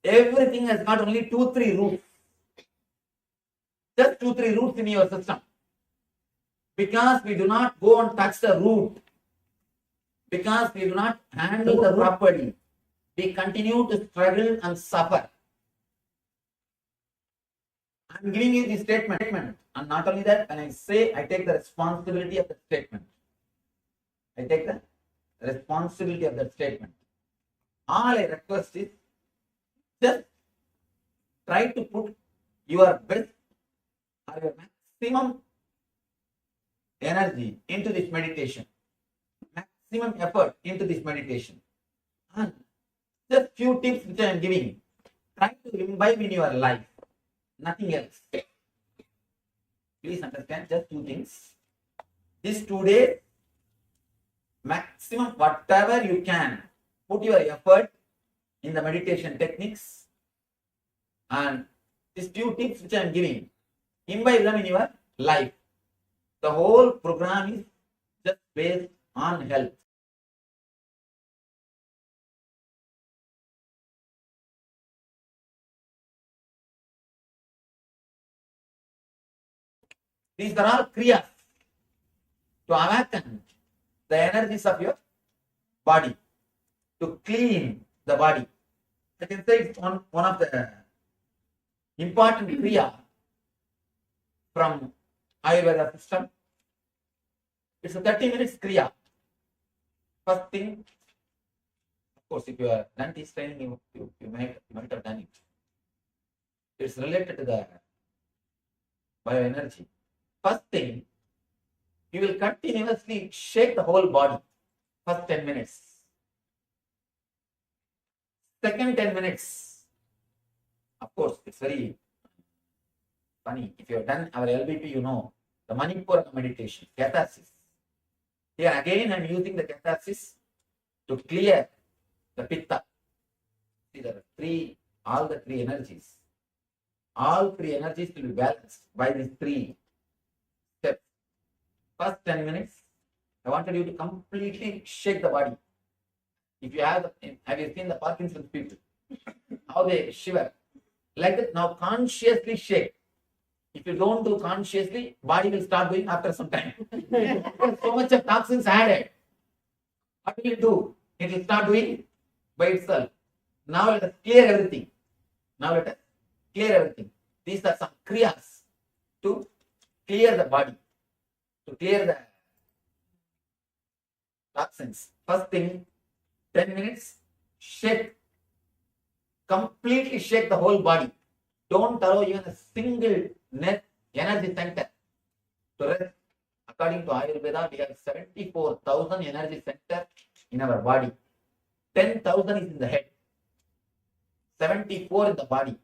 everything has got only 2-3 roots. Just 2-3 roots in your system. Because we do not go and touch the root, because we do not handle the root properly, we continue to struggle and suffer. I am giving you this statement, and not only that, when I say, I take the responsibility of the statement. I take the responsibility of that statement. All I request is, just try to put your best or your maximum energy into this meditation, maximum effort into this meditation. And just few tips which I am giving, try to imbibe in your life, nothing else. Please understand, just 2 things. These 2 days, maximum whatever you can, put your effort in the meditation techniques, and these few tips which I am giving, imbibe them in your life. The whole program is just based on health. These are all kriyas to awaken the energies of your body, to clean the body. I can say it's one of the important kriya from Ayurveda system. It's a 30 minutes kriya. First thing, of course, if you are done this training, you might have done it. It's related to the bioenergy. First thing, you will continuously shake the whole body. First 10 minutes. Second 10 minutes. Of course, it's very funny. If you have done our LBP, you know the Manipura meditation, catharsis. Here again, I am using the catharsis to clear the pitta. See, there are all the three energies. All 3 energies will be balanced by these 3 steps. First 10 minutes, I wanted you to completely shake the body. If you have you seen the Parkinson's people? How they shiver. Like that, now consciously shake. If you don't do consciously, body will start doing after some time. Because so much of toxins added. What will it do? It will start doing by itself. Now let us clear everything. Now let us clear everything. These are some kriyas to clear the body, to clear the toxins. First thing, 10 minutes, shake. Completely shake the whole body. Don't allow even a single energy center to rest. According to Ayurveda, we have 74,000 energy centers in our body. 10,000 is in the head. 74 in the body.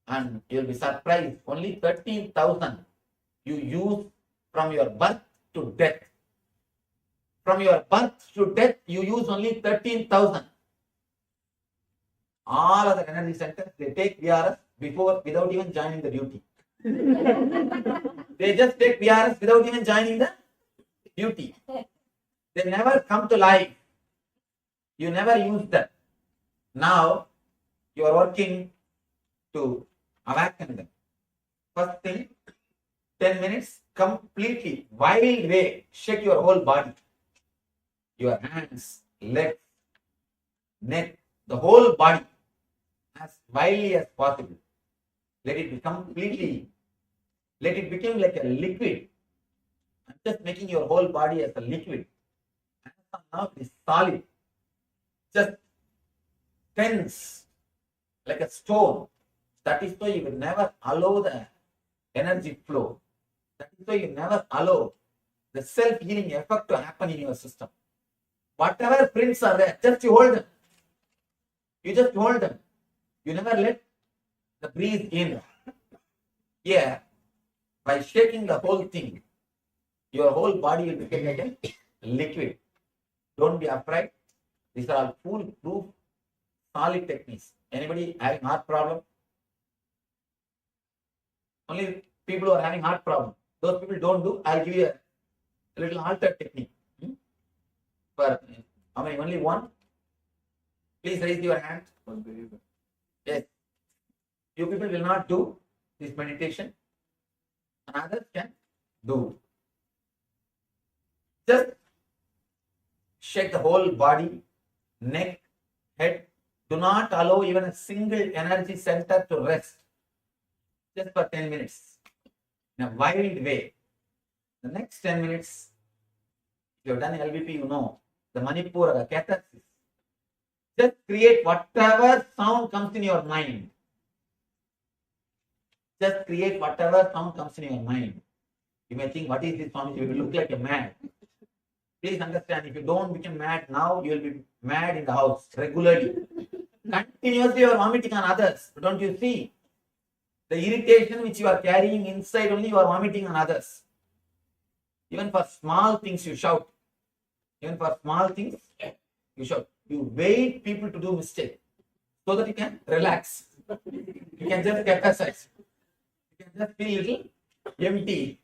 And you'll be surprised, only 13,000 you use from your birth to death. From your birth to death, you use only 13,000. All other energy centers, they take VRS without even joining the duty. They just take VRS without even joining the duty. They never come to life. You never use them. Now, you are working to awaken them. First thing, 10 minutes, completely, wild way, shake your whole body. Your hands, legs, neck, the whole body, as wildly as possible. Let it be completely, let it become like a liquid. I'm just making your whole body as a liquid. And now it is solid. Just tense, like a stone. That is why you will never allow the energy flow. That is why you never allow the self-healing effect to happen in your system. Whatever prints are there, just you hold them. You just hold them. You never let the breeze in. Here, by shaking the whole thing, your whole body will become like a liquid. Don't be afraid. These are all foolproof, solid techniques. Anybody having heart problem? Only people who are having heart problem. Those people don't do. I'll give you a little altered technique. For how many? Only one? Please raise your hand. Yes. You people will not do this meditation. And others can do. Just shake the whole body, neck, head. Do not allow even a single energy center to rest. Just for 10 minutes. In a wild way. The next 10 minutes, if you have done LVP, you know, the Manipur, the catharsis. Just create whatever sound comes in your mind. Just create whatever sound comes in your mind. You may think, what is this sound? You will look like a mad. Please understand, if you don't become mad now, you will be mad in the house regularly. Continuously you are vomiting on others. Don't you see? The irritation which you are carrying inside only, you are vomiting on others. Even for small things you shout. Even for small things you shout. You wait people to do mistake so that you can relax. You can just exercise. You can just feel little empty.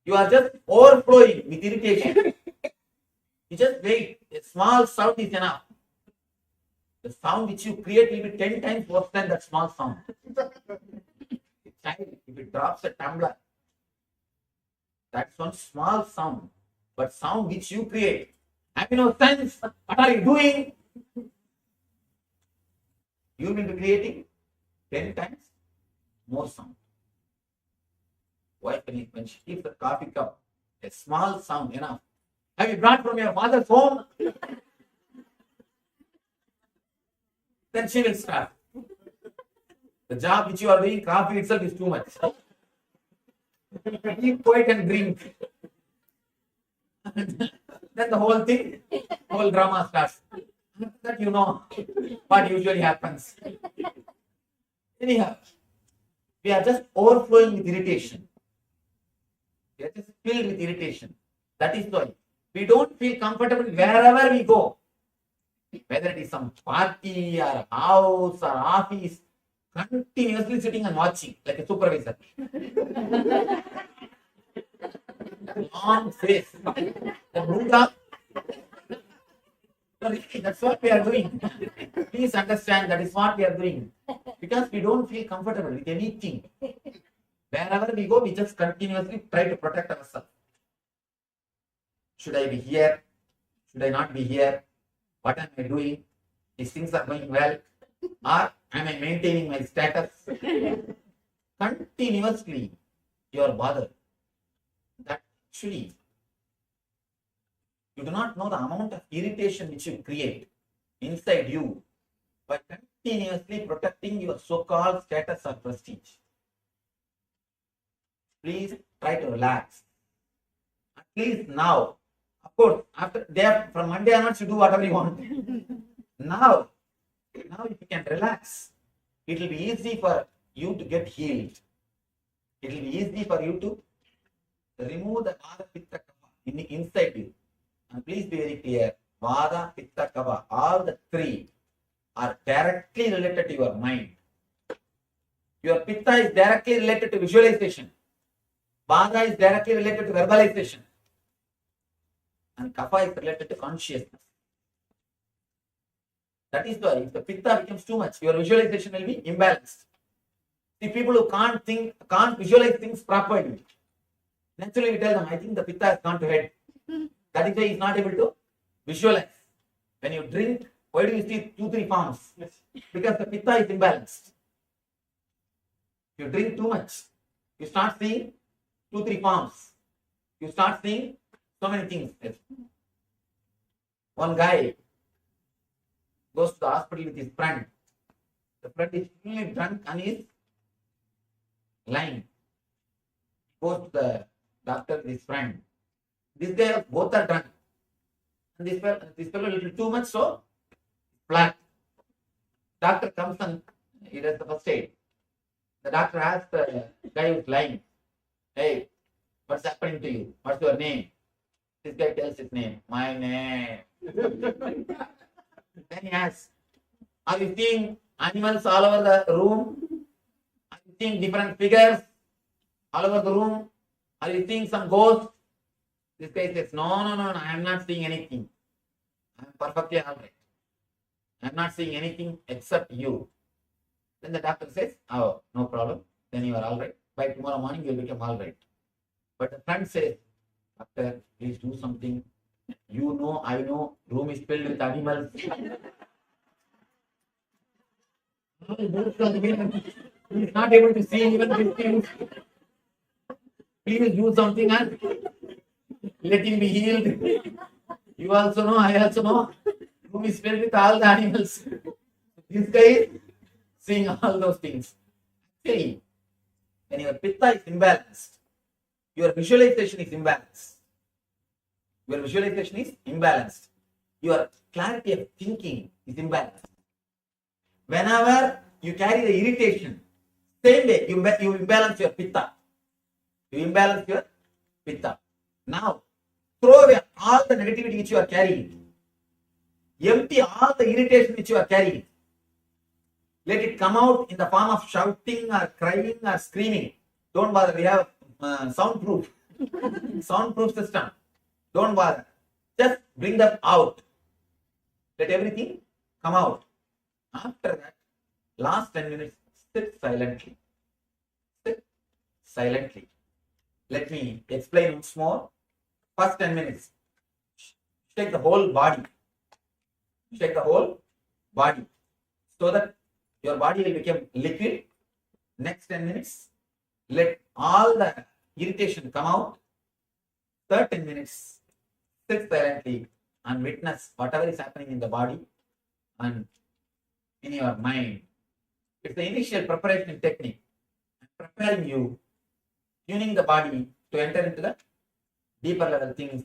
You are just overflowing with irritation. You just wait. A small sound is enough. The sound which you create will be 10 times worse than that small sound. A child, if it drops a tumbler, that's one small sound. But sound which you create, have no sense. What are you doing? You will be creating 10 times more sound. Wife, when she keeps the coffee cup, a small sound enough. Have you brought from your father's home? Then she will start. The job which you are doing, coffee itself is too much. Keep quiet and drink. Then the whole thing, whole drama starts. That you know what usually happens. Anyhow, we are just overflowing with irritation. We are just filled with irritation. That is why we don't feel comfortable wherever we go. Whether it is some party or house or office, continuously sitting and watching like a supervisor. Long face. The Buddha. That's what we are doing. Please understand that is what we are doing. Because we don't feel comfortable with anything. Wherever we go, we just continuously try to protect ourselves. Should I be here? Should I not be here? What am I doing? These things are going well. Or am I maintaining my status? Continuously, you are bothered. That actually, you do not know the amount of irritation which you create inside you by continuously protecting your so-called status or prestige. Please try to relax. At least now. Of course, after there from Monday onwards, you do whatever you want. Now, if you can relax, it will be easy for you to get healed. It will be easy for you to remove the Vada, Pitta, Kapha inside you. And please be very clear, Vada, Pitta, Kapha, all the three are directly related to your mind. Your Pitta is directly related to visualization. Vada is directly related to verbalization. And Kapha is related to consciousness. That is why if the Pitta becomes too much, your visualization will be imbalanced. See, people who can't visualize things properly, naturally we tell them, I think the Pitta has gone to head. That is why he is not able to visualize. When you drink, why do you see 2-3 forms? Because the Pitta is imbalanced. If you drink too much, you start seeing 2-3 forms. You start seeing so many things. One guy goes to the hospital with his friend. The friend is really drunk and is lying. Goes to the doctor with his friend. This guy, both are drunk. And this fellow a little too much, so flat. Doctor comes and he does the first aid. The doctor asks the guy who's lying, hey, what's happening to you? What's your name? This guy tells his name. My name. Then he asks, are you seeing animals all over the room? Are you seeing different figures all over the room? Are you seeing some ghosts? This guy says, no, I am not seeing anything. I am perfectly all right. I am not seeing anything except you. Then the doctor says, oh, no problem. Then you are all right. By tomorrow morning, you will become all right. But the friend says, doctor, please do something. You know, I know, room is filled with animals. He is not able to see even these things. Please do something and let him be healed. You also know, I also know. Room is filled with all the animals. This guy is seeing all those things. Actually, when your Pitta is imbalanced, your visualization is imbalanced. Your visualization is imbalanced. Your clarity of thinking is imbalanced. Whenever you carry the irritation, same way you imbalance your Pitta. You imbalance your Pitta. Now, throw away all the negativity which you are carrying. Empty all the irritation which you are carrying. Let it come out in the form of shouting or crying or screaming. Don't bother. We have soundproof system. Don't bother. Just bring them out. Let everything come out. After that, last 10 minutes, sit silently. Sit silently. Let me explain once more. First 10 minutes. Shake the whole body. Shake the whole body. So that your body will become liquid. Next 10 minutes, let all the irritation come out. Third 10 minutes, sit silently and witness whatever is happening in the body and in your mind. It's the initial preparation technique. I'm preparing you, tuning the body to enter into the deeper level things.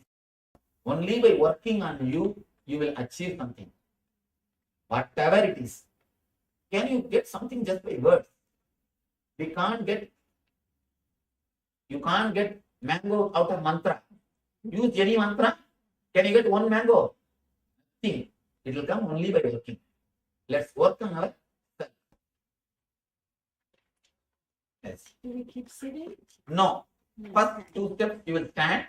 Only by working on you, you will achieve something. Whatever it is. Can you get something just by words? You can't get mango out of mantra. Use any mantra. Can you get one mango? Think. It will come only by working. Let's work on our self. Yes. Do we keep sitting? No. First 2 steps you will stand.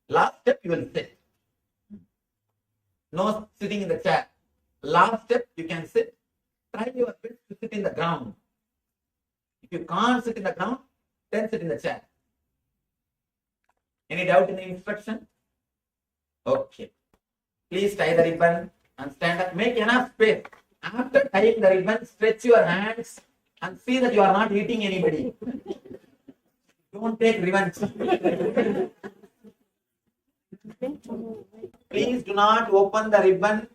Last step you will sit. No sitting in the chair. Last step you can sit. Try your best to sit in the ground. If you can't sit in the ground, Then sit in the chair. Any doubt in the instruction? Okay. Please tie the ribbon and stand up. Make enough space. After tying the ribbon, stretch your hands and see that you are not hitting anybody. Don't take revenge. Please do not open the ribbon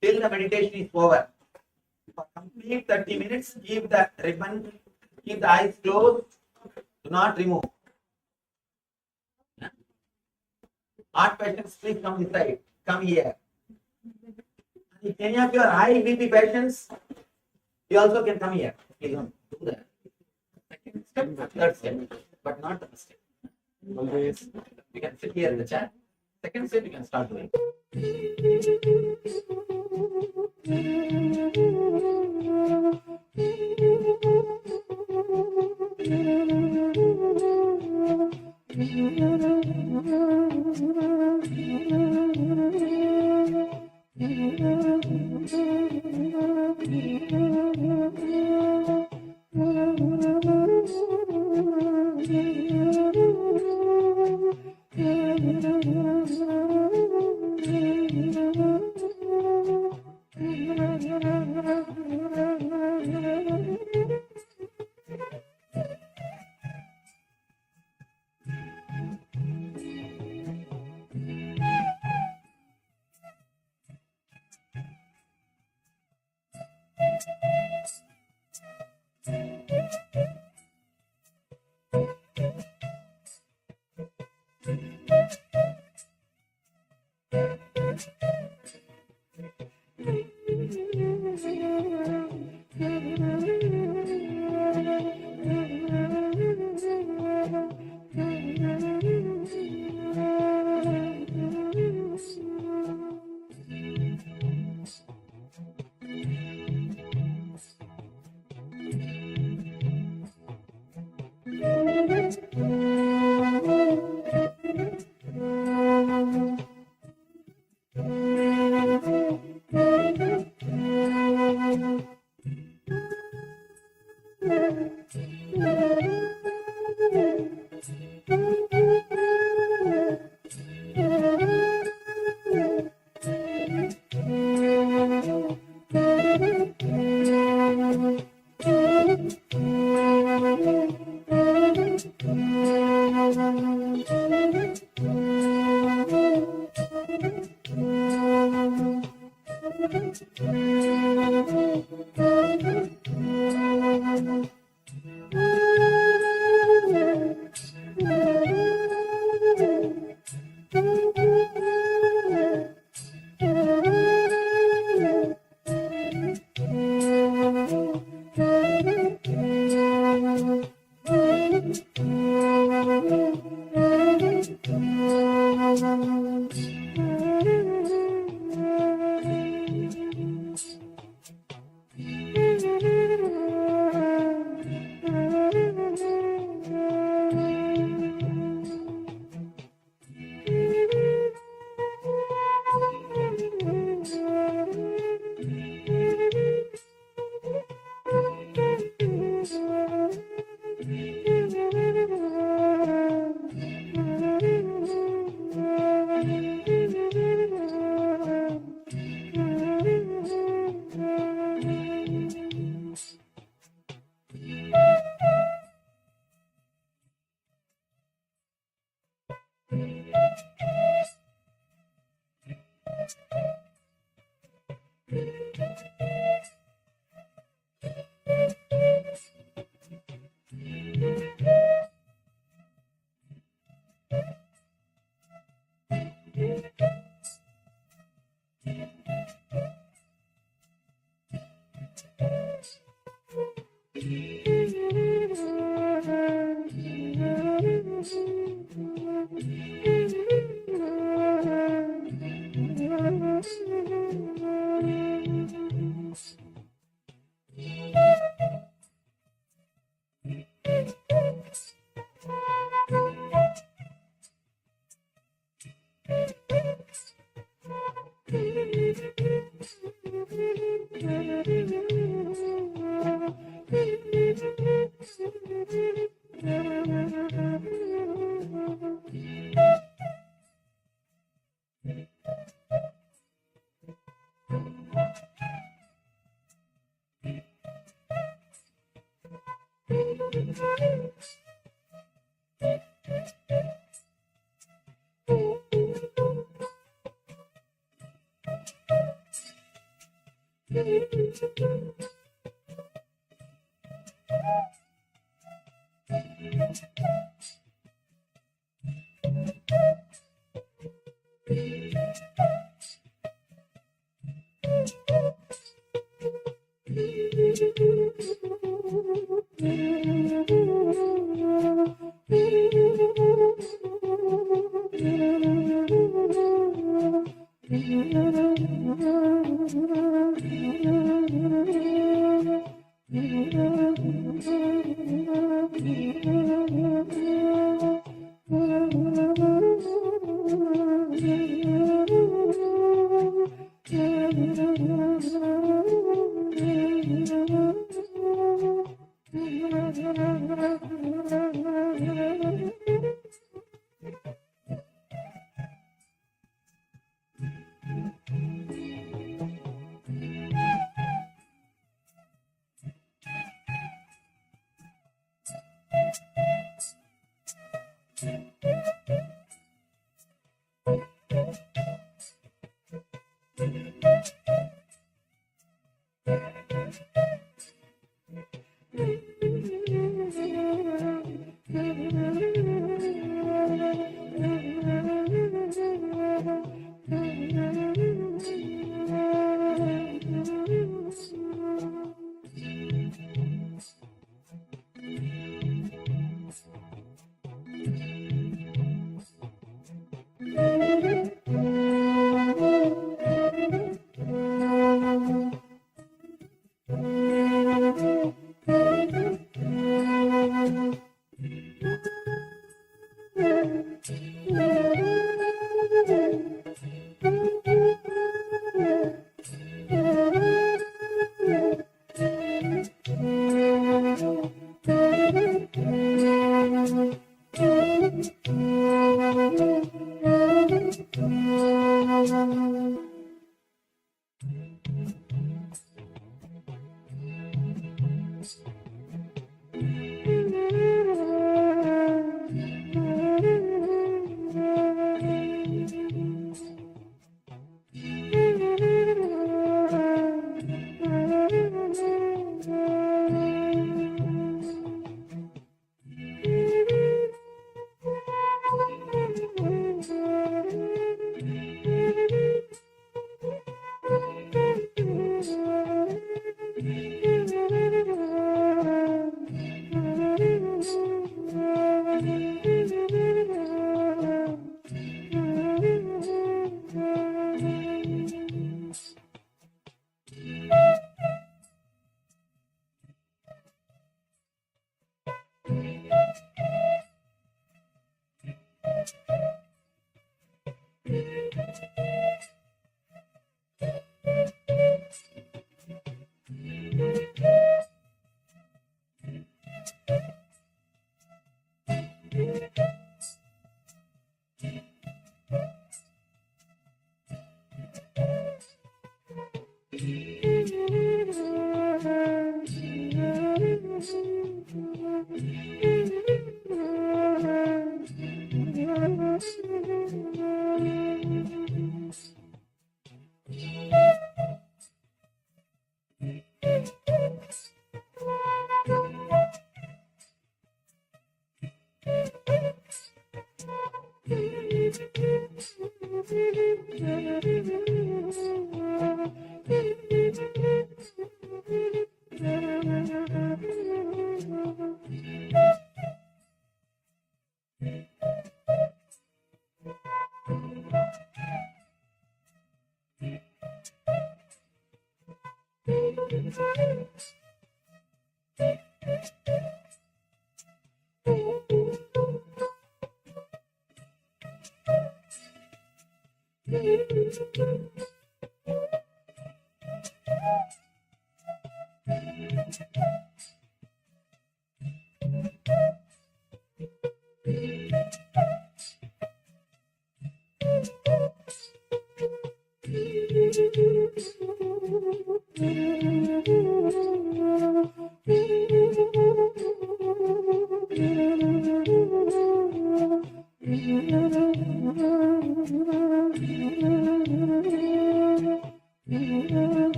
till the meditation is over. For complete 30 minutes, keep the ribbon, keep the eyes closed. Do not remove. Heart patients, please come this side. Come here. If any of your high BP patients, you also can come here. Please don't do that. Second step, third step, but not the first step. Always, you can sit here in the chair. Second step, you can start doing.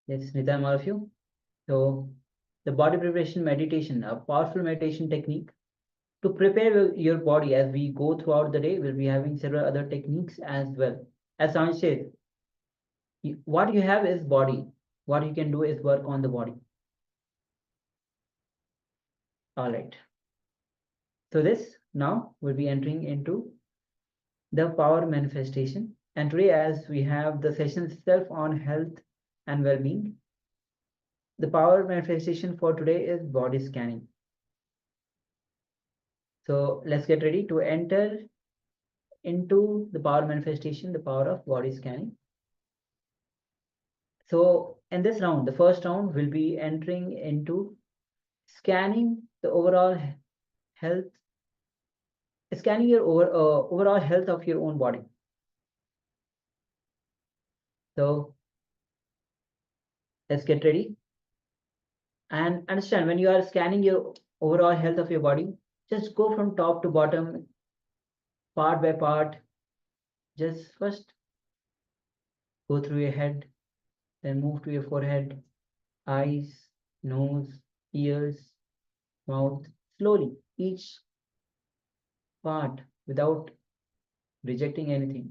Yes, Nithyananda, all of you. So, the body preparation meditation, a powerful meditation technique to prepare your body as we go throughout the day. We'll be having several other techniques as well. As Sanj said, what you have is body. What you can do is work on the body. All right. So this now we'll be entering into the power manifestation. And today, as we have the session itself on health and well-being, the power manifestation for today is body scanning. So let's get ready to enter into the power manifestation, the power of body scanning. So in this round, the first round will be entering into scanning the overall health, scanning your overall health of your own body. So let's get ready and understand when you are scanning your overall health of your body, just go from top to bottom, part by part. Just first go through your head, then move to your forehead, eyes, nose, ears, mouth, slowly, each part without rejecting anything.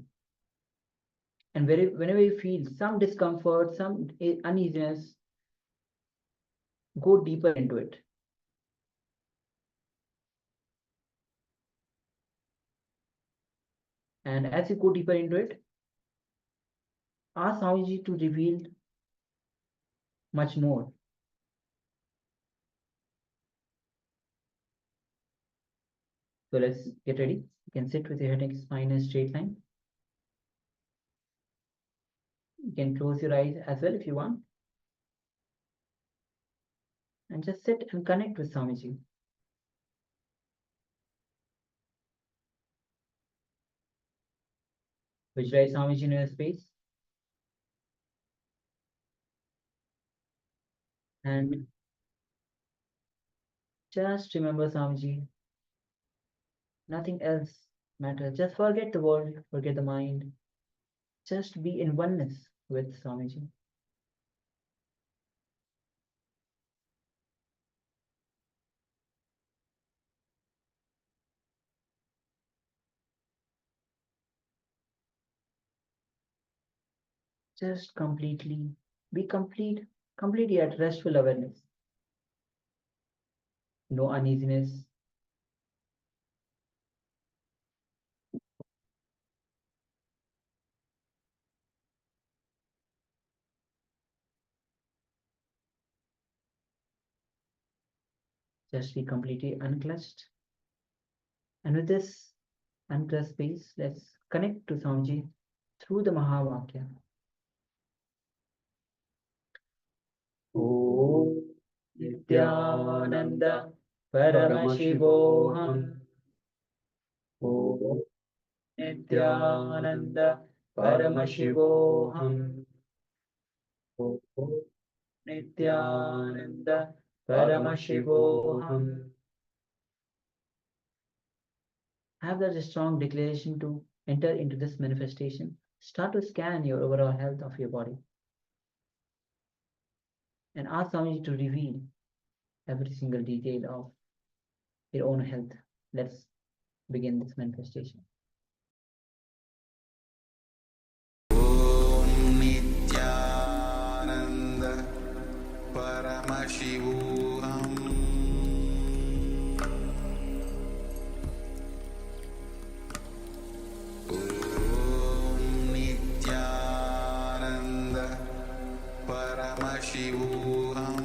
And whenever you feel some discomfort, some uneasiness, go deeper into it. And as you go deeper into it, ask Swamiji to reveal much more. So let's get ready. You can sit with your head and spine in a straight line. You can close your eyes as well if you want. And just sit and connect with Swamiji. Visualize Swamiji in your space. And just remember Swamiji. Nothing else matters. Just forget the world, forget the mind. Just be in oneness with Swamiji. Just be completely at restful awareness. No uneasiness. Just be completely unclutched. And with this unclutched space, let's connect to Swamiji through the Mahavakya. Om Nithyananda Paramashivoham. Om Nithyananda Paramashivoham. Om Nithyananda Paramashivoham. Have that strong declaration to enter into this manifestation. Start to scan your overall health of your body. And ask Swamiji to reveal every single detail of your own health. Let's begin this manifestation. Om Nithyananda Paramashivoham. Om Nithyananda Paramashivoham.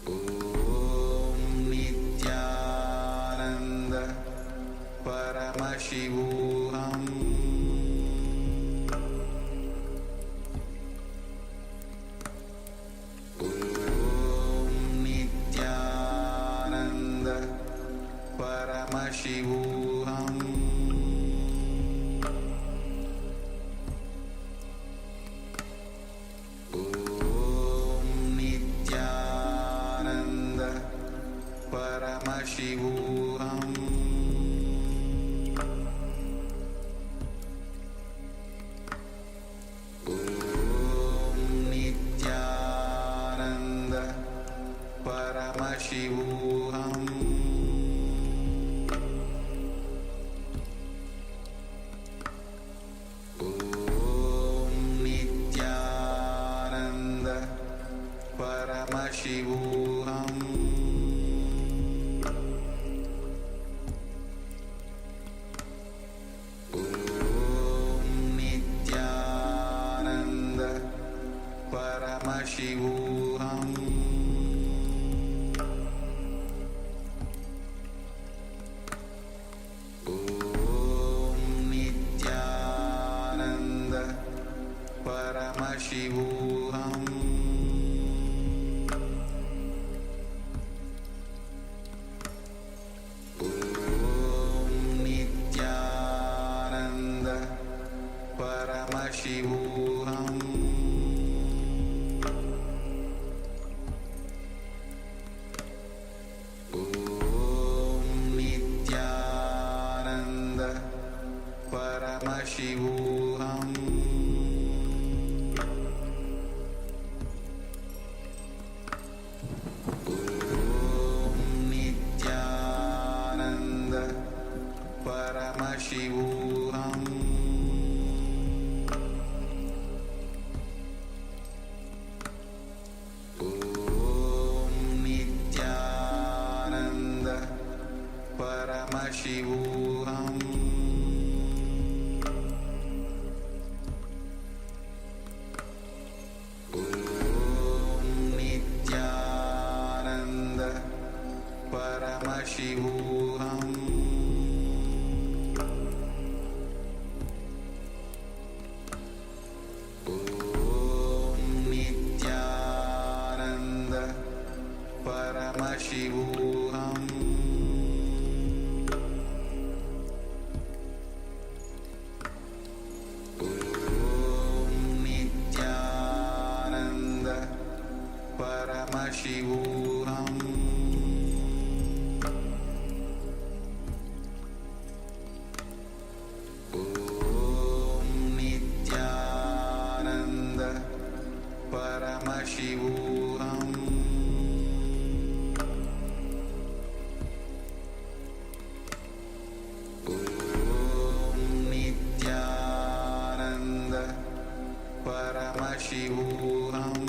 Om Nithyananda Paramashivoham. Om Nithyananda Paramashivoham. Om Nithyananda Paramashivoham. Om Nithyananda Paramashivoham. Om Nithyananda Paramashivoham. Om Nithyananda Paramashivoham. Om Nithyananda Paramashivoham. Om Nithyananda Paramashivoham. Om Nithyananda Paramashivoham. Om Nithyananda Paramashivoham. Om Nithyananda Paramashivoham Om Nithyananda Paramashivoham Om Nithyananda Paramashivoham Paramashivoham Om Nithyananda Paramashivoham Om Nithyananda Paramashivoham Paramashivoham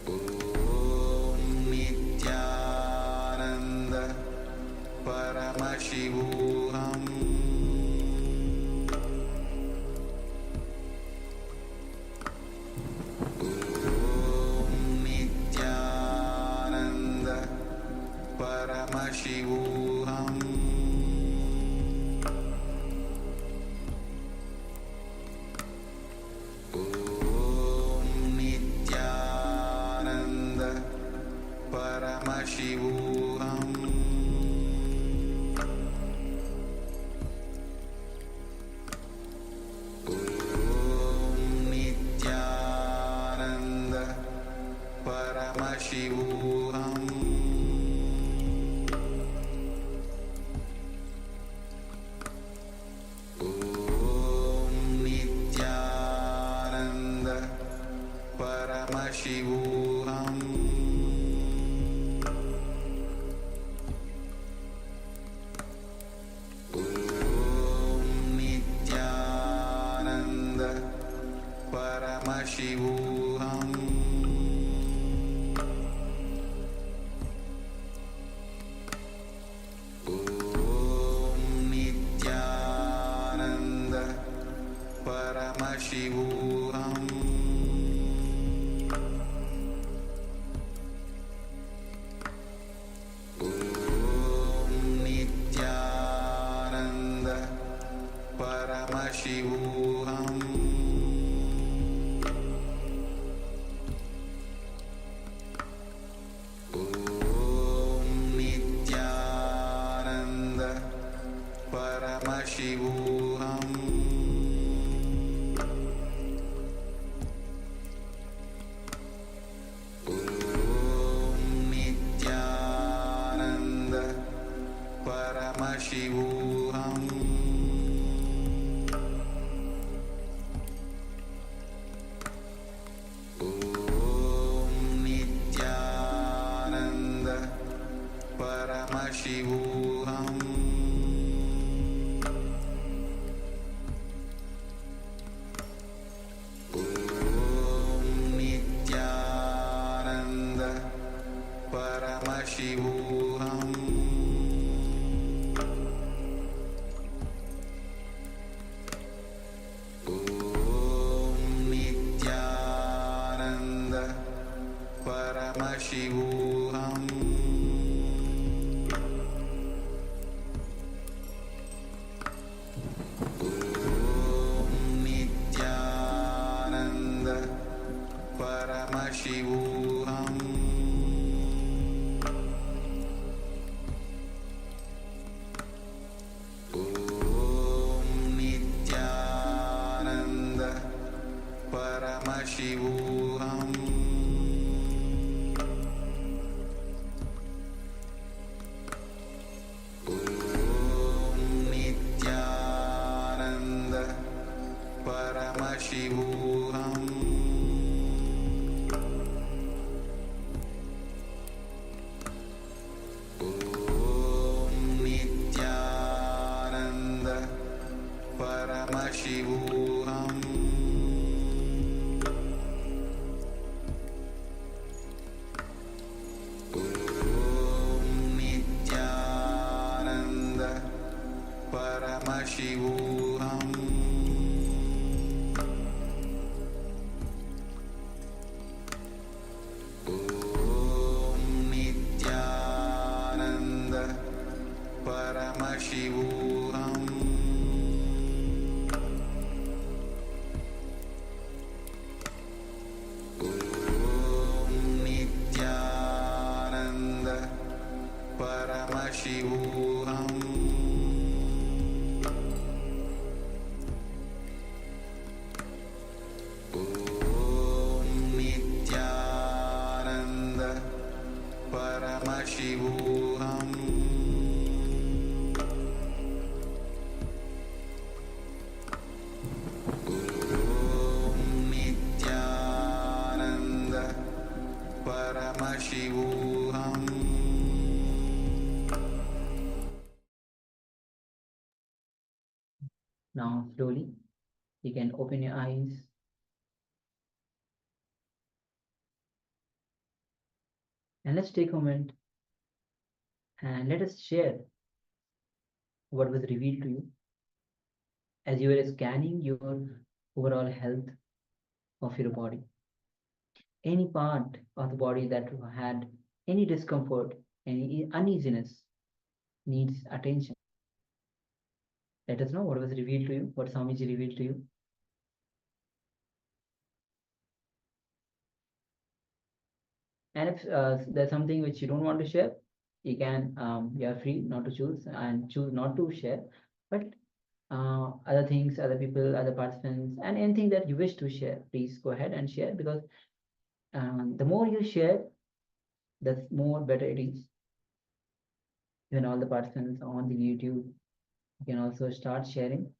Om Nithyananda Paramashivoham Om Nithyananda Paramashivoham Paramashivoham Om Nithyananda Paramashivoham Om Nithyananda Paramashivoham Paramashivoham Om Nithyananda Paramashivoham Om Nithyananda Paramashivoham Paramashivoham Om Nithyananda Paramashivoham Om Nithyananda Paramashivoham Paramashivoham Om Nithyananda Paramashivoham Om Nithyananda Paramashivoham Paramashivoham Om Nithyananda Paramashivoham Paramashivoham Om Nithyananda Paramashivoham Om Nithyananda Paramashivoham Om Nithyananda Paramashivoham Om Nithyananda Paramashivoham Now, slowly, you can open your eyes. And let's take a moment and let us share what was revealed to you as you were scanning your overall health of your body. Any part of the body that had any discomfort, any uneasiness needs attention. Let us know what was revealed to you, what Swamiji revealed to you. And if there's something which you don't want to share, you can, you are free not to choose and choose not to share. But other things, other people, other participants, and anything that you wish to share, please go ahead and share, because the more you share, the more better it is. Even all the participants on the YouTube, you can also start sharing.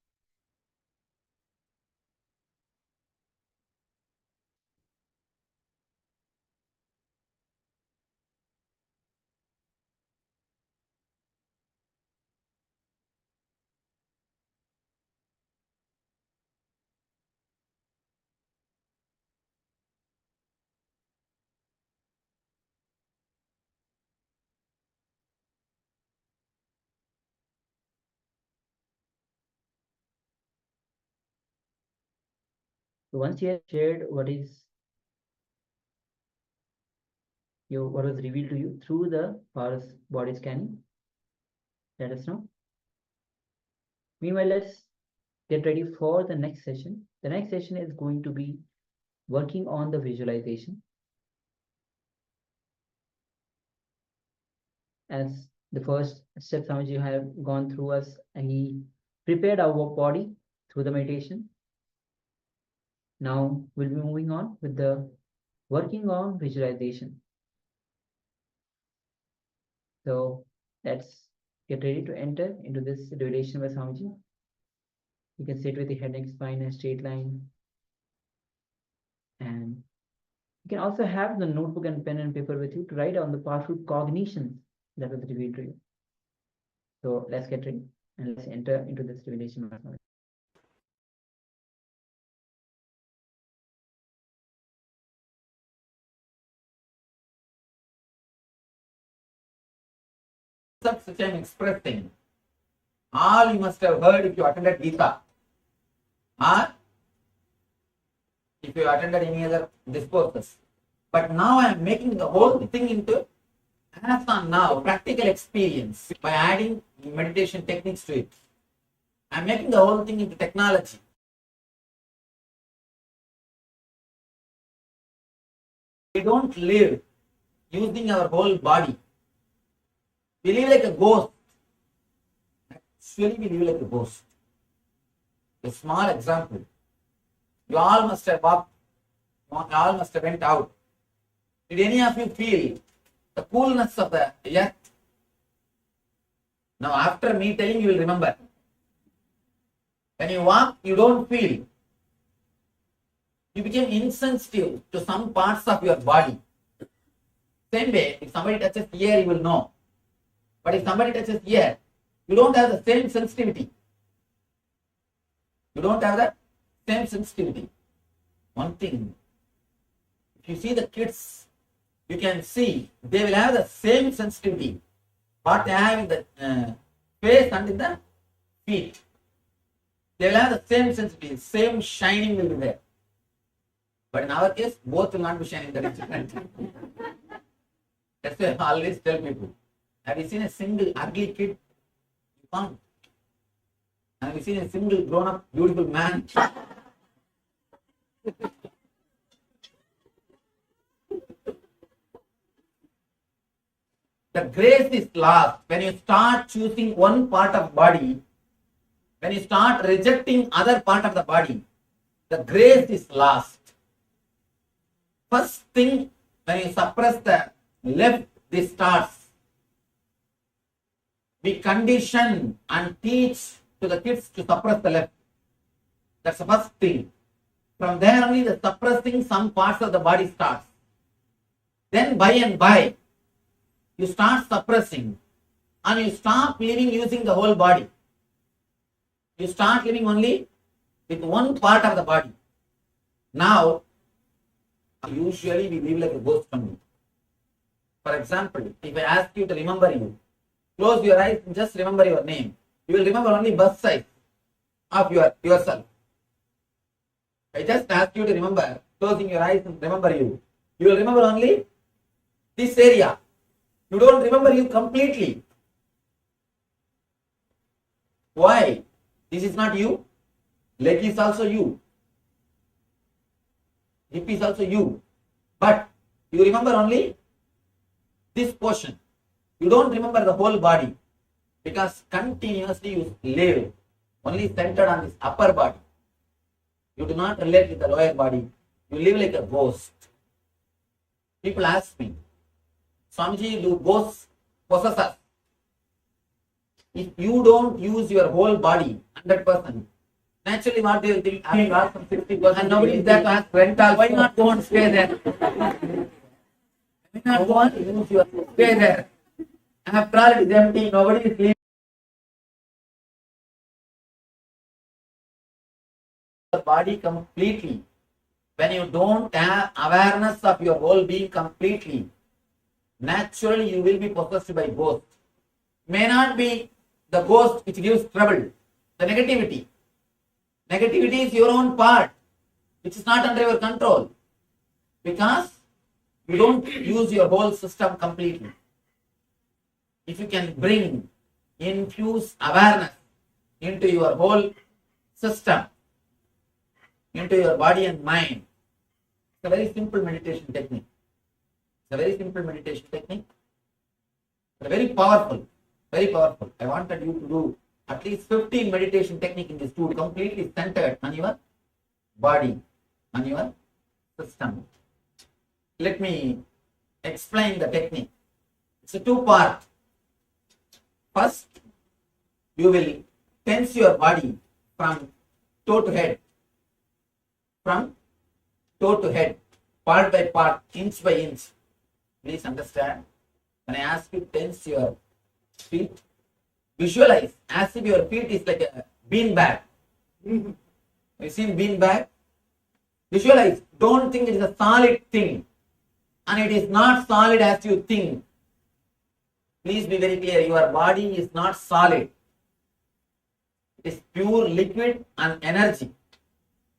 So once you have shared what was revealed to you through the Paras body scanning, let us know. Meanwhile, let's get ready for the next session. The next session is going to be working on the visualization. As the first step Swamiji have gone through us, and he prepared our body through the meditation. Now we'll be moving on with the working on visualization. So let's get ready to enter into this duration by Swamiji. You can sit with the head, neck, spine, and straight line. And you can also have the notebook and pen and paper with you to write on the powerful cognitions that was revealed to you. So let's get ready and let's enter into this revelation by Swamiji. Which I am expressing, all you must have heard if you attended Gita, or if you attended any other discourses. But now I am making the whole thing into hands-on now, practical experience by adding meditation techniques to it. I am making the whole thing into technology. We don't live using our whole body. We live like a ghost. Actually, we live like a ghost. A small example. You all must have walked, you all must have went out. Did any of you feel the coolness of the earth? Now, after me telling, you will remember. When you walk, you don't feel. You became insensitive to some parts of your body. Same way, if somebody touches ear, you will know. But if somebody touches ear, you don't have the same sensitivity. You don't have the same sensitivity. One thing, if you see the kids, you can see they will have the same sensitivity what they have in the face and in the feet. They will have the same sensitivity, same shining will be there. But in our case, both will not be shining, that is different. That's why I always tell people, have you seen a single ugly kid? You can't. Have you seen a single grown-up beautiful man? The grace is lost when you start choosing one part of body. When you start rejecting other part of the body, the grace is lost. First thing, when you suppress the left, this starts. We condition and teach to the kids to suppress the left. That's the first thing. From there only the suppressing some parts of the body starts. Then by and by, you start suppressing and you stop living using the whole body. You start living only with one part of the body. Now, usually we live like a ghost only. For example, if I ask you to remember you, close your eyes and just remember your name. You will remember only bus size of yourself. I just ask you to remember, closing your eyes and remember you. You will remember only this area. You don't remember you completely. Why? This is not you. Leg is also you. Hip is also you. But you remember only this portion. You don't remember the whole body because continuously you live only centered on this upper body. You do not relate with the lower body. You live like a ghost. People ask me, Swamiji, do ghosts possess us? If you don't use your whole body 100%, naturally what they will think, I will ask some 60%, and nobody is there to ask rental. Why not go and stay there? Why not go and use your stay there? After all, it is empty, nobody is leaving the body completely. When you don't have awareness of your whole being completely, naturally you will be possessed by ghost. May not be the ghost which gives trouble, the negativity. Negativity is your own part, which is not under your control, because you don't use your whole system completely. If you can infuse awareness into your whole system, into your body and mind, it's a very simple meditation technique. It's a very simple meditation technique, but very powerful, very powerful. I wanted you to do at least 15 meditation technique in this tool, completely centered on your body, on your system. Let me explain the technique. It's a two-part. First, you will tense your body from toe to head. From toe to head, part by part, inch by inch. Please understand, when I ask you to tense your feet, visualize as if your feet is like a bean bag. You seen bean bag? Visualize. Don't think it is a solid thing. And it is not solid as you think. Please be very clear. Your body is not solid. It is pure liquid and energy.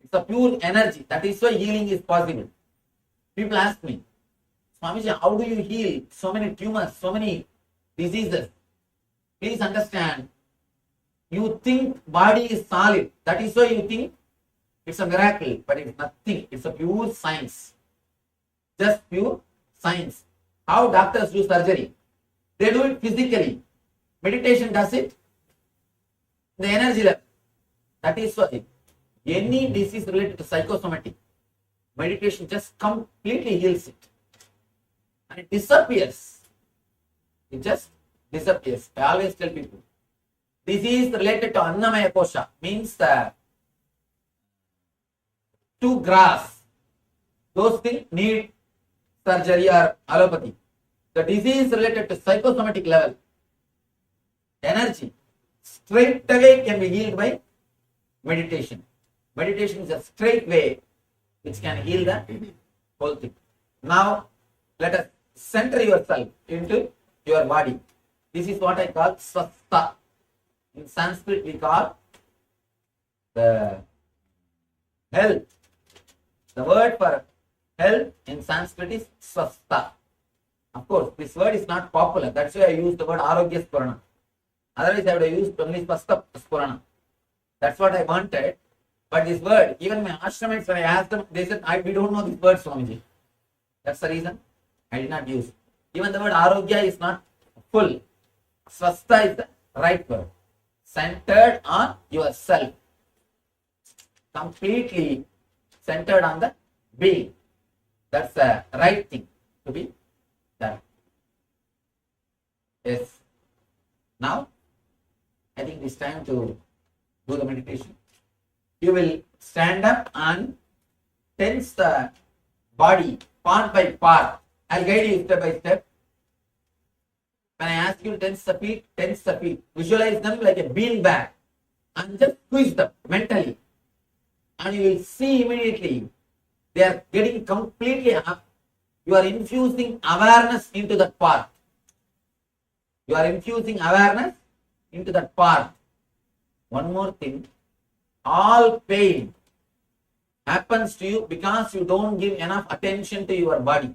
It's a pure energy. That is why healing is possible. People ask me, Swamiji, how do you heal so many tumors, so many diseases? Please understand, you think body is solid. That is why you think it's a miracle, but it's nothing. It's a pure science. Just pure science. How doctors do surgery? They do it physically. Meditation does it the energy level. That is why any disease related to psychosomatic, meditation just completely heals it. And it disappears. It just disappears. I always tell people, disease related to Annamaya Kosha means to grass. Those things need surgery or allopathy. The disease related to psychosomatic level, energy, straight away can be healed by meditation. Meditation is a straight way which can heal the whole thing. Now, let us center yourself into your body. This is what I call swastha. In Sanskrit, we call the health. The word for health in Sanskrit is swastha. Of course, this word is not popular. That's why I used the word Arogya Spurana. Otherwise, I would have used only Swastha Spurana. That's what I wanted. But this word, even my ashramites, when I asked them, they said, we don't know this word, Swamiji. That's the reason I did not use. Even the word Arogya is not full. Swastha is the right word. Centered on yourself. Completely centered on the being. That's the right thing to be done. Yes. Now, I think it's time to do the meditation. You will stand up and tense the body part by part. I'll guide you step by step. When I ask you to tense the feet, visualize them like a bean bag and just squeeze them mentally. And you will see immediately they are getting completely up. You are infusing awareness into that part. You are infusing awareness into that part. One more thing, all pain happens to you because you don't give enough attention to your body.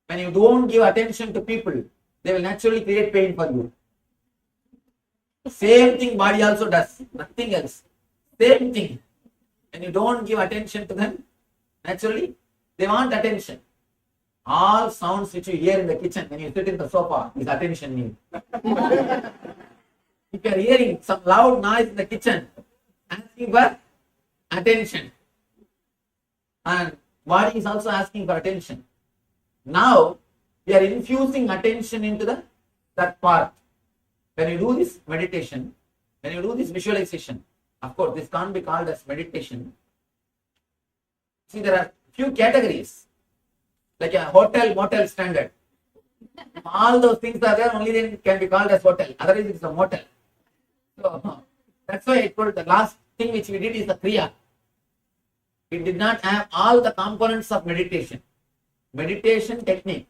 When you don't give attention to people, they will naturally create pain for you. Same thing body also does, nothing else. Same thing. When you don't give attention to them, naturally they want attention. All sounds which you hear in the kitchen when you sit in the sofa is attention need. If you are hearing some loud noise in the kitchen, asking for attention. And body is also asking for attention. Now, we are infusing attention into that part. When you do this meditation, when you do this visualization, of course, this can't be called as meditation. See, there are few categories, like a hotel, motel standard. All those things are there, only then can be called as hotel. Otherwise, it's a motel. So, that's why I told the last thing which we did is the Kriya. It did not have all the components of meditation. Meditation technique,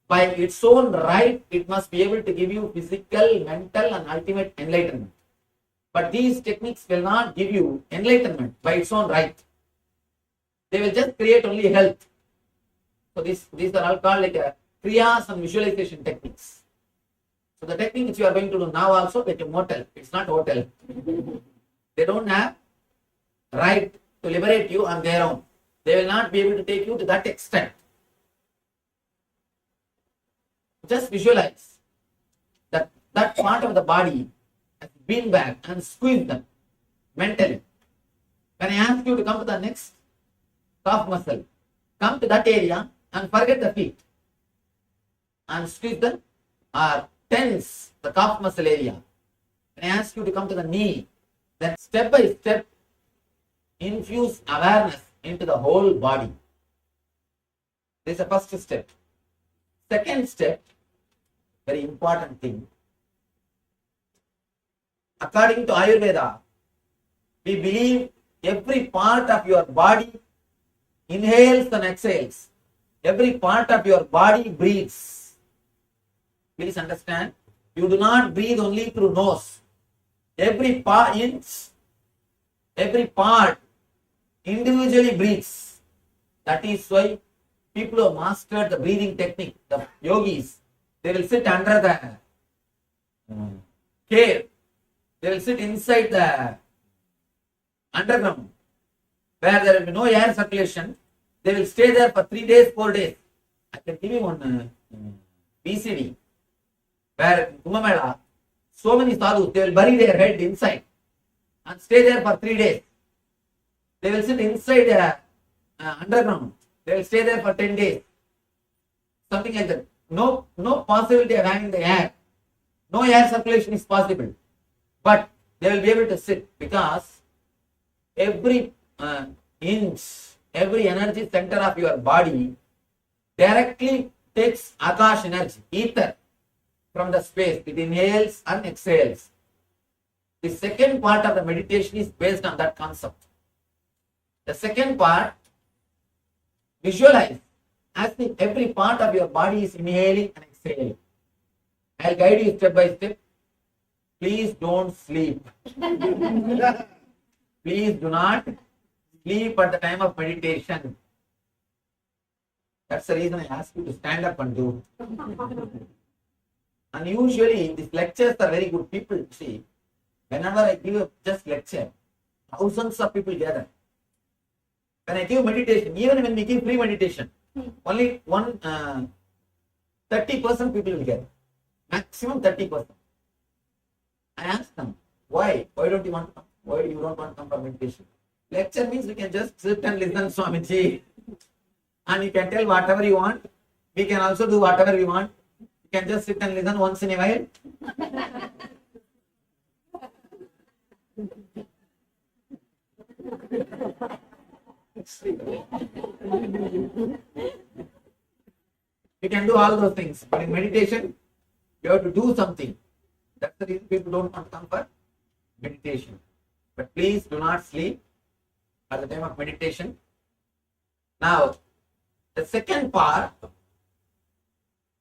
by its own right, it must be able to give you physical, mental, and ultimate enlightenment. But these techniques will not give you enlightenment by its own right. They will just create only health. So these are all called like a kriyas and visualization techniques. So the technique which you are going to do now also, like a motel, it's not hotel. They don't have right to liberate you on their own. They will not be able to take you to that extent. Just visualize that part of the body as a beanbag and squeeze them mentally. When I ask you to come to the next calf muscle, come to that area and forget the feet and squeeze them or tense the calf muscle area. When I ask you to come to the knee, then step by step infuse awareness into the whole body. This is the first step. Second step, very important thing. According to Ayurveda, we believe every part of your body inhales and exhales. Every part of your body breathes. Please understand, you do not breathe only through nose. Every part individually breathes. That is why people who have mastered the breathing technique, the yogis, they will sit under the cave. They will sit inside the underground where there will be no air circulation. They will stay there for 3 days, 4 days. I can give you one VCD where in Kumbh Mela, so many sadhus, they will bury their head inside and stay there for 3 days. They will sit inside the underground. They will stay there for 10 days. Something like that. No possibility of having the air. No air circulation is possible. But they will be able to sit because every inch, every energy center of your body directly takes Akash energy, ether, from the space. It inhales and exhales. The second part of the meditation is based on that concept. The second part, visualize as if every part of your body is inhaling and exhaling. I'll guide you step by step. Please don't sleep. Please do not sleep at the time of meditation. That's the reason I asked you to stand up and do. And usually these lectures are very good. People see, whenever I give a just lecture, thousands of people gather. When I give meditation, even when we give free meditation, only 30% people will gather. Maximum 30%. I ask them, why? Why don't you want to come? Why you don't want to come for meditation? Lecture means we can just sit and listen, Swamiji. And you can tell whatever you want. We can also do whatever we want. You can just sit and listen once in a while. You can do all those things. But in meditation, you have to do something. That's the reason people don't want to come for meditation. But please do not sleep at the time of meditation. Now, the second part,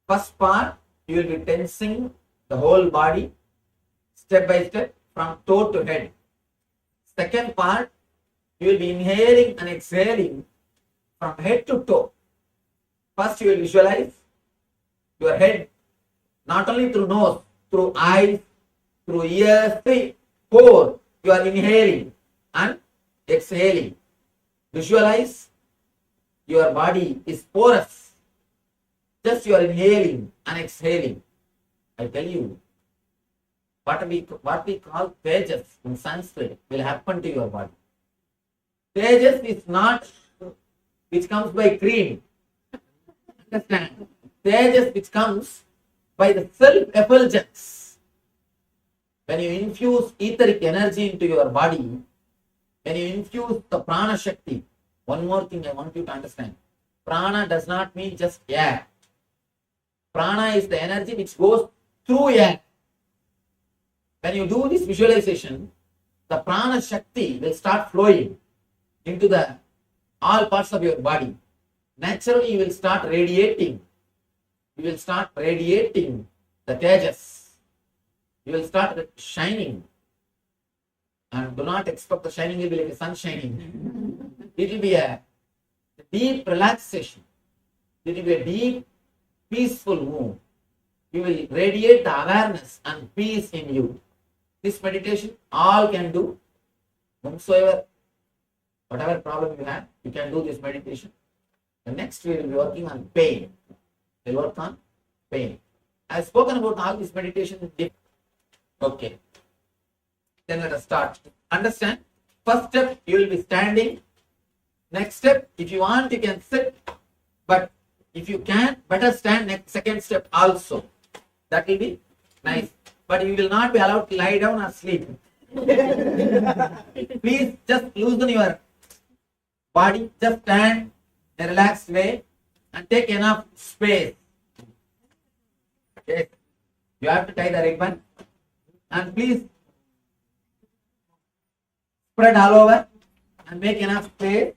first part, you will be tensing the whole body step by step from toe to head. Second part, you will be inhaling and exhaling from head to toe. First, you will visualize your head not only through nose, through eyes, through ears, 3, 4. You are inhaling and exhaling. Visualize your body is porous. Just you are inhaling and exhaling. I tell you, what we call tejas in Sanskrit will happen to your body. Tejas is not which comes by cream. Understand? Tejas which comes by the self-effulgence. When you infuse etheric energy into your body, when you infuse the prana shakti, one more thing I want you to understand. Prana does not mean just air. Prana is the energy which goes through air. When you do this visualization, the prana shakti will start flowing into the all parts of your body. Naturally, you will start radiating. You will start radiating the tejas. You will start shining. And do not expect the shining will be like a sun shining. It will be a deep relaxation. It will be a deep, peaceful move. You will radiate the awareness and peace in you. This meditation, all can do. Whomsoever, whatever problem you have, you can do this meditation. The next we will be working on pain. We will work on pain. I have spoken about all this meditation. Okay. Then let us start. Understand? First step, you will be standing. Next step, if you want, you can sit. But if you can, better stand. Next, second step also. That will be nice. But you will not be allowed to lie down or sleep. Please just loosen your body. Just stand in a relaxed way and take enough space. Okay. You have to tie the ribbon. And please spread all over and make enough space.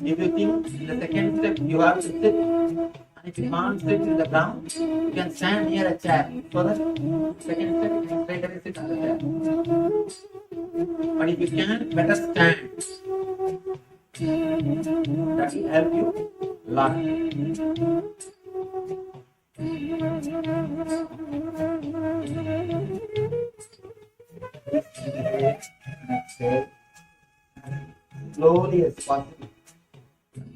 If you think in the second step you have to sit, and if you can't sit in the ground, you can stand near a chair. So that second step you can straight away sit on the chair. But if you can, better stand. That will help you a lot. Exhale. Slowly as possible,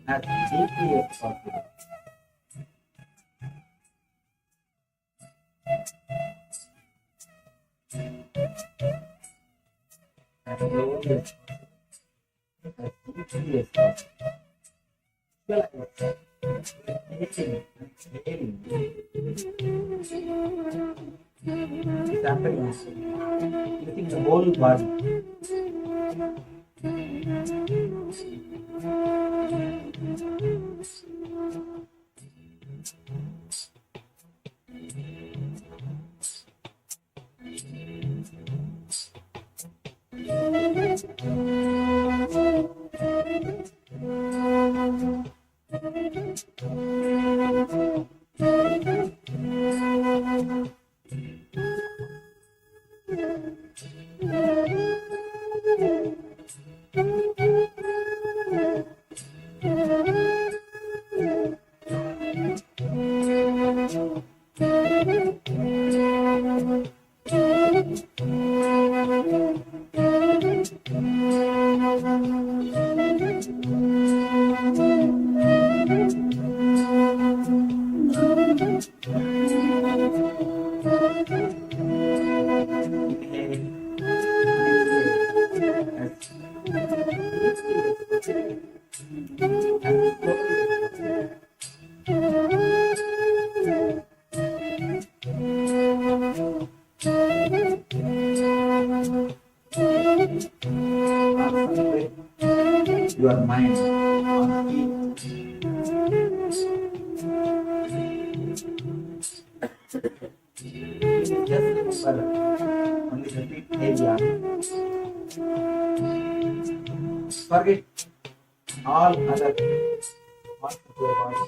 as deeply as possible. As slowly as possible, as deeply as possible. Exhaling, exhaling. It's happening. Using the whole body. Your mind on key. Just only the tip area. Forget all other parts of your body.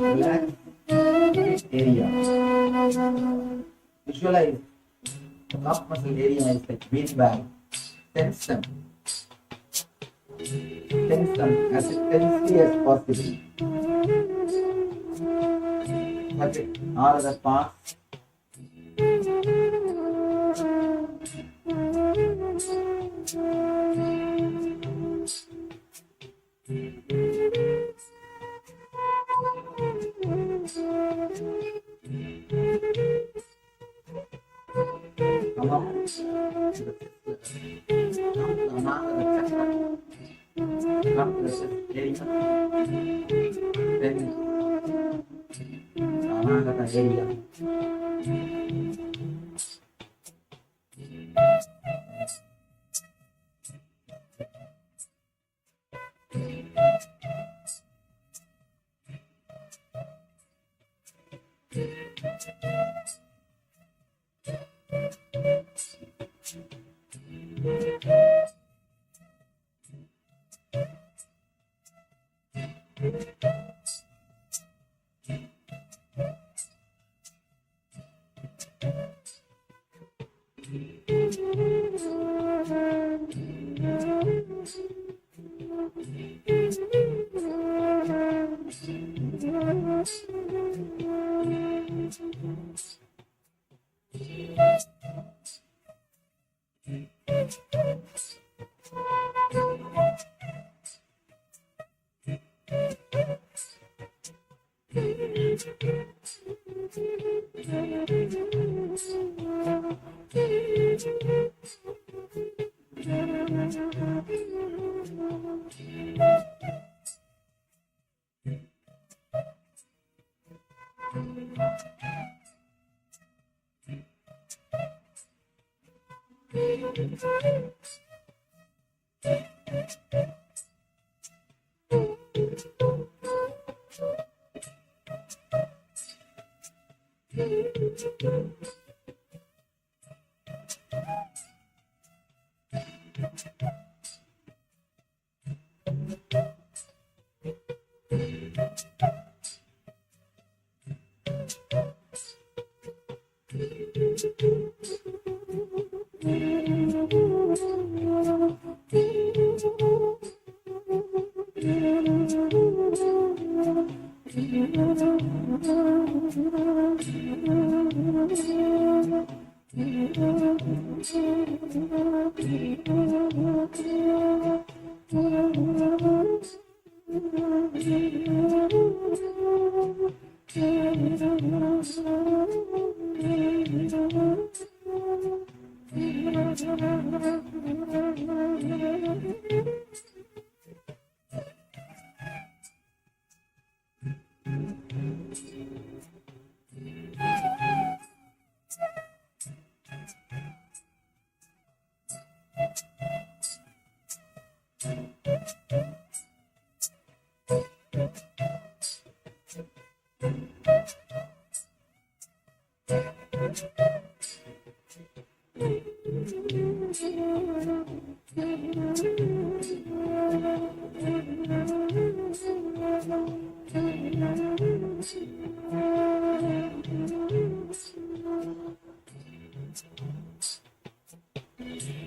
Relax this area. Visualize the calf muscle area is like bean bag. Tense them. Tense them as tensely as possible. Perfect. All other parts. Come up. Come to another chakra. Come to the chest area. Then another area.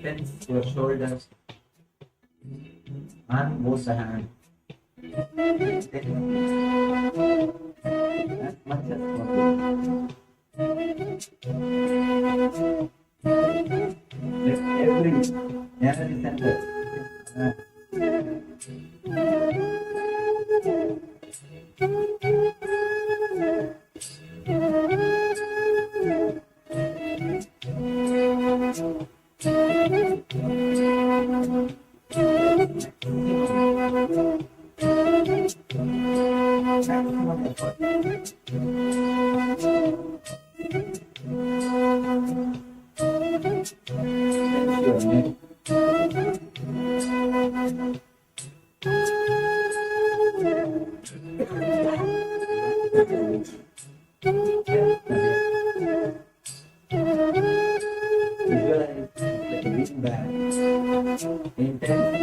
Tense your shoulders and both the hands. Tense as much as possible. Let every energy center visualize like a big bag. Intense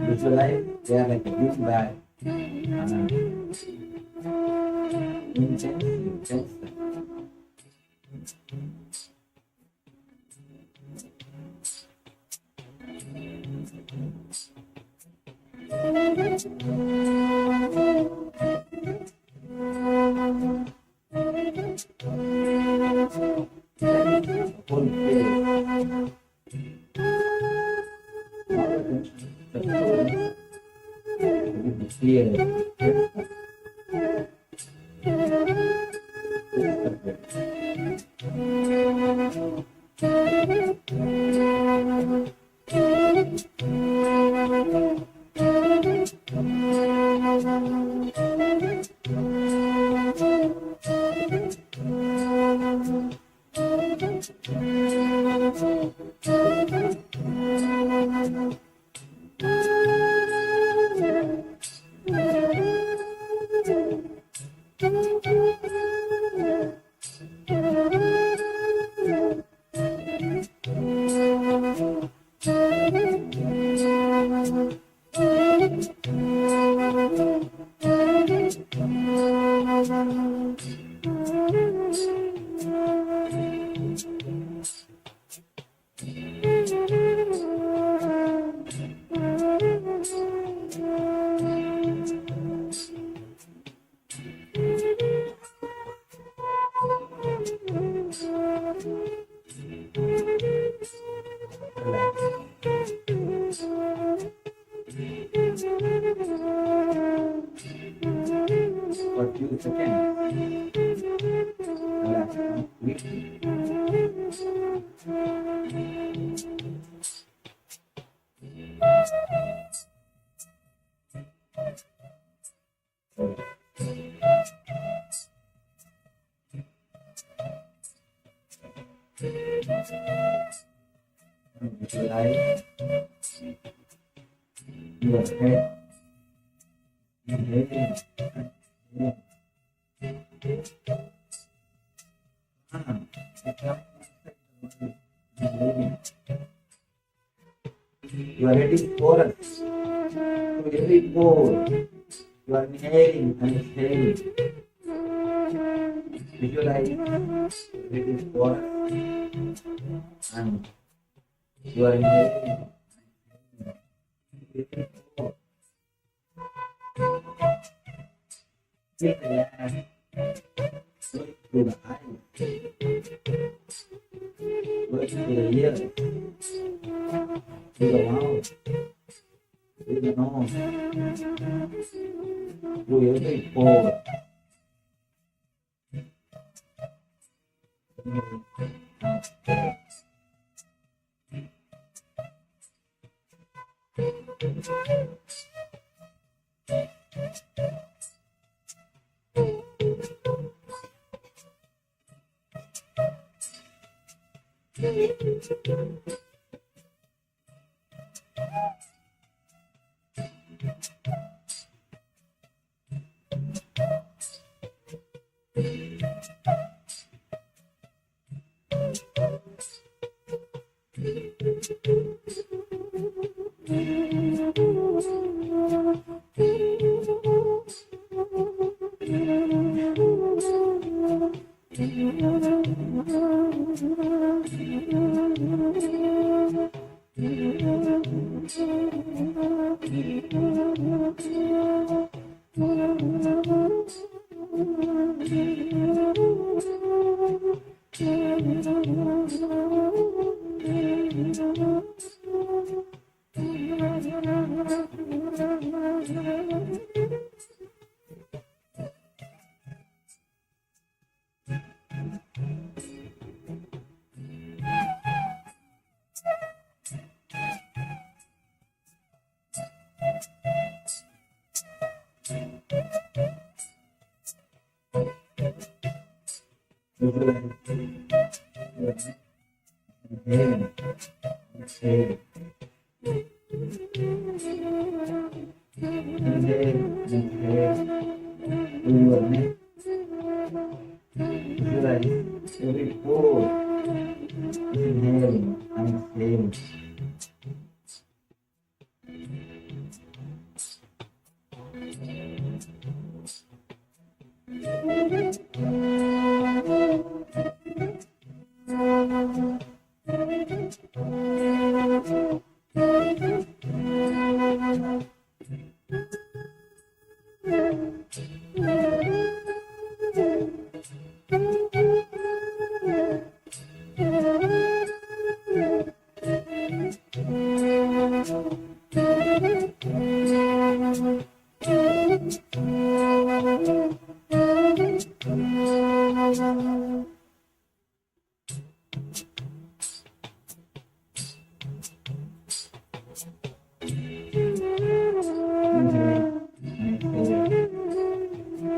Visualize they are like a big bag. Intense. For few seconds. Relax completely. Visualize your head inhaling. Your head is porous. So every pore you are inhaling and exhaling. Visualize your head is porous and you are inhaling. Feel relaxed. Going through the eyes. Going through the ears. Through the mouth. Through the nose. Through every pore.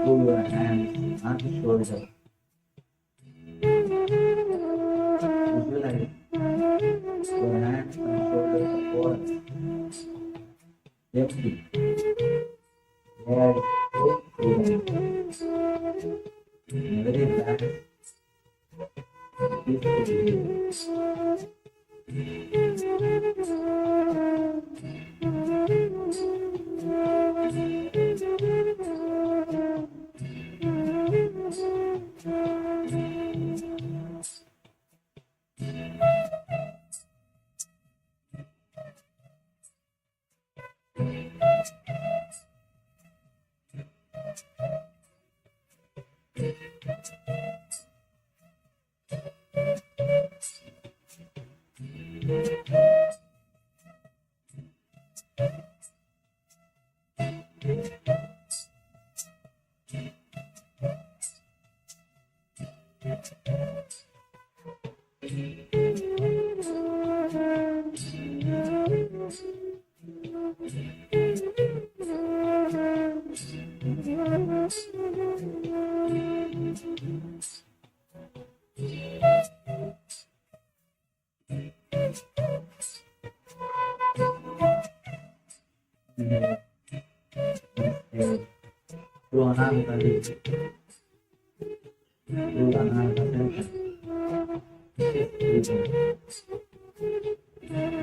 Pull your hands on the shoulder. Visualize your hands and shoulders are forward. Empty. There is full freedom. Very relaxed. Peaceful.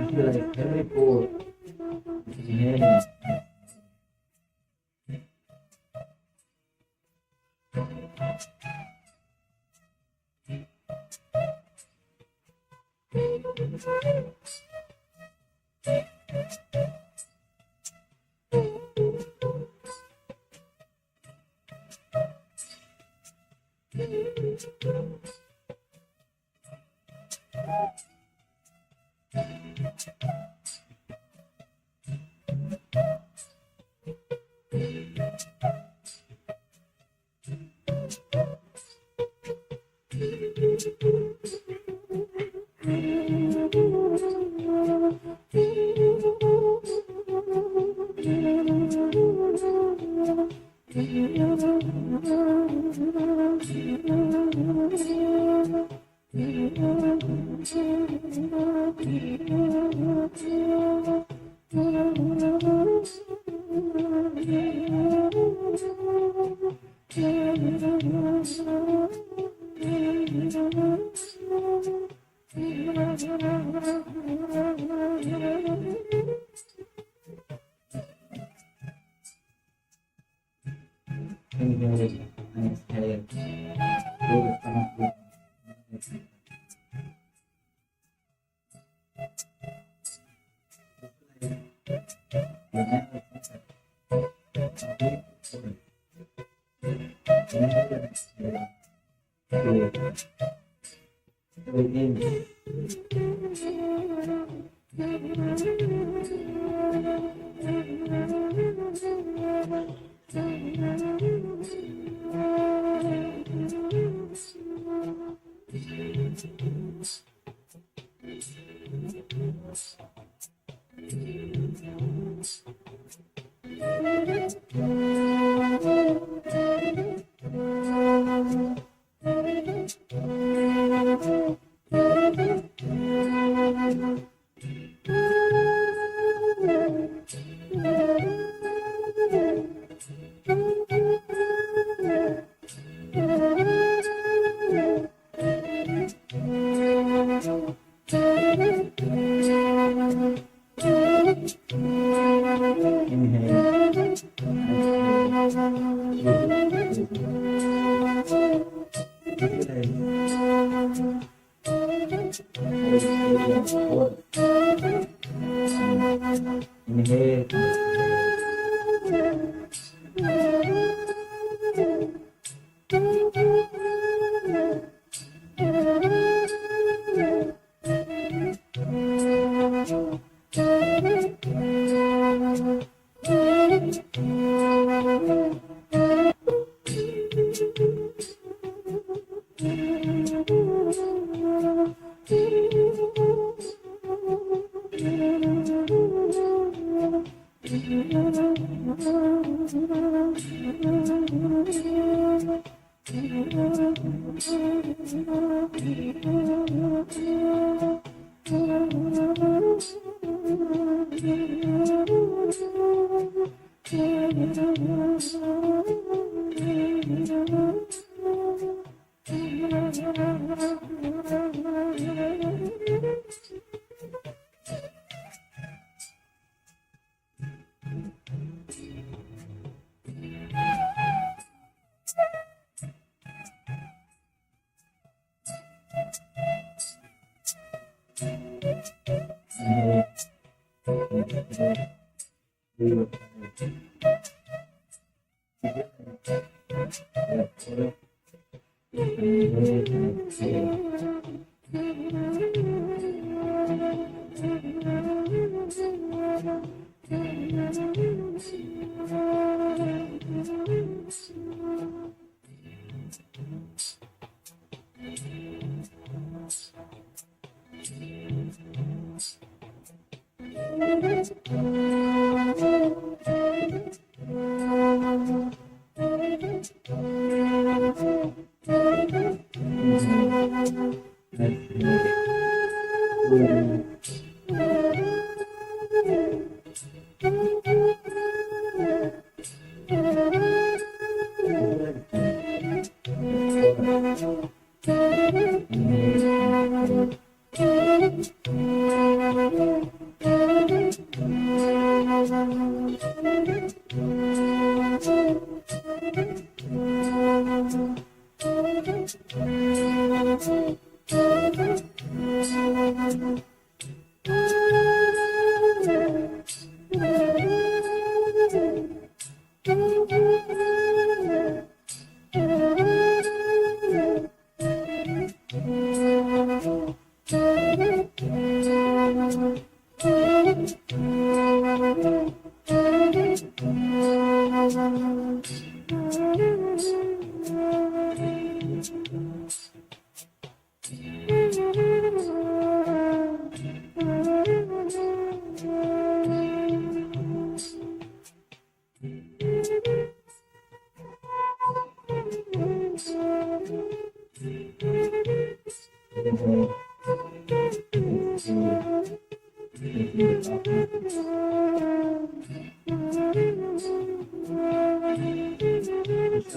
Visualize every pore. Inhaling. Inhale and exhale.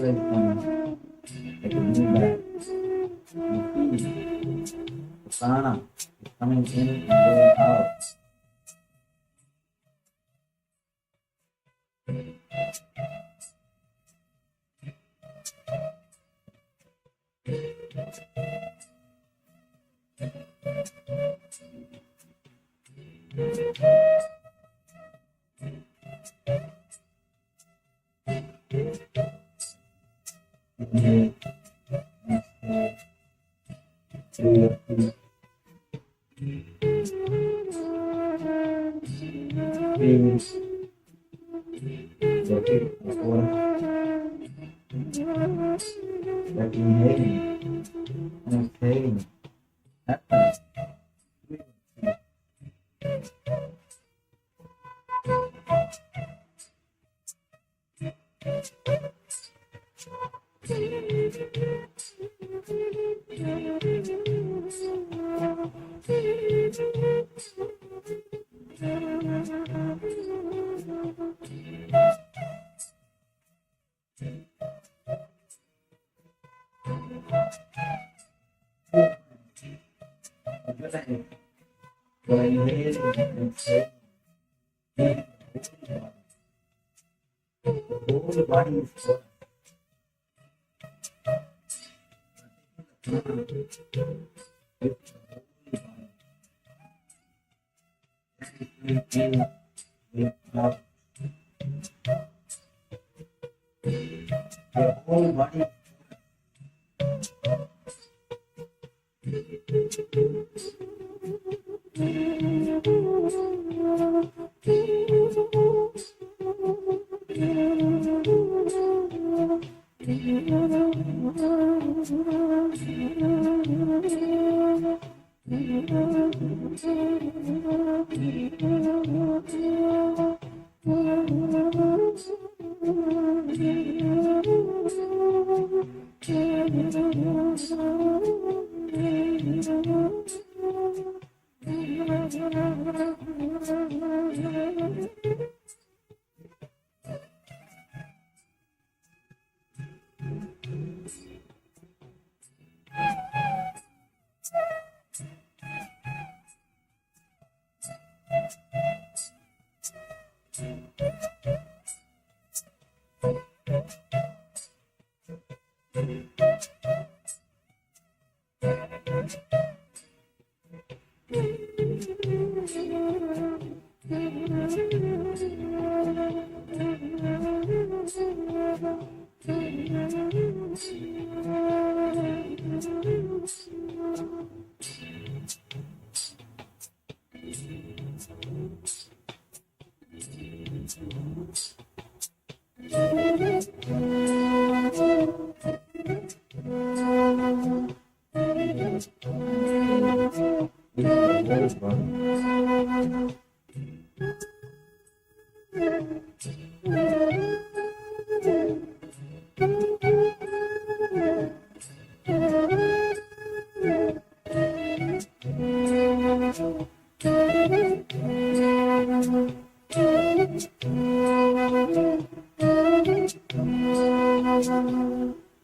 Through the stomach. Spurana is coming in and going out.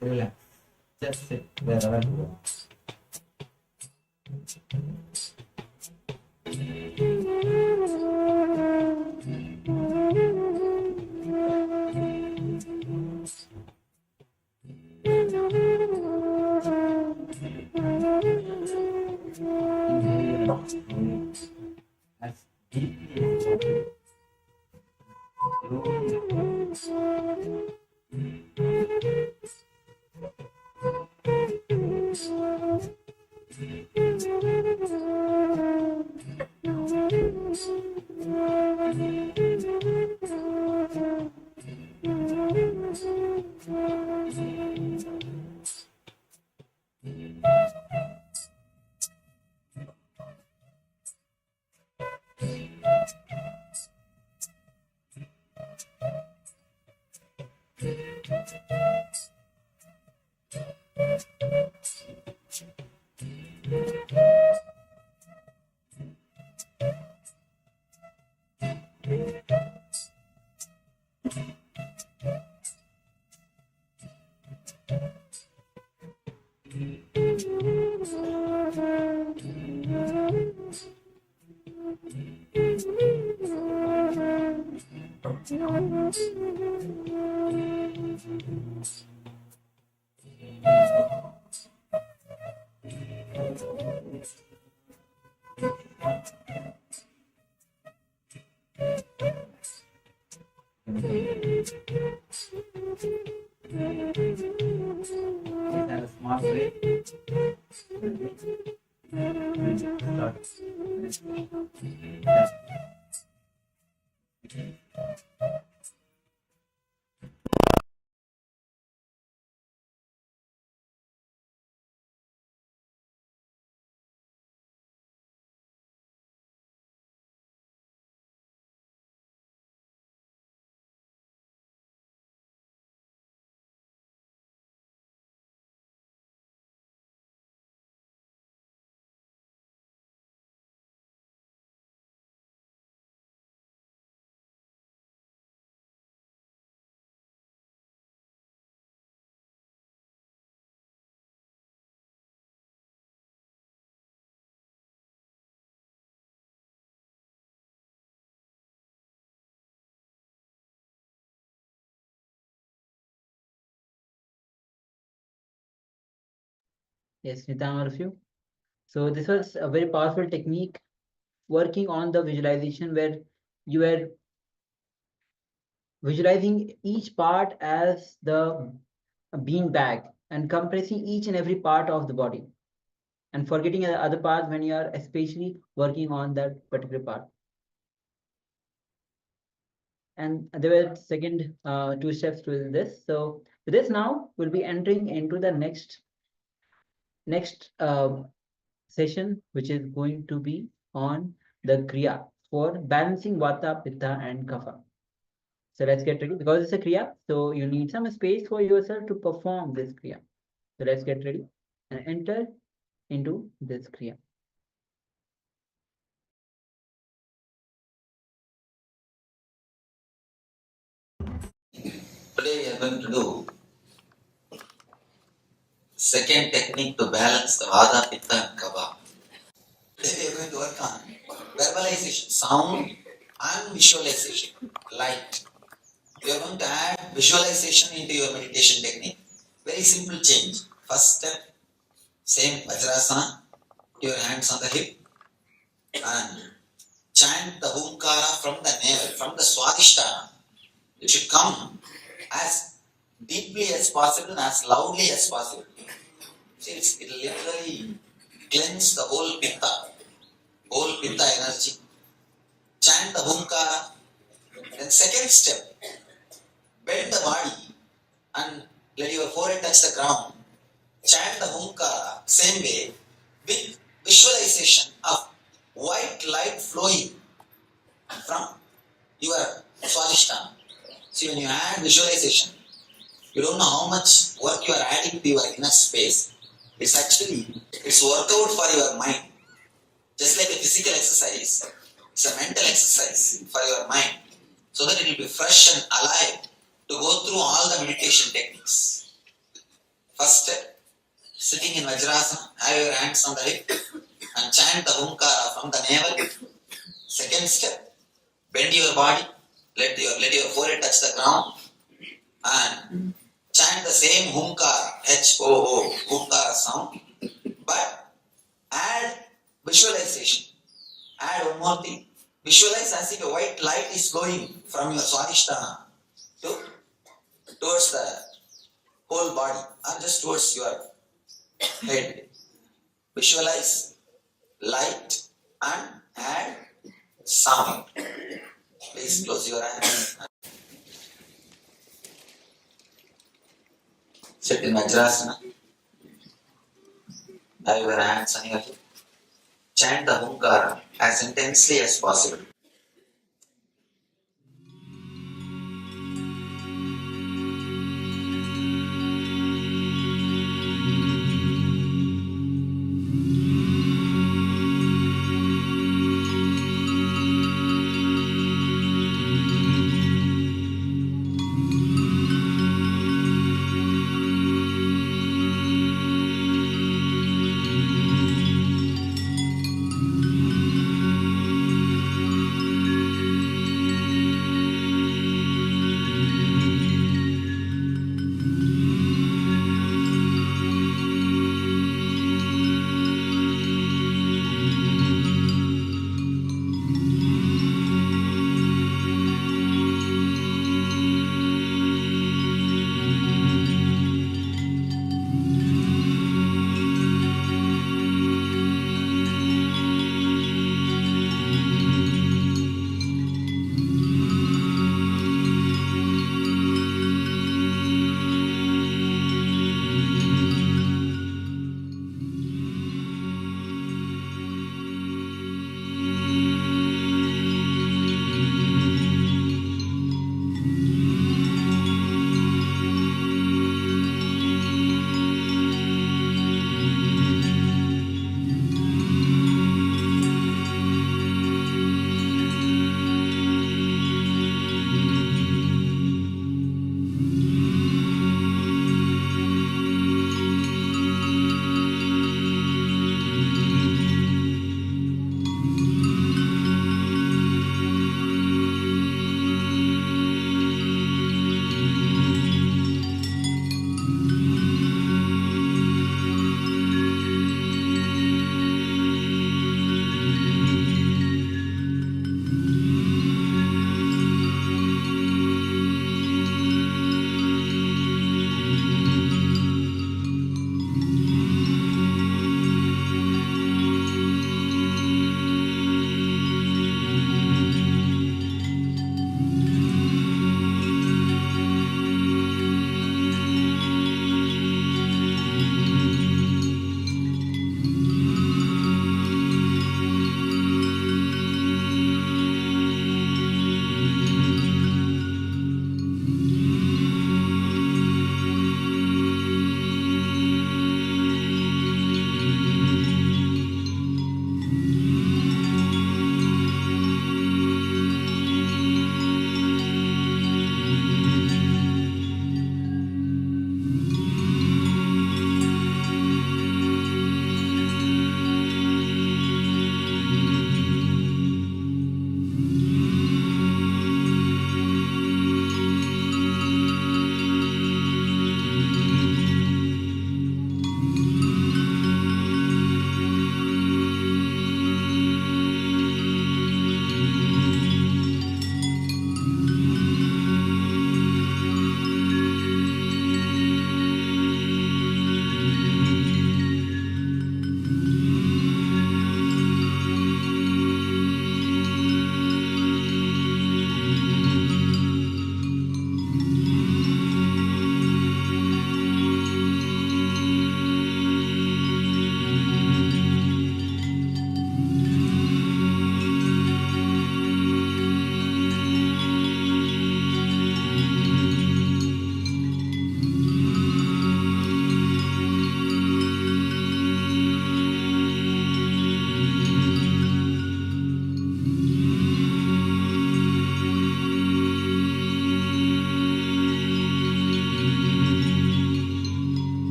Relax. Just sit wherever you are. As deeply as possible. Please have a small break. Yes, Nithyananda, all of you. So this was a very powerful technique working on the visualization where you were visualizing each part as the bean bag and compressing each and every part of the body and forgetting the other parts when you are especially working on that particular part. And there were second two steps to this. So with this now we'll be entering into the next session, which is going to be on the Kriya for balancing Vata, Pitta and Kapha. So let's get ready because it's a Kriya. So you need some space for yourself to perform this Kriya. So let's get ready and enter into this Kriya. Today we are going to do second technique to balance the Vata, Pitta and Kapha. Today we are going to work on verbalization, sound and visualization, light. We are going to add visualization into your meditation technique. Very simple change. First step, same Vajrasana, your hands on the hip and chant the Humkara from the navel, from the Swadhisthana. It should come as deeply as possible and as loudly as possible. See, it will literally cleanse the whole pitta energy. Chant the Humkara. Then second step, bend the body and let your forehead touch the ground. Chant the Humkara same way with visualization of white light flowing from your Swadhisthana. See, when you add visualization, you don't know how much work you are adding to your inner space. It's workout for your mind. Just like a physical exercise, it's a mental exercise for your mind. So that it will be fresh and alive to go through all the meditation techniques. First step, sitting in Vajrasana, have your hands on the hip and chant the Humkara from the navel. Second step, bend your body, let your forehead touch the ground and chant the same Humkara, H-O-O, Humkara sound, but add visualization. Add one more thing. Visualize as if a white light is flowing from your Swadhisthana towards the whole body or just towards your head. Visualize light and add sound. Please close your eyes. Sit in Vajrasana. Have your hands on your hip. Chant the Humkara as intensely as possible.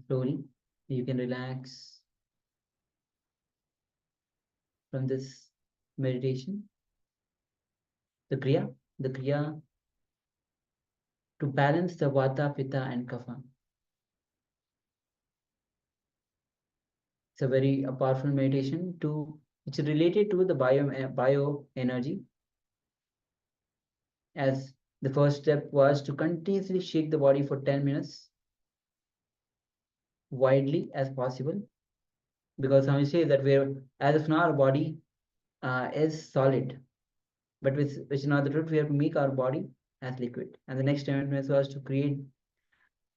slowly you can relax from this meditation. The Kriya to balance the Vata, Pitta and Kapha. It's a very powerful meditation which is related to the bio energy. As the first step was to continuously shake the body for 10 minutes widely as possible, because Swami says that as of now our body is solid, but which is not the truth. We have to make our body as liquid. And the next 10 minutes was to create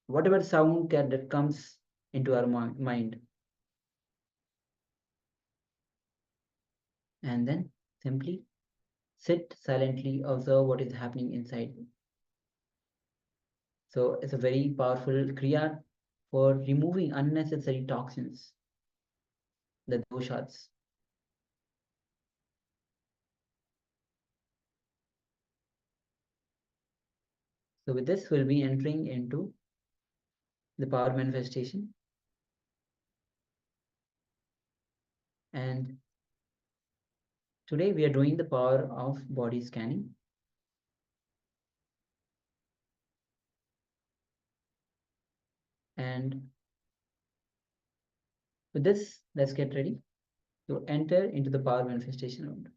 whatever sound that comes into our mind. And then simply sit silently, observe what is happening inside you. So it's a very powerful Kriya for removing unnecessary toxins, the doshas. So with this, we'll be entering into the power manifestation. And today we are doing the power of body scanning. And with this, let's get ready to enter into the power manifestation round.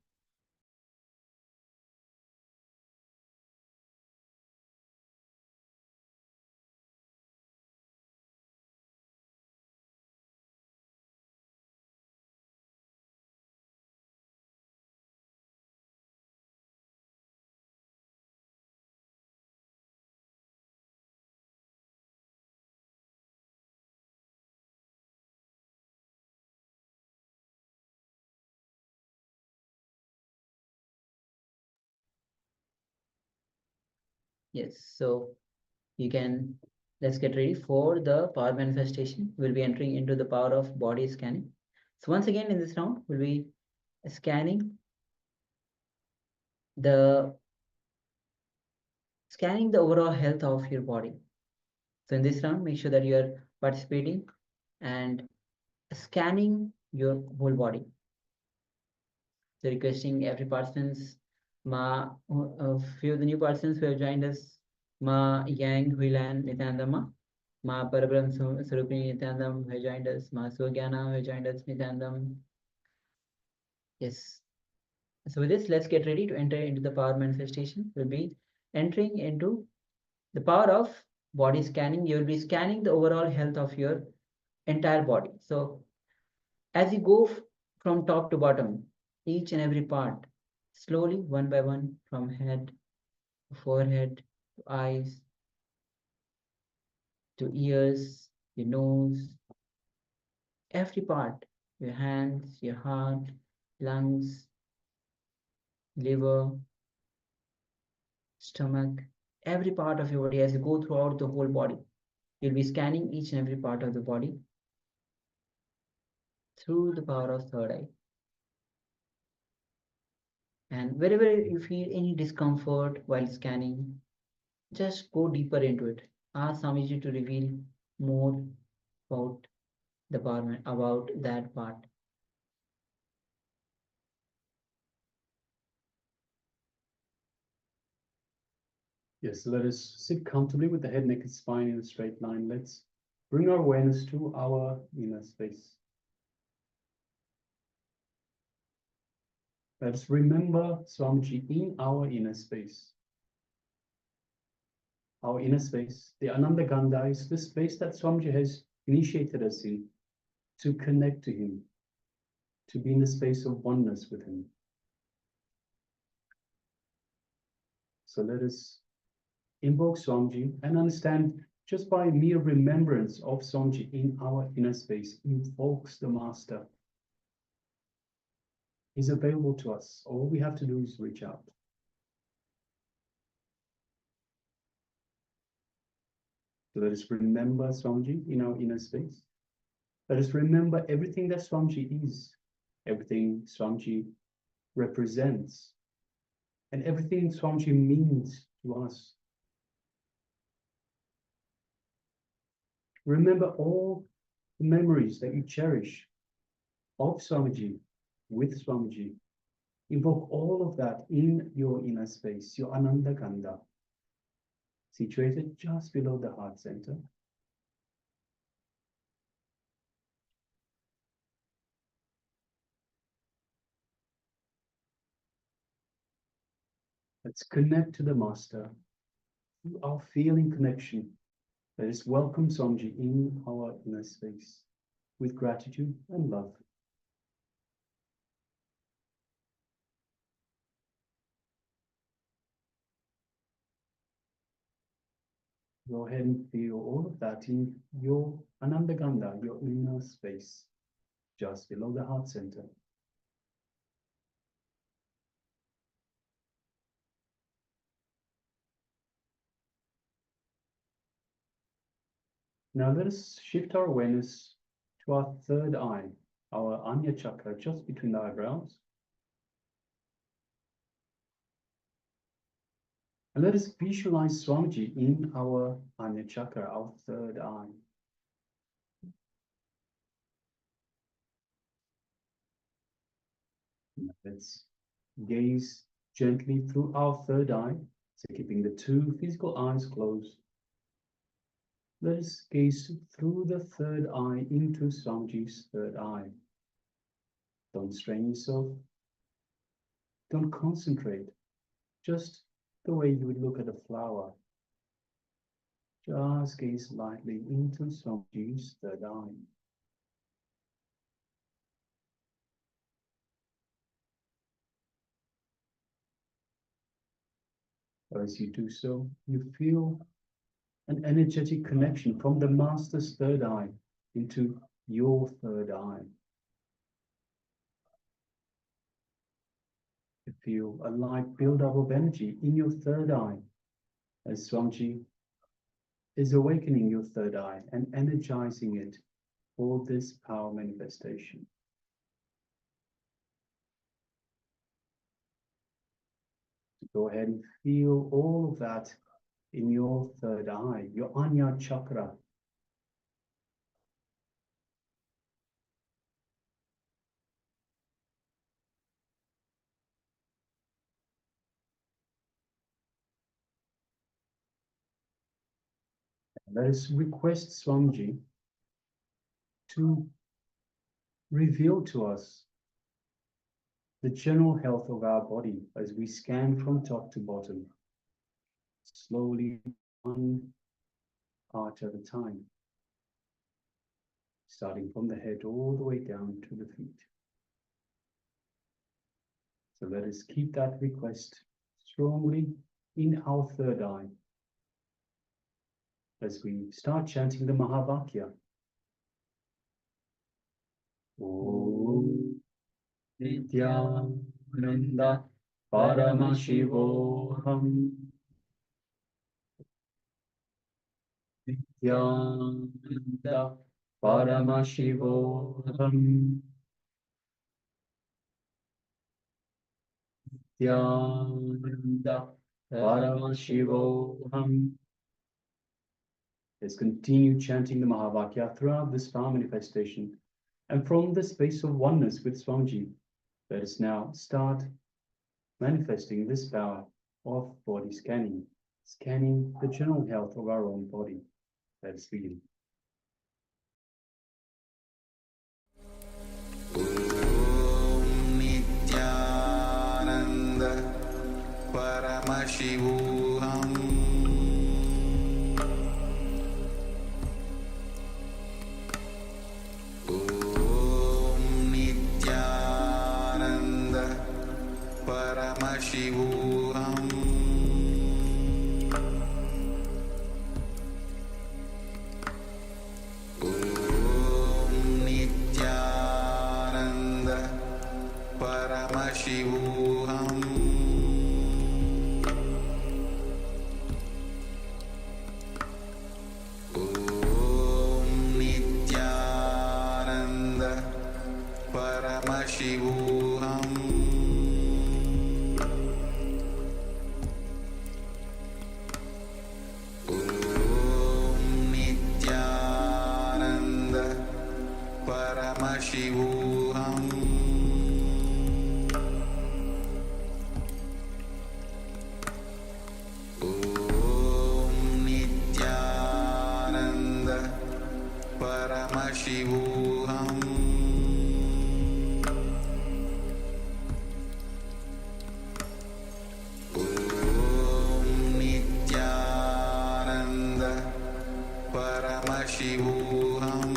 Yes, so let's get ready for the power manifestation. We'll be entering into the power of body scanning. So once again in this round, we'll be scanning the overall health of your body. So in this round, make sure that you are participating and scanning your whole body. So requesting every participants, a few of the new participants who have joined us, Ma Yang Huilan Nithyananda, Ma Parabram Sarupini Nithyanandam who have joined us, Ma Sugyana who have joined us, Nithyanandam. Yes. So with this, let's get ready to enter into the power manifestation. We'll be entering into the power of body scanning. You will be scanning the overall health of your entire body. So as you go from top to bottom, each and every part, slowly, one by one, from head to forehead, to eyes, to ears, your nose, every part, your hands, your heart, lungs, liver, stomach, every part of your body. As you go throughout the whole body, you'll be scanning each and every part of the body through the power of third eye. And wherever you feel any discomfort while scanning, just go deeper into it. Ask Swamiji to reveal more about the power, about that part. Yes, let us sit comfortably with the head, neck, and spine in a straight line. Let's bring our awareness to our inner space. Let us remember Swamiji in our inner space. Our inner space, the Ananda Gandha, is the space that Swamiji has initiated us in to connect to him, to be in the space of oneness with him. So let us invoke Swamiji and understand just by mere remembrance of Swamiji in our inner space invokes the Master. He's available to us. All we have to do is reach out. So let us remember Swamiji in our inner space. Let us remember everything that Swamiji is, everything Swamiji represents, and everything Swamiji means to us. Remember all the memories that you cherish of Swamiji, with Swamiji. Invoke all of that in your inner space, your Ananda Kanda, situated just below the heart center. Let's connect to the Master through our feeling connection. Let us welcome Swamiji in our inner space with gratitude and love. Go ahead and feel all of that in your Ananda Ganda, your inner space, just below the heart center. Now let us shift our awareness to our third eye, our Anya chakra, just between the eyebrows. And let us visualize Swamiji in our Anya chakra, our third eye. Let's gaze gently through our third eye, so keeping the two physical eyes closed. Let us gaze through the third eye into Swamiji's third eye. Don't strain yourself. Don't concentrate. Just the way you would look at a flower. Just gaze lightly into Swamiji's third eye. As you do so, you feel an energetic connection from the Master's third eye into your third eye. You feel a light build-up of energy in your third eye as Swamiji is awakening your third eye and energizing it for this power manifestation. Go ahead and feel all of that in your third eye, your Anya chakra. Let us request Swamiji to reveal to us the general health of our body as we scan from top to bottom, slowly, one part at a time, starting from the head all the way down to the feet. So let us keep that request strongly in our third eye as we start chanting the Mahavakya. Om Nithyananda Paramashivoham Nithyananda Paramashivoham Nithyananda Paramashivoham. Let's continue chanting the Mahavakya throughout this power manifestation. And from the space of oneness with Swamiji, let us now start manifesting this power of body scanning, scanning the general health of our own body. Let us begin. Om Nithyananda Paramashivoham Om Nithyananda Paramashivoham Paramashivoham Om Nithyananda Paramashivoham Om Nithyananda Paramashivoham Om Nithyananda Paramashivoham Om Nithyananda Paramashivoham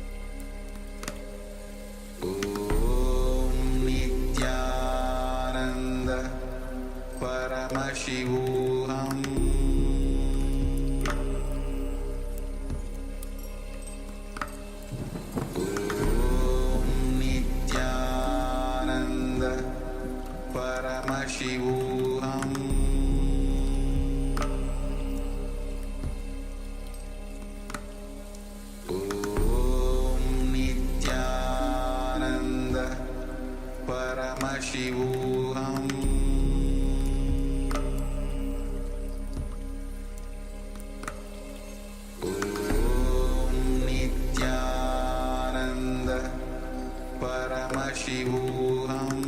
Paramashivoham Om Nithyananda Paramashivoham Om Nithyananda Paramashivoham Paramashivoham Om Nithyananda Paramashivoham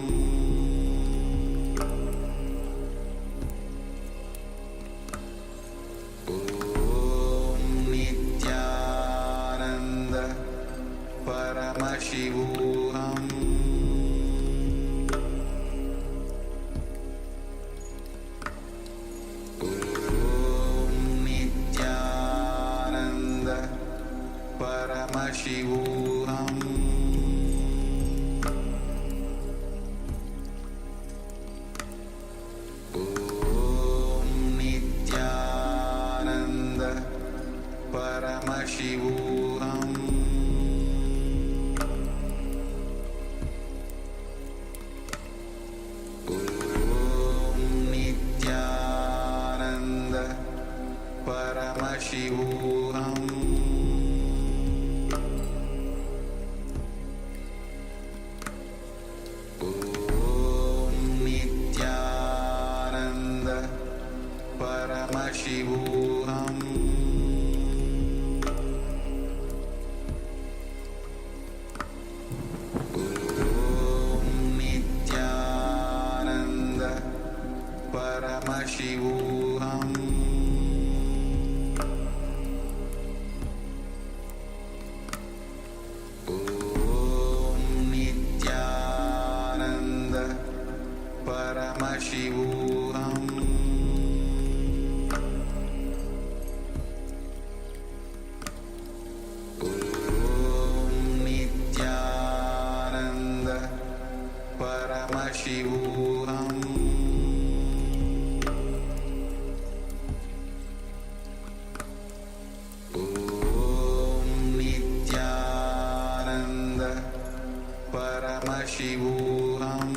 Om Nithyananda Paramashivoham Paramashivoham Om Nithyananda Paramashivoham Om Nithyananda Paramashivoham Paramashivoham Om Nithyananda Paramashivoham Om Nithyananda Paramashivoham Paramashivoham Om Nithyananda Paramashivoham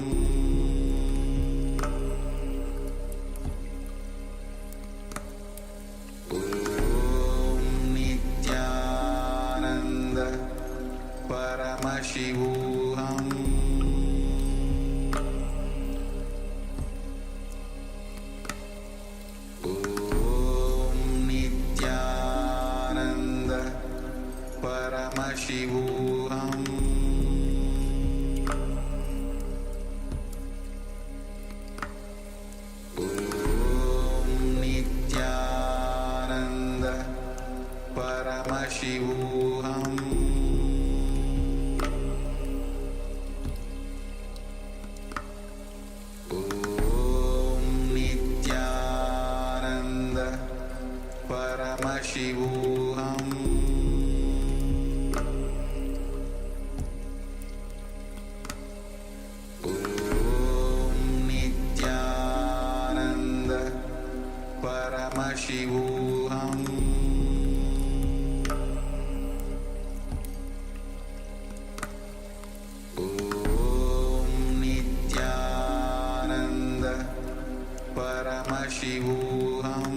Om Nithyananda Paramashivoham Paramashivoham Om Nithyananda Paramashivoham Om Nithyananda Paramashivoham Paramashivoham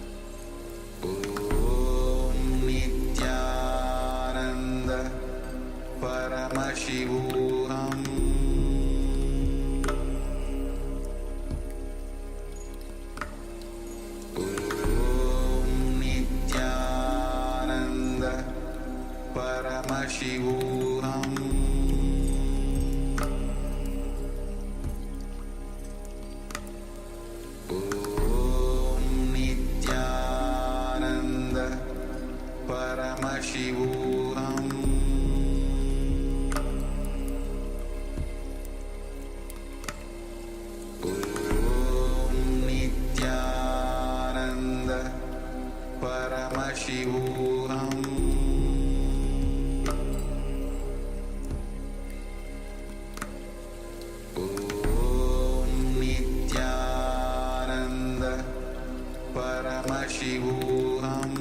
Paramashivoham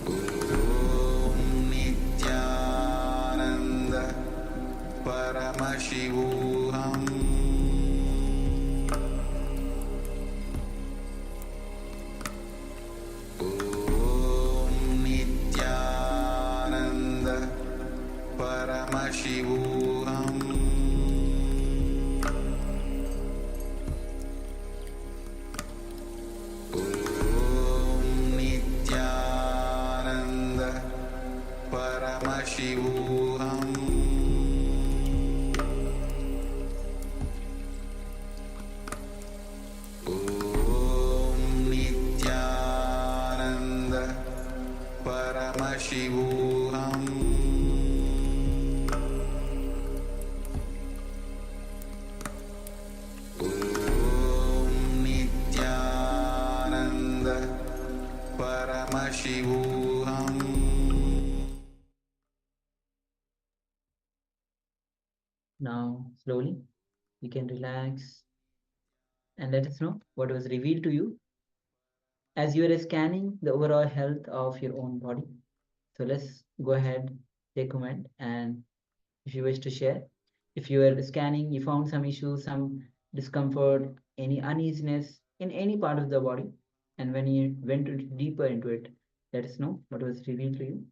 Om Nithyananda Paramashivoham Om Nithyananda Paramashivoham Om Nithyananda Paramashivoham Om Nithyananda Paramashivoham Om Nithyananda Paramashivoham. Now, slowly, you can relax and let us know what was revealed to you as you are scanning the overall health of your own body. So let's go ahead, take comment, and if you wish to share, if you are scanning, you found some issues, some discomfort, any uneasiness in any part of the body, and when you went deeper into it, let us know what was revealed to you.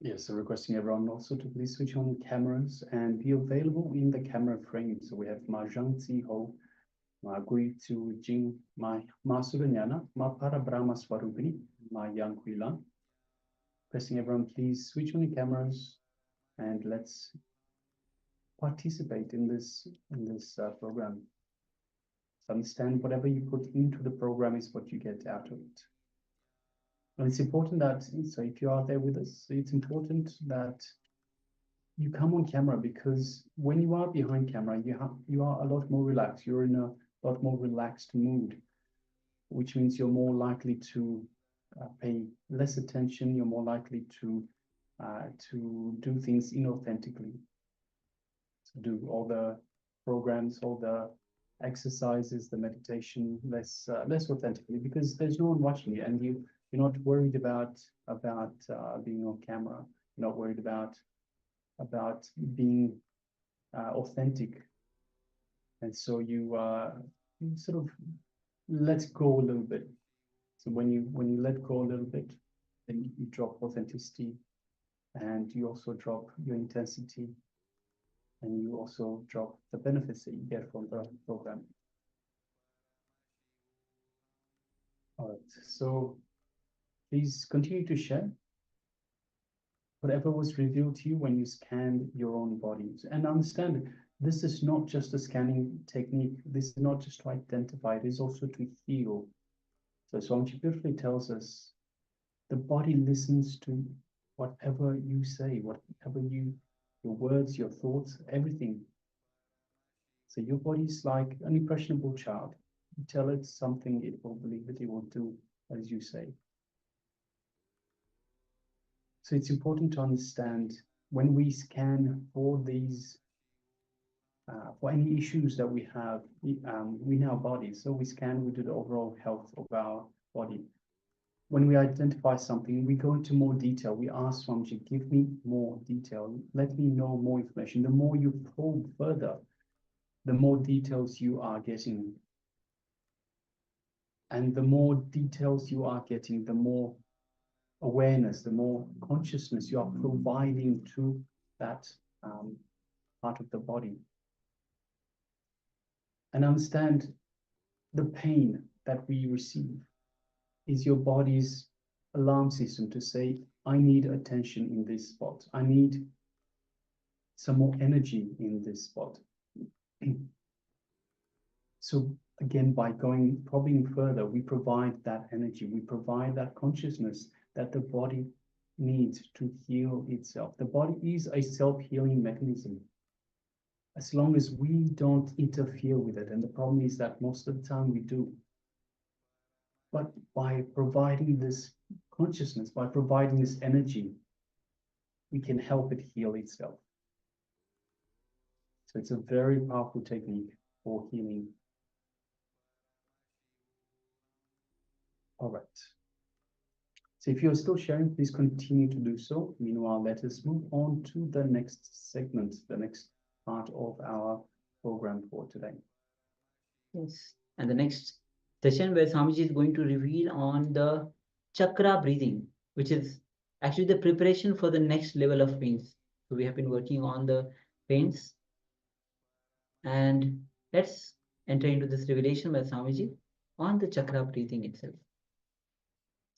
Yes, so requesting everyone also to please switch on cameras and be available in the camera frame. So we have Ma Zhangzi Ho, Ma Gui Tu Jing, Ma Suranyana, Ma Parabrahma Swarupini, Ma Yang Kui Lan. Requesting everyone please switch on the cameras and let's participate in this program. So understand whatever you put into the program is what you get out of it. And it's important that, so if you are there with us, it's important that you come on camera, because when you are behind camera, you are a lot more relaxed. You're in a lot more relaxed mood, which means you're more likely to pay less attention. You're more likely to do things inauthentically. So do all the programs, all the exercises, the meditation less authentically, because there's no one watching you, and you're not worried about being on camera. You're not worried about being authentic, and so you sort of let go a little bit. So when you let go a little bit, then you drop authenticity, and you also drop your intensity, and you also drop the benefits that you get from the program. All right, so please continue to share whatever was revealed to you when you scanned your own bodies. And understand, this is not just a scanning technique. This is not just to identify, it is also to heal. So Swamiji beautifully tells us, the body listens to whatever you say, whatever your words, your thoughts, everything. So your body is like an impressionable child. You tell it something, it will believe it, it will do as you say. So it's important to understand when we scan for these, for any issues that we have in our body. So we scan, we do the overall health of our body. When we identify something, we go into more detail. We ask Swamiji, give me more detail. Let me know more information. The more you probe further, the more details you are getting. And the more details you are getting, the more awareness, the more consciousness you are providing to that part of the body. And understand, the pain that we receive is your body's alarm system to say, I need attention in this spot. I need some more energy in this spot. So again, by probing further, we provide that energy, we provide that consciousness that the body needs to heal itself. The body is a self-healing mechanism, as long as we don't interfere with it. And the problem is that most of the time we do. But by providing this consciousness, by providing this energy, we can help it heal itself. So it's a very powerful technique for healing. All right. So if you're still sharing, please continue to do so. Meanwhile, let us move on to the next segment, the next part of our program for today. Yes. And the next session where Swamiji is going to reveal on the chakra breathing, which is actually the preparation for the next level of pains. So we have been working on the pains. And let's enter into this revelation by Swamiji on the chakra breathing itself.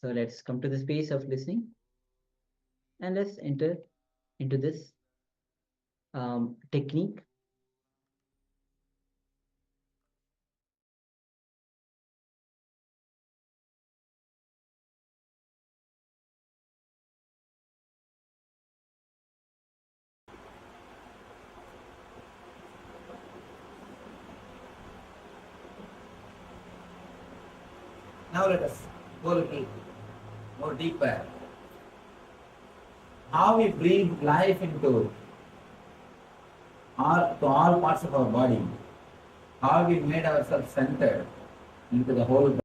So let's come to the space of listening and let's enter into this technique. Now let us go a little more deeper. How we breathe life into all parts of our body. How we made ourselves centered into the whole body.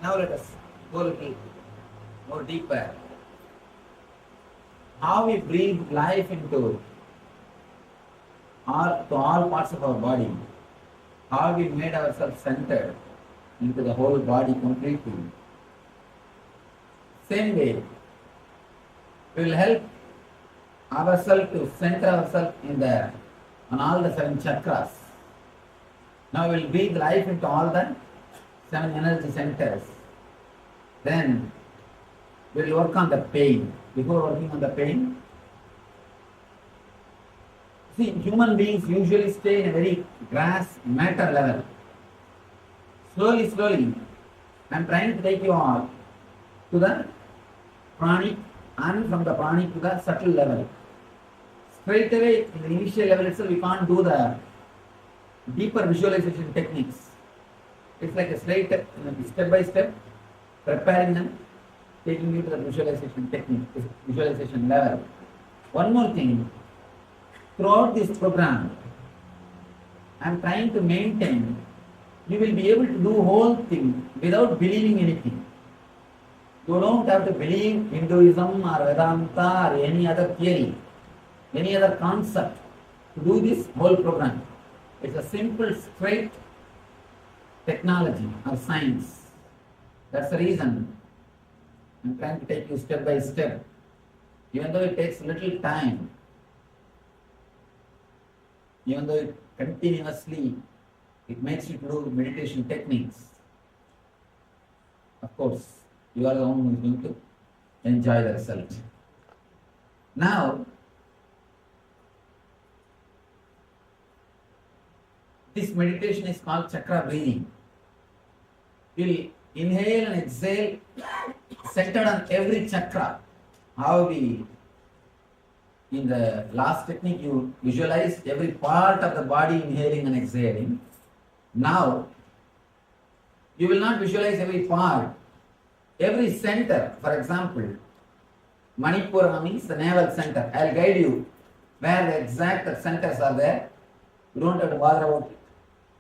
Now let us go a little more deeper. How we breathe life into all parts of our body. How we made ourselves centered into the whole body completely. Same way, we will help ourselves to center ourselves on all the 7 chakras. Now we will breathe life into all the 7 energy centers. Then we will work on the pain. Before working on the pain, see, human beings usually stay in a very grass matter level. Slowly, I am trying to take you all to the pranic, and from the pranic to the subtle level. Straight away, in the initial level itself, we can't do the deeper visualization techniques. It's like a straight step by step, preparing them, taking you to the visualization technique, visualization level. One more thing, throughout this program, I am trying to maintain, you will be able to do whole thing without believing anything. You don't have to believe Hinduism or Vedanta or any other theory, any other concept to do this whole program. It's a simple, straight technology or science. That's the reason I'm trying to take you step by step. Even though it takes little time, even though it continuously, it makes you do meditation techniques. Of course, you are the one who is going to enjoy the result. Now, this meditation is called chakra breathing. We'll inhale and exhale centered on every chakra. How we, in the last technique, you visualize every part of the body inhaling and exhaling. Now, you will not visualize every part, every center. For example, Manipura means the navel center. I'll guide you where the exact centers are there. You don't have to bother about it.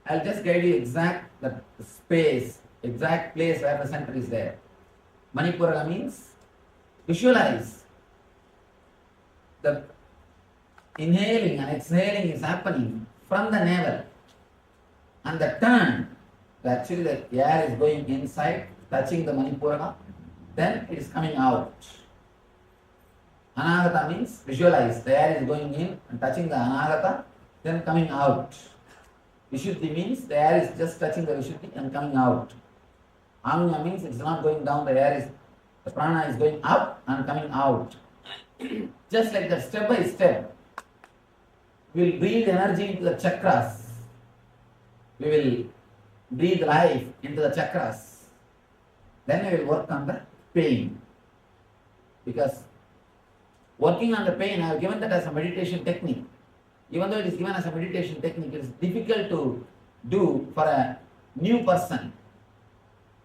I'll just guide you exact the space, exact place where the center is there. Manipura means visualize the inhaling and exhaling is happening from the navel, and the turn, actually the air is going inside, touching the Manipura, then it is coming out. Anahata means visualize, the air is going in and touching the Anahata, then coming out. Vishuddhi means the air is just touching the Vishuddhi and coming out. Anya means it's not going down, the prana is going up and coming out. Just like that, step by step, we will breathe energy into the chakras. We will breathe life into the chakras. Then we will work on the pain. Because working on the pain, I have given that as a meditation technique. Even though it is given as a meditation technique, it is difficult to do for a new person.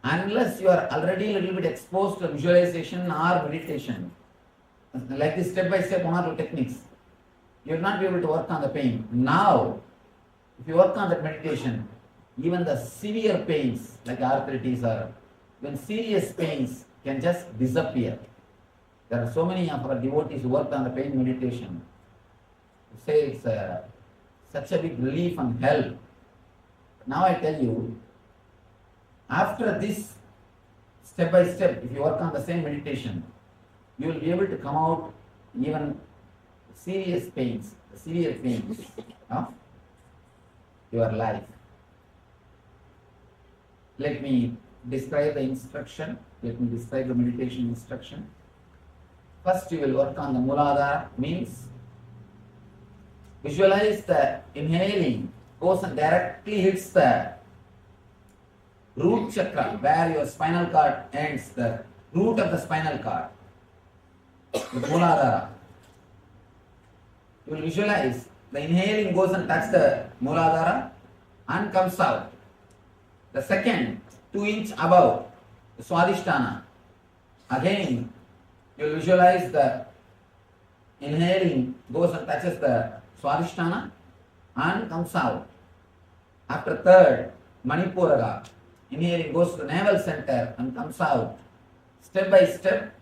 Unless you are already a little bit exposed to visualization or meditation, like this step by step 1 or 2 techniques, you will not be able to work on the pain. Now, if you work on that meditation, even the severe pains like arthritis or even serious pains can just disappear. There are so many of our devotees who worked on the pain meditation who say it's such a big relief and help. Now I tell you, after this step by step, if you work on the same meditation, you will be able to come out even serious pains, severe pains of your life. Let me describe the instruction. Let me describe the meditation instruction. First, you will work on the Muladhara, means visualize the inhaling goes and directly hits the root chakra, where your spinal cord ends, the root of the spinal cord, the Muladhara. You will visualize the inhaling goes and touches the Muladhara and comes out. The second, 2 inch above the Swadhisthana. Again, you will visualize the inhaling goes and touches the Swadhisthana and comes out. After third, Manipuraga, inhaling goes to the navel center and comes out. Step by step,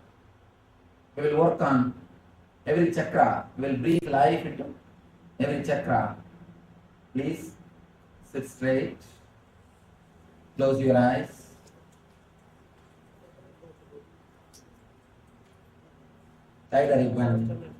we will work on every chakra. We will breathe life into every chakra. Please sit straight. Close your eyes. Tie the ribbon.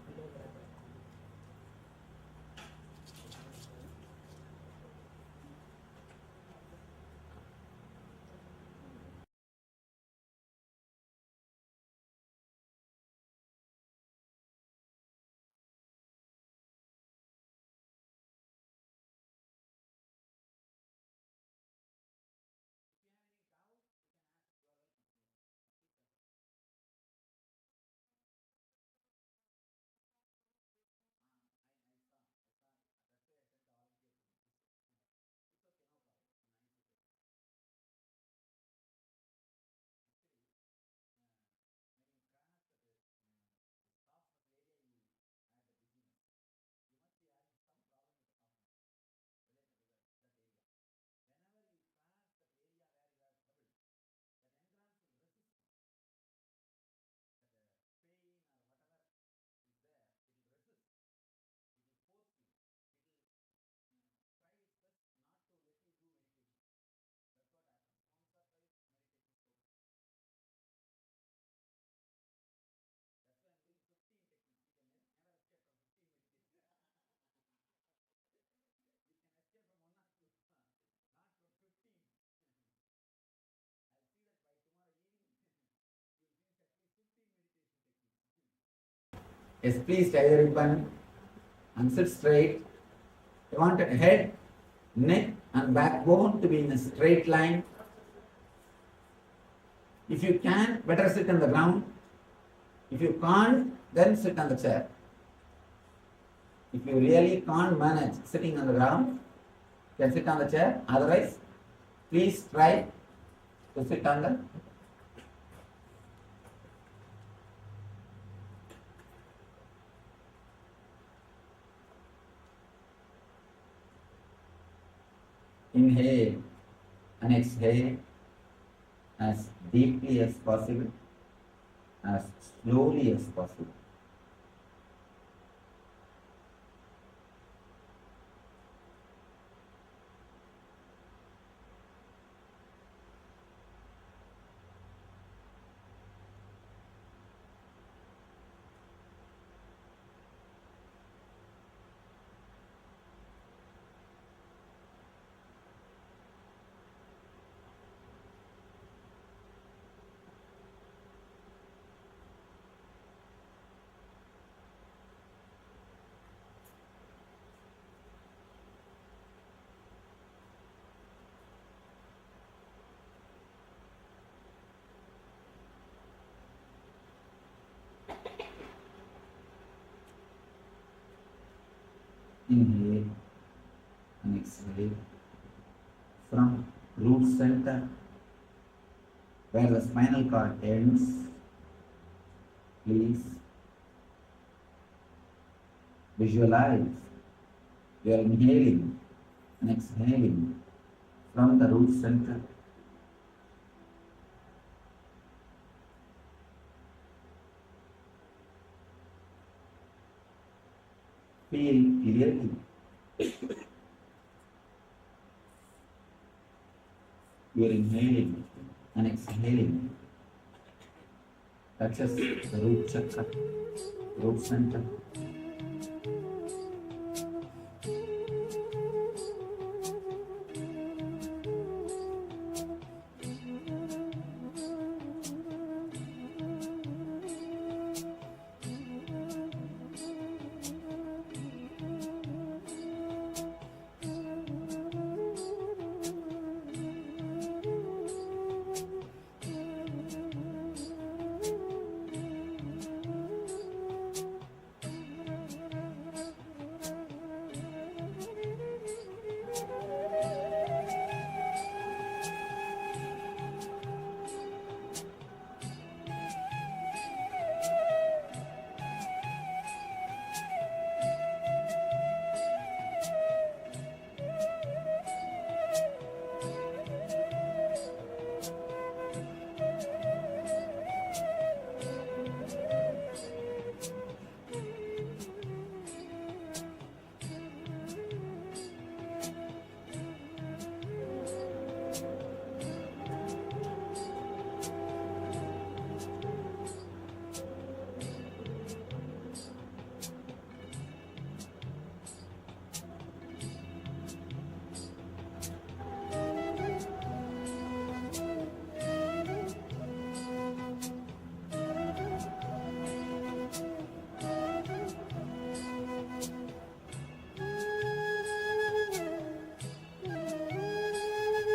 Yes, please tie the ribbon and sit straight. You want head, neck and backbone to be in a straight line. If you can, better sit on the ground. If you can't, then sit on the chair. If you really can't manage sitting on the ground, you can sit on the chair. Otherwise, please try to sit on the inhale and exhale as deeply as possible, as slowly as possible. Inhale and exhale from root center where the spinal cord ends. Please visualize you are inhaling and exhaling from the root center. Feel clearly. You are inhaling and exhaling. Touches the root chakra, root center.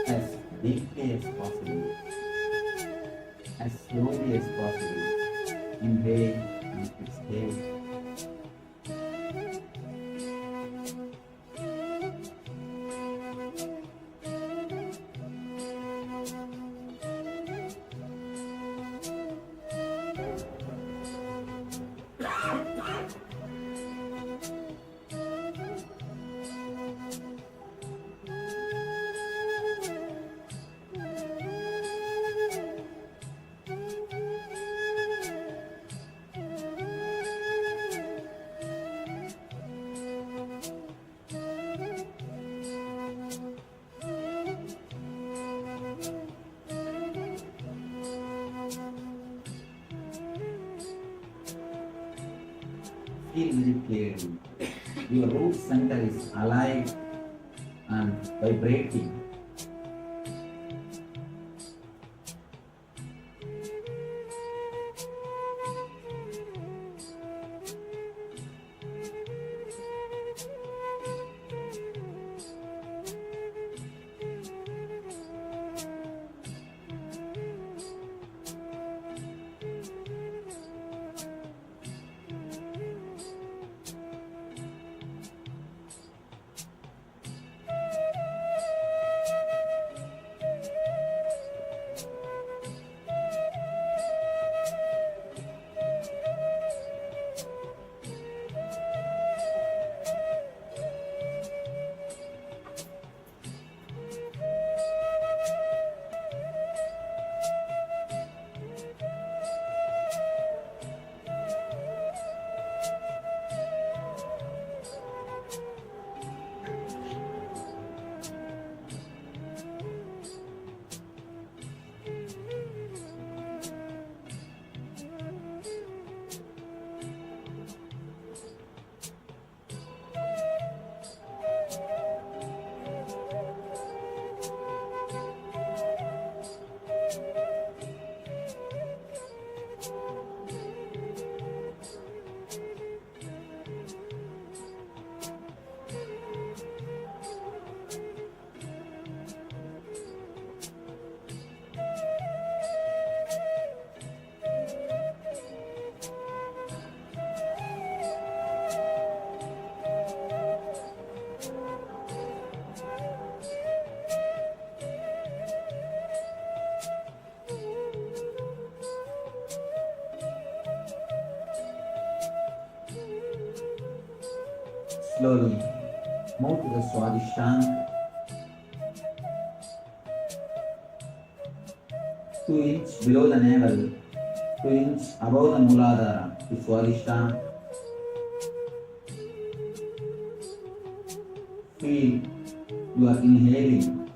As deeply as possible, as slowly as possible. Inhale and exhale. Feel very clearly. Your root center is alive and vibrating. Slowly move to the Swadhisthana. 2 inches below the navel, 2 inches above the Mooladhara to Swadhisthana. Feel you are inhaling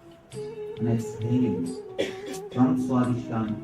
and exhaling from Swadhisthana.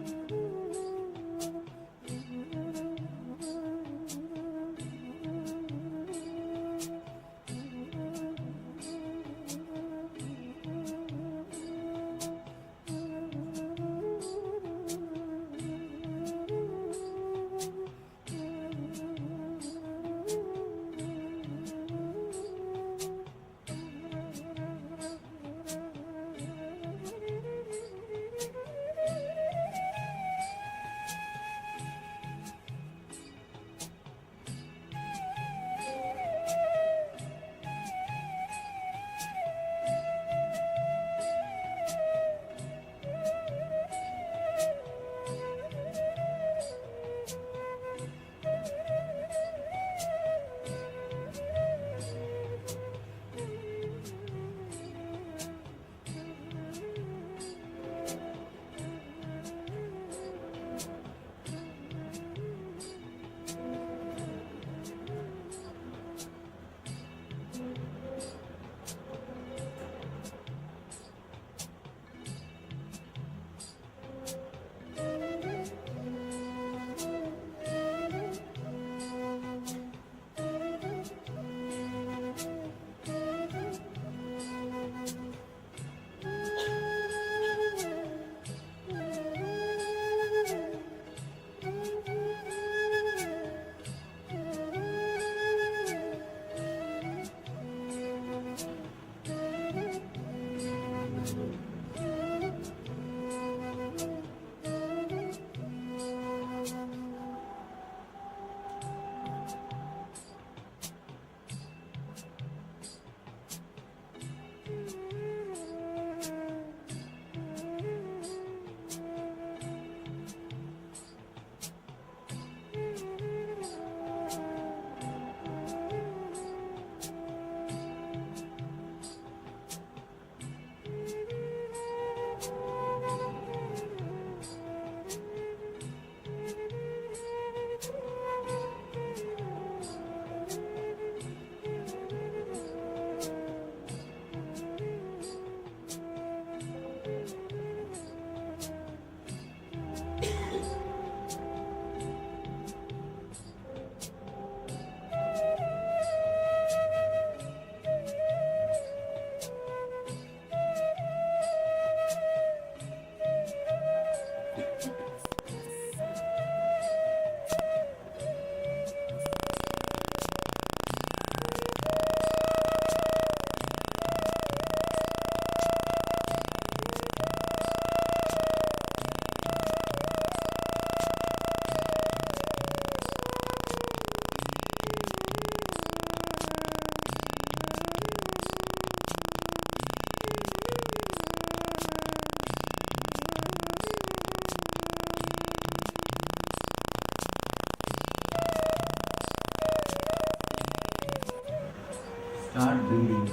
Start breathing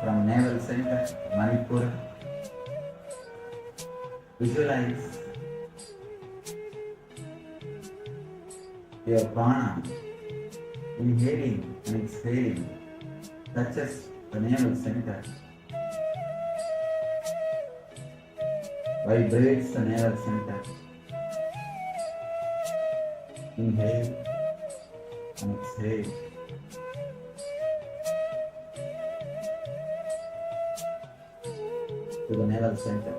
from navel center, Manipura. Visualize your prana inhaling and exhaling touches the navel center, vibrates the navel center. Inhale and exhale. To the navel center.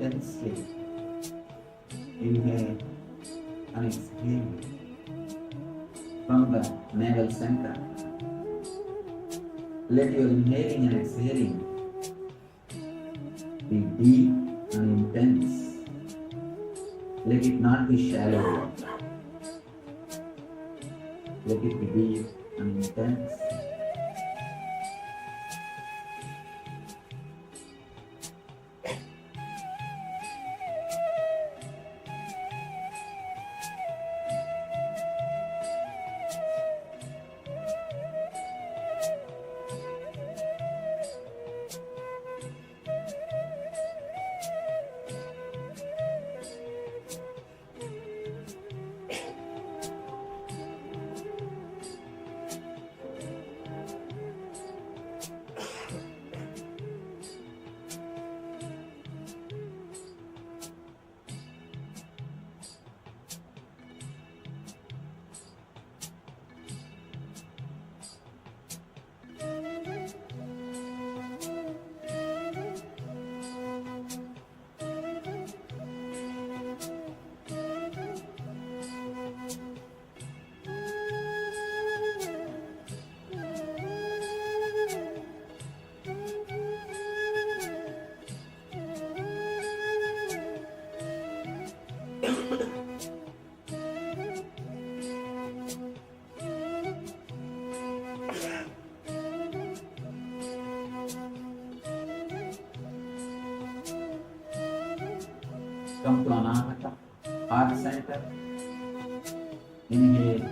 intensely. Inhale and exhale from the navel center. Let your inhaling and exhaling be deep and intense. Let it not be shallow. Let it be deep and intense. Come to Anahata, heart center. Inhale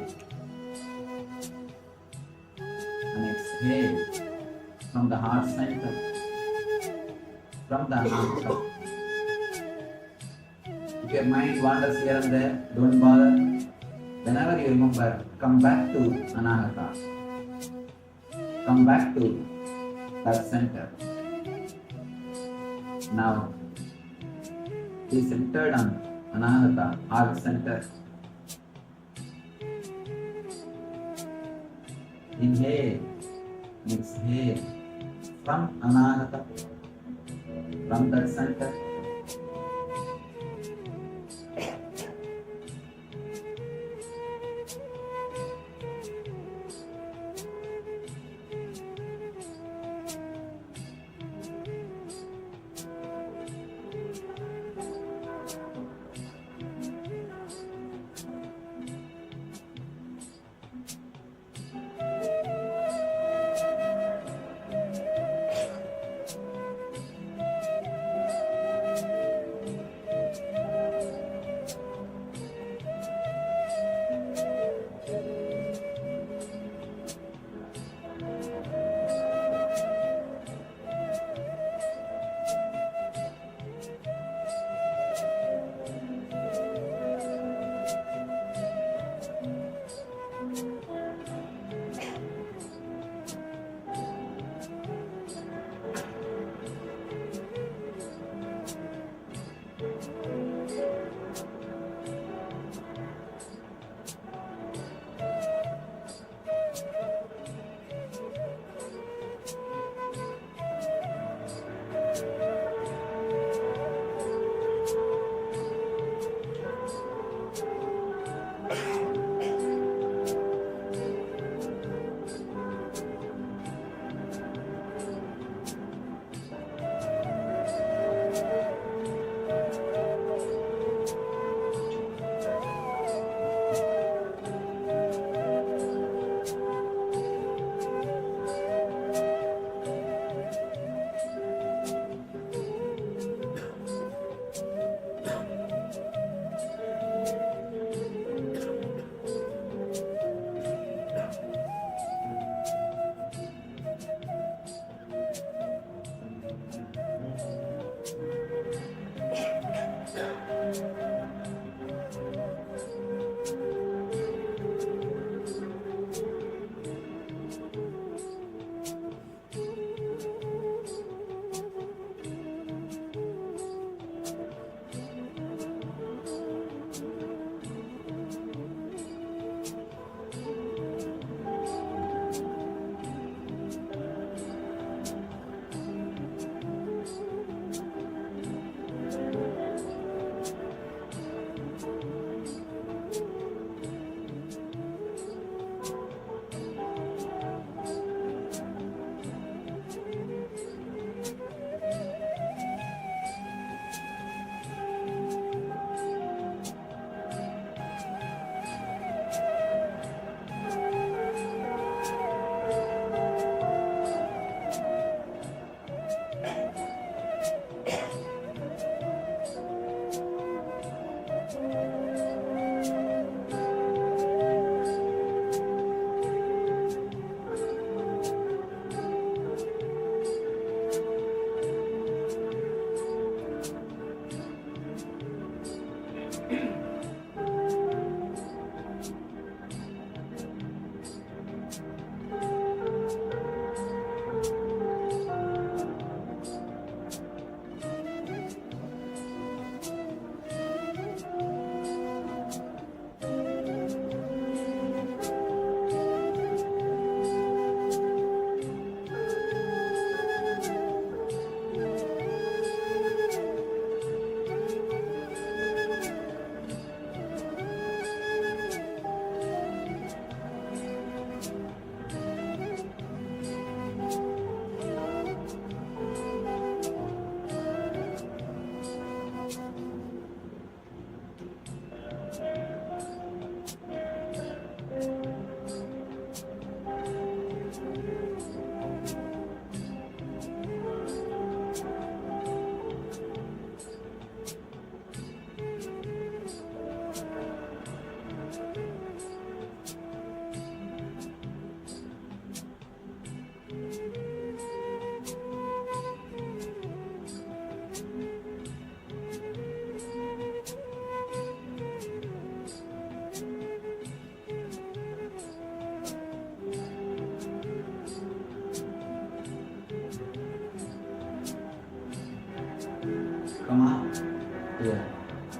and exhale from the heart center, from the Anahata. If your mind wanders here and there, don't bother. Whenever you remember, come back to Anahata. Come back to that center. Now, be centered on Anahata, heart center. Inhale and exhale from Anahata, from that center.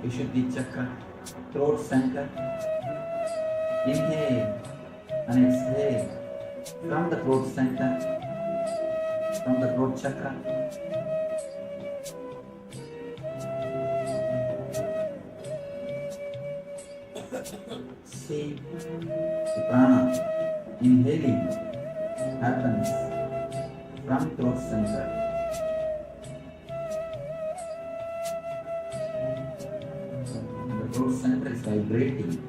Vishuddhi Chakra, throat center. Inhale and exhale from the throat center, from the throat chakra. See the prana inhaling happens from throat center. The throat center is vibrating.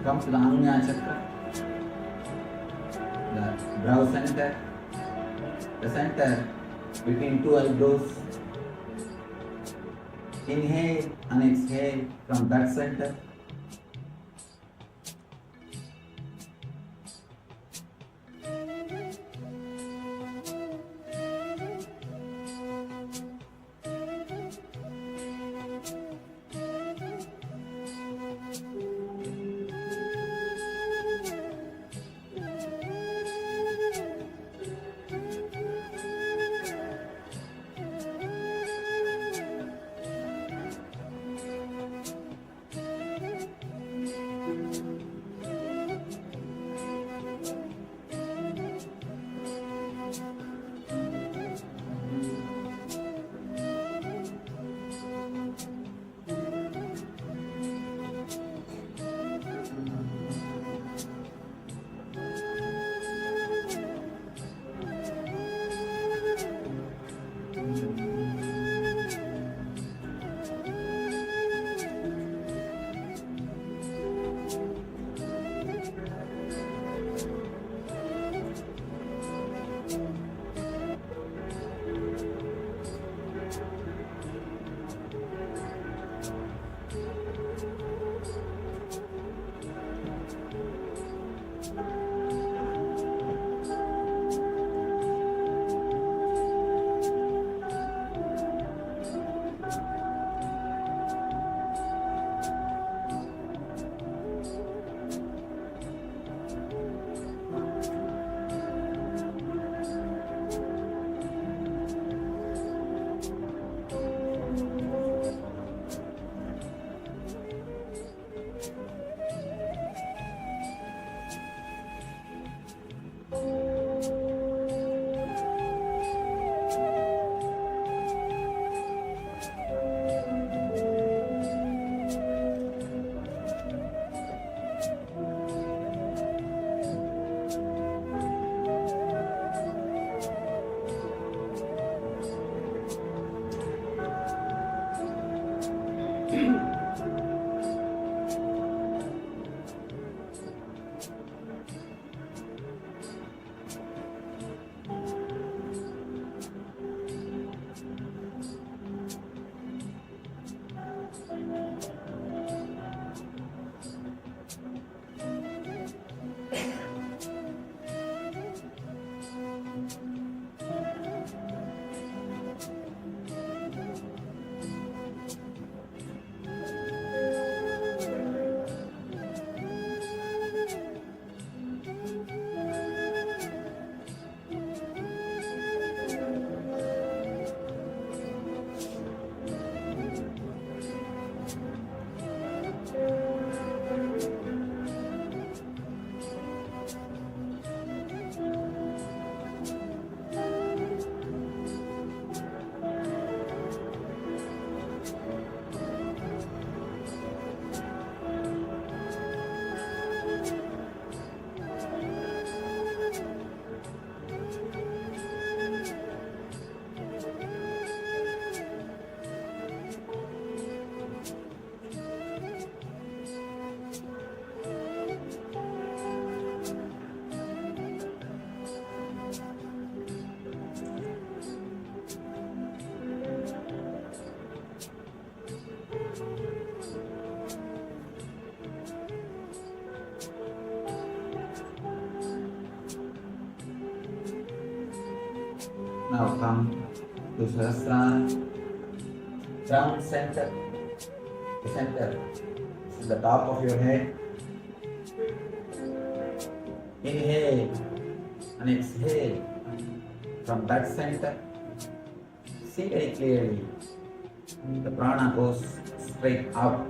Comes to the Arogya chakra, the brow center, the center between two eyebrows. Inhale and exhale from that center. Now come to Sahasrara, crown center, the center. This is the top of your head. Inhale and exhale from that center. See very clearly. The prana goes straight out.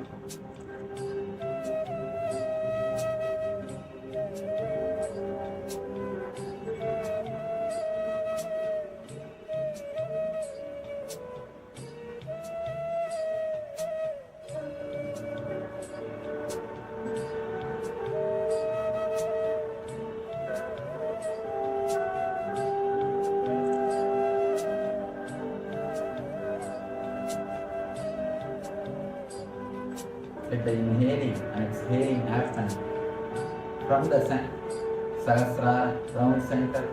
Let the inhaling and exhaling happen from the Sahasrara round center.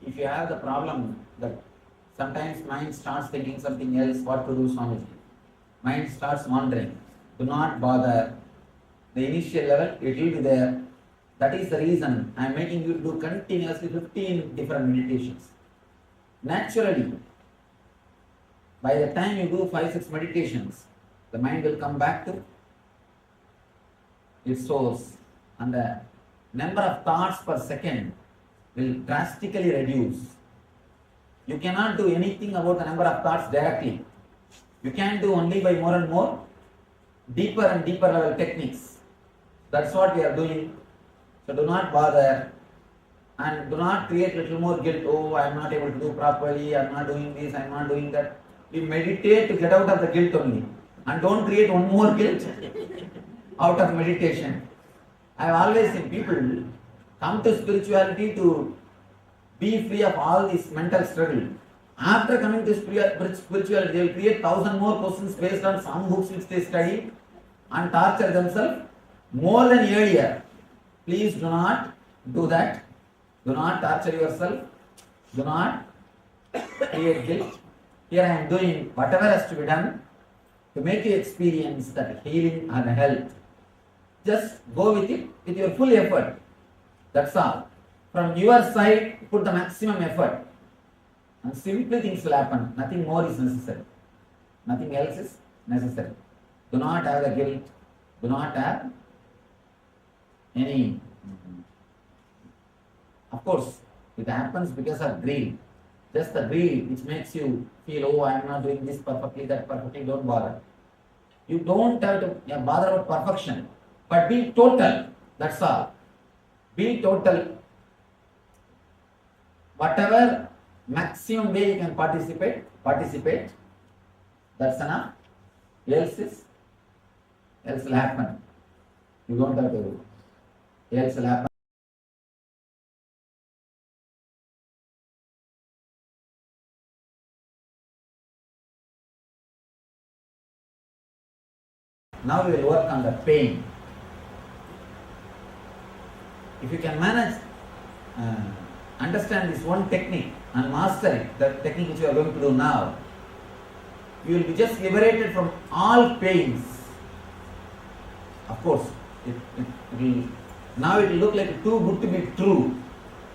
If you have the problem that sometimes mind starts thinking something else, what to do, Swamiji? Mind starts wandering. Do not bother. The initial level, it will be there. That is the reason I am making you do continuously 15 different meditations. Naturally, by the time you do 5-6 meditations, the mind will come back to its source, and the number of thoughts per second will drastically reduce. You cannot do anything about the number of thoughts directly. You can do only by more and more deeper and deeper level techniques. That's what we are doing. So do not bother and do not create little more guilt. Oh, I am not able to do properly, I am not doing this, I am not doing that. We meditate to get out of the guilt only. And don't create one more guilt out of meditation. I have always seen people come to spirituality to be free of all this mental struggle. After coming to spirituality, they will create 1,000 more questions based on some books which they study and torture themselves more than earlier. Please do not do that. Do not torture yourself. Do not create guilt. Here I am doing whatever has to be done to make you experience that healing and health. Just go with it with your full effort. That's all. From your side, put the maximum effort. And simply things will happen. Nothing more is necessary. Nothing else is necessary. Do not have the guilt. Do not have any. Of course, it happens because of greed. Just the greed which makes you feel, oh, I am not doing this perfectly, that perfectly. Don't bother. You don't have to bother about perfection. But be total. That's all. Be total. Whatever maximum way you can participate. That's enough. Else will happen. You don't have to do. Else will happen. Now we will work on the pain. If you can manage, understand this one technique and master it, the technique which you are going to do now, you will be just liberated from all pains. Of course, it will, now it will look like too good to be true.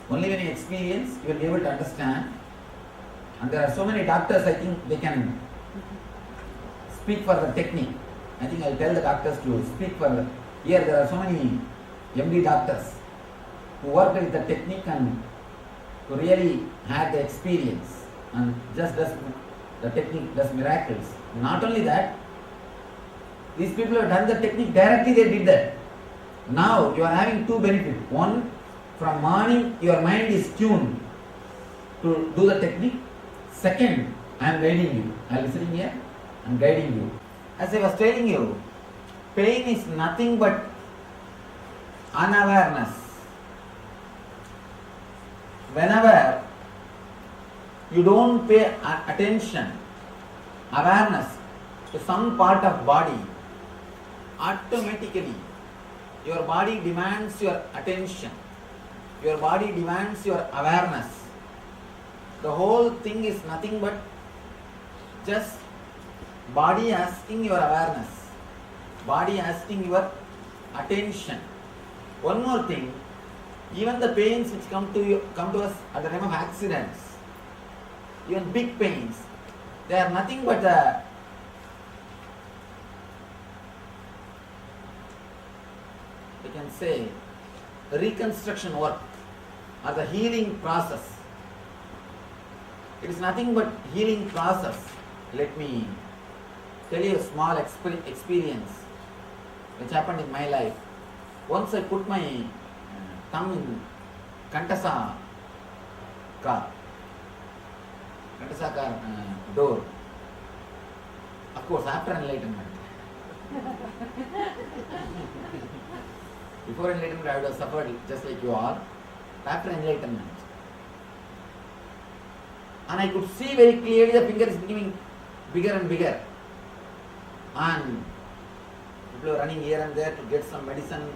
Only when you experience, you will be able to understand. And there are so many doctors, I think they can speak for the technique. I think I'll tell the doctors to speak for the, here there are so many MD doctors who work with the technique and who really have the experience and just does, the technique does miracles. Not only that, these people have done the technique directly, they did that. Now you are having two benefits. One, from morning your mind is tuned to do the technique. Second, I am guiding you. I am sitting here and guiding you. As I was telling you, pain is nothing but unawareness. Whenever you don't pay attention, awareness to some part of body, automatically your body demands your attention. Your body demands your awareness. The whole thing is nothing but just body asking your awareness, body asking your attention. One more thing, even the pains which come to us at the time of accidents, even big pains, they are nothing but we can say reconstruction work or the healing process. It is nothing but healing process. Let me tell you a small experience which happened in my life. Once I put my thumb in KAILASA car door. Of course, after enlightenment. Before enlightenment, I would have suffered just like you all. After enlightenment, and I could see very clearly the finger is becoming bigger and bigger, and people were running here and there to get some medicine,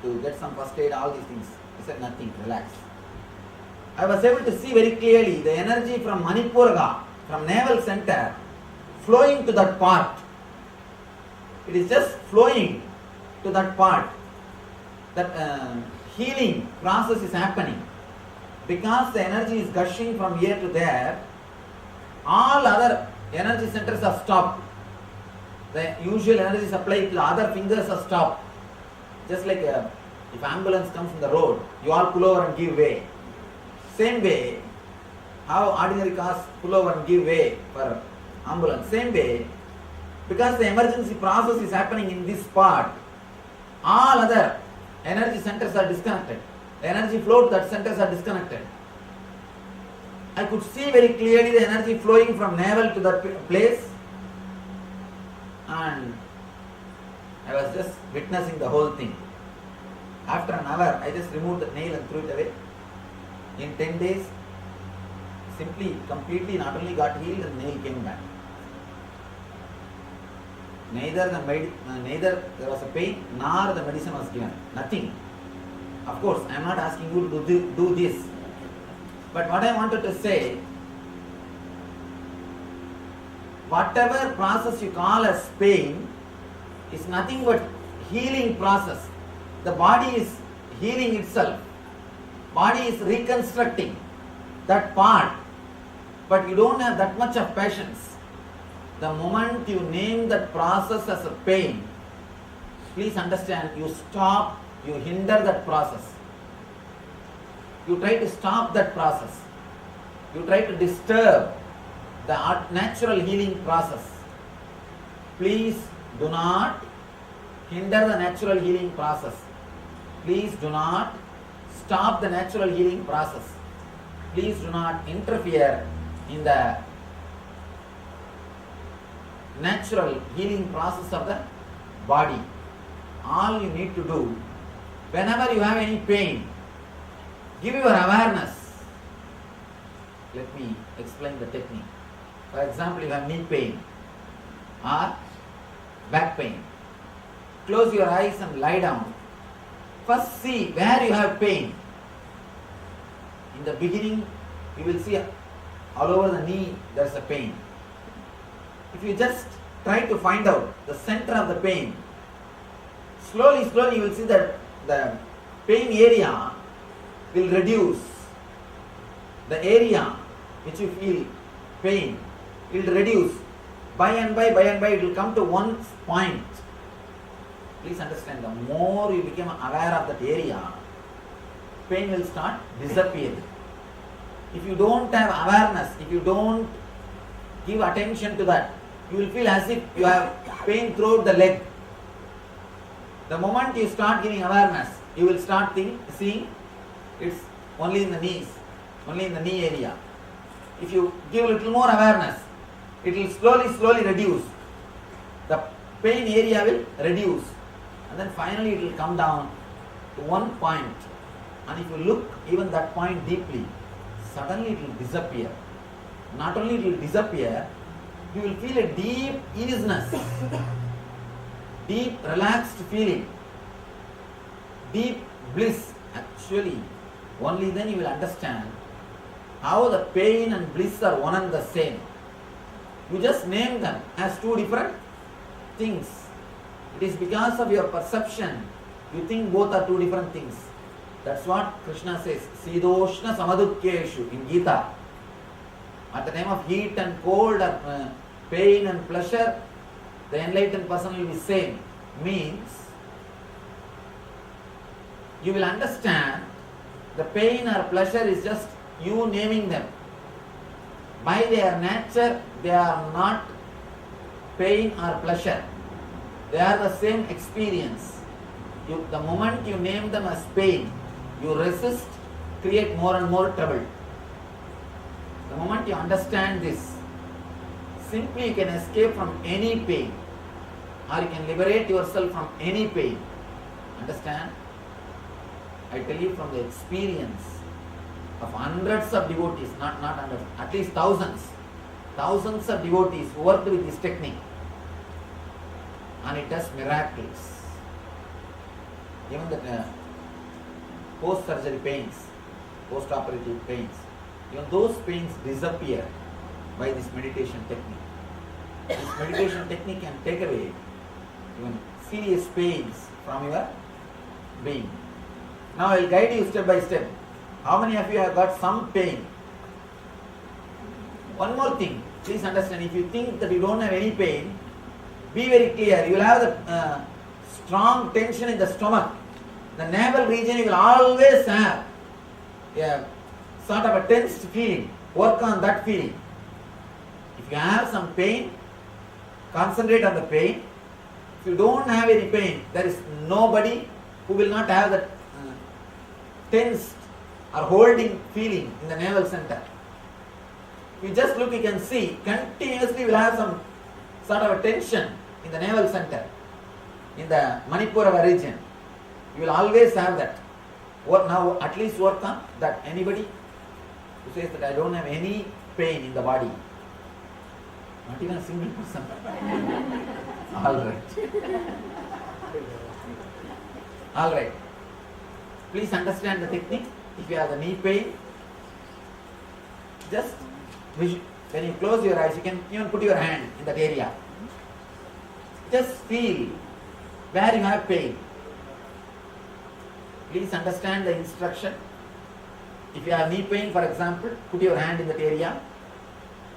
to get some first aid, all these things. I said nothing, relax. I was able to see very clearly the energy from Manipuraga, from navel center, flowing to that part. It is just flowing to that part. That healing process is happening. Because the energy is gushing from here to there, all other energy centers are stopped. The usual energy supply to the other fingers are stopped. Just like if ambulance comes in the road, you all pull over and give way. Same way, how ordinary cars pull over and give way for ambulance. Same way, because the emergency process is happening in this part, all other energy centers are disconnected. The energy flow to that centers are disconnected. I could see very clearly the energy flowing from navel to that place, and I was just witnessing the whole thing. After an hour, I just removed the nail and threw it away. In 10 days, simply, completely, not only got healed, the nail came back. Neither there was a pain, nor the medicine was given. Nothing. Of course, I am not asking you to do this. But what I wanted to say, whatever process you call as pain is nothing but healing process. The body is healing itself. Body is reconstructing that part. But you don't have that much of patience. The moment you name that process as a pain, please understand, you stop, you hinder that process. You try to stop that process. You try to disturb the natural healing process. Please do not hinder the natural healing process. Please do not stop the natural healing process. Please do not interfere in the natural healing process of the body. All you need to do, whenever you have any pain, give your awareness. Let me explain the technique. For example, you have knee pain or back pain. Close your eyes and lie down. First see where you have pain. In the beginning, you will see all over the knee there is a pain. If you just try to find out the center of the pain, slowly you will see that the pain area will reduce. The area which you feel pain will reduce. By and by it will come to one point. Please understand, the more you become aware of that area, pain will start disappearing. If you don't have awareness, if you don't give attention to that, you will feel as if you have pain throughout the leg. The moment you start giving awareness, you will start seeing it's only in the knees, only in the knee area. If you give a little more awareness, it will slowly reduce. The pain area will reduce, and then finally it will come down to one point. And if you look even that point deeply, suddenly it will disappear. Not only it will disappear, you will feel a deep easiness, deep relaxed feeling, deep bliss. Actually, only then you will understand how the pain and bliss are one and the same. You just name them as two different things. It is because of your perception you think both are two different things. That's what Krishna says, Sidoshna Samadukkeshu in Gita. At the time of heat and cold, or pain and pleasure, the enlightened person will be same. Means you will understand the pain or pleasure is just you naming them. By their nature, they are not pain or pleasure. They are the same experience. The moment you name them as pain, you resist, create more and more trouble. The moment you understand this, simply you can escape from any pain, or you can liberate yourself from any pain. Understand? I tell you from the experience of hundreds of devotees, not hundreds, at least thousands of devotees who worked with this technique, and it does miracles. Even the post-surgery pains, post-operative pains, even those pains disappear by this meditation technique. This meditation technique can take away even serious pains from your being. Now I will guide you step by step. How many of you have got some pain? One more thing, please understand, if you think that you don't have any pain, be very clear. You will have the strong tension in the stomach. The navel region, you will always have a sort of a tensed feeling. Work on that feeling. If you have some pain, concentrate on the pain. If you don't have any pain, there is nobody who will not have that tensed or holding feeling in the navel center. If you just look, you can see continuously you will have some sort of a tension in the navel center, in the Manipura region. You will always have that. Now at least work on that. Anybody who says that I don't have any pain in the body? Not even a single person. All right. Please understand the technique. If you have the knee pain, just when you close your eyes, you can even put your hand in that area. Just feel where you have pain. Please understand the instruction. If you have knee pain, for example, put your hand in that area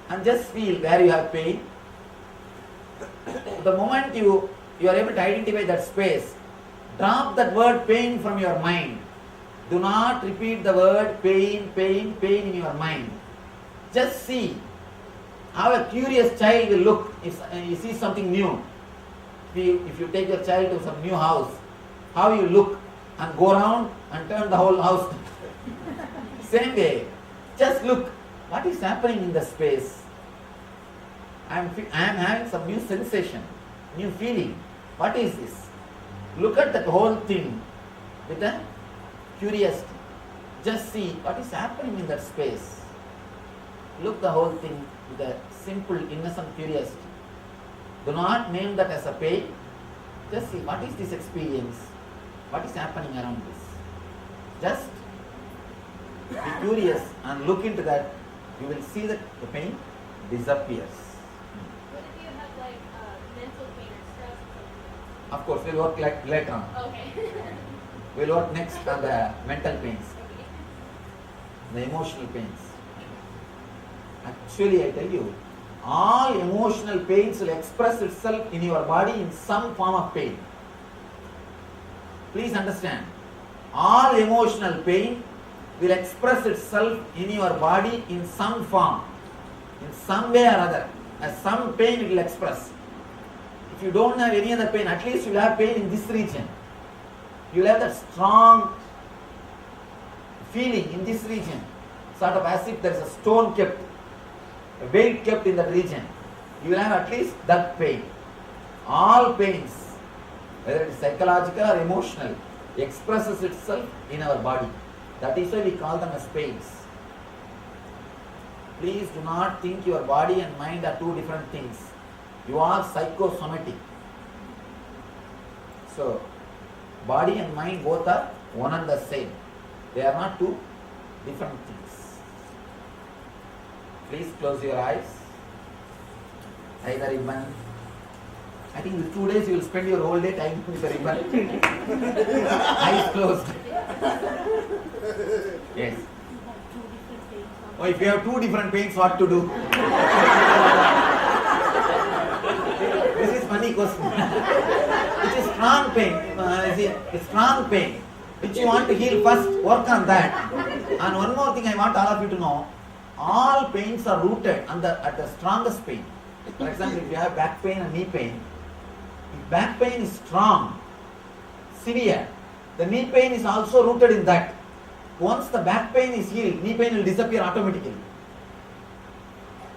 and just feel where you have pain. The moment you are able to identify that space, drop that word pain from your mind. Do not repeat the word pain in your mind. Just see how a curious child will look if you see something new. If you take your child to some new house, how you look and go around and turn the whole house. Same way, just look what is happening in the space. I am having some new sensation, new feeling. What is this? Look at that whole thing with a curiosity. Just see what is happening in that space. Look the whole thing with a simple, innocent curiosity. Do not name that as a pain. Just see what is this experience. What is happening around this? Just be curious and look into that. You will see that the pain disappears. What if you have like mental pain or stress or something? Of course, we'll work later on. Okay. We'll work next on the mental pains, the emotional pains. Actually, I tell you, all emotional pains will express itself in your body in some form of pain. Please understand, all emotional pain will express itself in your body in some form, in some way or other. As some pain it will express. If you don't have any other pain, at least you will have pain in this region. You will have that strong feeling in this region, sort of as if there is a stone kept, a weight kept in that region. You will have at least that pain. All pains, whether it is psychological or emotional, expresses itself in our body. That is why we call them as pains. Please do not think your body and mind are two different things. You are psychosomatic. So, body and mind both are one and the same. They are not two different things. Please close your eyes. Tie the ribbon. I think with 2 days you will spend your whole day tying with the ribbon. Eyes closed. Yes. Oh, if you have two different pains, what to do? This is funny question. Which is strong pain. It's strong pain. Which you want to heal first, work on that. And one more thing I want all of you to know. All pains are rooted at the strongest pain. For example, if you have back pain and knee pain, if back pain is strong, severe, the knee pain is also rooted in that. Once the back pain is healed, knee pain will disappear automatically.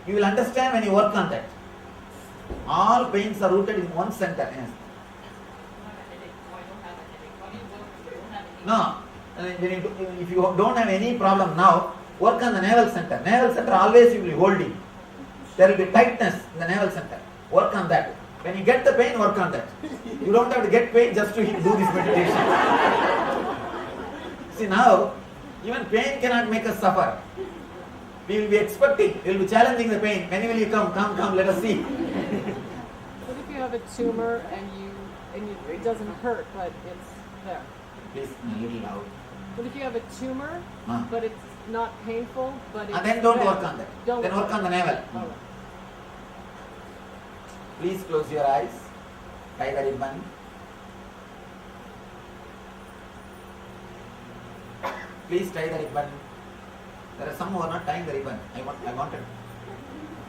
You will understand when you work on that. All pains are rooted in one center. Yes. No, if you don't have any problem now, work on the navel center. Navel center always you will be holding. There will be tightness in the navel center. Work on that. When you get the pain, work on that. You don't have to get pain just to do this meditation. See now, even pain cannot make us suffer. We will be expecting, we will be challenging the pain. When will you come? Come, let us see. What if you have a tumor and it doesn't hurt, but it's there? Please, a little loud. What if you have a tumor, but it's not painful, but it's And then don't there? work on that. Don't Then work on the navel. All right. Please close your eyes. Tie the ribbon. Please tie the ribbon. There are some who are not tying the ribbon. I wanted.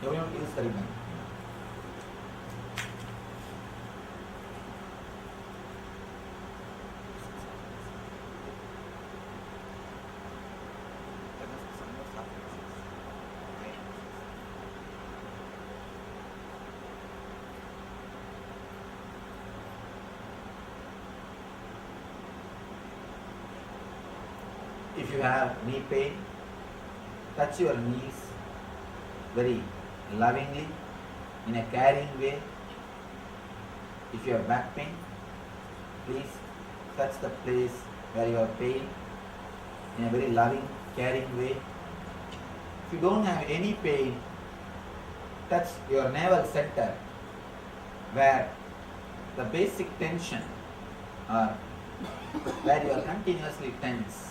Everyone use the ribbon. If you have knee pain, touch your knees very lovingly, in a caring way. If you have back pain, please touch the place where you have pain in a very loving, caring way. If you don't have any pain, touch your navel center where the basic tension or where you are continuously tense.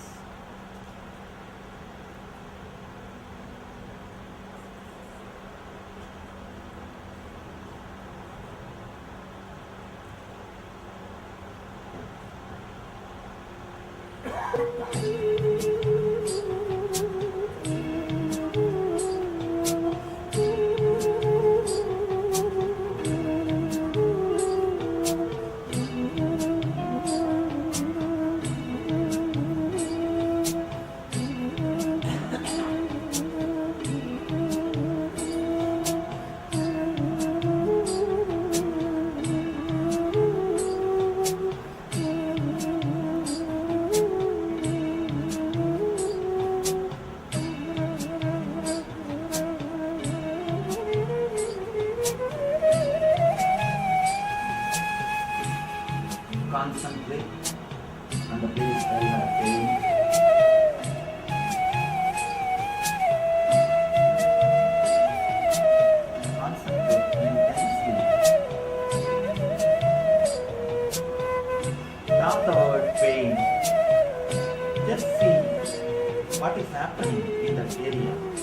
what is happening in that area.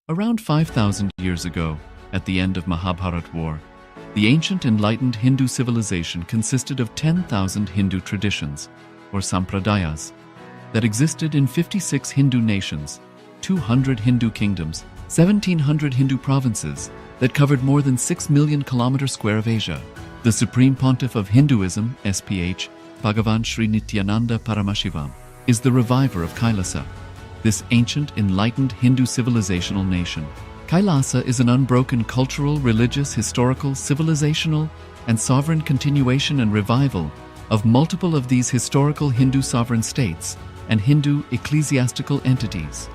Around 5,000 years ago, at the end of Mahabharat War, the ancient enlightened Hindu civilization consisted of 10,000 Hindu traditions, or sampradayas, that existed in 56 Hindu nations, 200 Hindu kingdoms, 1,700 Hindu provinces that covered more than 6 million kilometers square of Asia. The Supreme Pontiff of Hinduism, SPH, Bhagavan Sri Nithyananda Paramashivoham, is the reviver of KAILASA, this ancient enlightened Hindu civilizational nation. KAILASA is an unbroken cultural, religious, historical, civilizational, and sovereign continuation and revival of multiple of these historical Hindu sovereign states and Hindu ecclesiastical entities.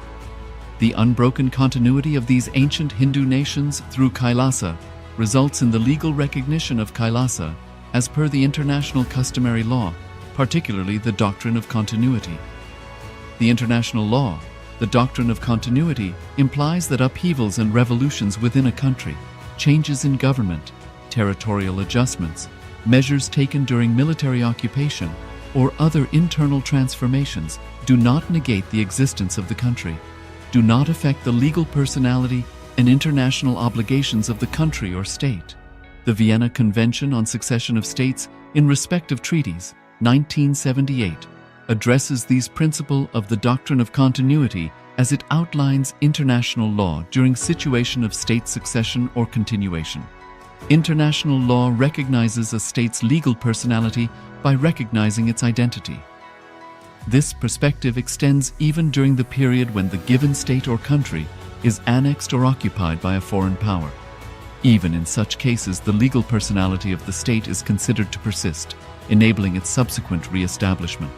The unbroken continuity of these ancient Hindu nations through KAILASA results in the legal recognition of KAILASA as per the international customary law, particularly the doctrine of continuity. The international law, the doctrine of continuity, implies that upheavals and revolutions within a country, changes in government, territorial adjustments, measures taken during military occupation, or other internal transformations do not negate the existence of the country, do not affect the legal personality and international obligations of the country or state. The Vienna Convention on Succession of States in respect of treaties, 1978, addresses these principles of the doctrine of continuity as it outlines international law during situation of state succession or continuation. International law recognizes a state's legal personality by recognizing its identity. This perspective extends even during the period when the given state or country is annexed or occupied by a foreign power. Even in such cases, the legal personality of the state is considered to persist, enabling its subsequent re-establishment.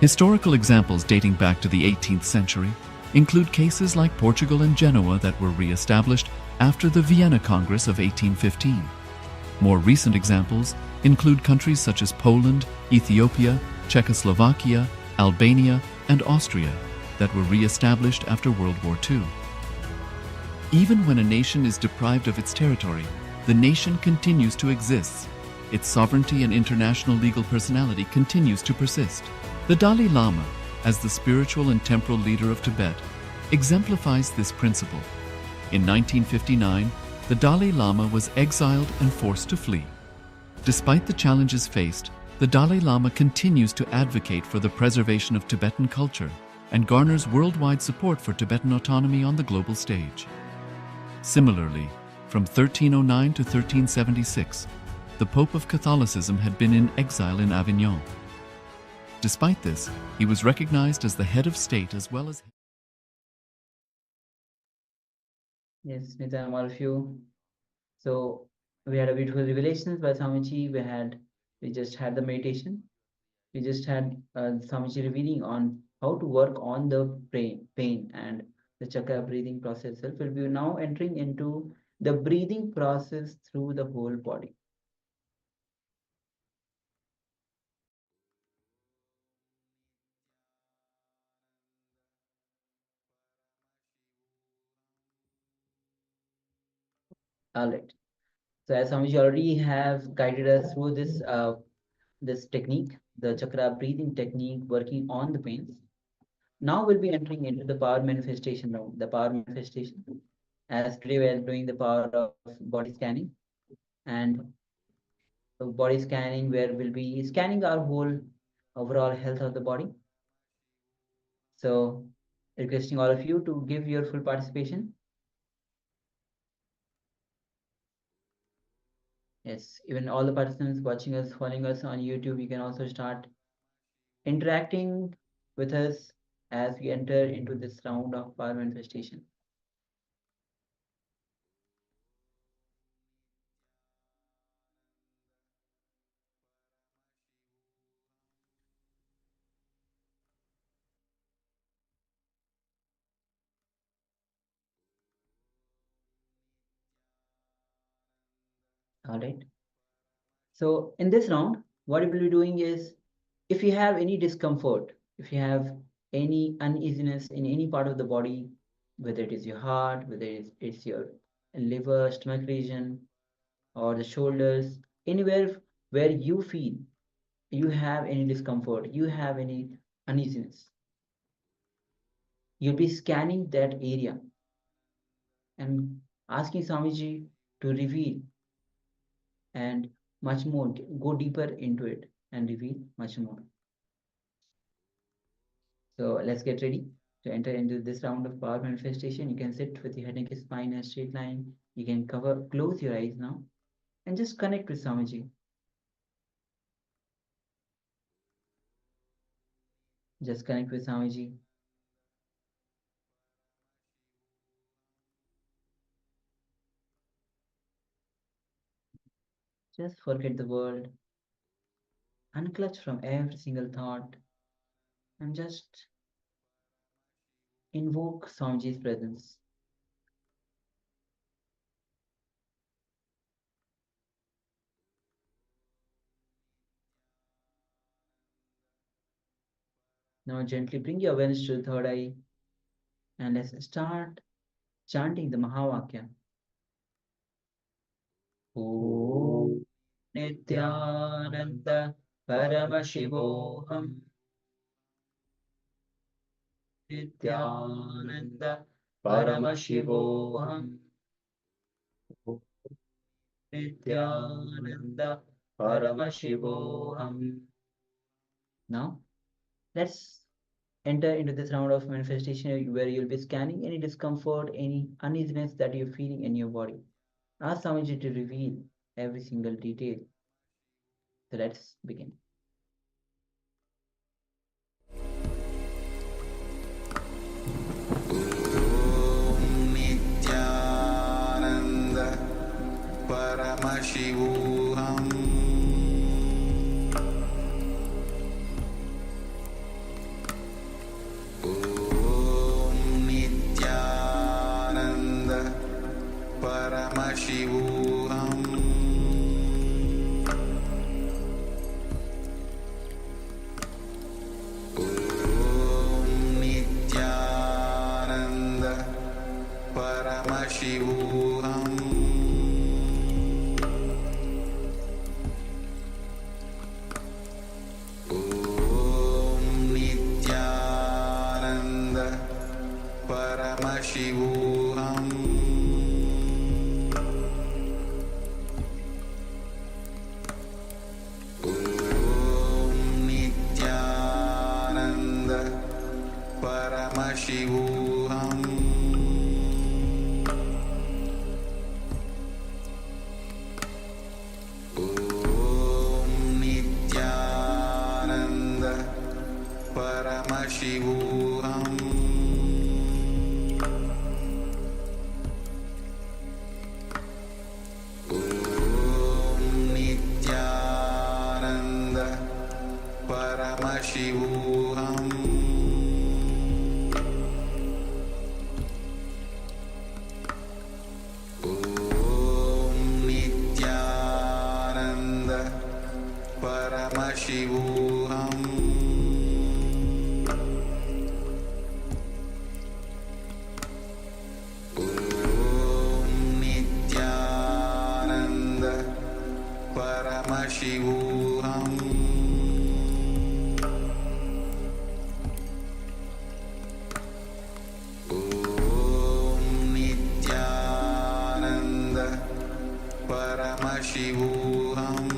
Historical examples dating back to the 18th century include cases like Portugal and Genoa that were re-established after the Vienna Congress of 1815. More recent examples include countries such as Poland, Ethiopia, Czechoslovakia, Albania, and Austria that were re-established after World War II. Even when a nation is deprived of its territory, the nation continues to exist. Its sovereignty and international legal personality continues to persist. The Dalai Lama, as the spiritual and temporal leader of Tibet, exemplifies this principle. In 1959, the Dalai Lama was exiled and forced to flee. Despite the challenges faced, the Dalai Lama continues to advocate for the preservation of Tibetan culture and garners worldwide support for Tibetan autonomy on the global stage. Similarly, from 1309 to 1376, the Pope of Catholicism had been in exile in Avignon. Despite this, he was recognized as the head of state as well as... Yes, Nithyananda, all of you. So we had a beautiful revelations by Swamiji. We just had the meditation. We just had Swamiji revealing on how to work on the pain and the chakra breathing process itself. We'll be now entering into the breathing process through the whole body. All right. So as Swamiji already have guided us through this technique, the chakra breathing technique, working on the pains. Now we'll be entering into the power manifestation round. The power manifestation. As today we are doing the power of body scanning, and body scanning where we'll be scanning our whole overall health of the body. So requesting all of you to give your full participation. Yes, even all the participants watching us, following us on YouTube, you can also start interacting with us as we enter into this round of power manifestation. All right. So in this round, what we will be doing is, if you have any discomfort, if you have any uneasiness in any part of the body, whether it is your heart, whether it's your liver, stomach region, or the shoulders, anywhere where you feel you have any discomfort, you have any uneasiness, you'll be scanning that area and asking Swamiji to reveal and much more, go deeper into it and reveal much more. So let's get ready to enter into this round of power manifestation. You can sit with your head and spine in a straight line. You can close your eyes now and just connect with Swamiji. Just connect with Swamiji. Just forget the world. Unclutch from every single thought and just invoke Swamiji's presence. Now gently bring your awareness to the third eye and let's start chanting the Mahavakya. Om Nithyananda Paramashivoham Nithyananda Paramashivoham Nithyananda Paramashivoham. Now let's enter into this round of manifestation where you'll be scanning any discomfort, any uneasiness that you're feeling in your body. Ask Swamiji to reveal every single detail. So let's begin. Nithyananda Paramashivoham Om Nithyananda Paramashivoham Om Nithyananda Paramashivoham Om Nithyananda Paramashivoham Om Nithyananda Paramashivoham Om Nithyananda Paramashivoham Om Nithyananda Paramashivoham Om Nithyananda Paramashivoham Om Nithyananda Paramashivoham Om Nithyananda Paramashivoham Om Nithyananda Paramashivoham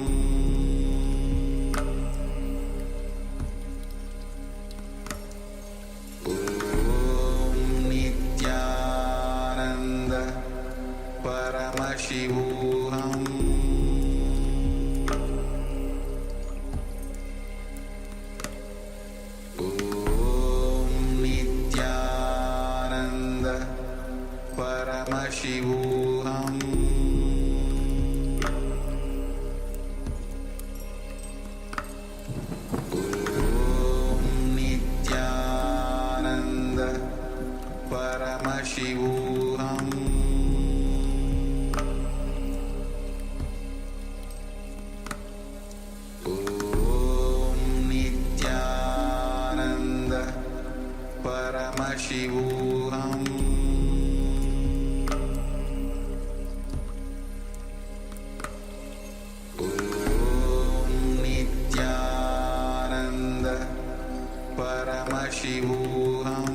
Om Nithyananda Paramashivoham Om Nithyananda Paramashivoham Om Nithyananda Paramashivoham Om Nithyananda Paramashivoham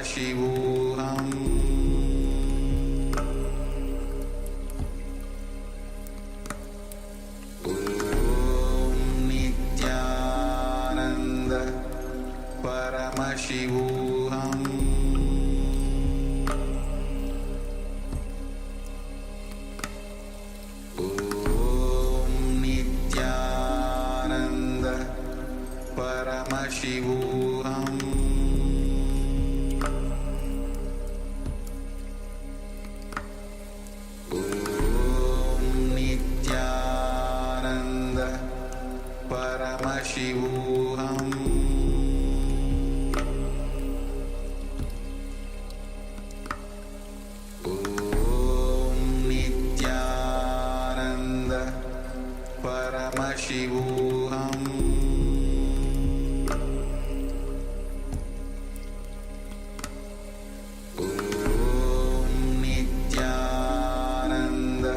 Paramashivoham Om Nithyananda Paramashivoham Om Nithyananda Paramashivoham Om Nithyananda Paramashivoham Om Nithyananda Paramashivoham Om Nithyananda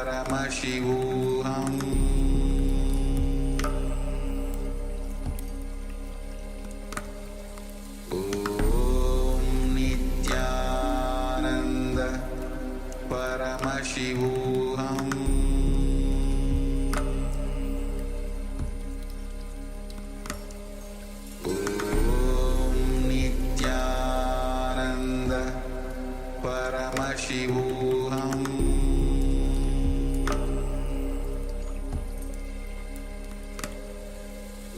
Paramashivoham Om Nithyananda Paramashivoham Om Nithyananda Paramashivoham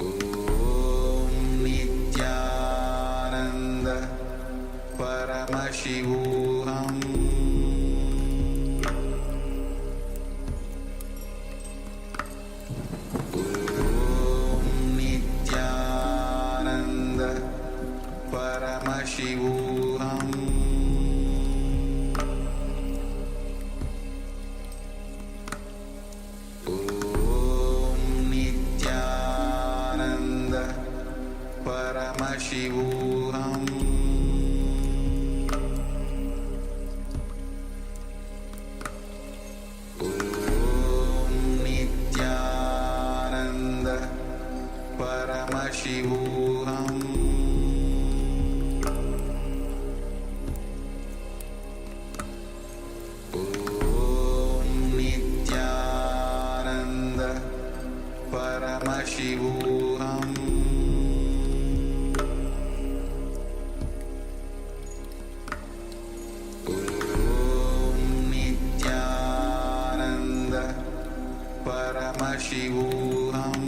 Om Nithyananda Paramashivoham Om Nithyananda Paramashivoham Om Nithyananda Paramashivoham Om Nithyananda Paramashivoham Om Nithyananda Paramashivoham Om Nithyananda Paramashivoham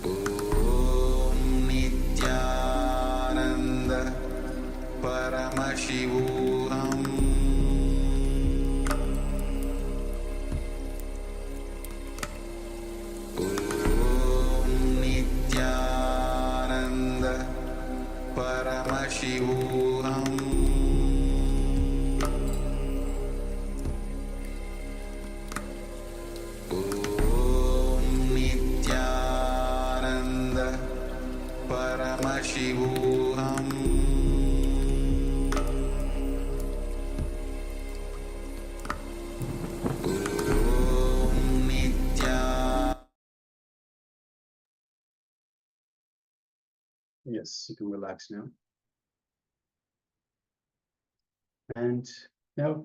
Om Nithyananda Paramashivoham Om Nithyananda Paramashivoham Om Nithyananda Paramashivoham Om Nithyananda. Yes, you can relax now. And now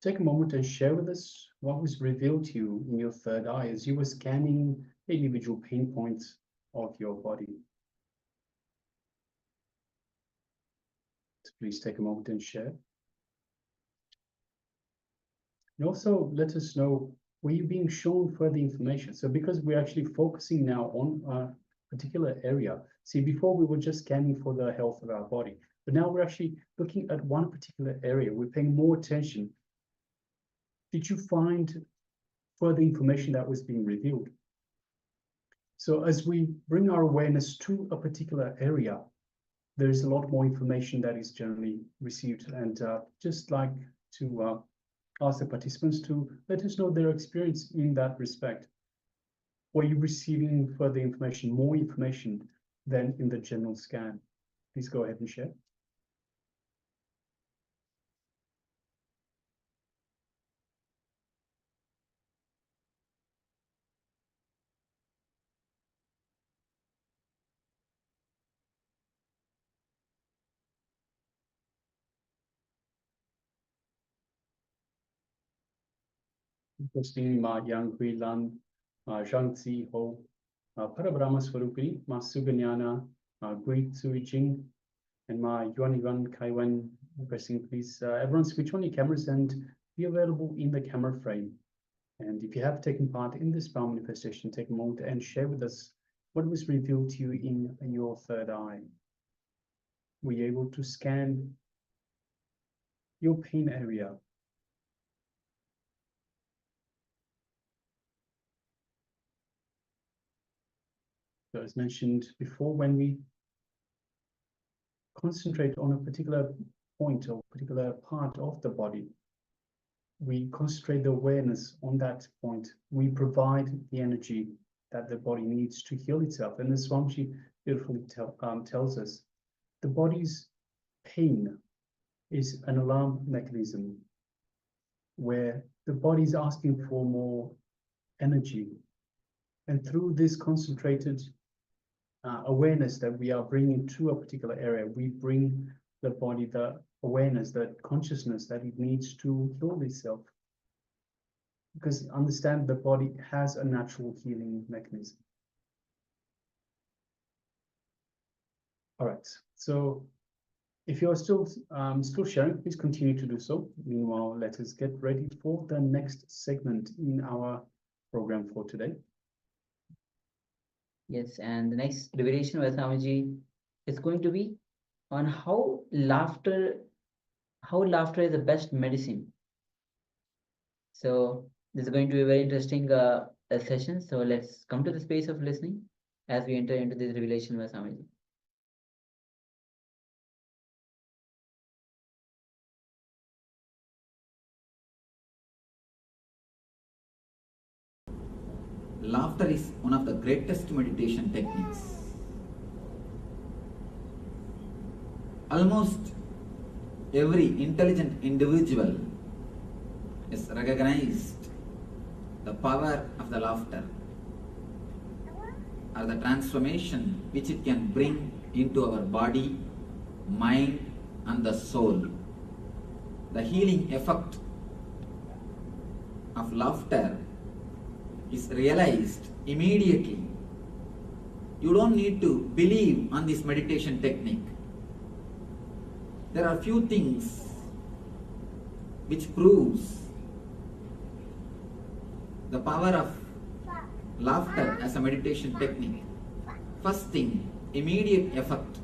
take a moment and share with us what was revealed to you in your third eye as you were scanning individual pain points of your body. So please take a moment and share. And also let us know, were you being shown further information? So because we're actually focusing now on a particular area. See, before we were just scanning for the health of our body, but now we're actually looking at one particular area. We're paying more attention. Did you find further information that was being revealed? So as we bring our awareness to a particular area, there is a lot more information that is generally received. And just like to ask the participants to let us know their experience in that respect. Were you receiving further information, more information than in the general scan? Please go ahead and share. Requesting Ma Yang Hui Lan, Zhang Zi Ho, Parabrahma Swarupini, Ma Suganyana, Gui Tsui Jing, and Ma Yuan Yuan Kai Wen. Requesting please everyone switch on your cameras and be available in the camera frame. And if you have taken part in this power manifestation, take a moment and share with us what was revealed to you in your third eye. Were you able to scan your pain area? So as mentioned before, when we concentrate on a particular point or particular part of the body, we concentrate the awareness on that point. We provide the energy that the body needs to heal itself. And as Swamiji beautifully tells us, the body's pain is an alarm mechanism where the body is asking for more energy. And through this concentrated awareness that we are bringing to a particular area, we bring the body the awareness, the consciousness that it needs to heal itself. Because understand the body has a natural healing mechanism. All right, so if you're still sharing, please continue to do so. Meanwhile, let us get ready for the next segment in our program for today. Yes, and the next revelation by Swamiji is going to be on how laughter is the best medicine. So this is going to be a very interesting session. So let's come to the space of listening as we enter into this revelation by Swamiji. Laughter is one of the greatest meditation techniques. Almost every intelligent individual has recognized the power of the laughter or the transformation which it can bring into our body, mind, and the soul. The healing effect of laughter is realized immediately. You don't need to believe on this meditation technique. There are few things which proves the power of laughter as a meditation technique. First thing, immediate effect.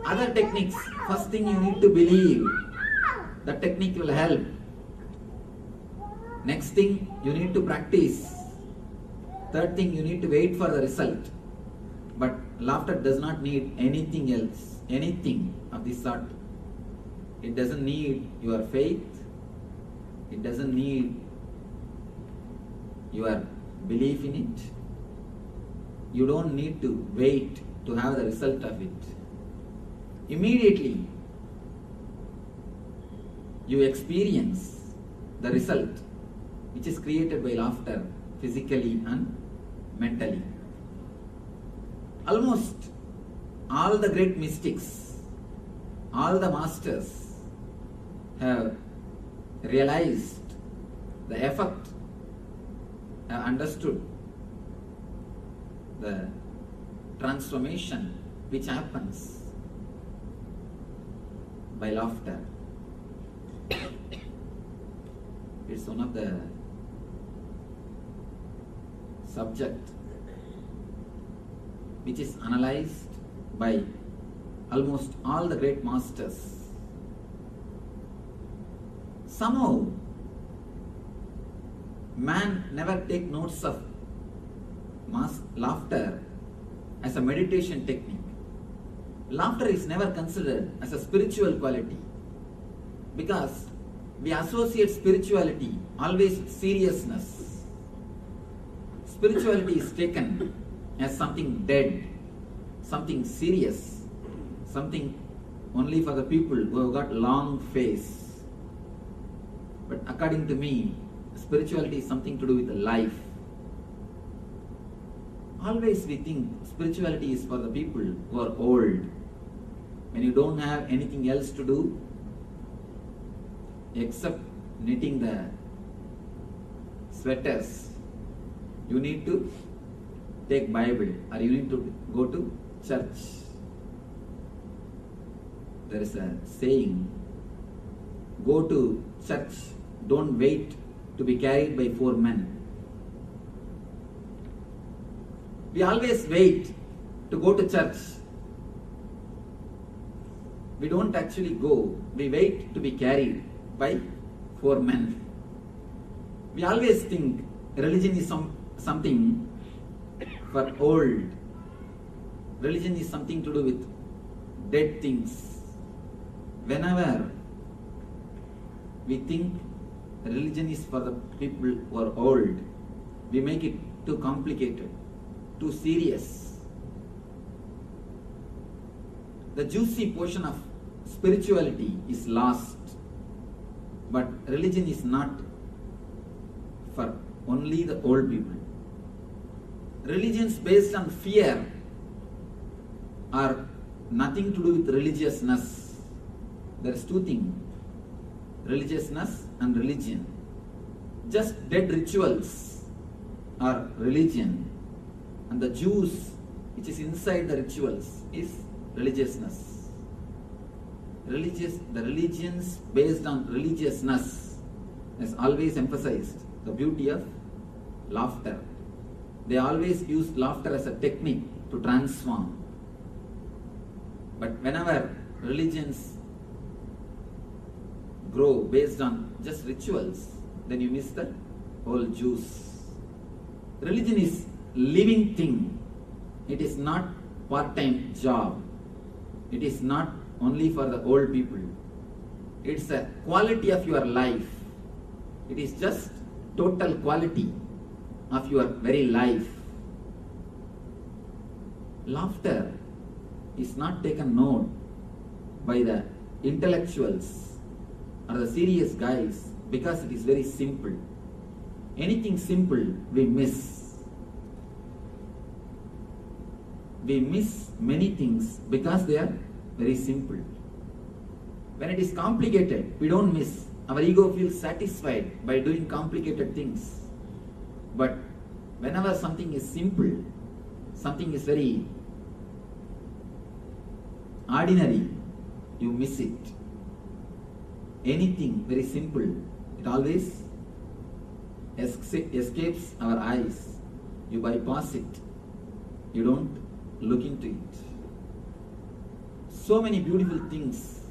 Other techniques, first thing you need to believe the technique will help. Next thing, you need to practice. Third thing, you need to wait for the result. But laughter does not need anything else, anything of this sort. It doesn't need your faith. It doesn't need your belief in it. You don't need to wait to have the result of it. Immediately, you experience the result which is created by laughter physically and mentally. Almost all the great mystics, all the masters have realized the effect, have understood the transformation which happens by laughter. It's one of the subject which is analyzed by almost all the great masters. Somehow, man never take notes of laughter as a meditation technique. Laughter is never considered as a spiritual quality because we associate spirituality always with seriousness. Spirituality is taken as something dead, something serious, something only for the people who have got long face. But according to me, spirituality is something to do with life. Always we think spirituality is for the people who are old. When you don't have anything else to do except knitting the sweaters, you need to take Bible or you need to go to church. There is a saying, go to church, don't wait to be carried by 4 men. We always wait to go to church. We don't actually go, we wait to be carried by 4 men. We always think religion is something for old. Religion is something to do with dead things. Whenever we think religion is for the people who are old, we make it too complicated, too serious. The juicy portion of spirituality is lost, but religion is not for only the old people. Religions based on fear are nothing to do with religiousness. There is 2 things, religiousness and religion. Just dead rituals are religion, and the juice which is inside the rituals is religiousness. The religions based on religiousness has always emphasized the beauty of laughter. They always use laughter as a technique to transform. But whenever religions grow based on just rituals, then you miss the whole juice. Religion is living thing. It is not part-time job. It is not only for the old people. It's a quality of your life. It is just total quality of your very life. Laughter is not taken note by the intellectuals or the serious guys because it is very simple. Anything simple we miss. We miss many things because they are very simple. When it is complicated, we don't miss. Our ego feels satisfied by doing complicated things. But whenever something is simple, something is very ordinary, you miss it. Anything very simple, it always escapes our eyes. You bypass it. You don't look into it. So many beautiful things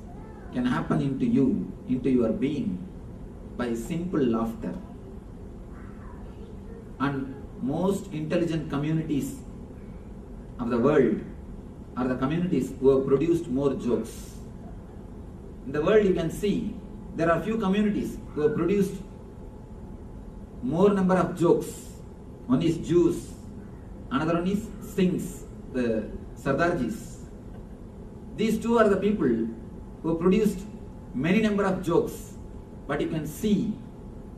can happen into you, into your being, by simple laughter. And most intelligent communities of the world are the communities who have produced more jokes. In the world you can see there are few communities who have produced more number of jokes. One is Jews, another one is Singhs, the Sardarjis. These 2 are the people who produced many number of jokes, but you can see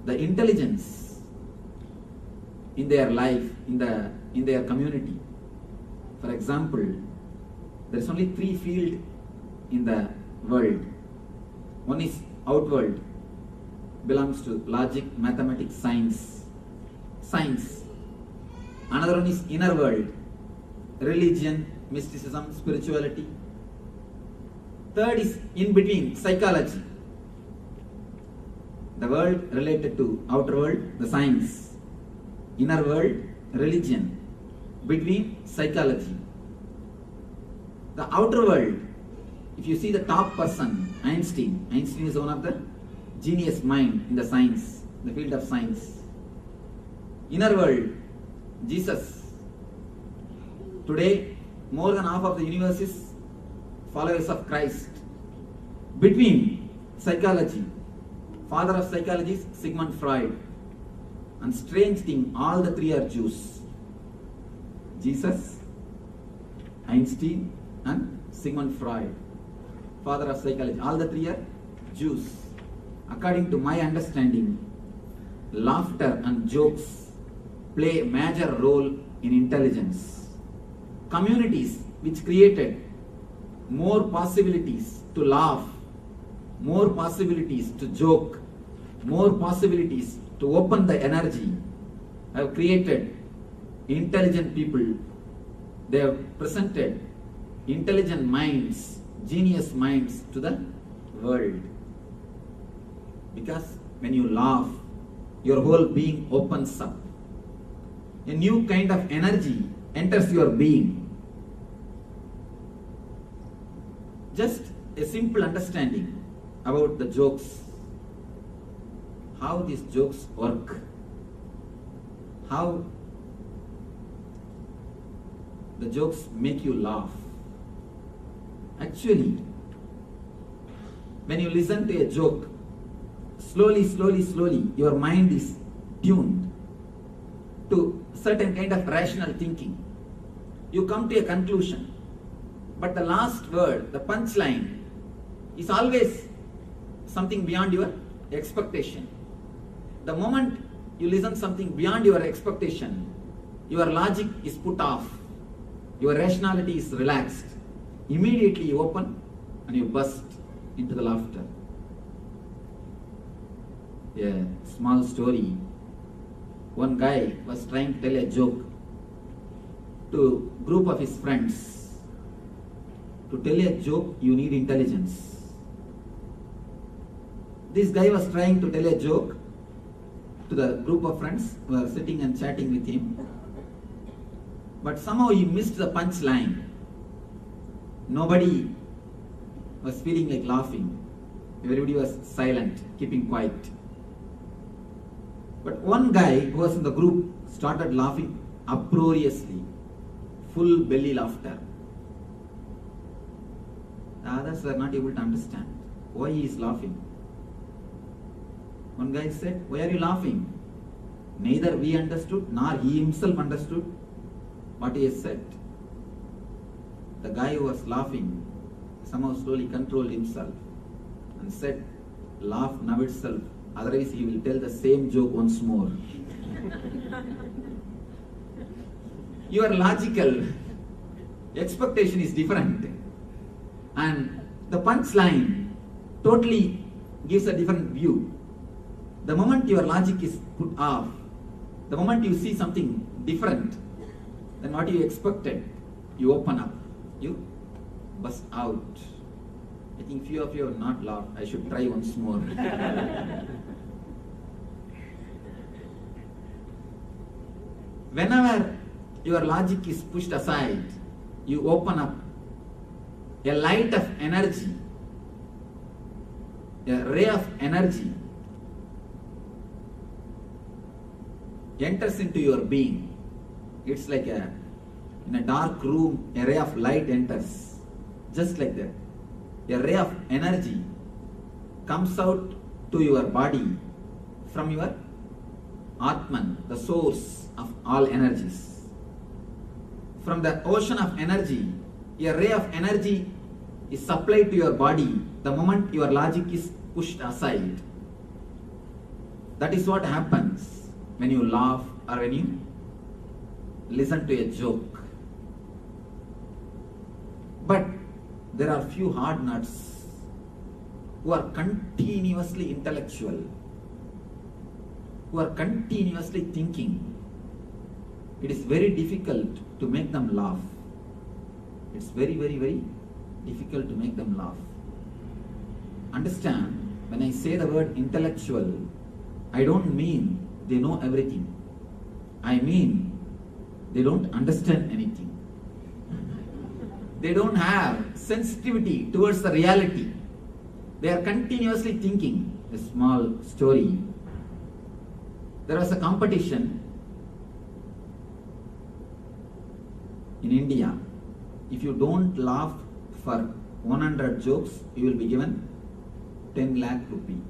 the intelligence in their life, in their community. For example, there is only 3 fields in the world. One is outworld, belongs to logic, mathematics, science. Another one is inner world, religion, mysticism, spirituality. Third is in between, psychology. The world related to outer world, the science. Inner world, religion. Between, psychology. The outer world, if you see the top person, Einstein is one of the genius mind in the science, the field of science. Inner world, Jesus. Today, more than half of the universe is followers of Christ. Between, psychology. Father of psychology is Sigmund Freud. And strange thing, all the 3 are Jews. Jesus, Einstein and Sigmund Freud. Father of psychology. All the 3 are Jews. According to my understanding, laughter and jokes play a major role in intelligence. Communities which created more possibilities to laugh, more possibilities to joke, more possibilities to open the energy, have created intelligent people. They have presented intelligent minds, genius minds to the world. Because when you laugh, your whole being opens up. A new kind of energy enters your being. Just a simple understanding about the jokes, how these jokes work, how the jokes make you laugh. Actually, when you listen to a joke, slowly, your mind is tuned to certain kind of rational thinking. You come to a conclusion, but the last word, the punchline, is always something beyond your expectation. The moment you listen something beyond your expectation, your logic is put off, your rationality is relaxed. Immediately you open and you burst into the laughter. A small story. One guy was trying to tell a joke to a group of his friends. To tell a joke, you need intelligence. This guy was trying to tell a joke to the group of friends who were sitting and chatting with him. But somehow he missed the punchline. Nobody was feeling like laughing. Everybody was silent, keeping quiet. But one guy who was in the group started laughing uproariously, full belly laughter. The others were not able to understand why he is laughing. One guy said, "Why are you laughing?" Neither we understood nor he himself understood what he has said. The guy who was laughing somehow slowly controlled himself and said, "Laugh now itself, otherwise he will tell the same joke once more." Your logical expectation is different, and the punchline totally gives a different view. The moment your logic is put off, the moment you see something different than what you expected, you open up, you burst out. I think few of you have not laughed. I should try once more. Whenever your logic is pushed aside, you open up. A light of energy, a ray of energy enters into your being. It's like in a dark room, a ray of light enters. Just like that. A ray of energy comes out to your body from your Atman, the source of all energies. From the ocean of energy, a ray of energy is supplied to your body the moment your logic is pushed aside. That is what happens when you laugh or when you listen to a joke. But there are few hard nuts who are continuously intellectual, who are continuously thinking. It is very difficult to make them laugh. It's very difficult to make them laugh. Understand, when I say the word intellectual, I don't mean they know everything. I mean they don't understand anything. They don't have sensitivity towards the reality. They are continuously thinking. A small story. There was a competition in India. If you don't laugh for 100 jokes, you will be given 10 lakh rupee.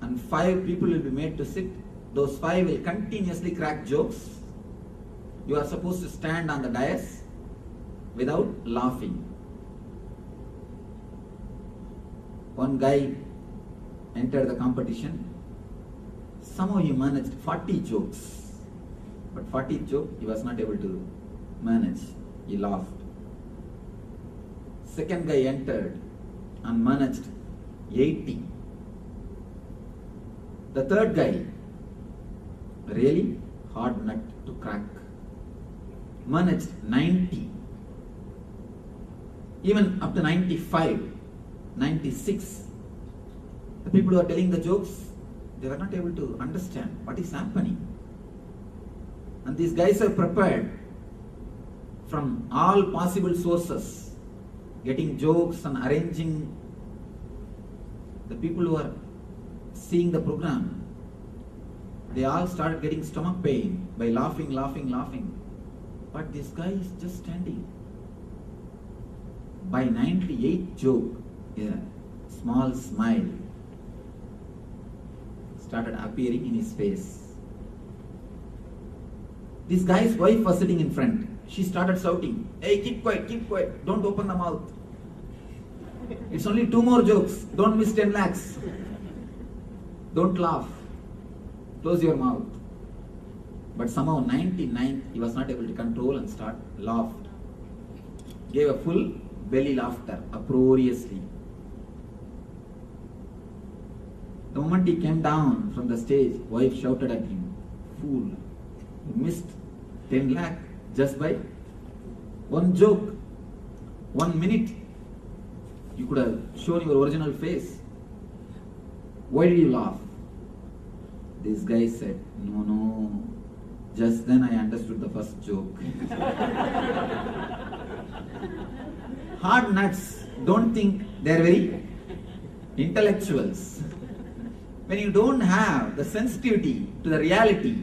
And 5 people will be made to sit. Those 5 will continuously crack jokes. You are supposed to stand on the dais without laughing. One guy entered the competition. Somehow he managed 40 jokes. But 40th joke he was not able to manage. He laughed. Second guy entered and managed 80. The third guy really hard nut to crack. Man, it's 90, even up to 95, 96. The people who are telling the jokes, they were not able to understand what is happening. And these guys are prepared from all possible sources, getting jokes and arranging. The people who are seeing the program, they all started getting stomach pain by laughing. But this guy is just standing. By 98 joke, a small smile started appearing in his face. This guy's wife was sitting in front. She started shouting, "Hey, keep quiet, don't open the mouth. It's only 2 more jokes, don't miss 10 lakhs. Don't laugh, close your mouth." But somehow 99th, he was not able to control and laughed. Gave a full belly laughter, uproariously. The moment he came down from the stage, wife shouted at him, "Fool, you missed 10 lakh just by one joke, 1 minute. You could have shown your original face. Why did you laugh?" This guy said, No, just then I understood the first joke. Hard nuts don't think they're very intellectuals. When you don't have the sensitivity to the reality,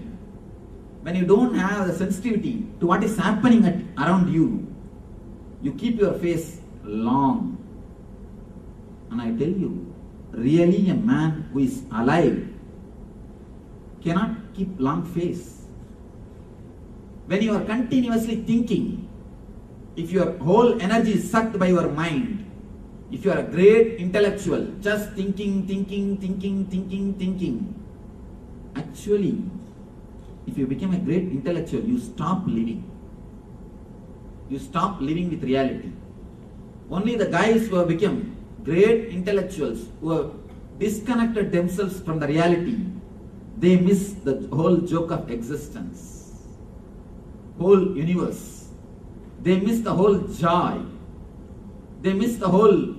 when you don't have the sensitivity to what is happening around you, you keep your face long. And I tell you, really a man who is alive cannot keep long face. When you are continuously thinking, if your whole energy is sucked by your mind, if you are a great intellectual, just thinking, actually, if you become a great intellectual, you stop living. You stop living with reality. Only the guys who have become great intellectuals, who have disconnected themselves from the reality, they miss the whole joke of existence, whole universe. They miss the whole joy. They miss the whole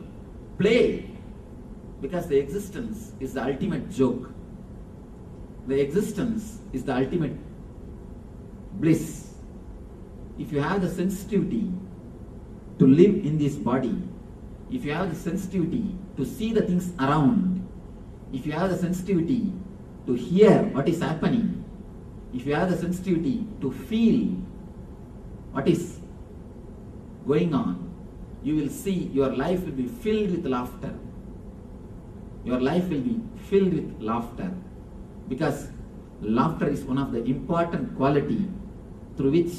play, because the existence is the ultimate joke. The existence is the ultimate bliss. If you have the sensitivity to live in this body, if you have the sensitivity to see the things around, if you have the sensitivity to hear what is happening, if you have the sensitivity to feel what is going on, you will see your life will be filled with laughter. Your life will be filled with laughter, because laughter is one of the important qualities through which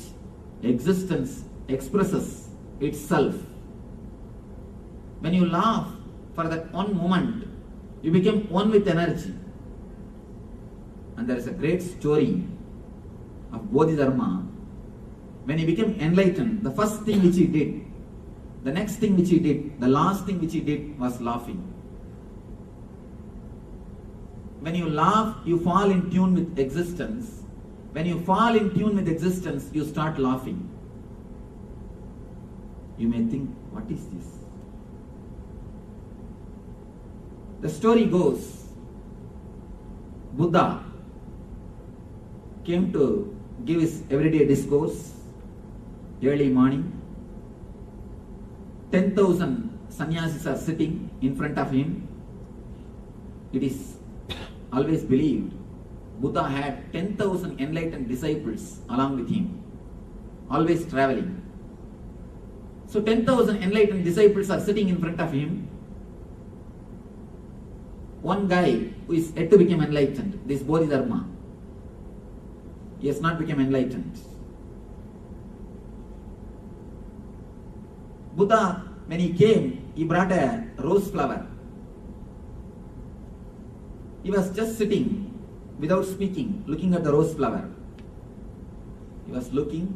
existence expresses itself. When you laugh for that one moment, you become one with energy. And there is a great story of Bodhidharma. When he became enlightened, the first thing which he did, the next thing which he did, the last thing which he did was laughing. When you laugh, you fall in tune with existence. When you fall in tune with existence, you start laughing. You may think, what is this? The story goes, Buddha came to give his everyday discourse early morning. 10,000 sannyasis are sitting in front of him. It is always believed Buddha had 10,000 enlightened disciples along with him, always traveling. So 10,000 enlightened disciples are sitting in front of him. One guy who is yet to become enlightened, this Bodhidharma, he has not become enlightened. Buddha, when he came, he brought a rose flower. He was just sitting without speaking, looking at the rose flower. He was looking.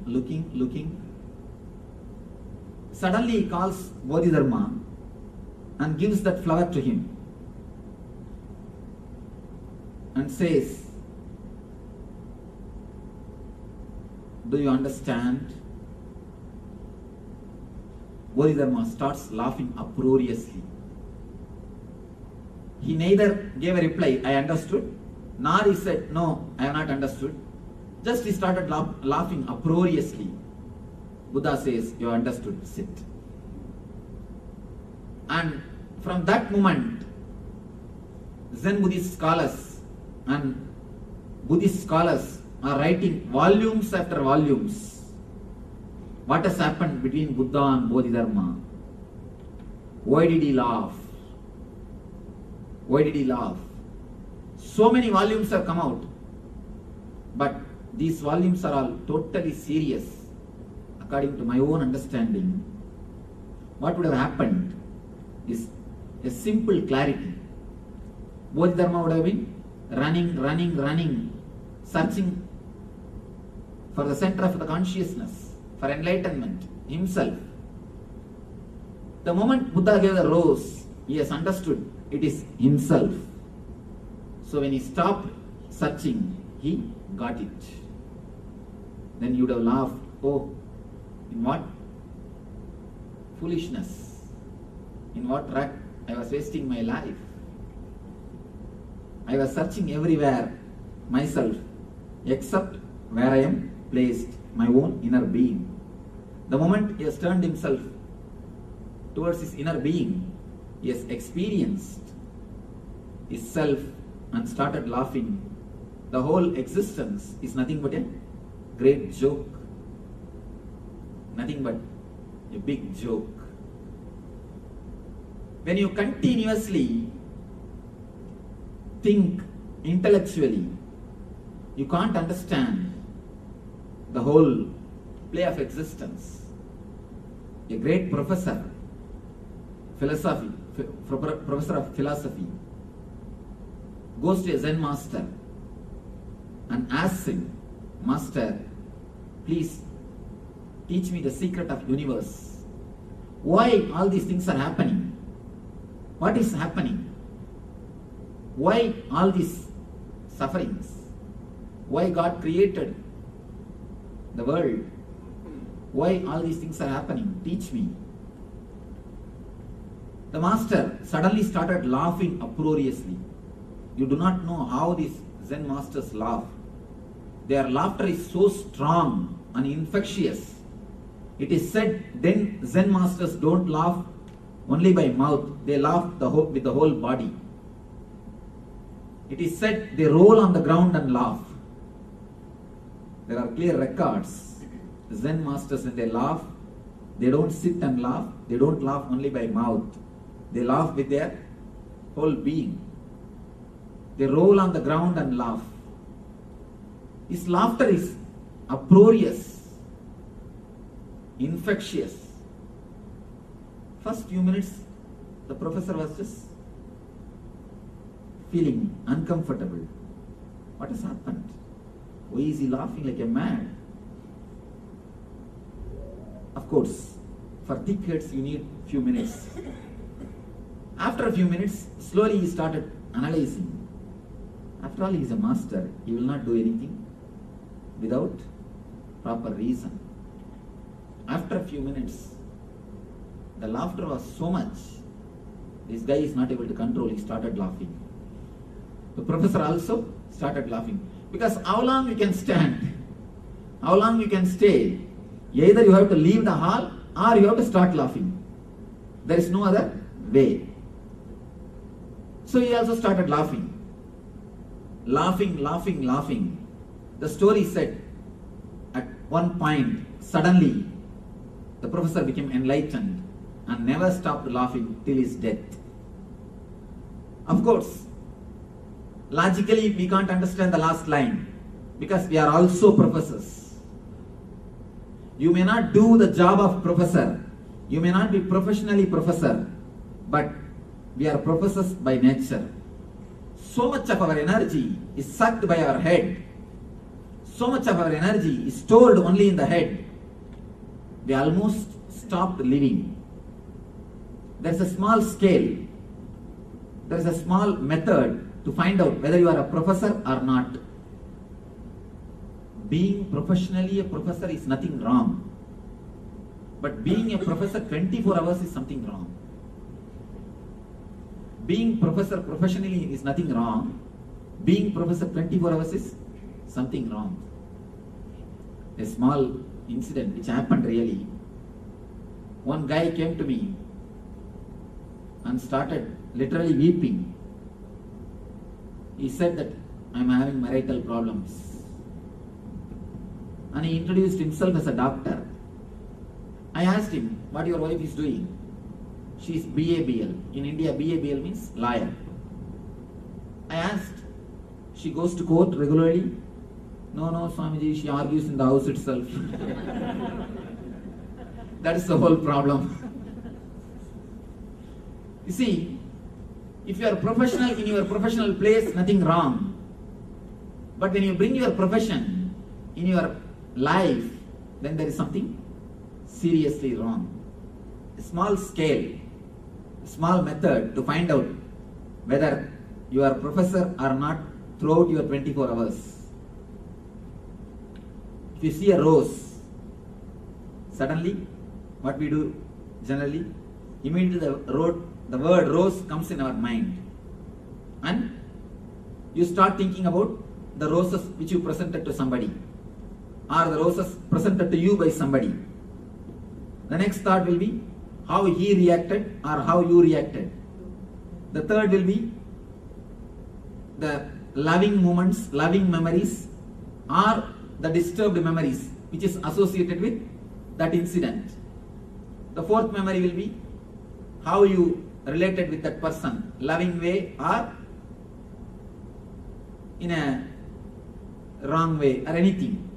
Suddenly he calls Bodhidharma and gives that flower to him and says, Do you understand? Bodhidharma starts laughing uproariously. He neither gave a reply, I understood, nor he said, no, I have not understood. Just he started laughing uproariously. Buddha says, you understood, sit. And from that moment, Zen Buddhist scholars and Buddhist scholars are writing volumes after volumes. What has happened between Buddha and Bodhidharma? Why did he laugh? Why did he laugh? So many volumes have come out, but these volumes are all totally serious. According to my own understanding, what would have happened is a simple clarity. Bodhidharma would have been running, searching for the center of the consciousness, for enlightenment himself. The moment Buddha gave the rose, he has understood it is himself. So when he stopped searching, he got it. Then you would have laughed, oh, in what foolishness, in what track I was wasting my life. I was searching everywhere myself, except where I am placed, my own inner being. The moment he has turned himself towards his inner being, he has experienced his self and started laughing. The whole existence is nothing but a great joke. Nothing but a big joke. When you continuously think intellectually, you can't understand the whole play of existence. A great professor, professor of philosophy, goes to a Zen master and asks him, Master, please teach me the secret of universe. Why all these things are happening? What is happening? Why all these sufferings? Why God created the world? Why all these things are happening? Teach me. The master suddenly started laughing uproariously. You do not know how these Zen masters laugh. Their laughter is so strong and infectious. It is said then Zen masters don't laugh only by mouth, they laugh with the whole body. It is said they roll on the ground and laugh. There are clear records. The Zen masters, when they laugh, they don't sit and laugh. They don't laugh only by mouth. They laugh with their whole being. They roll on the ground and laugh. His laughter is uproarious, infectious. First few minutes, the professor was just feeling uncomfortable. What has happened? Why is he laughing like a mad? Of course, for thick heads you need few minutes. After a few minutes, slowly he started analyzing. After all, he is a master. He will not do anything without proper reason. After a few minutes, the laughter was so much, this guy is not able to control. He started laughing. The professor also started laughing. Because how long you can stand? How long you can stay? Either you have to leave the hall or you have to start laughing. There is no other way. So he also started laughing. Laughing. The story said at one point, suddenly the professor became enlightened and never stopped laughing till his death. Of course, logically we can't understand the last line because we are also professors. You may not do the job of professor. You may not be professionally professor, but we are professors by nature. So much of our energy is sucked by our head. So much of our energy is stored only in the head. We almost stopped living. There is a small scale. There is a small method to find out whether you are a professor or not. being professionally a professor is nothing wrong. But being a professor 24 hours is something wrong. Being professor professionally is nothing wrong. Being professor 24 hours is something wrong. A small incident which happened really. One guy came to me and started literally weeping. He said that I am having marital problems. And he introduced himself as a doctor. I asked him, what your wife is doing? She is BABL. In India, BABL means lawyer. I asked, she goes to court regularly? No, Swamiji, she argues in the house itself. That is the whole problem. You see, if you are professional in your professional place, nothing wrong. But when you bring your profession in your life, then there is something seriously wrong. A small scale, a small method to find out whether you are a professor or not throughout your 24 hours. If you see a rose, suddenly what we do generally, immediately the word rose comes in our mind. And you start thinking about the roses which you presented to somebody, or the roses presented to you by somebody. The next thought will be how he reacted or how you reacted. The third will be the loving moments, loving memories, or the disturbed memories which is associated with that incident. The fourth memory will be how you related with that person, loving way or in a wrong way or anything.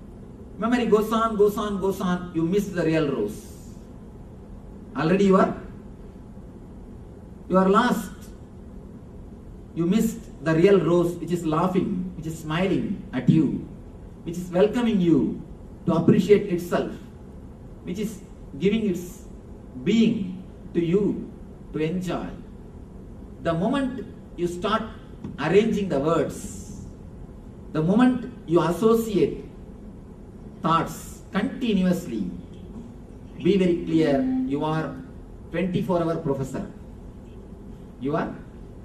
Memory goes on, you miss the real rose. Already you are lost. You missed the real rose which is laughing, which is smiling at you, which is welcoming you to appreciate itself, which is giving its being to you to enjoy. The moment you start arranging the words, the moment you associate thoughts continuously, be very clear, you are 24-hour professor. You are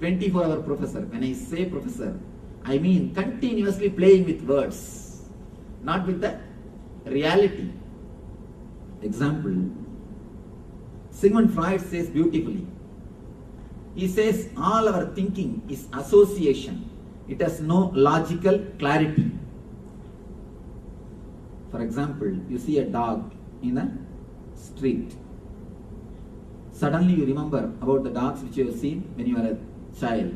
24-hour professor. When I say professor, I mean continuously playing with words, not with the reality. Example, Sigmund Freud says beautifully. He says all our thinking is association. It has no logical clarity. For example, you see a dog in a street. Suddenly you remember about the dogs which you have seen when you were a child.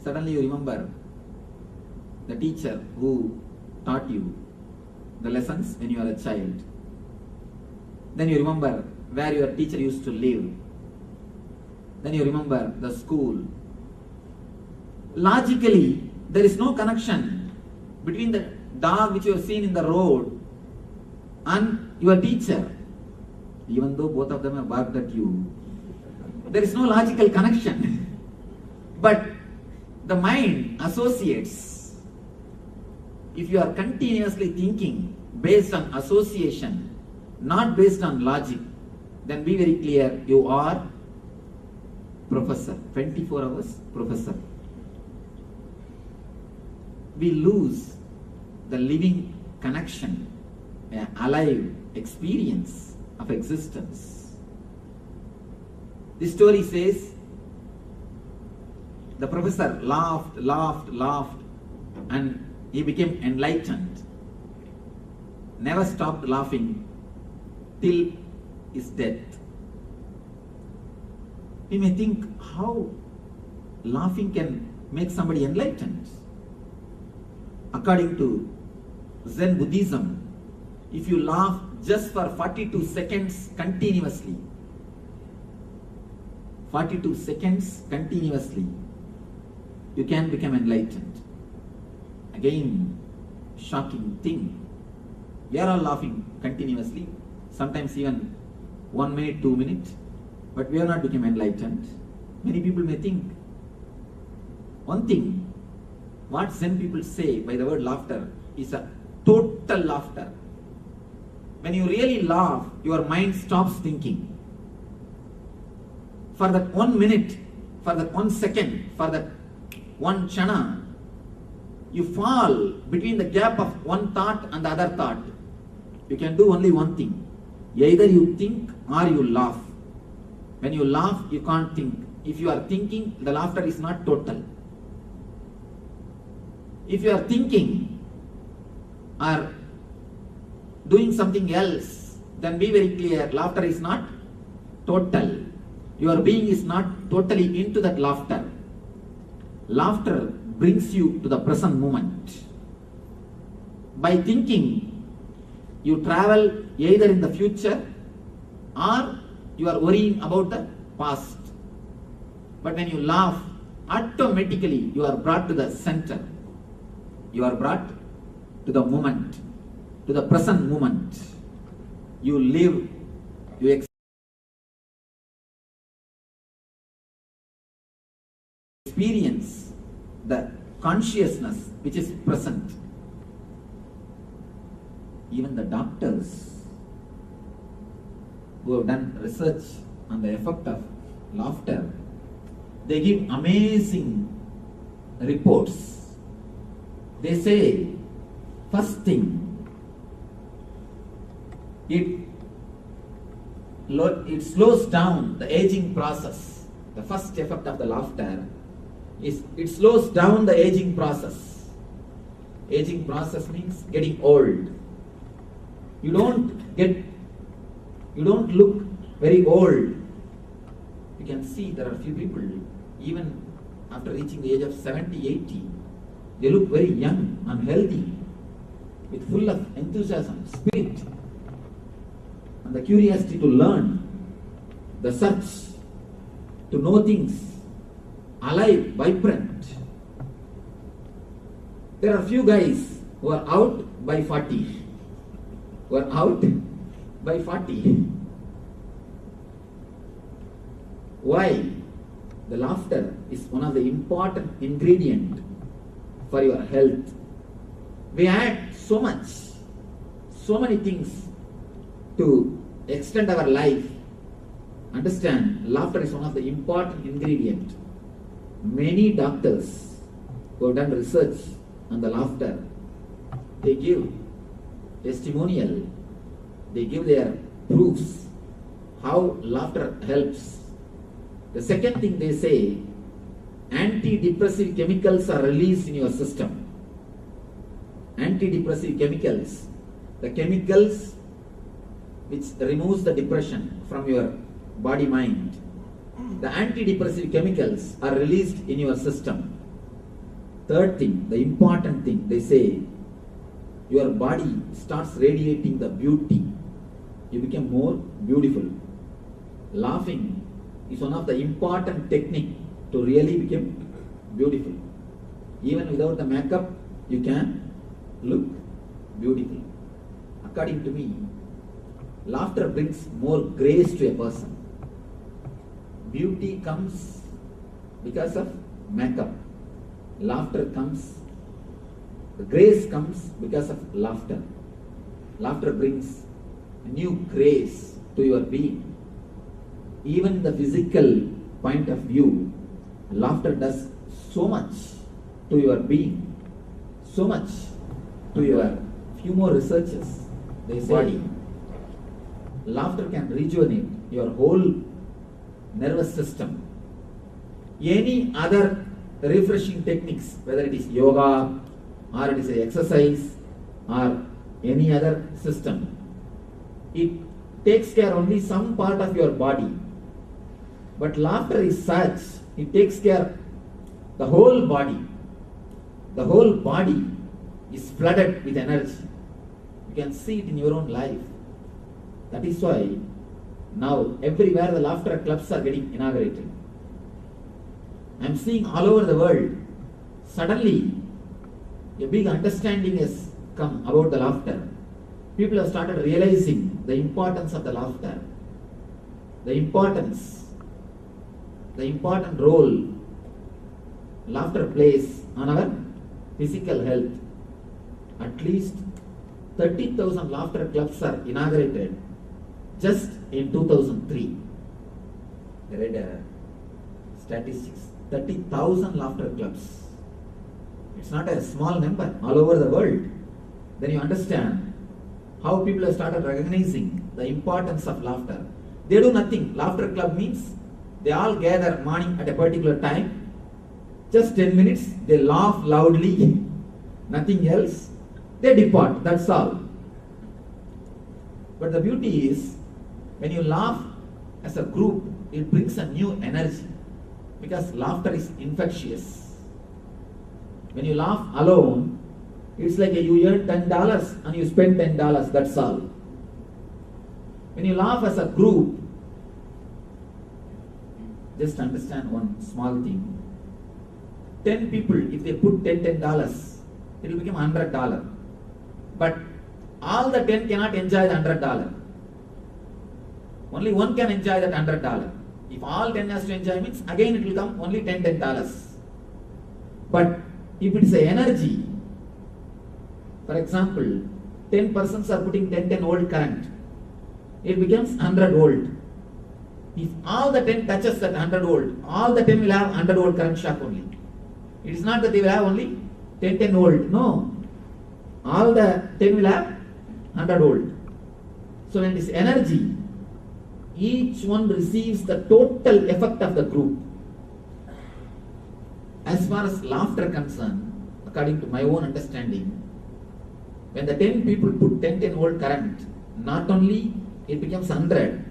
Suddenly you remember the teacher who taught you the lessons when you were a child. Then you remember where your teacher used to live. Then you remember the school. Logically, there is no connection between the dog which you have seen in the road and your teacher. Even though both of them have barked at you, there is no logical connection. But the mind associates. If you are continuously thinking based on association, not based on logic, then be very clear, you are professor, 24 hours professor. We lose the living connection, alive experience of existence. This story says the professor laughed, and he became enlightened. Never stopped laughing till his death. We may think how laughing can make somebody enlightened. According to Zen Buddhism, if you laugh just for 42 seconds continuously, 42 seconds continuously, you can become enlightened. Again, shocking thing. We are all laughing continuously, sometimes even 1 minute, 2 minutes, but we are not become enlightened. Many people may think. One thing, What Zen people say by the word laughter is a total laughter. When you really laugh, your mind stops thinking. For that 1 minute, for that 1 second, for that one chana, you fall between the gap of one thought and the other thought. You can do only one thing. Either you think or you laugh. When you laugh, you can't think. If you are thinking, the laughter is not total. If you are thinking or doing something else, then be very clear, laughter is not total. Your being is not totally into that laughter. Laughter brings you to the present moment. By thinking, you travel either in the future or you are worrying about the past. But when you laugh, automatically you are brought to the center. You are brought to the moment, to the present moment. You live, you experience the consciousness which is present. Even the doctors who have done research on the effect of laughter, they give amazing reports. They say, first thing, it slows down the aging process. The first effect of the laughter is it slows down the aging process. Aging process means getting old. You don't look very old. You can see there are few people, even after reaching the age of 70, 80, they look very young and healthy, with full of enthusiasm, spirit, and the curiosity to learn, the search to know things, alive, vibrant. There are few guys who are out by 40. Why? The laughter is one of the important ingredients for your health. We add so many things to extend our life. Understand, laughter is one of the important ingredients. Many doctors who have done research on the laughter, they give testimonial, they give their proofs how laughter helps. The second thing they say, antidepressive chemicals are released in your system. Antidepressive chemicals, the chemicals which removes the depression from your body mind. The antidepressive chemicals are released in your system. Third thing, the important thing, they say, your body starts radiating the beauty. You become more beautiful. Laughing is one of the important technique to really become beautiful. Even without the makeup, you can look beautiful. According to me, laughter brings more grace to a person. Beauty comes because of makeup. Laughter comes, the grace comes because of laughter. Laughter brings new grace to your being. Even in the physical point of view, laughter does so much to your being, so much to your, few more researchers, they say, laughter can rejuvenate your whole nervous system. Any other refreshing techniques, whether it is yoga or it is exercise or any other system, it takes care only some part of your body. But laughter is such, it takes care the whole body. The whole body is flooded with energy. You can see it in your own life. That is why now everywhere the laughter clubs are getting inaugurated. I am seeing all over the world, suddenly a big understanding has come about the laughter. People have started realizing the importance of the laughter, the important role laughter plays on our physical health, at least 30,000 laughter clubs are inaugurated just in 2003. I read statistics, 30,000 laughter clubs. It's not a small number all over the world. Then you understand how people have started recognizing the importance of laughter. They do nothing. Laughter club means they all gather morning at a particular time, just 10 minutes, they laugh loudly, nothing else, they depart, that's all. But the beauty is, when you laugh as a group, it brings a new energy, because laughter is infectious. When you laugh alone, it's like you earn $10 and you spend $10, that's all. When you laugh as a group, just understand one small thing. 10 people, if they put $10, it will become $100. But all the 10 cannot enjoy the $100. Only one can enjoy that $100. If all 10 has to enjoy, means again it will come only $10. But if it is an energy, for example, 10 persons are putting 10 volt current, it becomes 100 volt. If all the 10 touches that 100 volt, all the 10 will have 100 volt current shock only. It is not that they will have only 10 volt. No. All the 10 will have 100 volt. So when this energy, each one receives the total effect of the group. As far as laughter concerned, according to my own understanding, when the 10 people put 10 volt current, not only it becomes 100,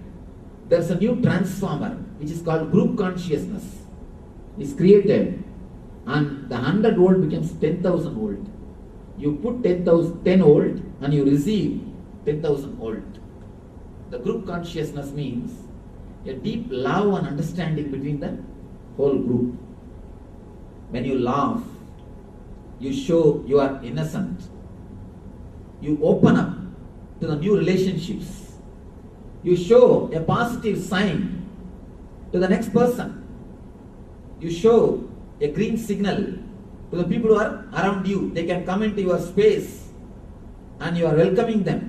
there's a new transformer which is called group consciousness is created, and the 100 volt becomes 10,000 volt. You put 10 volt and you receive 10,000 volt. The group consciousness means a deep love and understanding between the whole group. When you laugh, you show you are innocent. You open up to the new relationships. You show a positive sign to the next person. You show a green signal to the people who are around you. They can come into your space and you are welcoming them.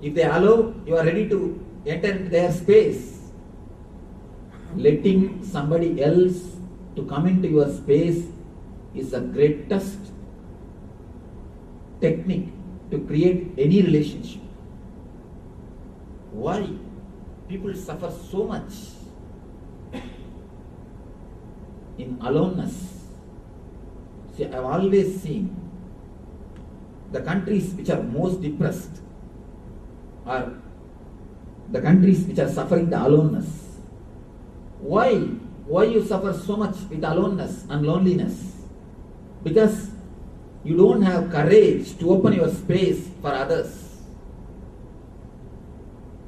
If they allow, you are ready to enter into their space. Letting somebody else to come into your space is the greatest technique to create any relationship. Why people suffer so much in aloneness? See, I've always seen the countries which are most depressed are the countries which are suffering the aloneness. Why you suffer so much with aloneness and loneliness? Because you don't have courage to open your space for others.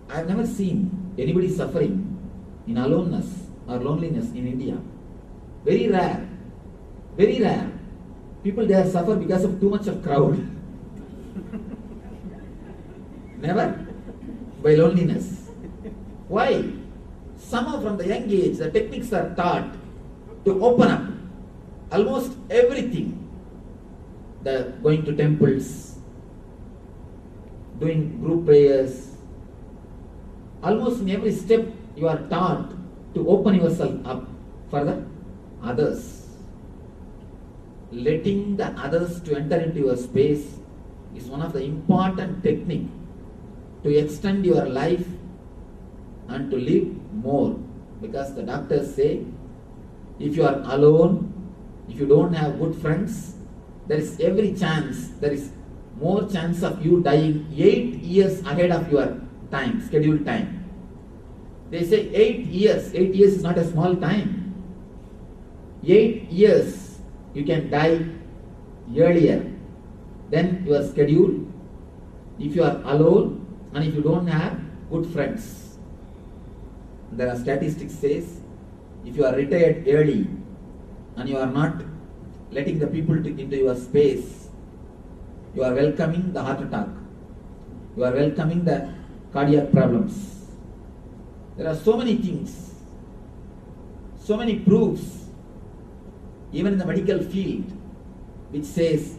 I have never seen anybody suffering in aloneness or loneliness in India. Very rare. Very rare. People there suffer because of too much of crowd. Never by loneliness. Why? Somehow from the young age, the techniques are taught to open up almost everything. The going to temples, doing group prayers. Almost in every step you are taught to open yourself up for the others. Letting the others to enter into your space is one of the important techniques to extend your life and to live more. Because the doctors say, if you are alone, if you don't have good friends, there is every chance, there is more chance of you dying 8 years ahead of your time, scheduled time. They say 8 years is not a small time. 8 years you can die earlier than your schedule if you are alone and if you don't have good friends. There are statistics says, if you are retired early and you are not letting the people into your space, you are welcoming the heart attack, you are welcoming the cardiac problems. There are so many things, so many proofs, even in the medical field. which says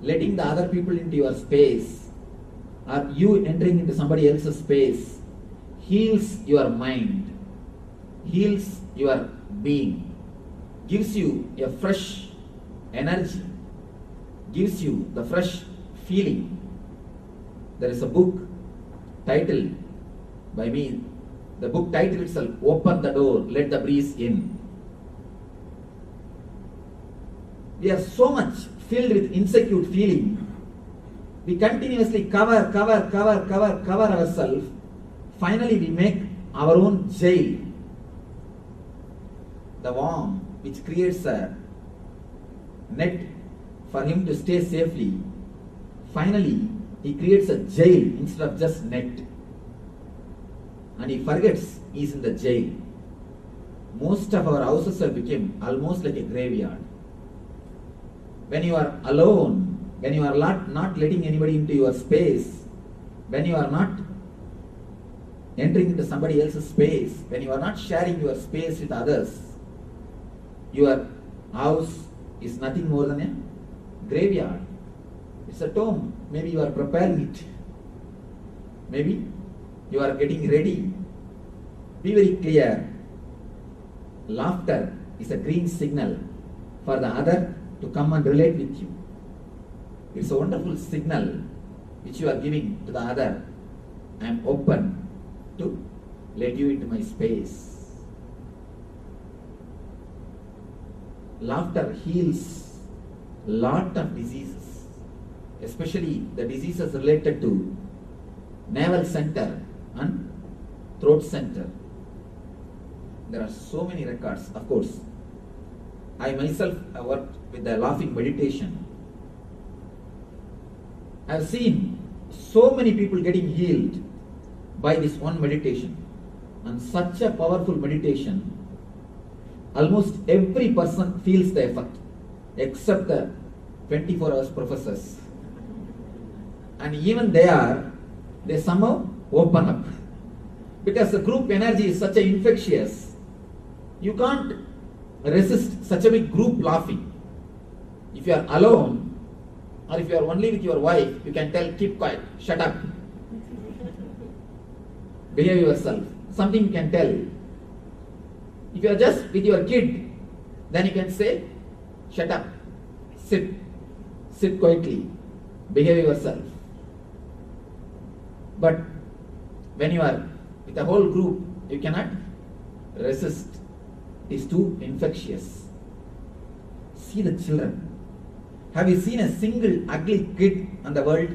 letting the other people into your space or you entering into somebody else's space heals your mind, heals your being, gives you a fresh energy, gives you the fresh feeling. There is a book titled by me, the book title itself, Open the Door, Let the Breeze In. We are so much filled with insecure feeling. We continuously cover ourselves. Finally, we make our own jail. The worm which creates a net for him to stay safely. Finally, he creates a jail instead of just net. And he forgets he is in the jail. Most of our houses have become almost like a graveyard. When you are alone, when you are not letting anybody into your space, when you are not entering into somebody else's space, when you are not sharing your space with others, your house is nothing more than a graveyard. It's a tomb. Maybe you are preparing it. Maybe you are getting ready. Be very clear. Laughter is a green signal for the other to come and relate with you. It's a wonderful signal which you are giving to the other. I am open to let you into my space. Laughter heals a lot of diseases, especially the diseases related to navel center and throat center. There are so many records. Of course, I myself have worked with the laughing meditation. I have seen so many people getting healed by this one meditation. And such a powerful meditation, almost every person feels the effect except the 24 hours professors. And even they somehow open up. Because the group energy is such a infectious. You can't resist such a big group laughing. If you are alone, or if you are only with your wife, you can tell, keep quiet, shut up. Behave yourself. Something you can tell. If you are just with your kid, then you can say, shut up, sit quietly, behave yourself. But when you are with a whole group, you cannot resist. It is too infectious. See the children. Have you seen a single ugly kid in the world?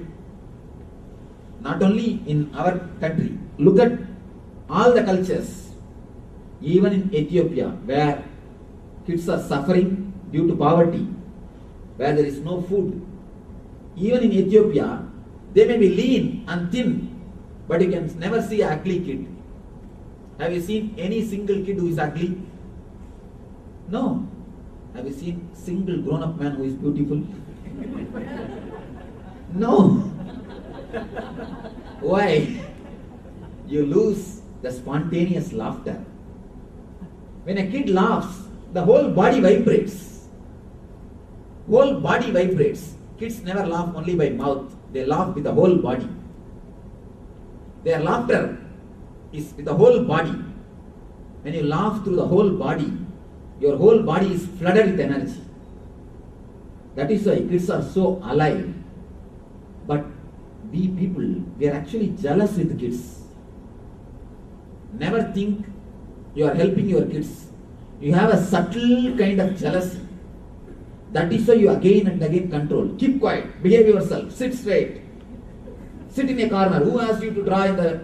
Not only in our country. Look at all the cultures. Even in Ethiopia, where kids are suffering due to poverty, where there is no food. Even in Ethiopia, they may be lean and thin, but you can never see an ugly kid. Have you seen any single kid who is ugly? No. Have you seen single grown-up man who is beautiful? No. Why? You lose the spontaneous laughter. When a kid laughs, the whole body vibrates. Whole body vibrates. Kids never laugh only by mouth. They laugh with the whole body. Their laughter is with the whole body. When you laugh through the whole body, your whole body is flooded with energy. That is why kids are so alive. But we people, we are actually jealous with kids. Never think you are helping your kids. You have a subtle kind of jealousy. That is why you again and again control. Keep quiet, behave yourself, sit straight. Sit in a corner. Who asked you to draw in the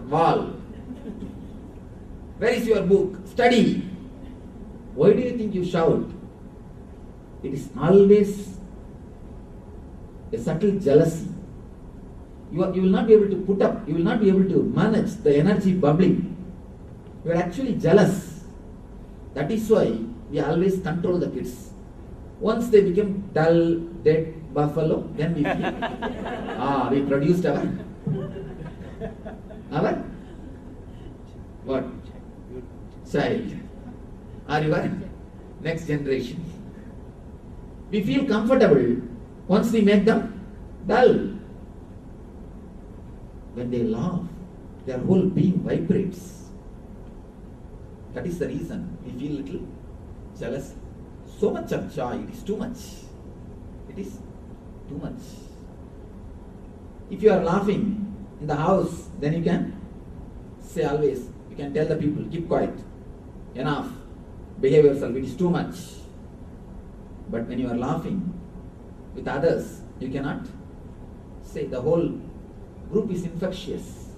wall? Where is your book? Study. Why do you think you shout? It is always a subtle jealousy. You will not be able to put up, you will not be able to manage the energy bubbling. You are actually jealous. That is why we always control the kids. Once they become dull, dead buffalo, then we feel, we produced our what? Child. Or your next generation. We feel comfortable once we make them dull. When they laugh, their whole being vibrates. That is the reason we feel little jealous. So much of joy, it is too much. It is too much. If you are laughing in the house, then you can say always, you can tell the people, keep quiet, enough, behave yourself, it is too much. But when you are laughing with others, you cannot say. The whole group is infectious.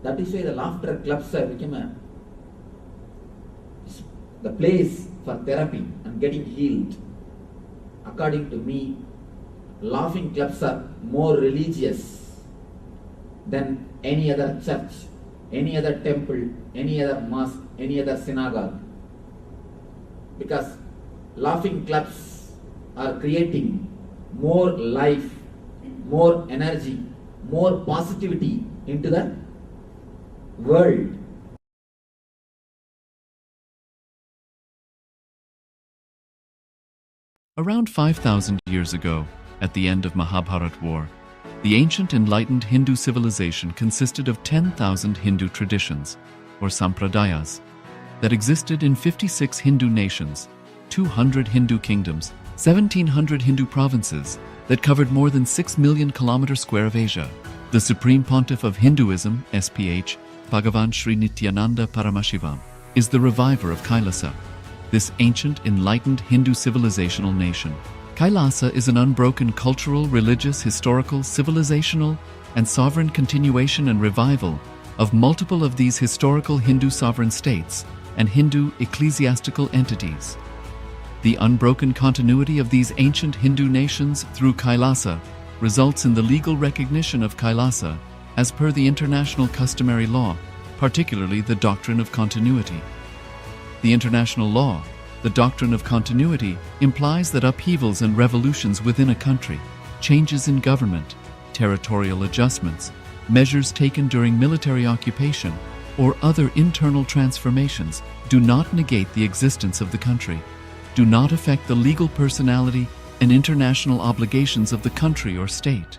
That is why the laughter clubs have become the place for therapy and getting healed. According to me, laughing clubs are more religious than any other church, any other temple, any other mosque, any other synagogue. Because laughing clubs are creating more life, more energy, more positivity into the world. Around 5,000 years ago, at the end of Mahabharat War, the ancient enlightened Hindu civilization consisted of 10,000 Hindu traditions, or sampradayas, that existed in 56 Hindu nations, 200 Hindu kingdoms, 1,700 Hindu provinces that covered more than 6 million kilometers square of Asia. The Supreme Pontiff of Hinduism, SPH, Bhagavan Sri Nithyananda Paramashivoham, is the reviver of KAILASA, this ancient enlightened Hindu civilizational nation. KAILASA is an unbroken cultural, religious, historical, civilizational, and sovereign continuation and revival of multiple of these historical Hindu sovereign states and Hindu ecclesiastical entities. The unbroken continuity of these ancient Hindu nations through KAILASA results in the legal recognition of KAILASA as per the international customary law, particularly the doctrine of continuity. The international law, the doctrine of continuity, implies that upheavals and revolutions within a country, changes in government, territorial adjustments, measures taken during military occupation, or other internal transformations do not negate the existence of the country, do not affect the legal personality and international obligations of the country or state.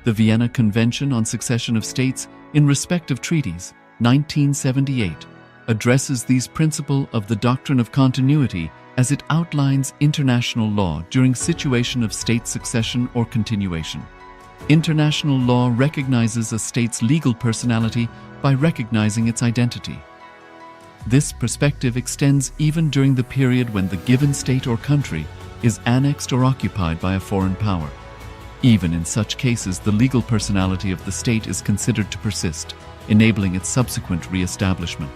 The Vienna Convention on Succession of States in respect of treaties, 1978, addresses these principles of the doctrine of continuity as it outlines international law during situation of state succession or continuation. International law recognizes a state's legal personality by recognizing its identity. This perspective extends even during the period when the given state or country is annexed or occupied by a foreign power. Even in such cases, the legal personality of the state is considered to persist, enabling its subsequent re-establishment.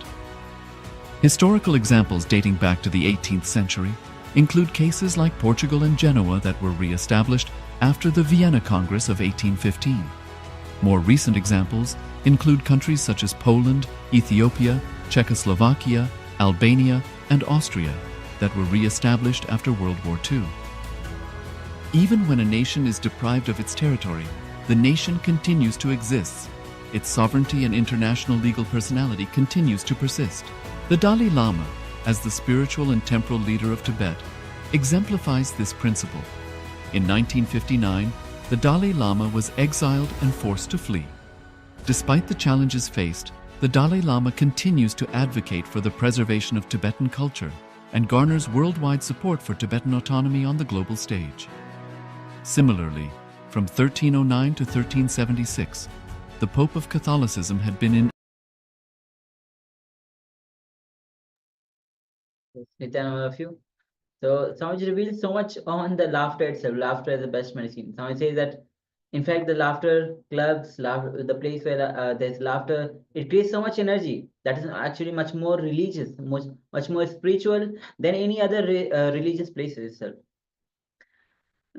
Historical examples dating back to the 18th century include cases like Portugal and Genoa that were re-established after the Vienna Congress of 1815. More recent examples include countries such as Poland, Ethiopia, Czechoslovakia, Albania, and Austria that were re-established after World War II. Even when a nation is deprived of its territory, the nation continues to exist. Its sovereignty and international legal personality continues to persist. The Dalai Lama, as the spiritual and temporal leader of Tibet, exemplifies this principle. In 1959, the Dalai Lama was exiled and forced to flee. Despite the challenges faced, the Dalai Lama continues to advocate for the preservation of Tibetan culture and garners worldwide support for Tibetan autonomy on the global stage. Similarly, from 1309 to 1376, the Pope of Catholicism had been in Nithyananda, all of you. So Swamiji reveals so much on the laughter itself. Laughter is the best medicine. Swamiji says that, in fact, the laughter clubs, the place where there's laughter, it creates so much energy that is actually much more religious, much more spiritual than any other religious places itself.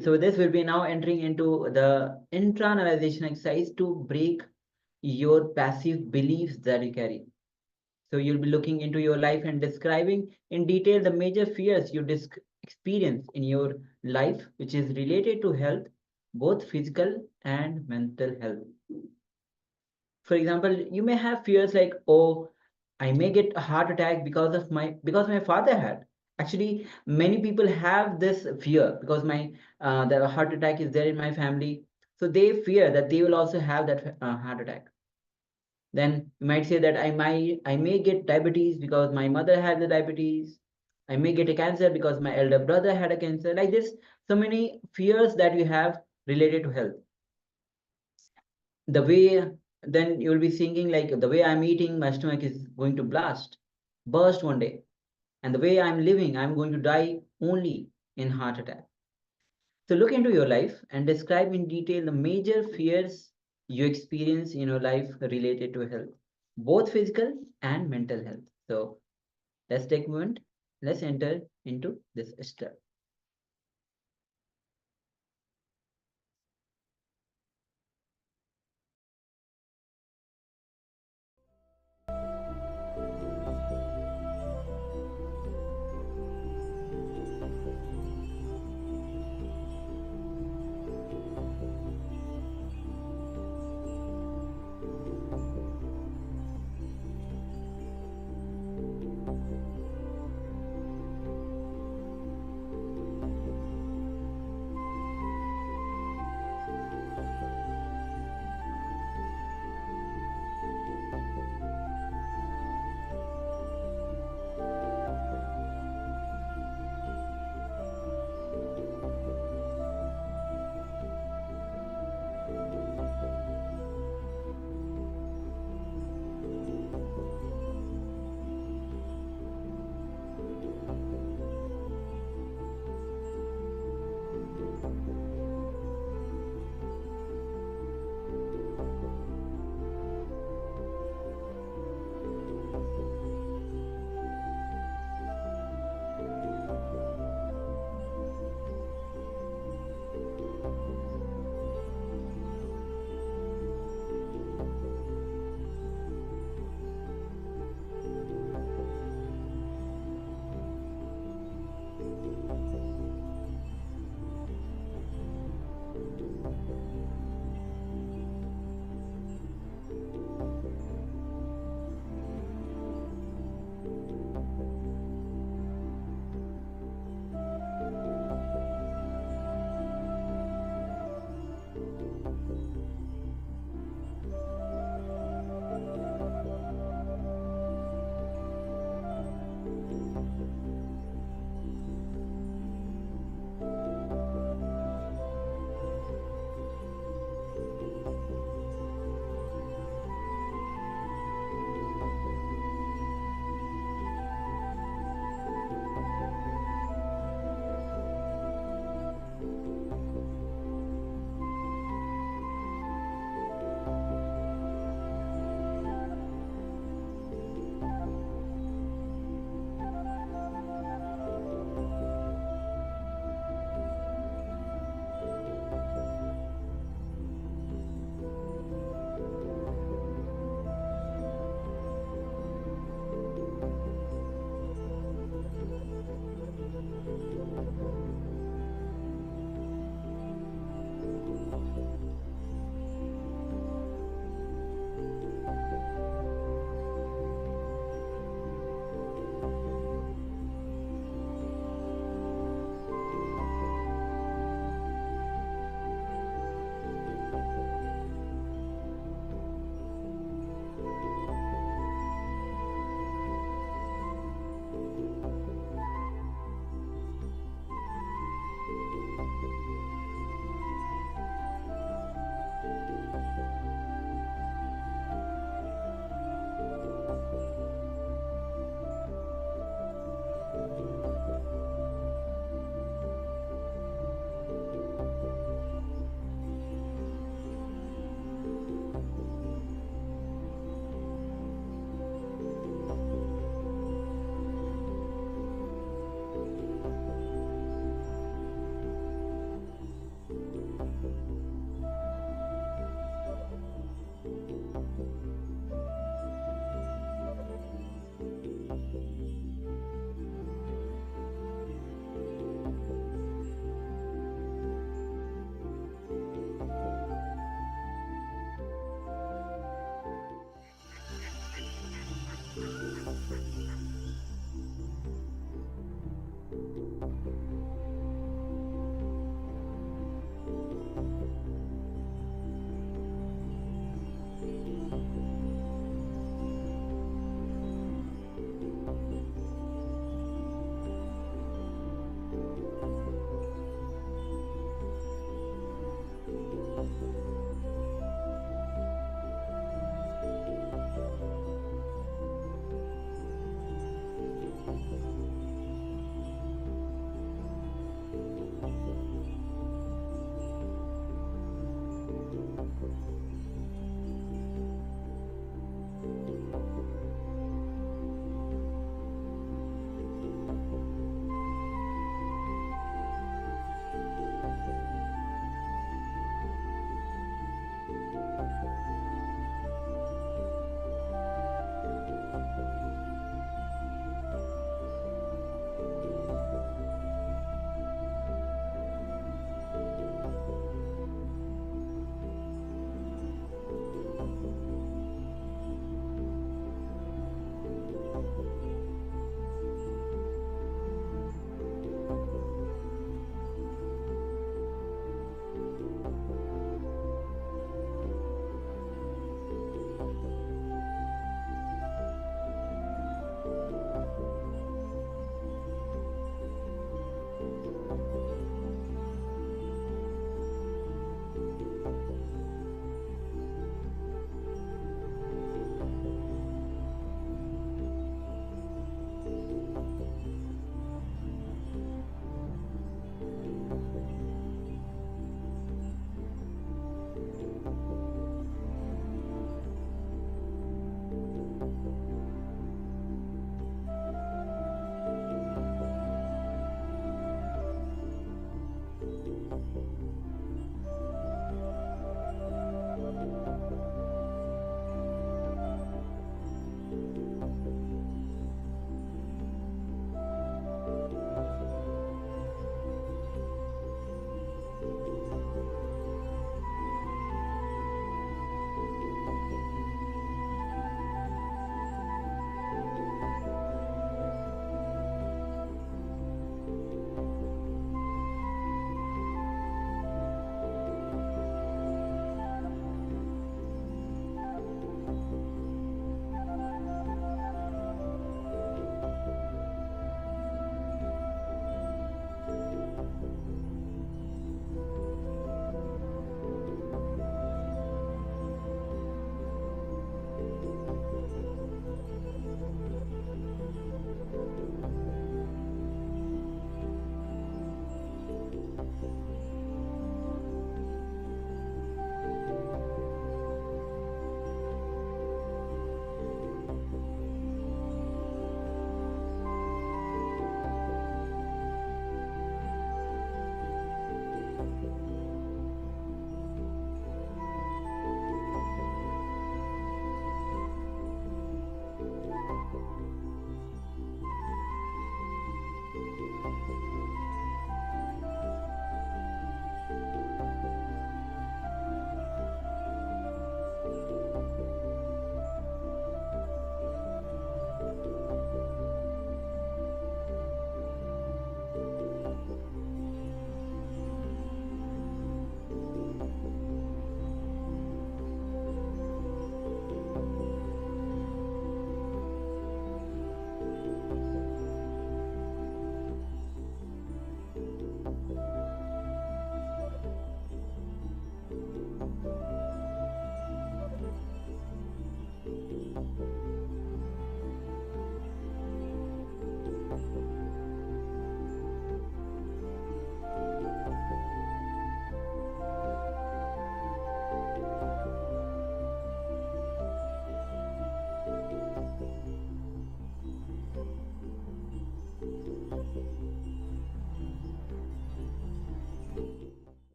So with this, we'll be now entering into the internalization exercise to break your passive beliefs that you carry. So you'll be looking into your life and describing in detail the major fears you experience in your life, which is related to health, both physical and mental health. For example, you may have fears like, oh, I may get a heart attack because my father had, Actually, many people have this fear because the heart attack is there in my family, so they fear that they will also have that heart attack. Then you might say that I may get diabetes because my mother had the diabetes. I may get a cancer because my elder brother had a cancer. Like this, so many fears that you have related to health. The way then you will be thinking like the way I'm eating, my stomach is going to burst one day. And the way I'm living, I'm going to die only in heart attack. So look into your life and describe in detail the major fears you experience in your life related to health, both physical and mental health. So let's take a moment. Let's enter into this step.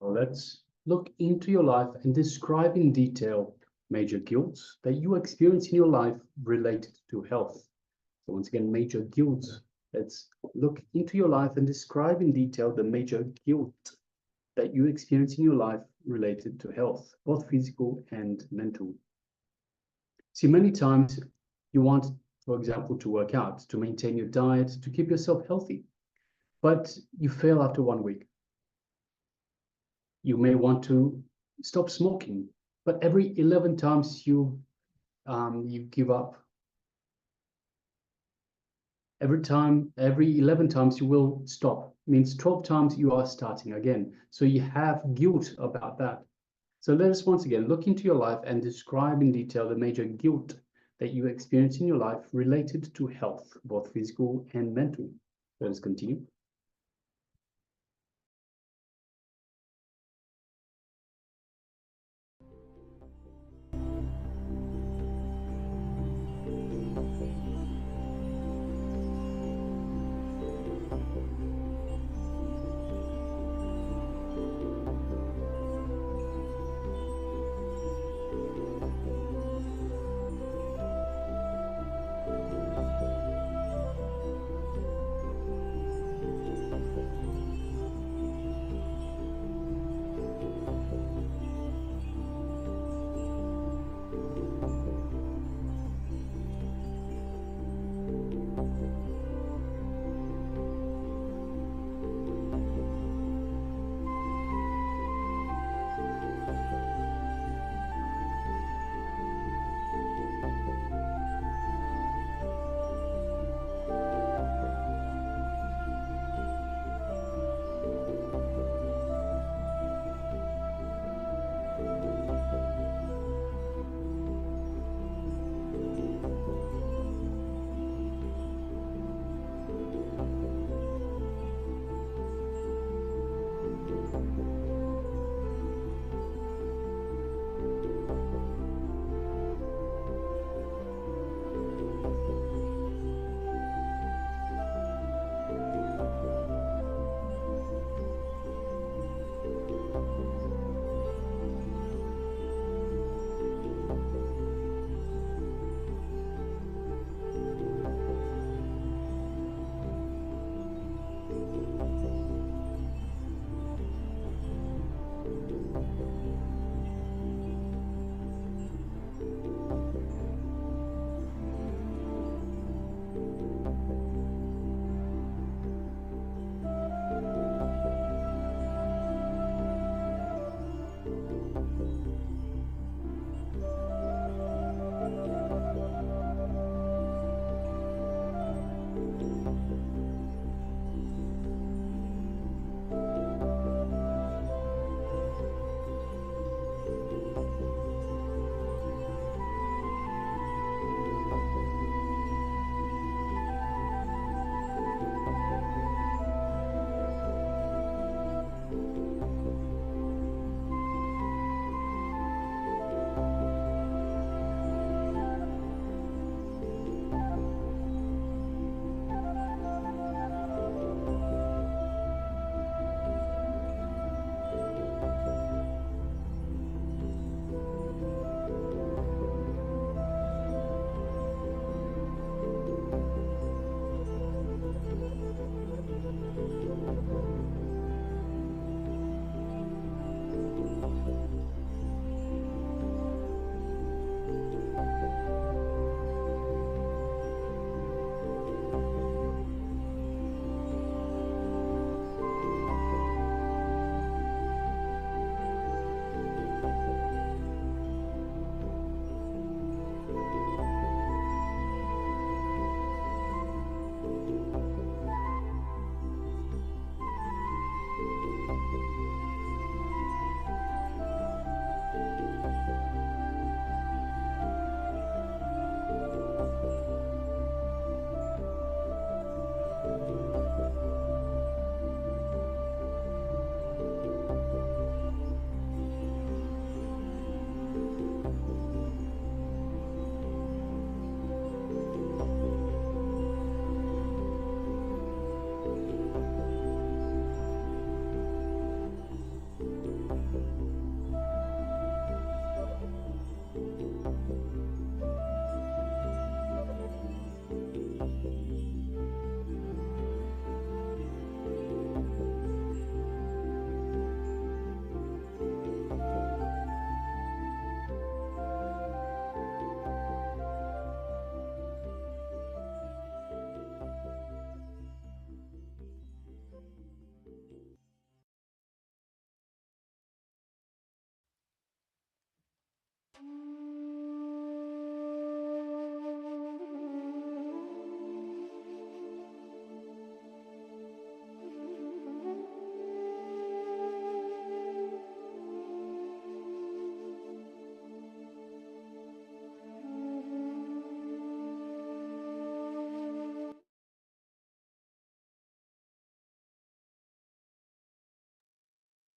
Let's look into your life and describe in detail major guilts that you experience in your life related to health. So once again, major guilts. Let's look into your life and describe in detail the major guilt that you experience in your life related to health, both physical and mental. See, many times you want, for example, to work out, to maintain your diet, to keep yourself healthy, but you fail after 1 week. You may want to stop smoking, but every 11 times you give up. Every 11 times you will stop. Means 12 times you are starting again. So you have guilt about that. So let us once again look into your life and describe in detail the major guilt that you experience in your life related to health, both physical and mental. Let us continue.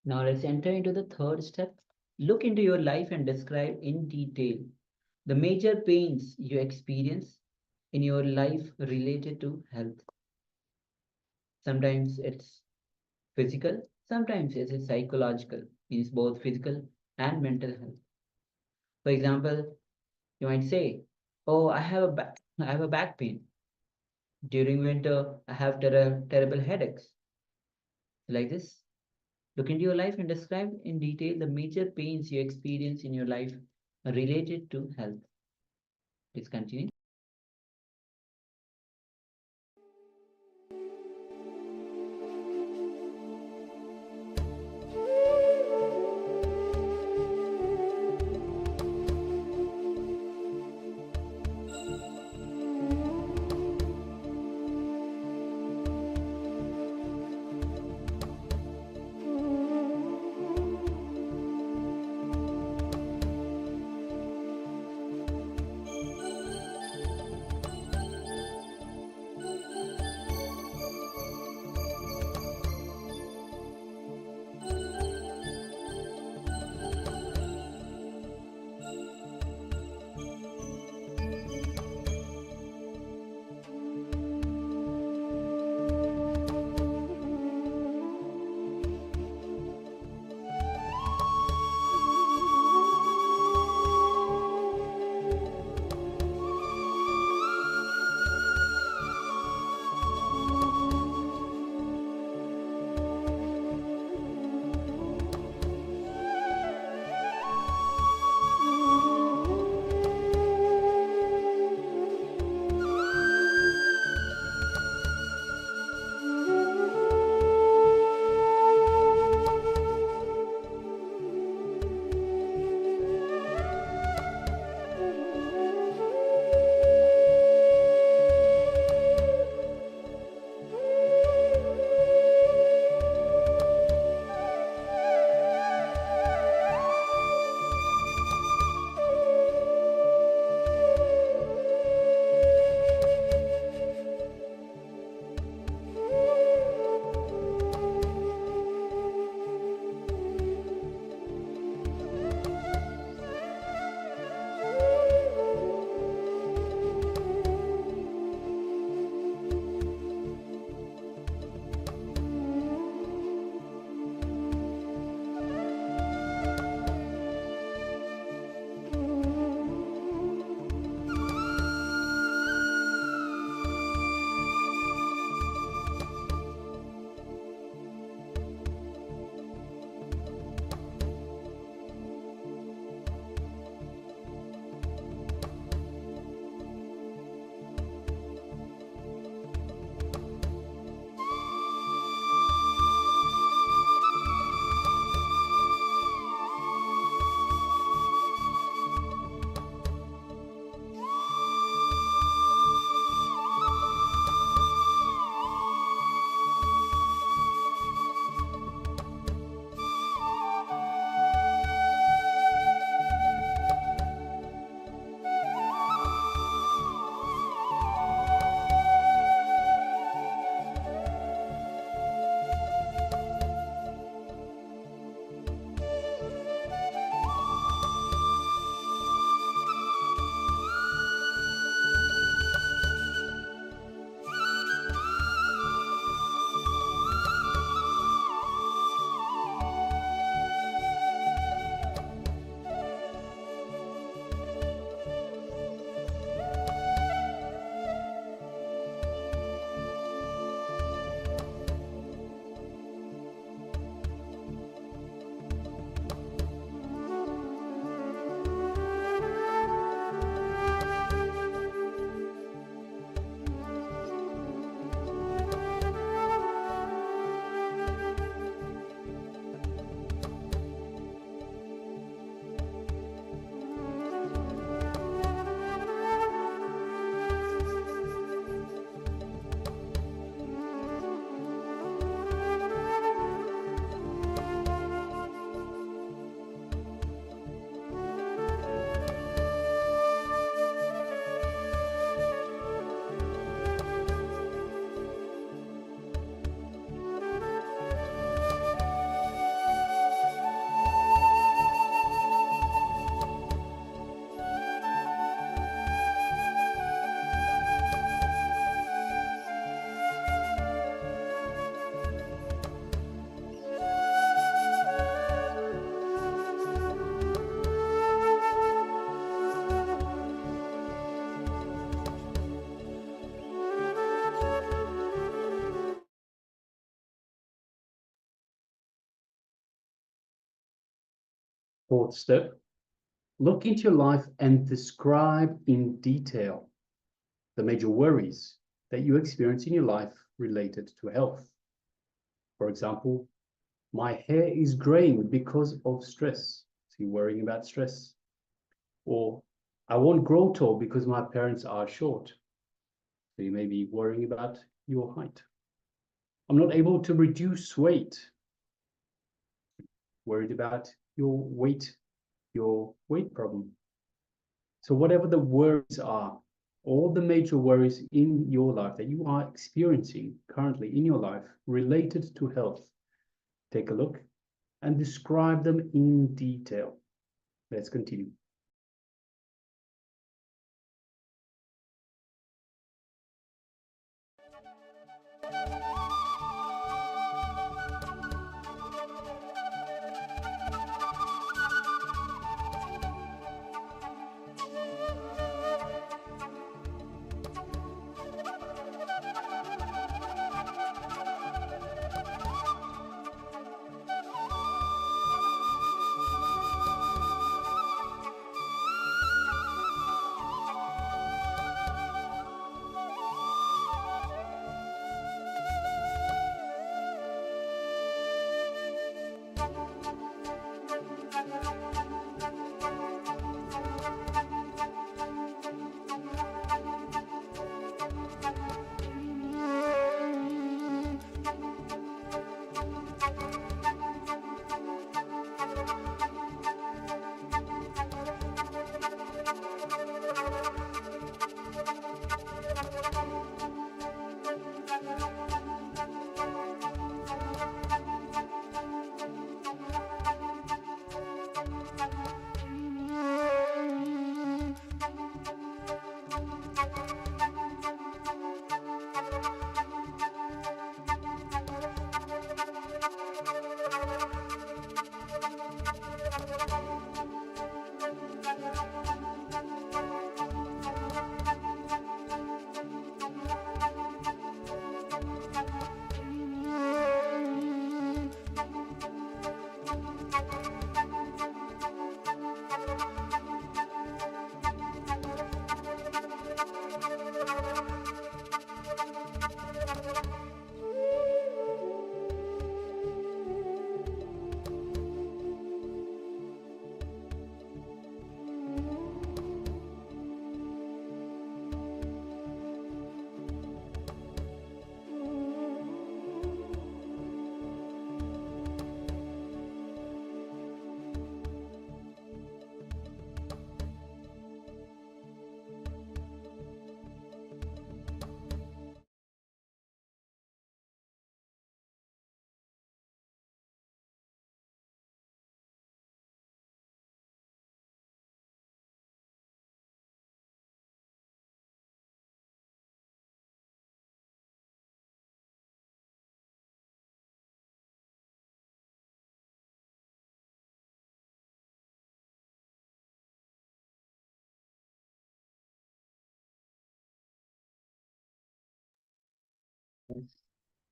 Now let's enter into the third step. Look into your life and describe in detail the major pains you experience in your life related to health. Sometimes it's physical, sometimes it's psychological, means both physical and mental health. For example, you might say, "Oh, I have a back pain. During winter, I have terrible headaches." Like this, look into your life and describe in detail the major pains you experience in your life related to health. Please continue. Fourth step, look into your life and describe in detail the major worries that you experience in your life related to health. For example, my hair is graying because of stress. So you're worrying about stress. Or I won't grow tall because my parents are short. So you may be worrying about your height. I'm not able to reduce weight. Worried about your weight problem. So whatever the worries are, all the major worries in your life that you are experiencing currently in your life related to health, take a look and describe them in detail. Let's continue.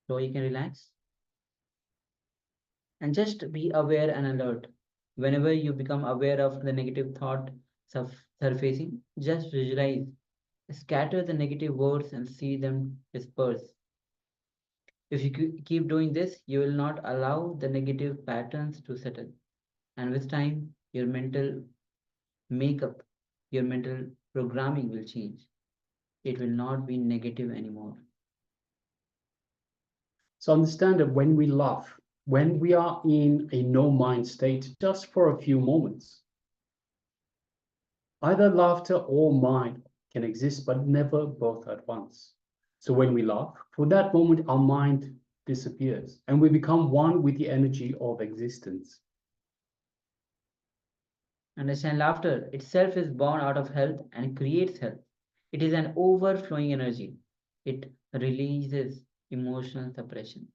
So you can relax and just be aware and alert. Whenever you become aware of the negative thought surfacing, just visualize, scatter the negative words and see them disperse. If you keep doing this, you will not allow the negative patterns to settle. And with time, your mental makeup, your mental programming will change. It will not be negative anymore. So understand that when we laugh, when we are in a no-mind state, just for a few moments, either laughter or mind can exist, but never both at once. So when we laugh, for that moment, our mind disappears and we become one with the energy of existence. Understand, laughter itself is born out of health and creates health. It is an overflowing energy. It releases emotional suppression.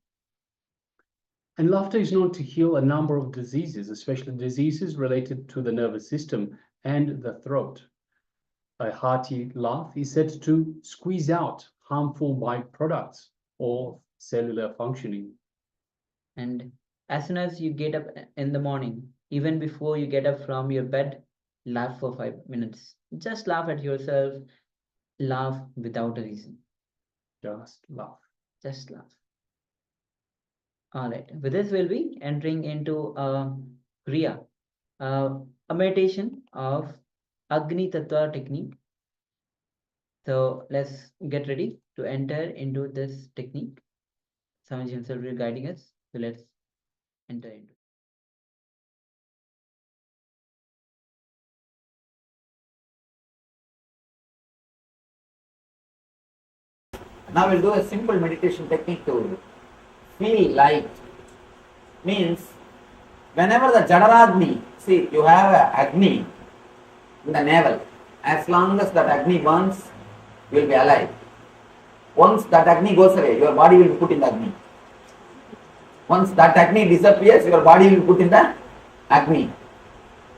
And laughter is known to heal a number of diseases, especially diseases related to the nervous system and the throat. A hearty laugh is said to squeeze out harmful byproducts of cellular functioning. And as soon as you get up in the morning, Even before you get up from your bed, laugh for 5 minutes. Just laugh at yourself. Laugh without a reason. Just laugh. Just laugh. All right. With this, we'll be entering into Kriya, a meditation of Agni Tattva technique. So let's get ready to enter into this technique. Swamiji himself will be guiding us. So let's enter into. Now we'll do a simple meditation technique to feel light. Means whenever the Jadaragni, see you have a Agni in the navel. As long as that Agni burns, you will be alive. Once that Agni goes away, your body will be put in the Agni. Once that Agni disappears, your body will be put in the Agni.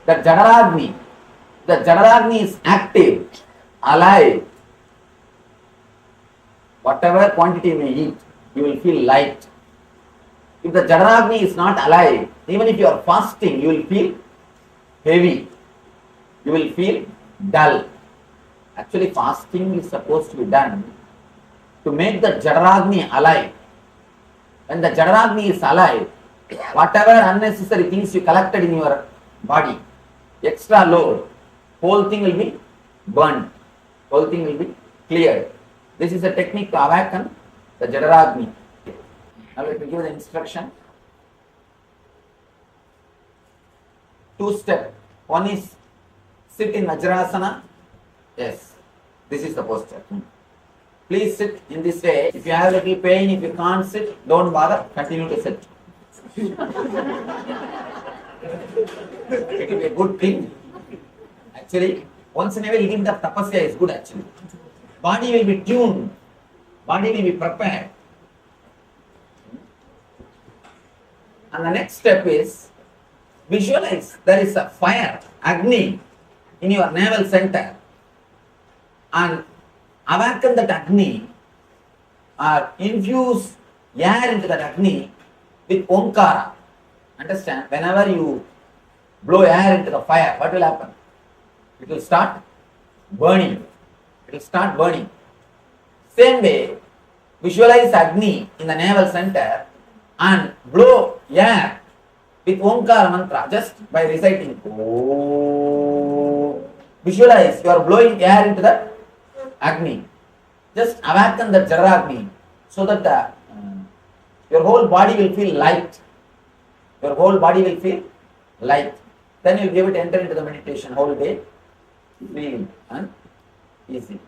The Jadaragni is active, alive. Whatever quantity you may eat, you will feel light. If the Jadaragni is not alive, even if you are fasting, you will feel heavy. You will feel dull. Actually, fasting is supposed to be done to make the Jadaragni alive. When the Jadaragni is alive, whatever unnecessary things you collected in your body, extra load, whole thing will be burned. Whole thing will be cleared. This is a technique to awaken the Jadaragni. Now let me give the instruction. 2 steps. One is sit in Vajrasana. Yes, this is the posture. Please sit in this way. If you have a little pain, if you can't sit, don't bother, continue to sit. It will be a good thing. Actually, once in a while, little bit of tapasya is good actually. Body will be tuned. Body will be prepared. And the next step is visualize there is a fire, Agni, in your navel center. And awaken that Agni or infuse air into that Agni with Omkara. Understand? Whenever you blow air into the fire, what will happen? It will start burning. It will start burning. Same way, visualize Agni in the navel center and blow air with Omkara mantra just by reciting Om. Visualize you are blowing air into the Agni. Just awaken the Jadaragni so that your whole body will feel light. Your whole body will feel light. Then you give it enter into the meditation whole day, feeling and easy.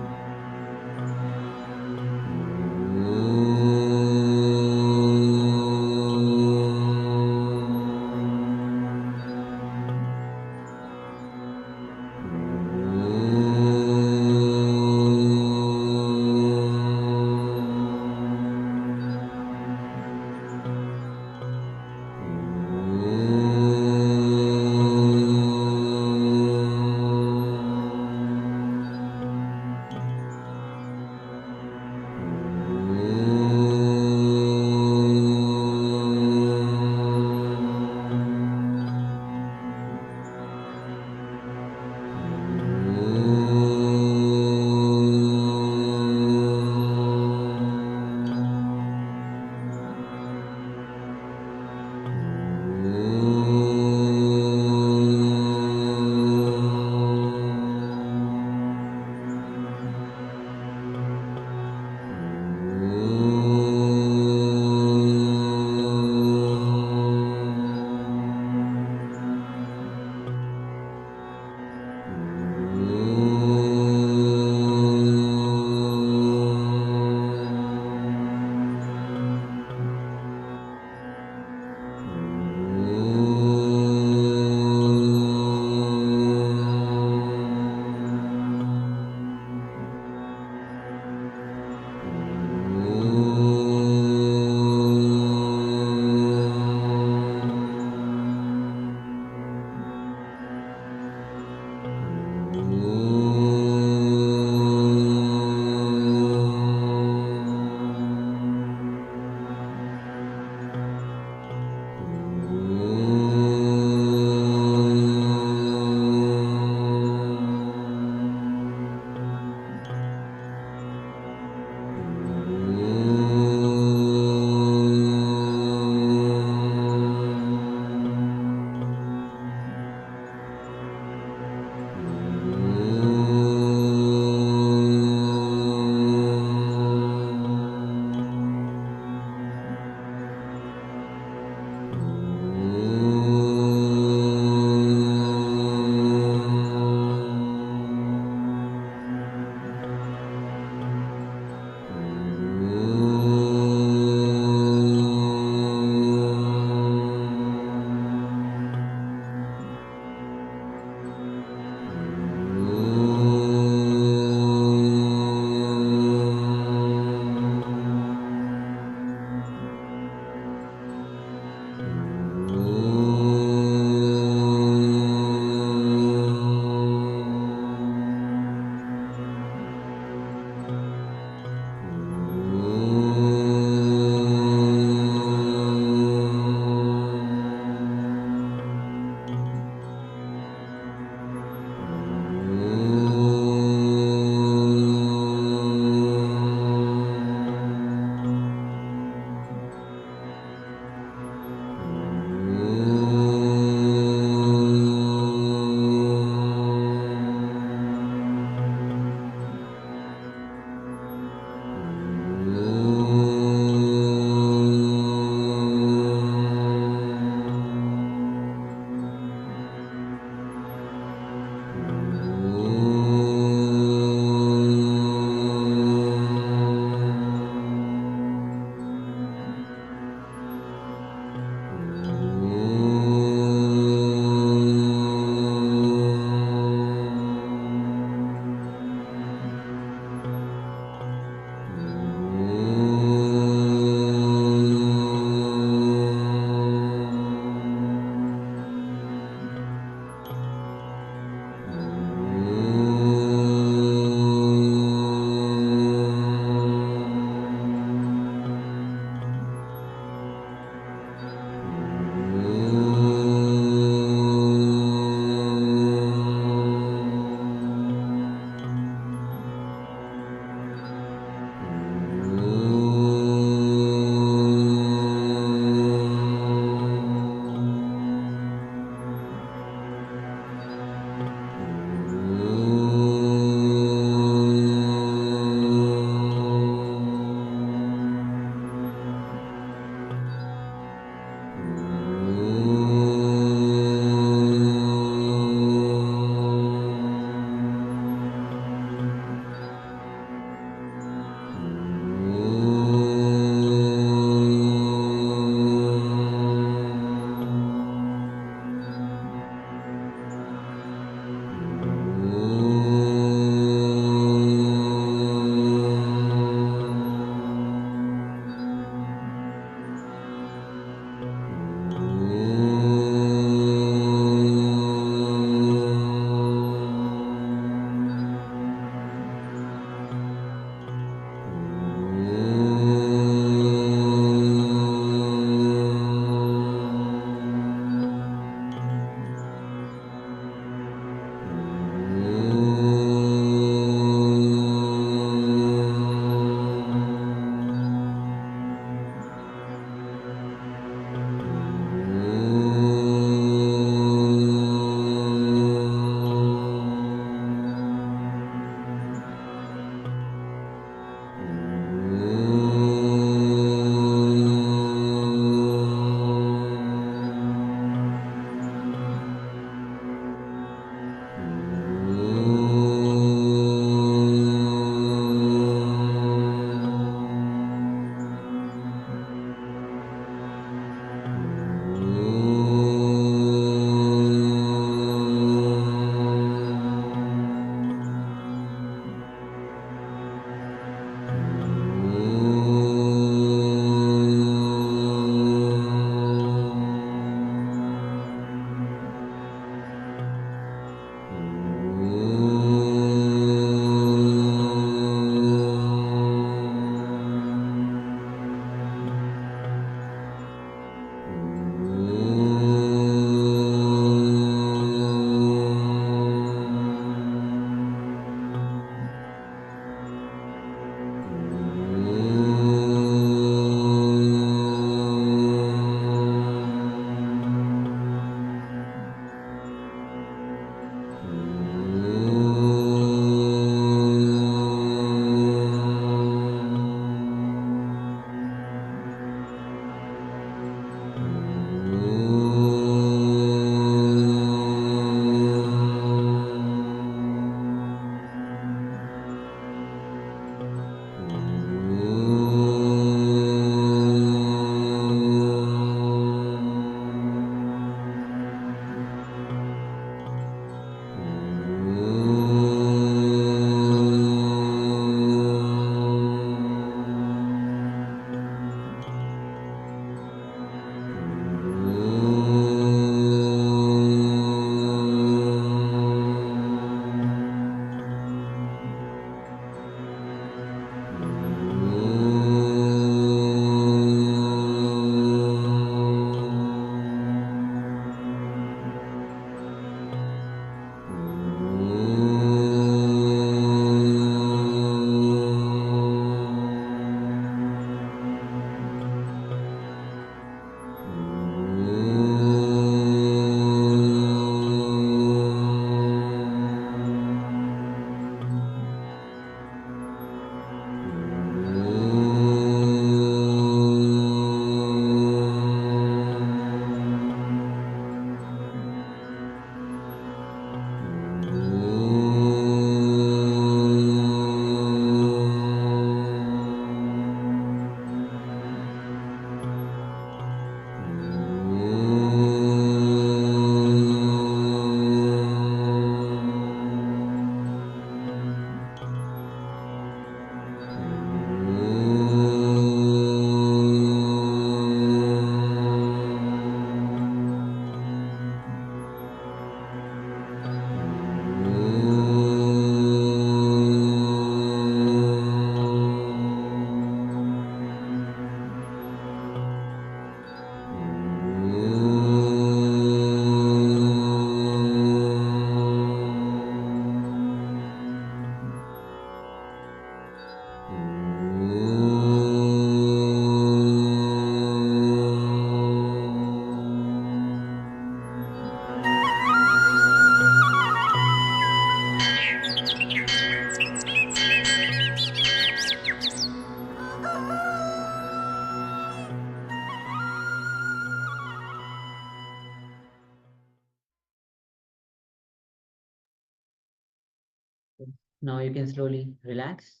Now you can slowly relax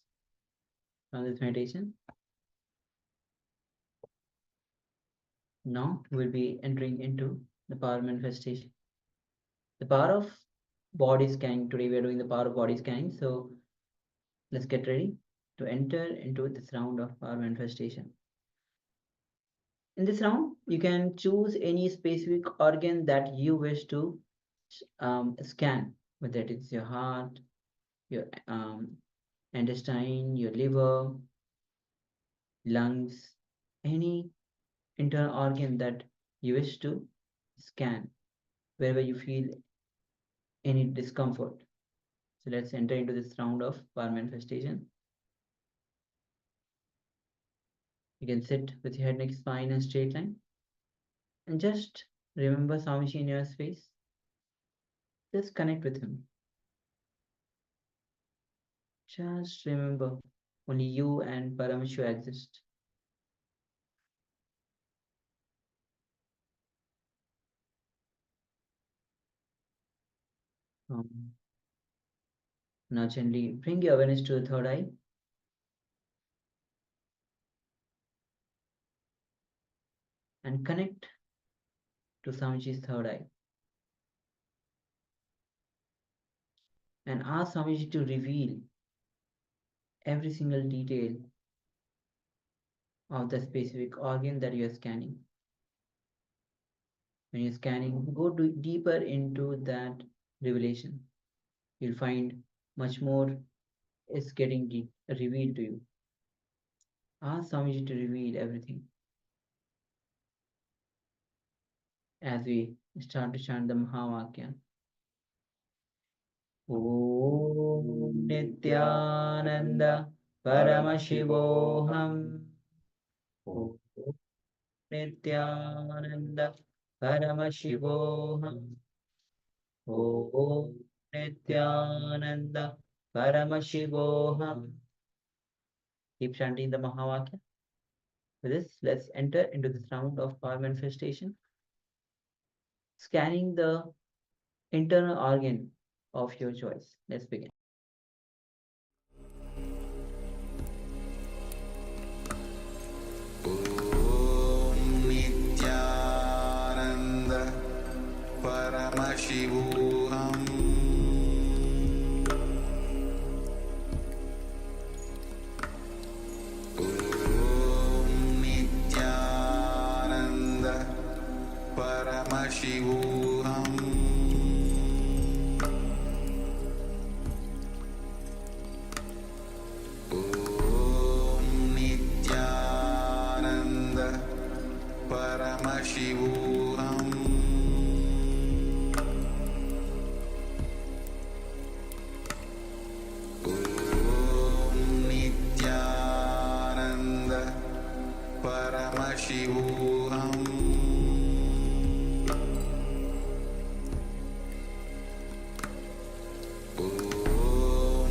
from this meditation. Now we'll be entering into the power manifestation. The power of body scanning. Today we are doing the power of body scanning. So let's get ready to enter into this round of power manifestation. In this round, you can choose any specific organ that you wish to scan, whether it is your heart, your intestine, your liver, lungs, any internal organ that you wish to scan, wherever you feel any discomfort. So let's enter into this round of power manifestation. You can sit with your head, neck, spine, and straight line. And just remember Swamiji in your space. Just connect with him. Just remember, only you and Paramashiva exist. Now gently bring your awareness to the third eye. And connect to Swamiji's third eye. And ask Swamiji to reveal every single detail of the specific organ that you are scanning. When you're scanning, go deeper into that revelation. You'll find much more is getting revealed to you. Ask Swamiji to reveal everything. As we start to chant the Mahavakya. Om Nithyananda Paramashivoham. Om Nithyananda Paramashivoham. Om Nithyananda Paramashivoham. Keep chanting the Mahavakya. With this, let's enter into this round of power manifestation. Scanning the internal organ of your choice. Let's begin. Om Nithyananda Paramashivoham. Om Nithyananda Paramashivoham. Paramashivoham. Om Nithyananda Paramashivoham. Om Nithyananda Paramashivoham. Paramashivoham. Om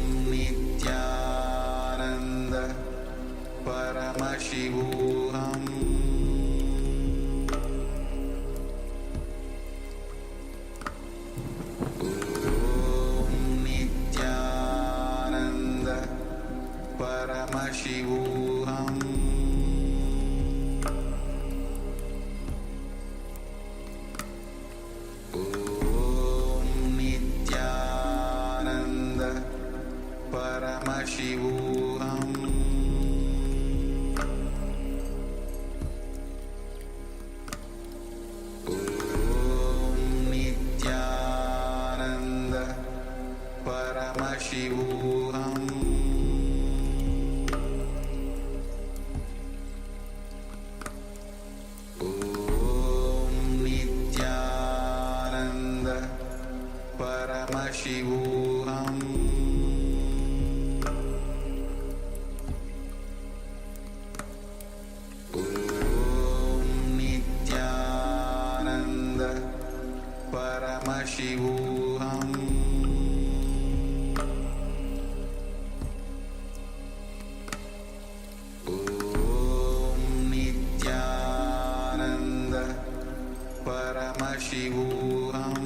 Nithyananda Paramashivoham. Om Nithyananda Paramashivoham. Paramashivoham. Om Nithyananda Paramashivoham. Om Nithyananda Paramashivoham.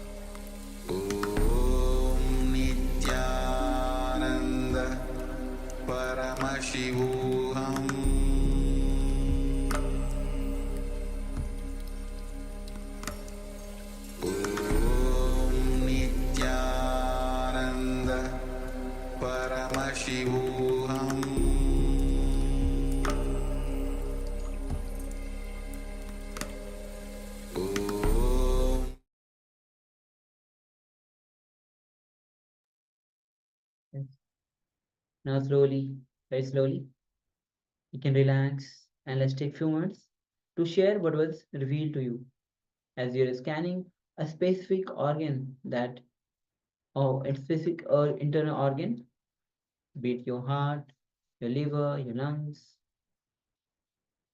Now slowly, very slowly, you can relax and let's take a few minutes to share what was revealed to you as you're scanning a specific organ that, oh, a specific or internal organ, be it your heart, your liver, your lungs.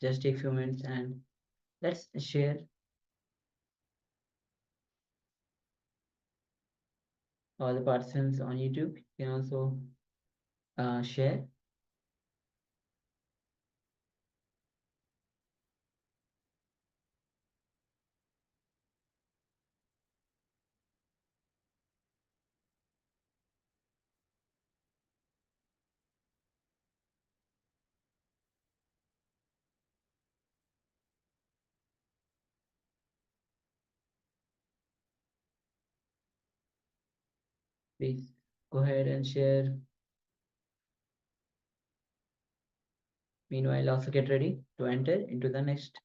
Just take a few minutes and let's share all the participants on YouTube. You can also share. Please go ahead and share. Meanwhile, also get ready to enter into the next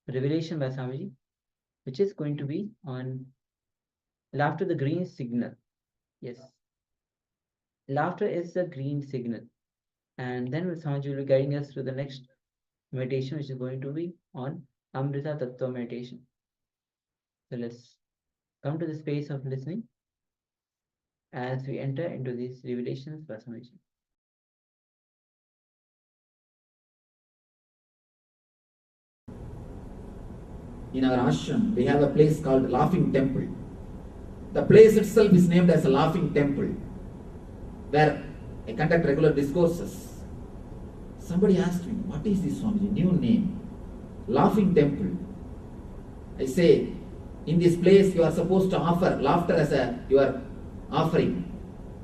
revelation by Swamiji, which is going to be on laughter, the green signal. Yes, laughter is the green signal. And then Swamiji will be guiding us through the next meditation, which is going to be on Amrita Tattva meditation. So let's come to the space of listening as we enter into these revelations by Swamiji. In our ashram, we have a place called Laughing Temple. The place itself is named as a Laughing Temple, where I conduct regular discourses. Somebody asked me, what is this, Swamiji? New name. Laughing Temple. I say, in this place you are supposed to offer laughter as your offering.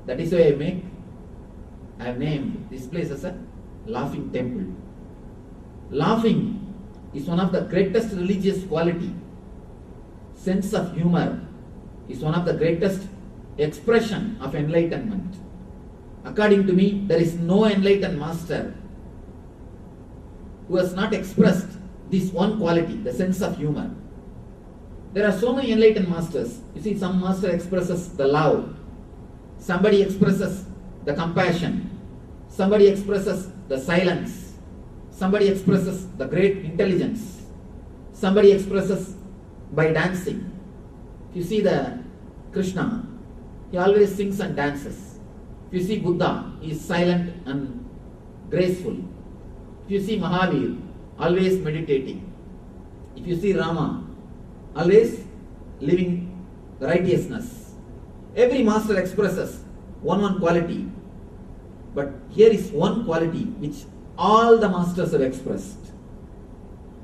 That is why I have named this place as a Laughing Temple. Laughing is one of the greatest religious quality. Sense of humor is one of the greatest expression of enlightenment. According to me, there is no enlightened master who has not expressed this one quality, the sense of humor. There are so many enlightened masters. You see, some master expresses the love, somebody expresses the compassion, somebody expresses the silence, somebody expresses the great intelligence, somebody expresses by dancing. If you see the Krishna, he always sings and dances. If you see Buddha, he is silent and graceful. If you see Mahavir, always meditating. If you see Rama, always living righteousness. Every master expresses one quality. But here is one quality which all the masters have expressed.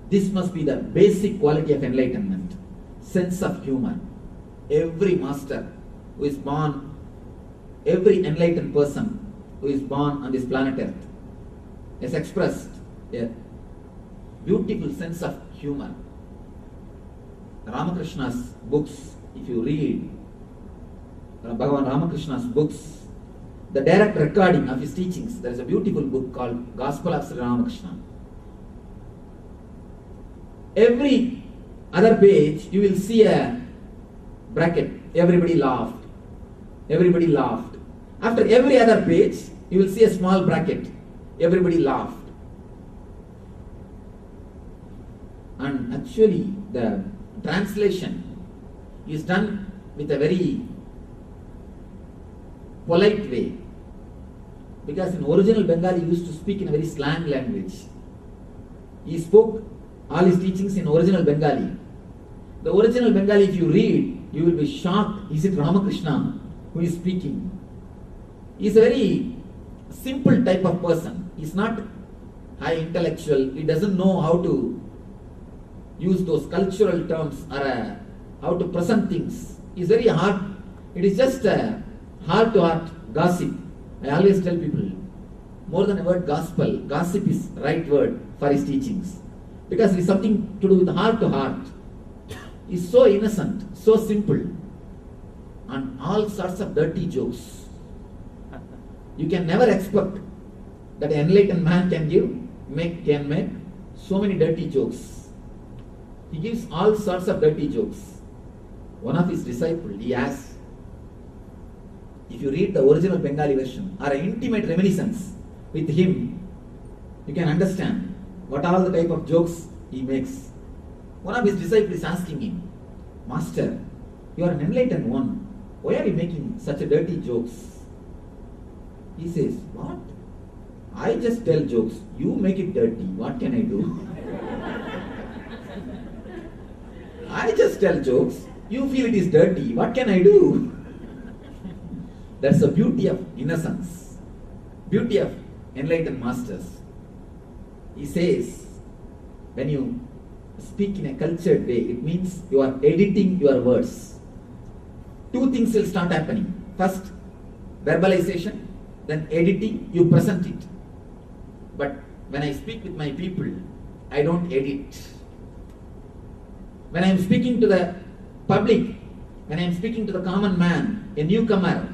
This must be the basic quality of enlightenment. Sense of humor. Every master who is born, every enlightened person who is born on this planet Earth has expressed a beautiful sense of humor. Ramakrishna's books, if you read Bhagavan Ramakrishna's books, the direct recording of his teachings, there is a beautiful book called Gospel of Sri Ramakrishna. Every other page, you will see a bracket, everybody laughed. Everybody laughed. After every other page, you will see a small bracket, everybody laughed. And actually, the translation is done with a very polite way, because in original Bengali he used to speak in a very slang language. He spoke all his teachings in original Bengali. The original Bengali, if you read, you will be shocked. Is it Ramakrishna who is speaking? He is a very simple type of person. He is not high intellectual. He doesn't know how to use those cultural terms or how to present things. He is very hard. It is just a heart-to-heart gossip. I always tell people, more than a word gospel, gossip is the right word for his teachings. Because it is something to do with heart-to-heart. He is so innocent, so simple, and all sorts of dirty jokes. You can never expect that an enlightened man can make so many dirty jokes. He gives all sorts of dirty jokes. One of his disciples, he asked, if you read the original Bengali version or an intimate reminiscence with him, you can understand what all the type of jokes he makes. One of his disciples is asking him, Master, you are an enlightened one. Why are you making such a dirty jokes? He says, what? I just tell jokes. You make it dirty. What can I do? I just tell jokes. You feel it is dirty. What can I do? That's the beauty of innocence. Beauty of enlightened masters. He says, when you speak in a cultured way, it means you are editing your words. Two things will start happening. First, verbalization, then editing, you present it. But when I speak with my people, I don't edit. When I am speaking to the public, when I am speaking to the common man, a newcomer,